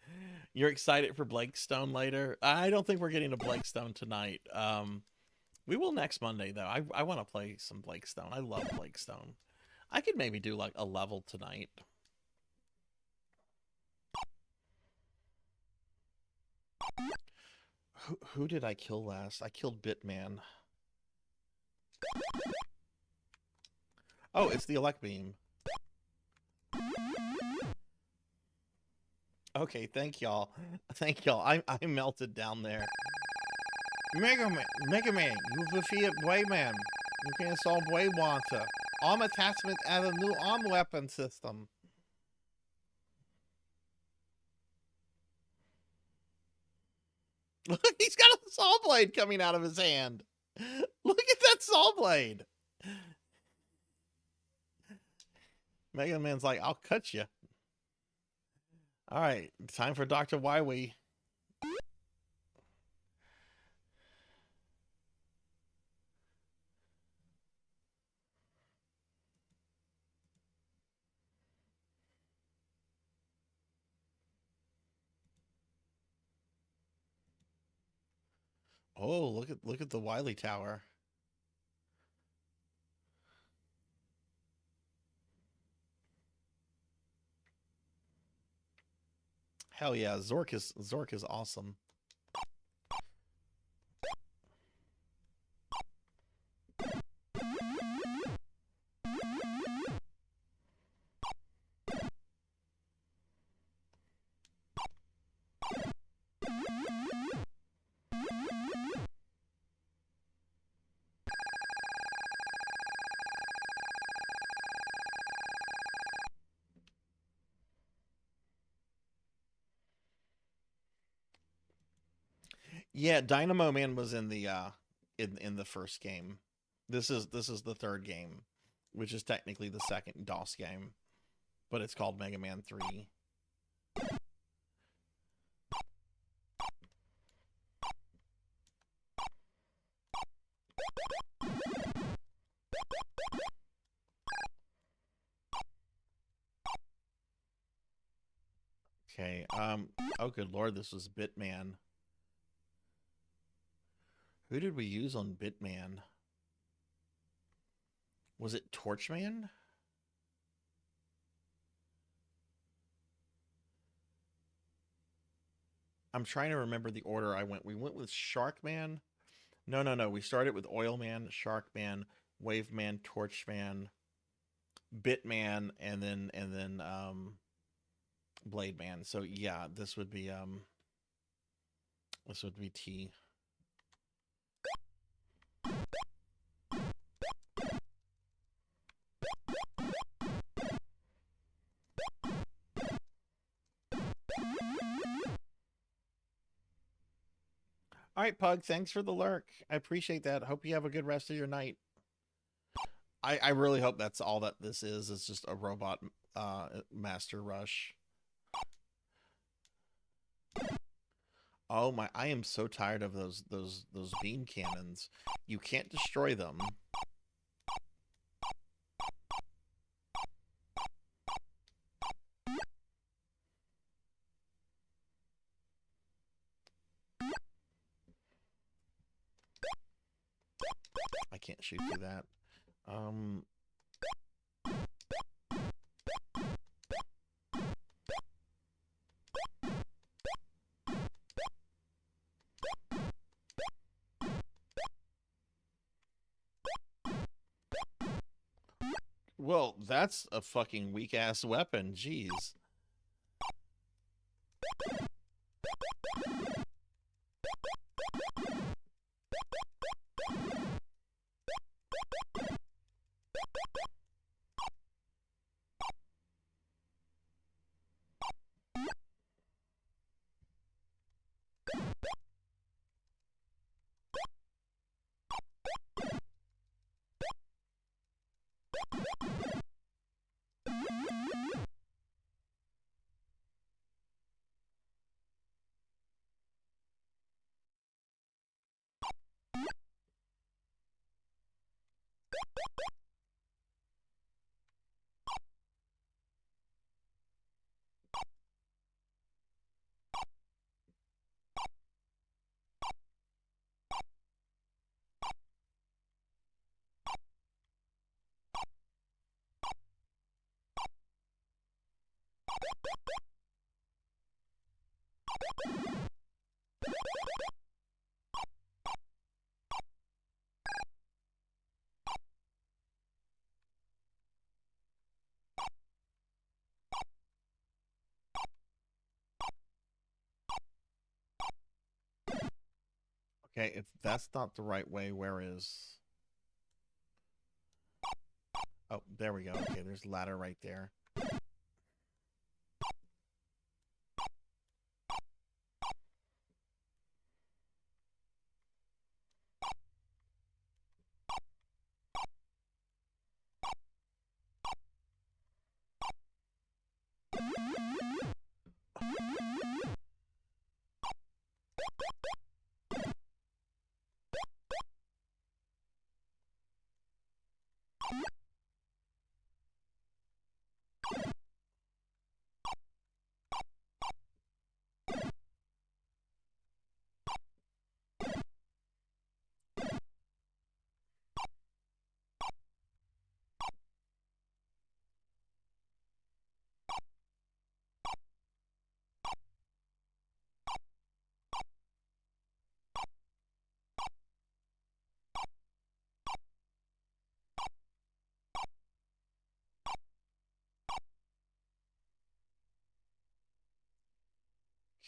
You're excited for Blakestone later? I don't think we're getting to Blakestone tonight. We will next Monday though. I want to play some Blakestone. I love Blakestone. I could maybe do like a level tonight. Who did I kill last? I killed Bitman. Oh, it's the Elect Beam. Okay, thank y'all. Thank y'all. I melted down there. Mega Man, you defeated Blade Man. You can solve Blade Monster. Arm attachment and a new arm weapon system. Look, he's got a saw blade coming out of his hand. Look at that saw blade. Mega Man's like, I'll cut you. All right, time for Dr. Wily. Oh, look at the Wily Tower. Hell yeah, Zork is awesome. Yeah, Dynamo Man was in the in the first game. This is the third game, which is technically the second DOS game, but it's called Mega Man 3. Okay, oh good lord, this was Bitman. Who did we use on Bitman? Was it Torchman? I'm trying to remember the order I went. We went with Sharkman. No. We started with Oilman, Sharkman, Waveman, Torchman, Bitman, and then Blade Man. So yeah, this would be T. All right, Pug, thanks for the lurk. I appreciate that. Hope you have a good rest of your night. I really hope that's all that this is. It's just a robot master rush. Oh my, I am so tired of those beam cannons. You can't destroy them. I can't shoot through that. Well, that's a fucking weak-ass weapon. Jeez. Okay, if that's not the right way, where is... Oh, there we go. Okay, there's a ladder right there.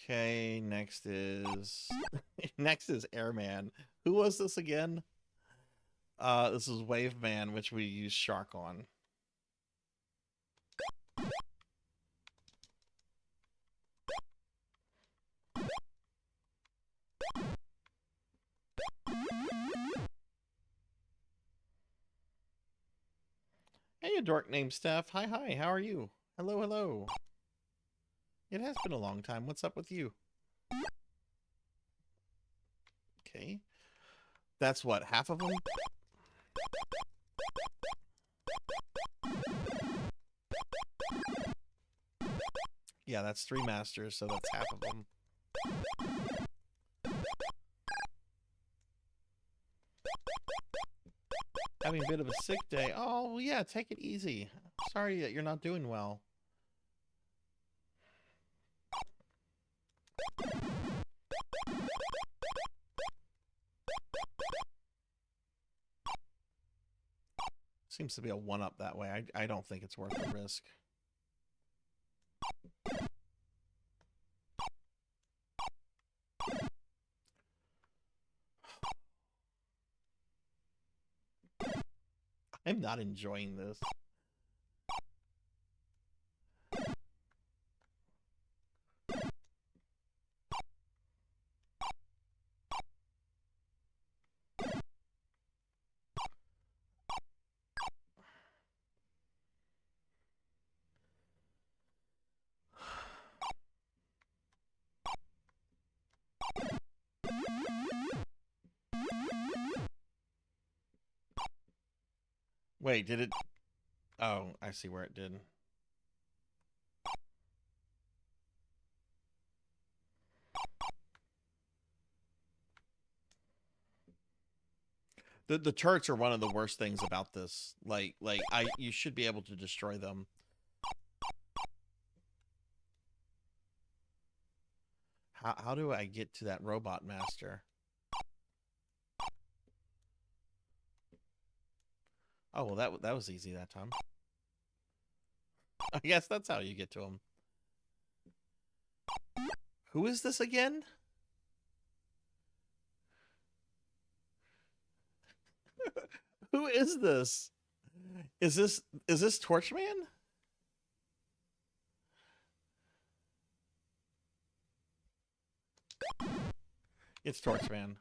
Okay, next is next is Airman. Who was this again? This is Wave Man, which we use Shark on. Hey, a dork named Steph. Hi, hi. How are you? Hello, hello. It has been a long time. What's up with you? Okay. That's what, half of them? Yeah, that's 3 masters, so that's half of them. Having a bit of a sick day. Oh, well, yeah, take it easy. Sorry that you're not doing well. Seems to be a 1-up that way. I don't think it's worth the risk. I'm not enjoying this. Hey, Dork named Steph. Hi, hi. How are you? Hello, hello. It has been a long time. What's up with you? Okay. That's what, half of them? Yeah, that's 3 masters, so that's half of them. I'm not enjoying this. Wait, did it? Oh, I see where it did. The turrets are one of the worst things about this. You should be able to destroy them. How do I get to that robot master? Oh, well, that was easy that time. I guess that's how you get to him. Who is this again? Who is this? Is this Torchman? It's Torchman.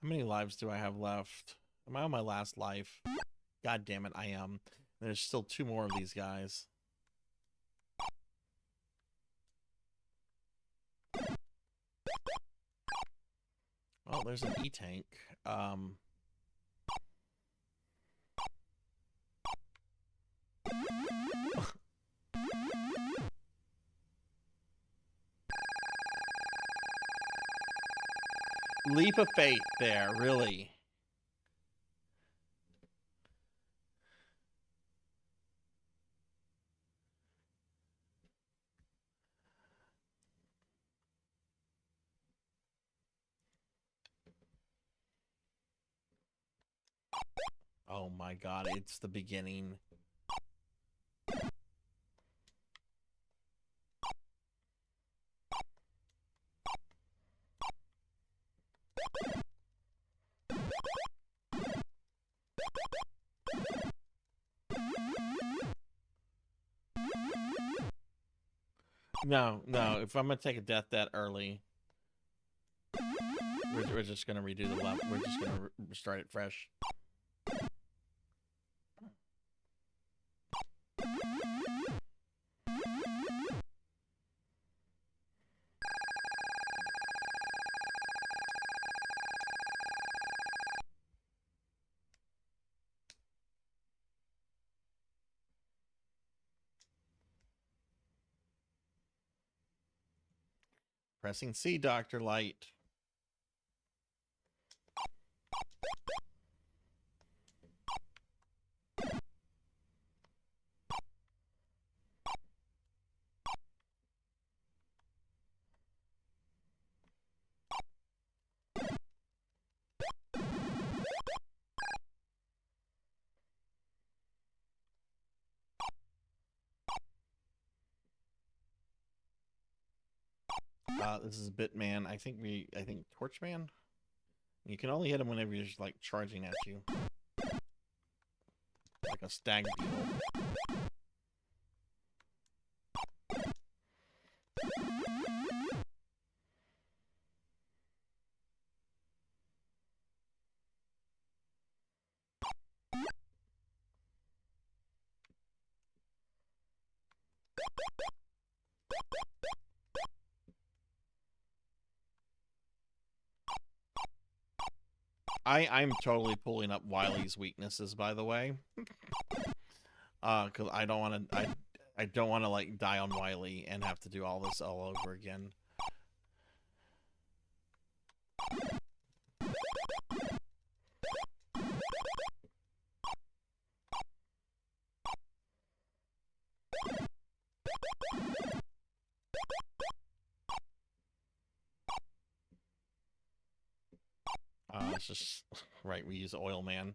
How many lives do I have left? Am I on my last life? God damn it, I am. There's still 2 more of these guys. Oh, there's an E-tank. Leap of faith there, really. Oh my god, it's the beginning. No, if I'm gonna take a death that early, we're just gonna redo the level. We're just gonna start it fresh. Pressing C, Dr. Light. This is Bitman. I think Torchman. You can only hit him whenever he's like charging at you, like a stag beetle. I'm totally pulling up Wily's weaknesses, by the way, because I don't want to. I don't want to like die on Wily and have to do all this all over again. It's just right. We use Oil Man.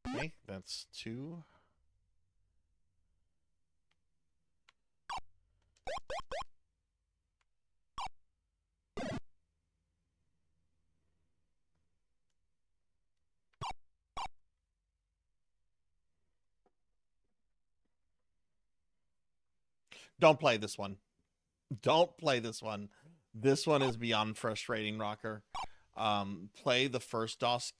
Okay, that's 2. Don't play this one. Don't play this one. This one is beyond frustrating, Rocker. Play the first DOS.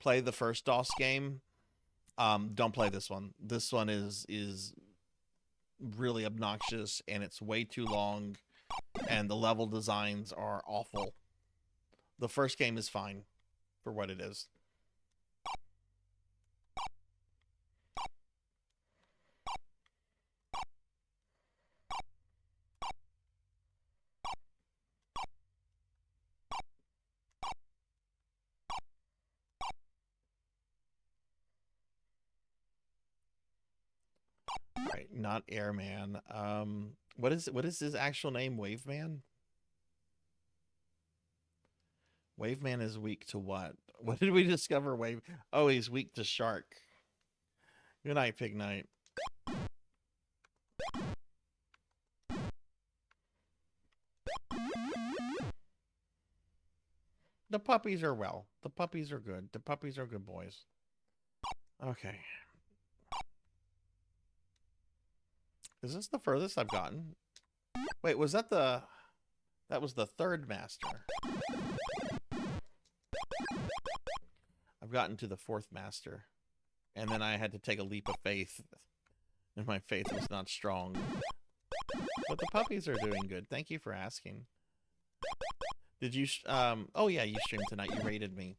Play the first DOS game. Don't play this one. This one is really obnoxious, and it's way too long, and the level designs are awful. The first game is fine for what it is. Right, not Airman. What is his actual name? Waveman? Waveman is weak to what? What did we discover? Oh, he's weak to shark. Good night, Pig Knight. The puppies are well. The puppies are good. The puppies are good boys. Okay. Is this the furthest I've gotten? Wait, was that the... That was the third master. I've gotten to the fourth master. And then I had to take a leap of faith. And my faith was not strong. But the puppies are doing good. Thank you for asking. Did you... oh yeah, you streamed tonight. You rated me.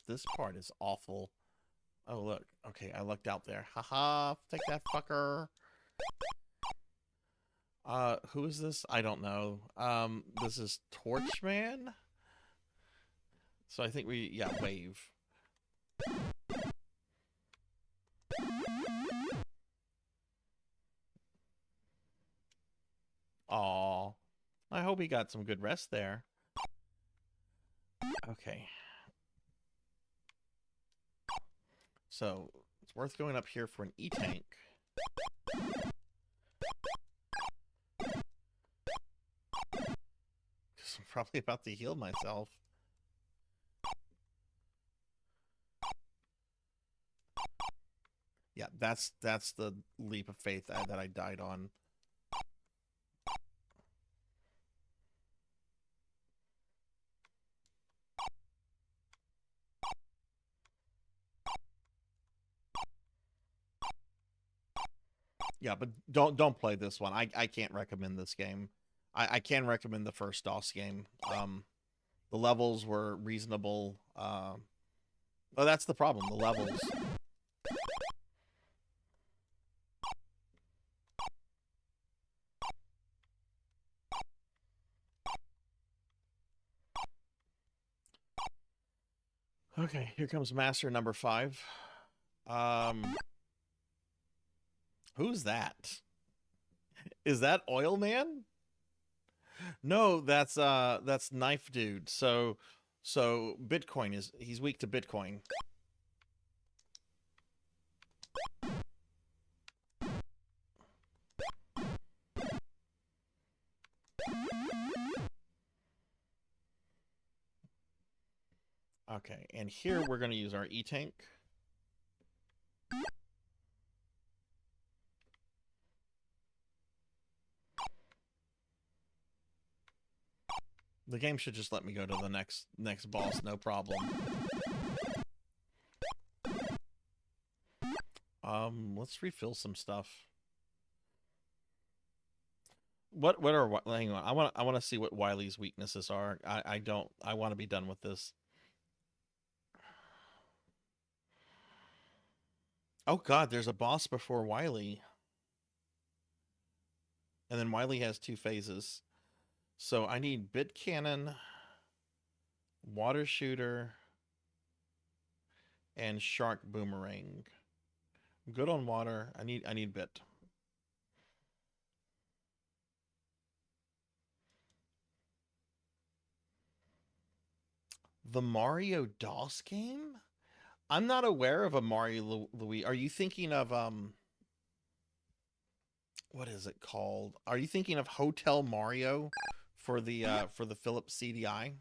This part is awful. Oh, look. Okay, I looked out there. Haha, take that, fucker. Who is this? I don't know. This is Torchman? So I think yeah, wave. Aw. I hope he got some good rest there. Okay. So, it's worth going up here for an E-tank. Because I'm probably about to heal myself. Yeah, that's the leap of faith that I died on. Yeah, but don't play this one. I can't recommend this game. I can recommend the first DOS game. The levels were reasonable. Oh, that's the problem. The levels. Okay, here comes Master number 5. Who's that? Is that Oil Man? No, that's Knife Dude. So Bitcoin he's weak to Bitcoin. Okay, and here we're going to use our E-tank. The game should just let me go to the next boss, no problem. Let's refill some stuff. Hang on. I want to see what Wily's weaknesses are. I want to be done with this. Oh god, there's a boss before Wily. And then Wily has 2 phases. So I need Bit Cannon, Water Shooter, and Shark Boomerang. I'm good on water. I need Bit. The Mario DOS game? I'm not aware of a Mario Louis. Are you thinking of what is it called? Are you thinking of Hotel Mario for the Philips CDI?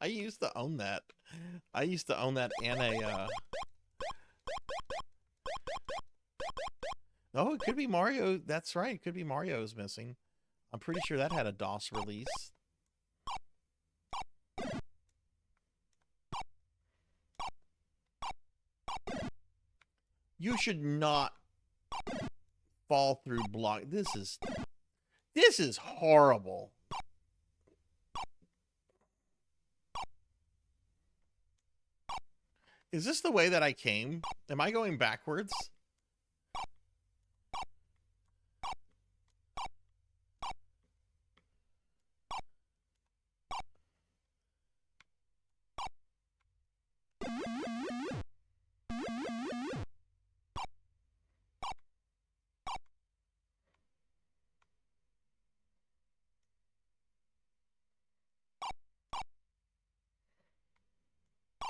I used to own that. I used to own that and a Oh, it could be Mario. That's right. It could be Mario's missing. I'm pretty sure that had a DOS release. You should not fall through block. This is horrible. Is this the way that I came? Am I going backwards?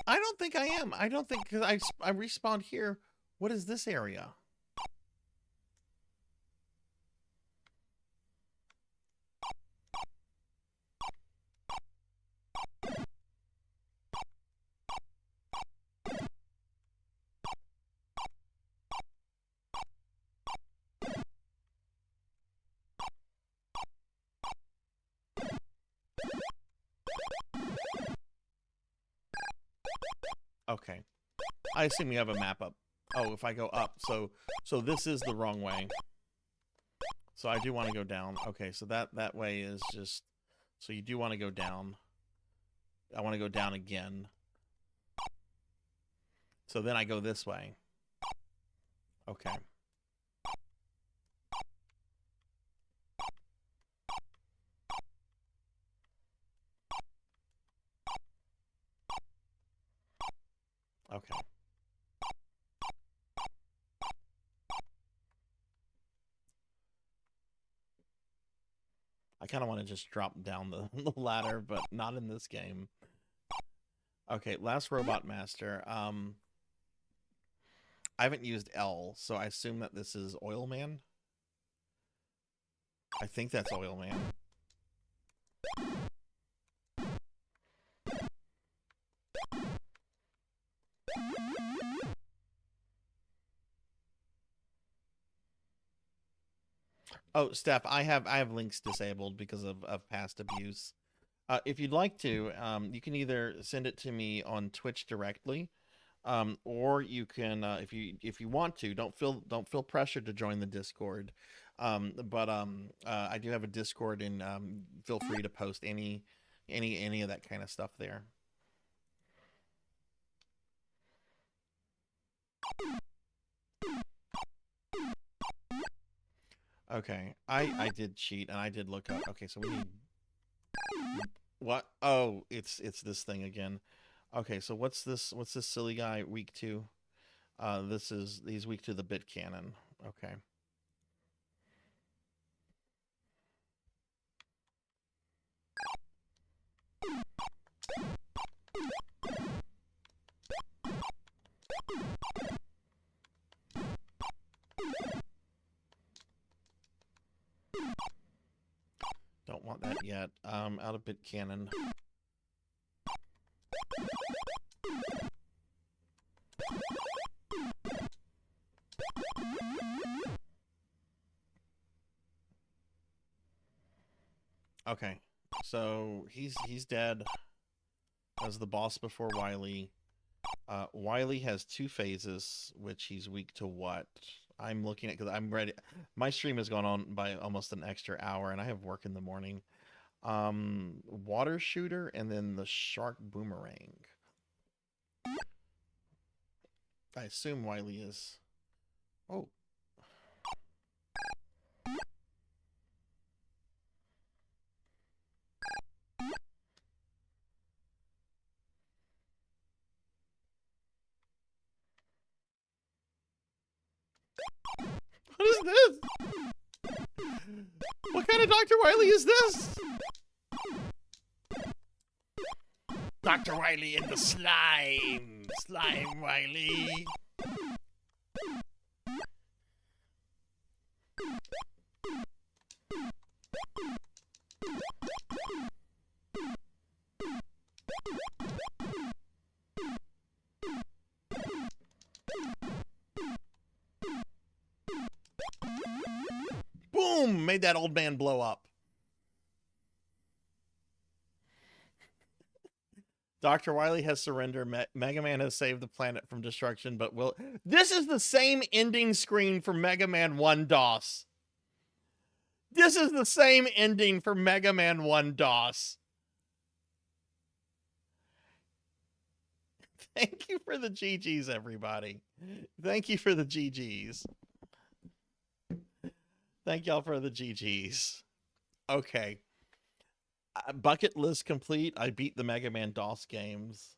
I don't think I am. I don't think, because I respawned here. What is this area? Okay. I assume you have a map up. Oh, if I go up, so this is the wrong way. So I do want to go down. Okay, so that way is just, so you do want to go down. I want to go down again. So then I go this way. Okay. Okay. I kind of want to just drop down the ladder, but not in this game. Okay, last Robot Master. I haven't used L, so I assume that this is Oil Man. I think that's Oil Man. Oh, Steph, I have links disabled because of past abuse. If you'd like to, you can either send it to me on Twitch directly, or you can, if you want to, don't feel pressured to join the Discord. But I do have a Discord, and feel free to post any of that kind of stuff there. Okay, I did cheat, and I did look up. Okay, so we need what? Oh, it's this thing again. Okay, so what's this silly guy weak to? He's weak to the bit cannon. Okay. Don't want that yet. Out of bit cannon. Okay, so he's dead. As the boss before Wily. Wily has 2 phases, which he's weak to what? I'm looking at, because I'm ready. My stream has gone on by almost an extra hour, and I have work in the morning. Water shooter, and then the shark boomerang. I assume Wily is. Oh. What is this? What kind of Dr. Wily is this? Dr. Wily in the slime. Slime Wily. Boom! Made that old man blow up. Dr. Wily has surrendered. Mega Man has saved the planet from destruction, but will... This is the same ending screen for Mega Man 1 DOS. This is the same ending for Mega Man 1 DOS. Thank you for the GGs, everybody. Thank you for the GGs. Thank y'all for the GGs. Okay. Bucket list complete. I beat the Mega Man DOS games.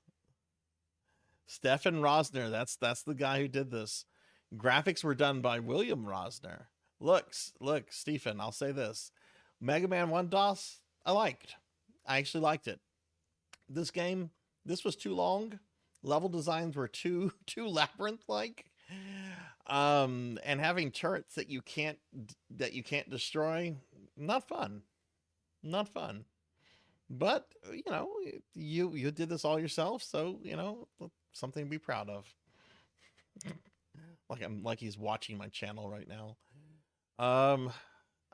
Stefan Rosner, that's the guy who did this. Graphics were done by William Rosner. Look, Stephen, I'll say this. Mega Man 1 DOS, I actually liked it. This game, this was too long. Level designs were too labyrinth-like. And having turrets that you can't destroy, not fun. Not fun. But, you know, you did this all yourself, so, you know, something to be proud of. Like he's watching my channel right now.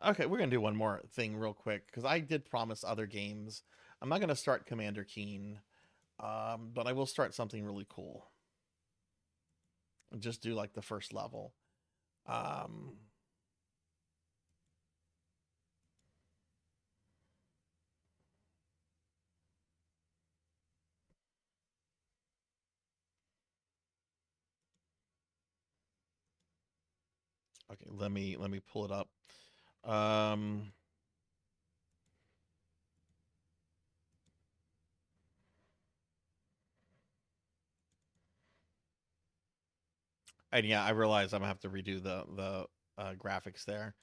Okay, we're gonna do one more thing real quick, because I did promise other games. I'm not gonna start Commander Keen, but I will start something really cool. Just do like the first level. Okay, let me pull it up. And yeah, I realize I'm gonna have to redo the graphics there,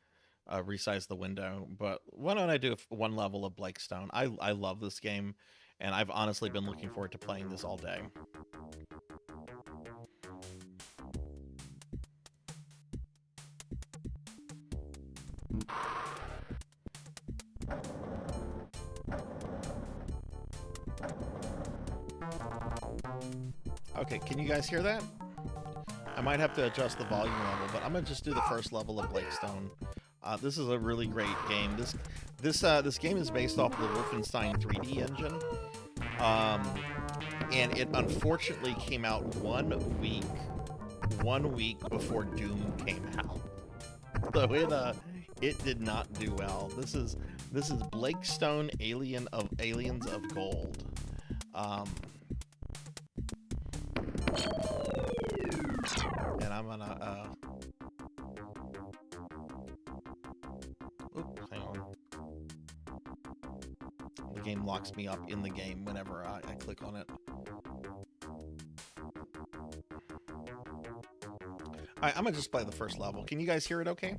resize the window. But why don't I do one level of Blakestone? I love this game, and I've honestly been looking forward to playing this all day. Okay, can you guys hear that? I might have to adjust the volume level, but I'm gonna just do the first level of Blakestone. This is a really great game. This game is based off the Wolfenstein 3D engine, and it unfortunately came out 1 week before Doom came out. So it did not do well. This is Blakestone Aliens of Gold. And I'm gonna oops, hang on. The game locks me up in the game whenever I click on it. Alright, I'm gonna just play the first level. Can you guys hear it okay?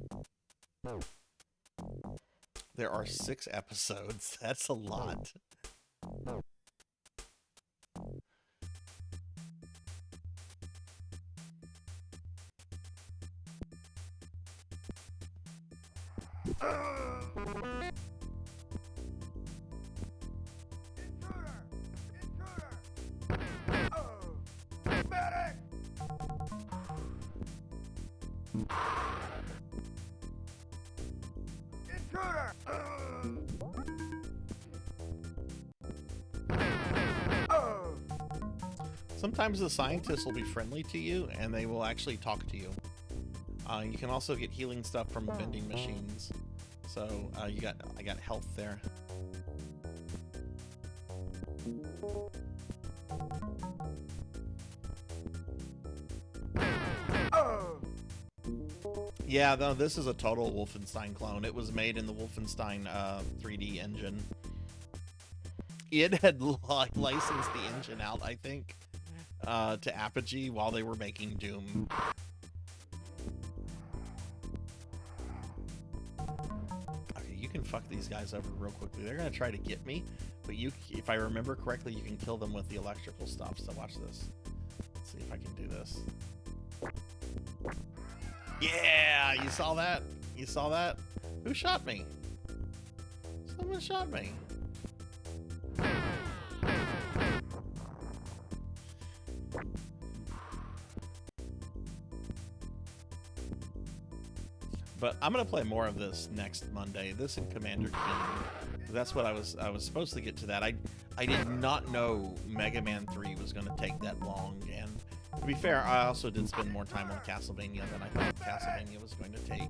There are 6 episodes. That's a lot. Sometimes the scientists will be friendly to you, and they will actually talk to you. You can also get healing stuff from vending machines. So I got health there. Yeah, no, this is a total Wolfenstein clone. It was made in the Wolfenstein 3D engine. It had licensed the engine out, I think, to Apogee while they were making Doom. Okay, you can fuck these guys over real quickly. They're gonna try to get me, but if I remember correctly, you can kill them with the electrical stuff. So watch this. Let's see if I can do this. Yeah, you saw that? You saw that? Who shot me? Someone shot me. But I'm gonna play more of this next Monday. This and Commander Keen. That's what I was supposed to get to that. I did not know Mega Man 3 was gonna take that long, and to be fair, I also did spend more time on Castlevania than I thought Castlevania was going to take.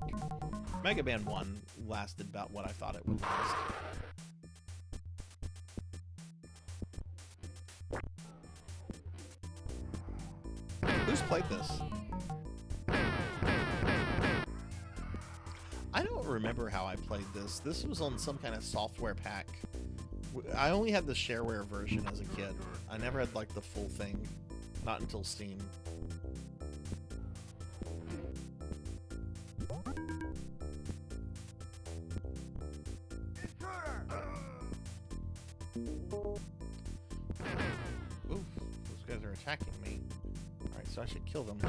Mega Man 1 lasted about what I thought it would last. Who's played this? I don't remember how I played this. This was on some kind of software pack. I only had the shareware version as a kid. I never had like the full thing. Not until Steam. Oof, those guys are attacking me. Alright, so I should kill them.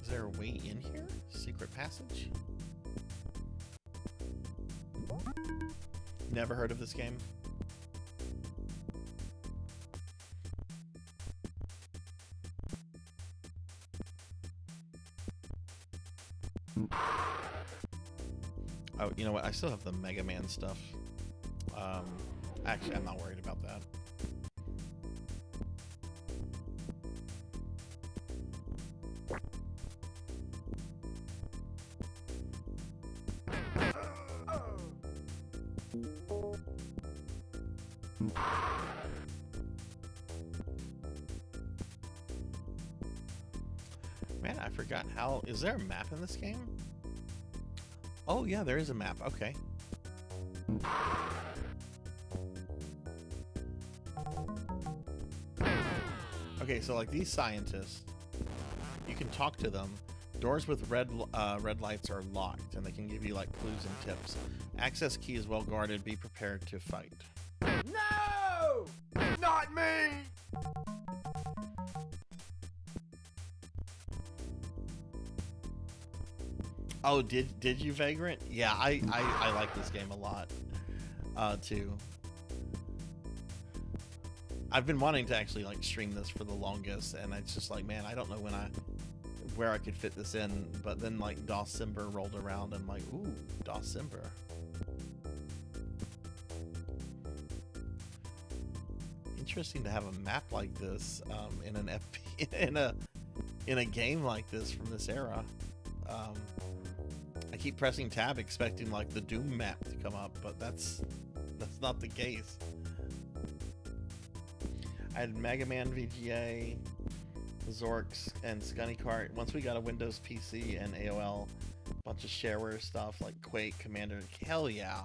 Is there a way in here? Secret passage? Never heard of this game. Oh, you know what? I still have the Mega Man stuff. Actually, I'm not worried about that. Man, I forgot how... Is there a map in this game? Oh, yeah, there is a map. Okay. Okay, so like these scientists, you can talk to them. Doors with red lights are locked, and they can give you like clues and tips. Access key is well guarded. Be prepared to fight. No! Not me! Oh, did you, Vagrant? Yeah, I like this game a lot, too. I've been wanting to actually like stream this for the longest, and it's just like, man, I don't know where I could fit this in. But then like Dawsimber rolled around, and I'm like, ooh, Dawsimber. Interesting to have a map like this in an FP in a game like this from this era. I keep pressing tab expecting like the Doom map to come up, but that's not the case. I had Mega Man VGA, Zorks, and Scunny Cart. Once we got a Windows PC and AOL, a bunch of shareware stuff like Quake, Commander. Hell yeah.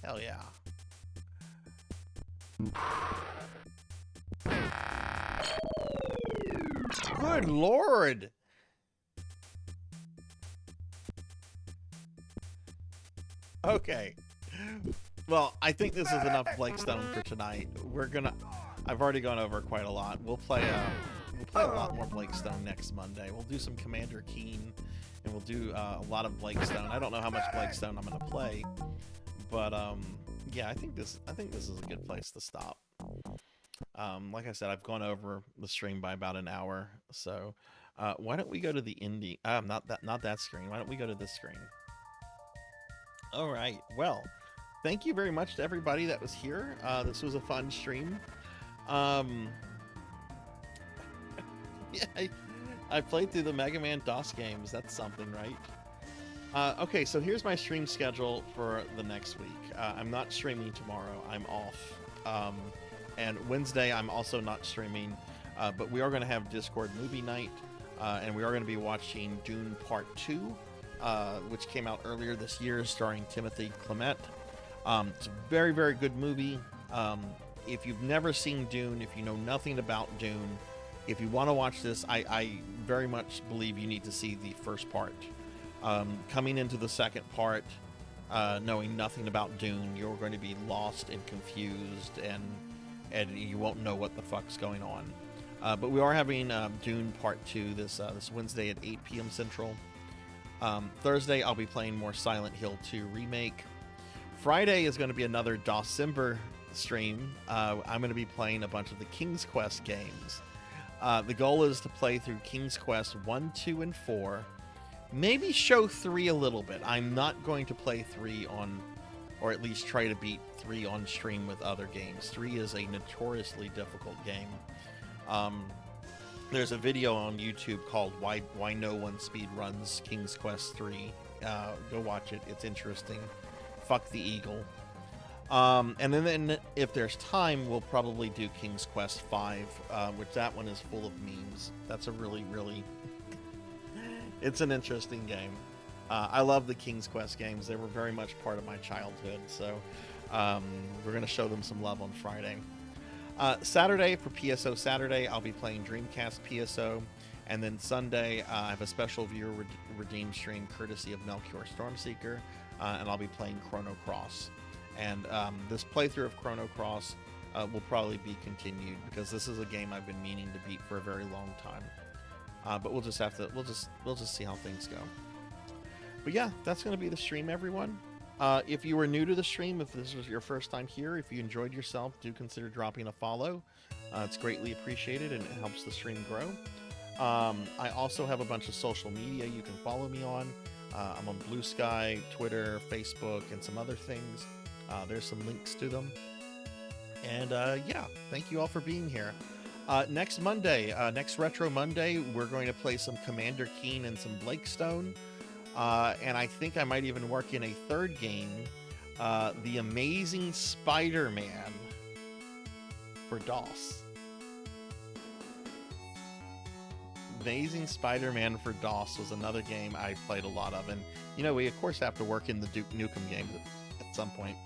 Hell yeah. Good Lord! Okay. Well, I think this is enough Blake Stone for tonight. I've already gone over quite a lot. We'll play a lot more Blake Stone next Monday. We'll do some Commander Keen, and we'll do a lot of Blake Stone. I don't know how much Blake Stone I'm gonna play, but yeah, I think this is a good place to stop. Like I said, I've gone over the stream by about an hour, so why don't we go to the indie? Not that screen. Why don't we go to this screen? All right. Well, thank you very much to everybody that was here. This was a fun stream. Yeah, I played through the Mega Man DOS games. That's something, right? Okay, so here's my stream schedule for the next week. I'm not streaming tomorrow. I'm off. And Wednesday, I'm also not streaming. But we are going to have Discord movie night. And we are going to be watching Dune Part 2, which came out earlier this year, starring Timothy Chalamet. It's a very, very good movie. If you've never seen Dune, if you know nothing about Dune, if you want to watch this, I very much believe you need to see the first part. Coming into the second part, knowing nothing about Dune, you're going to be lost and confused, and you won't know what the fuck's going on. But we are having Dune Part 2 this Wednesday at 8 p.m. Central. Thursday, I'll be playing more Silent Hill 2 Remake. Friday is going to be another Dawsimber stream. I'm going to be playing a bunch of the King's Quest games. The goal is to play through King's Quest 1, 2, and 4. Maybe show 3 a little bit. I'm not going to play 3 on, or at least try to beat 3 on stream with other games. 3 is a notoriously difficult game. There's a video on YouTube called Why No One Speed Runs King's Quest 3. Go watch it. It's interesting. Fuck the eagle. And then if there's time, we'll probably do King's Quest 5, which that one is full of memes. That's a really, really... it's an interesting game. I love the King's Quest games. They were very much part of my childhood, so we're going to show them some love on Friday. Saturday, for PSO Saturday, I'll be playing Dreamcast PSO, and then Sunday, I have a special viewer redeem stream courtesy of Melchior Stormseeker, and I'll be playing Chrono Cross. And this playthrough of Chrono Cross will probably be continued because this is a game I've been meaning to beat for a very long time. But we'll just have to we'll just see how things go. But yeah, that's going to be the stream, everyone. If you were new to the stream, if this was your first time here, if you enjoyed yourself, do consider dropping a follow. It's greatly appreciated and it helps the stream grow. I also have a bunch of social media you can follow me on. I'm on Blue Sky, Twitter, Facebook, and some other things. There's some links to them. And yeah, thank you all for being here. Next Monday, next Retro Monday, we're going to play some Commander Keen and some Blakestone. And I think I might even work in a third game, The Amazing Spider-Man for DOS. Amazing Spider-Man for DOS was another game I played a lot of. And, you know, we, of course, have to work in the Duke Nukem game at some point.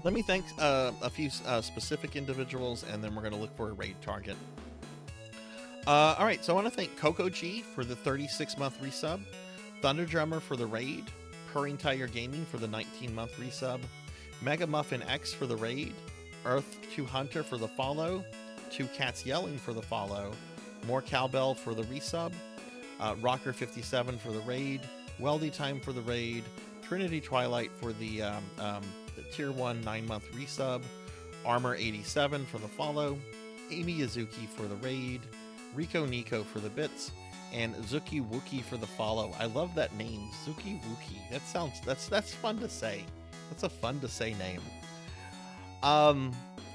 Let me thank a few specific individuals, and then we're going to look for a raid target. All right, so I want to thank Coco G for the 36-month resub, Thunder Drummer for the raid, Purring Tiger Gaming for the 19-month resub, Mega Muffin X for the raid, Earth 2 Hunter for the follow, Two Cats Yelling for the follow, More Cowbell for the resub, Rocker 57 for the raid, Weldy Time for the raid, Trinity Twilight for the Tier 1 9-month resub, Armor 87 for the follow, Amy Yazuki for the raid, Rico Nico for the bits, and Zuki Wookie for the follow. I love that name, Zuki Wookie. That's fun to say. That's a fun to say name.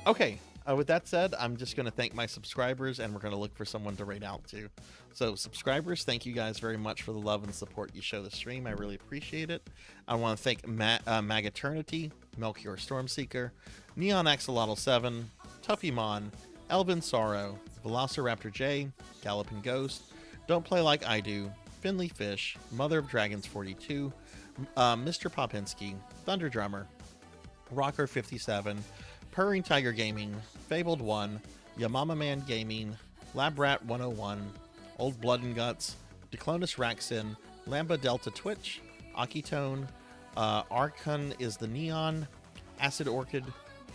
Okay. With that said, I'm just going to thank my subscribers, and we're going to look for someone to raid out to. So, subscribers, thank you guys very much for the love and support you show the stream. I really appreciate it. I want to thank Mag Eternity, Melchior Stormseeker, Neon Axolotl 7, Tuffymon, Elvin Sorrow, Velociraptor J, Galloping Ghost, Don't Play Like I Do, Finley Fish, Mother of Dragons 42, Mr. Popinski, Thunder Drummer, Rocker 57, Purring Tiger Gaming, Fabled 1, Yamama Man Gaming, Labrat 101, Old Blood and Guts, Declonus Raxin, Lamba Delta Twitch, Akitone, Archon is the Neon, Acid Orchid,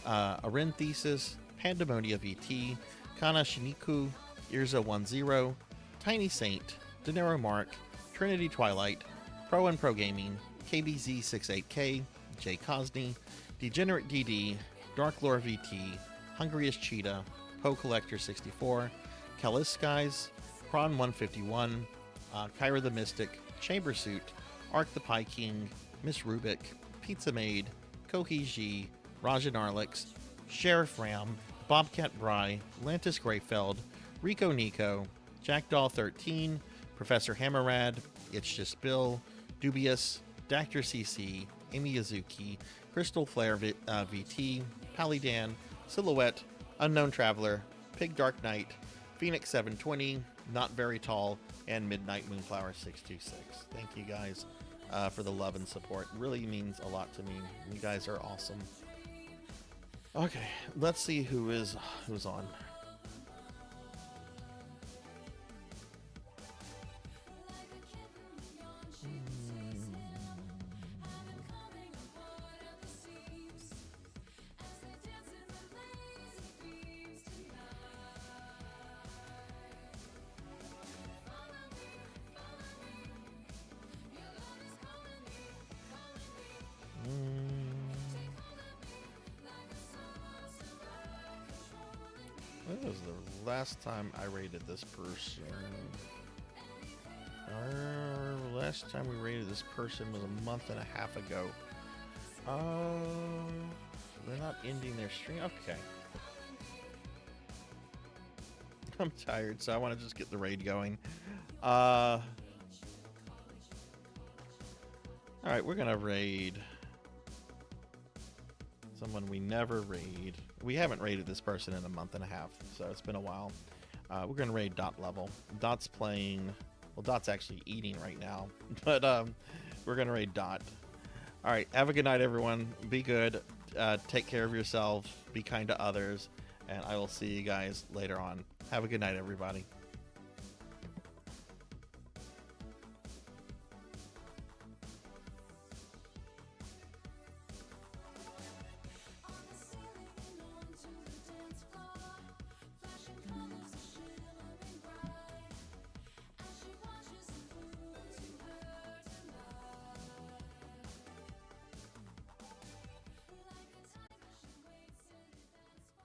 Arin Thesis, Pandemonia VT, Kana Shiniku, Irza10, Tiny Saint, Denero Mark, Trinity Twilight, Pro and Pro Gaming, KBZ68K, Jay Cosney, Degenerate DD, Dark Lore VT, Hungriest Cheetah, Poe Collector 64, Kalis Skies, Kron 151, Kyra the Mystic, Chamber Suit, Ark the Pie King, Miss Rubik, Pizza Maid, Kohi G, Rajan Arlix, Sheriff Ram, Bobcat Bry, Lantis Greyfeld, Rico Nico, Jackdaw 13, Professor Hammerrad, It's Just Bill, Dubious, Dactor CC, Amy Yazuki, Crystal Flare VT, Palidan, Silhouette, Unknown Traveler, Pig Dark Knight, Phoenix 720, Not Very Tall, and Midnight Moonflower 626. Thank you guys for the love and support. It really means a lot to me. You guys are awesome. Okay, let's see who's on. When was the last time I rated this person? Last time we rated this person was a month and a half ago. They're not ending their stream. Okay. I'm tired, so I want to just get the raid going. Alright, we're gonna raid someone we never raid. We haven't raided this person in a month and a half, so it's been a while. We're gonna raid Dot level. Dot's playing, well, Dot's actually eating right now, but we're gonna raid Dot. Alright, have a good night, everyone. Be good. Take care of yourself. Be kind to others. And I will see you guys later on. Have a good night, everybody.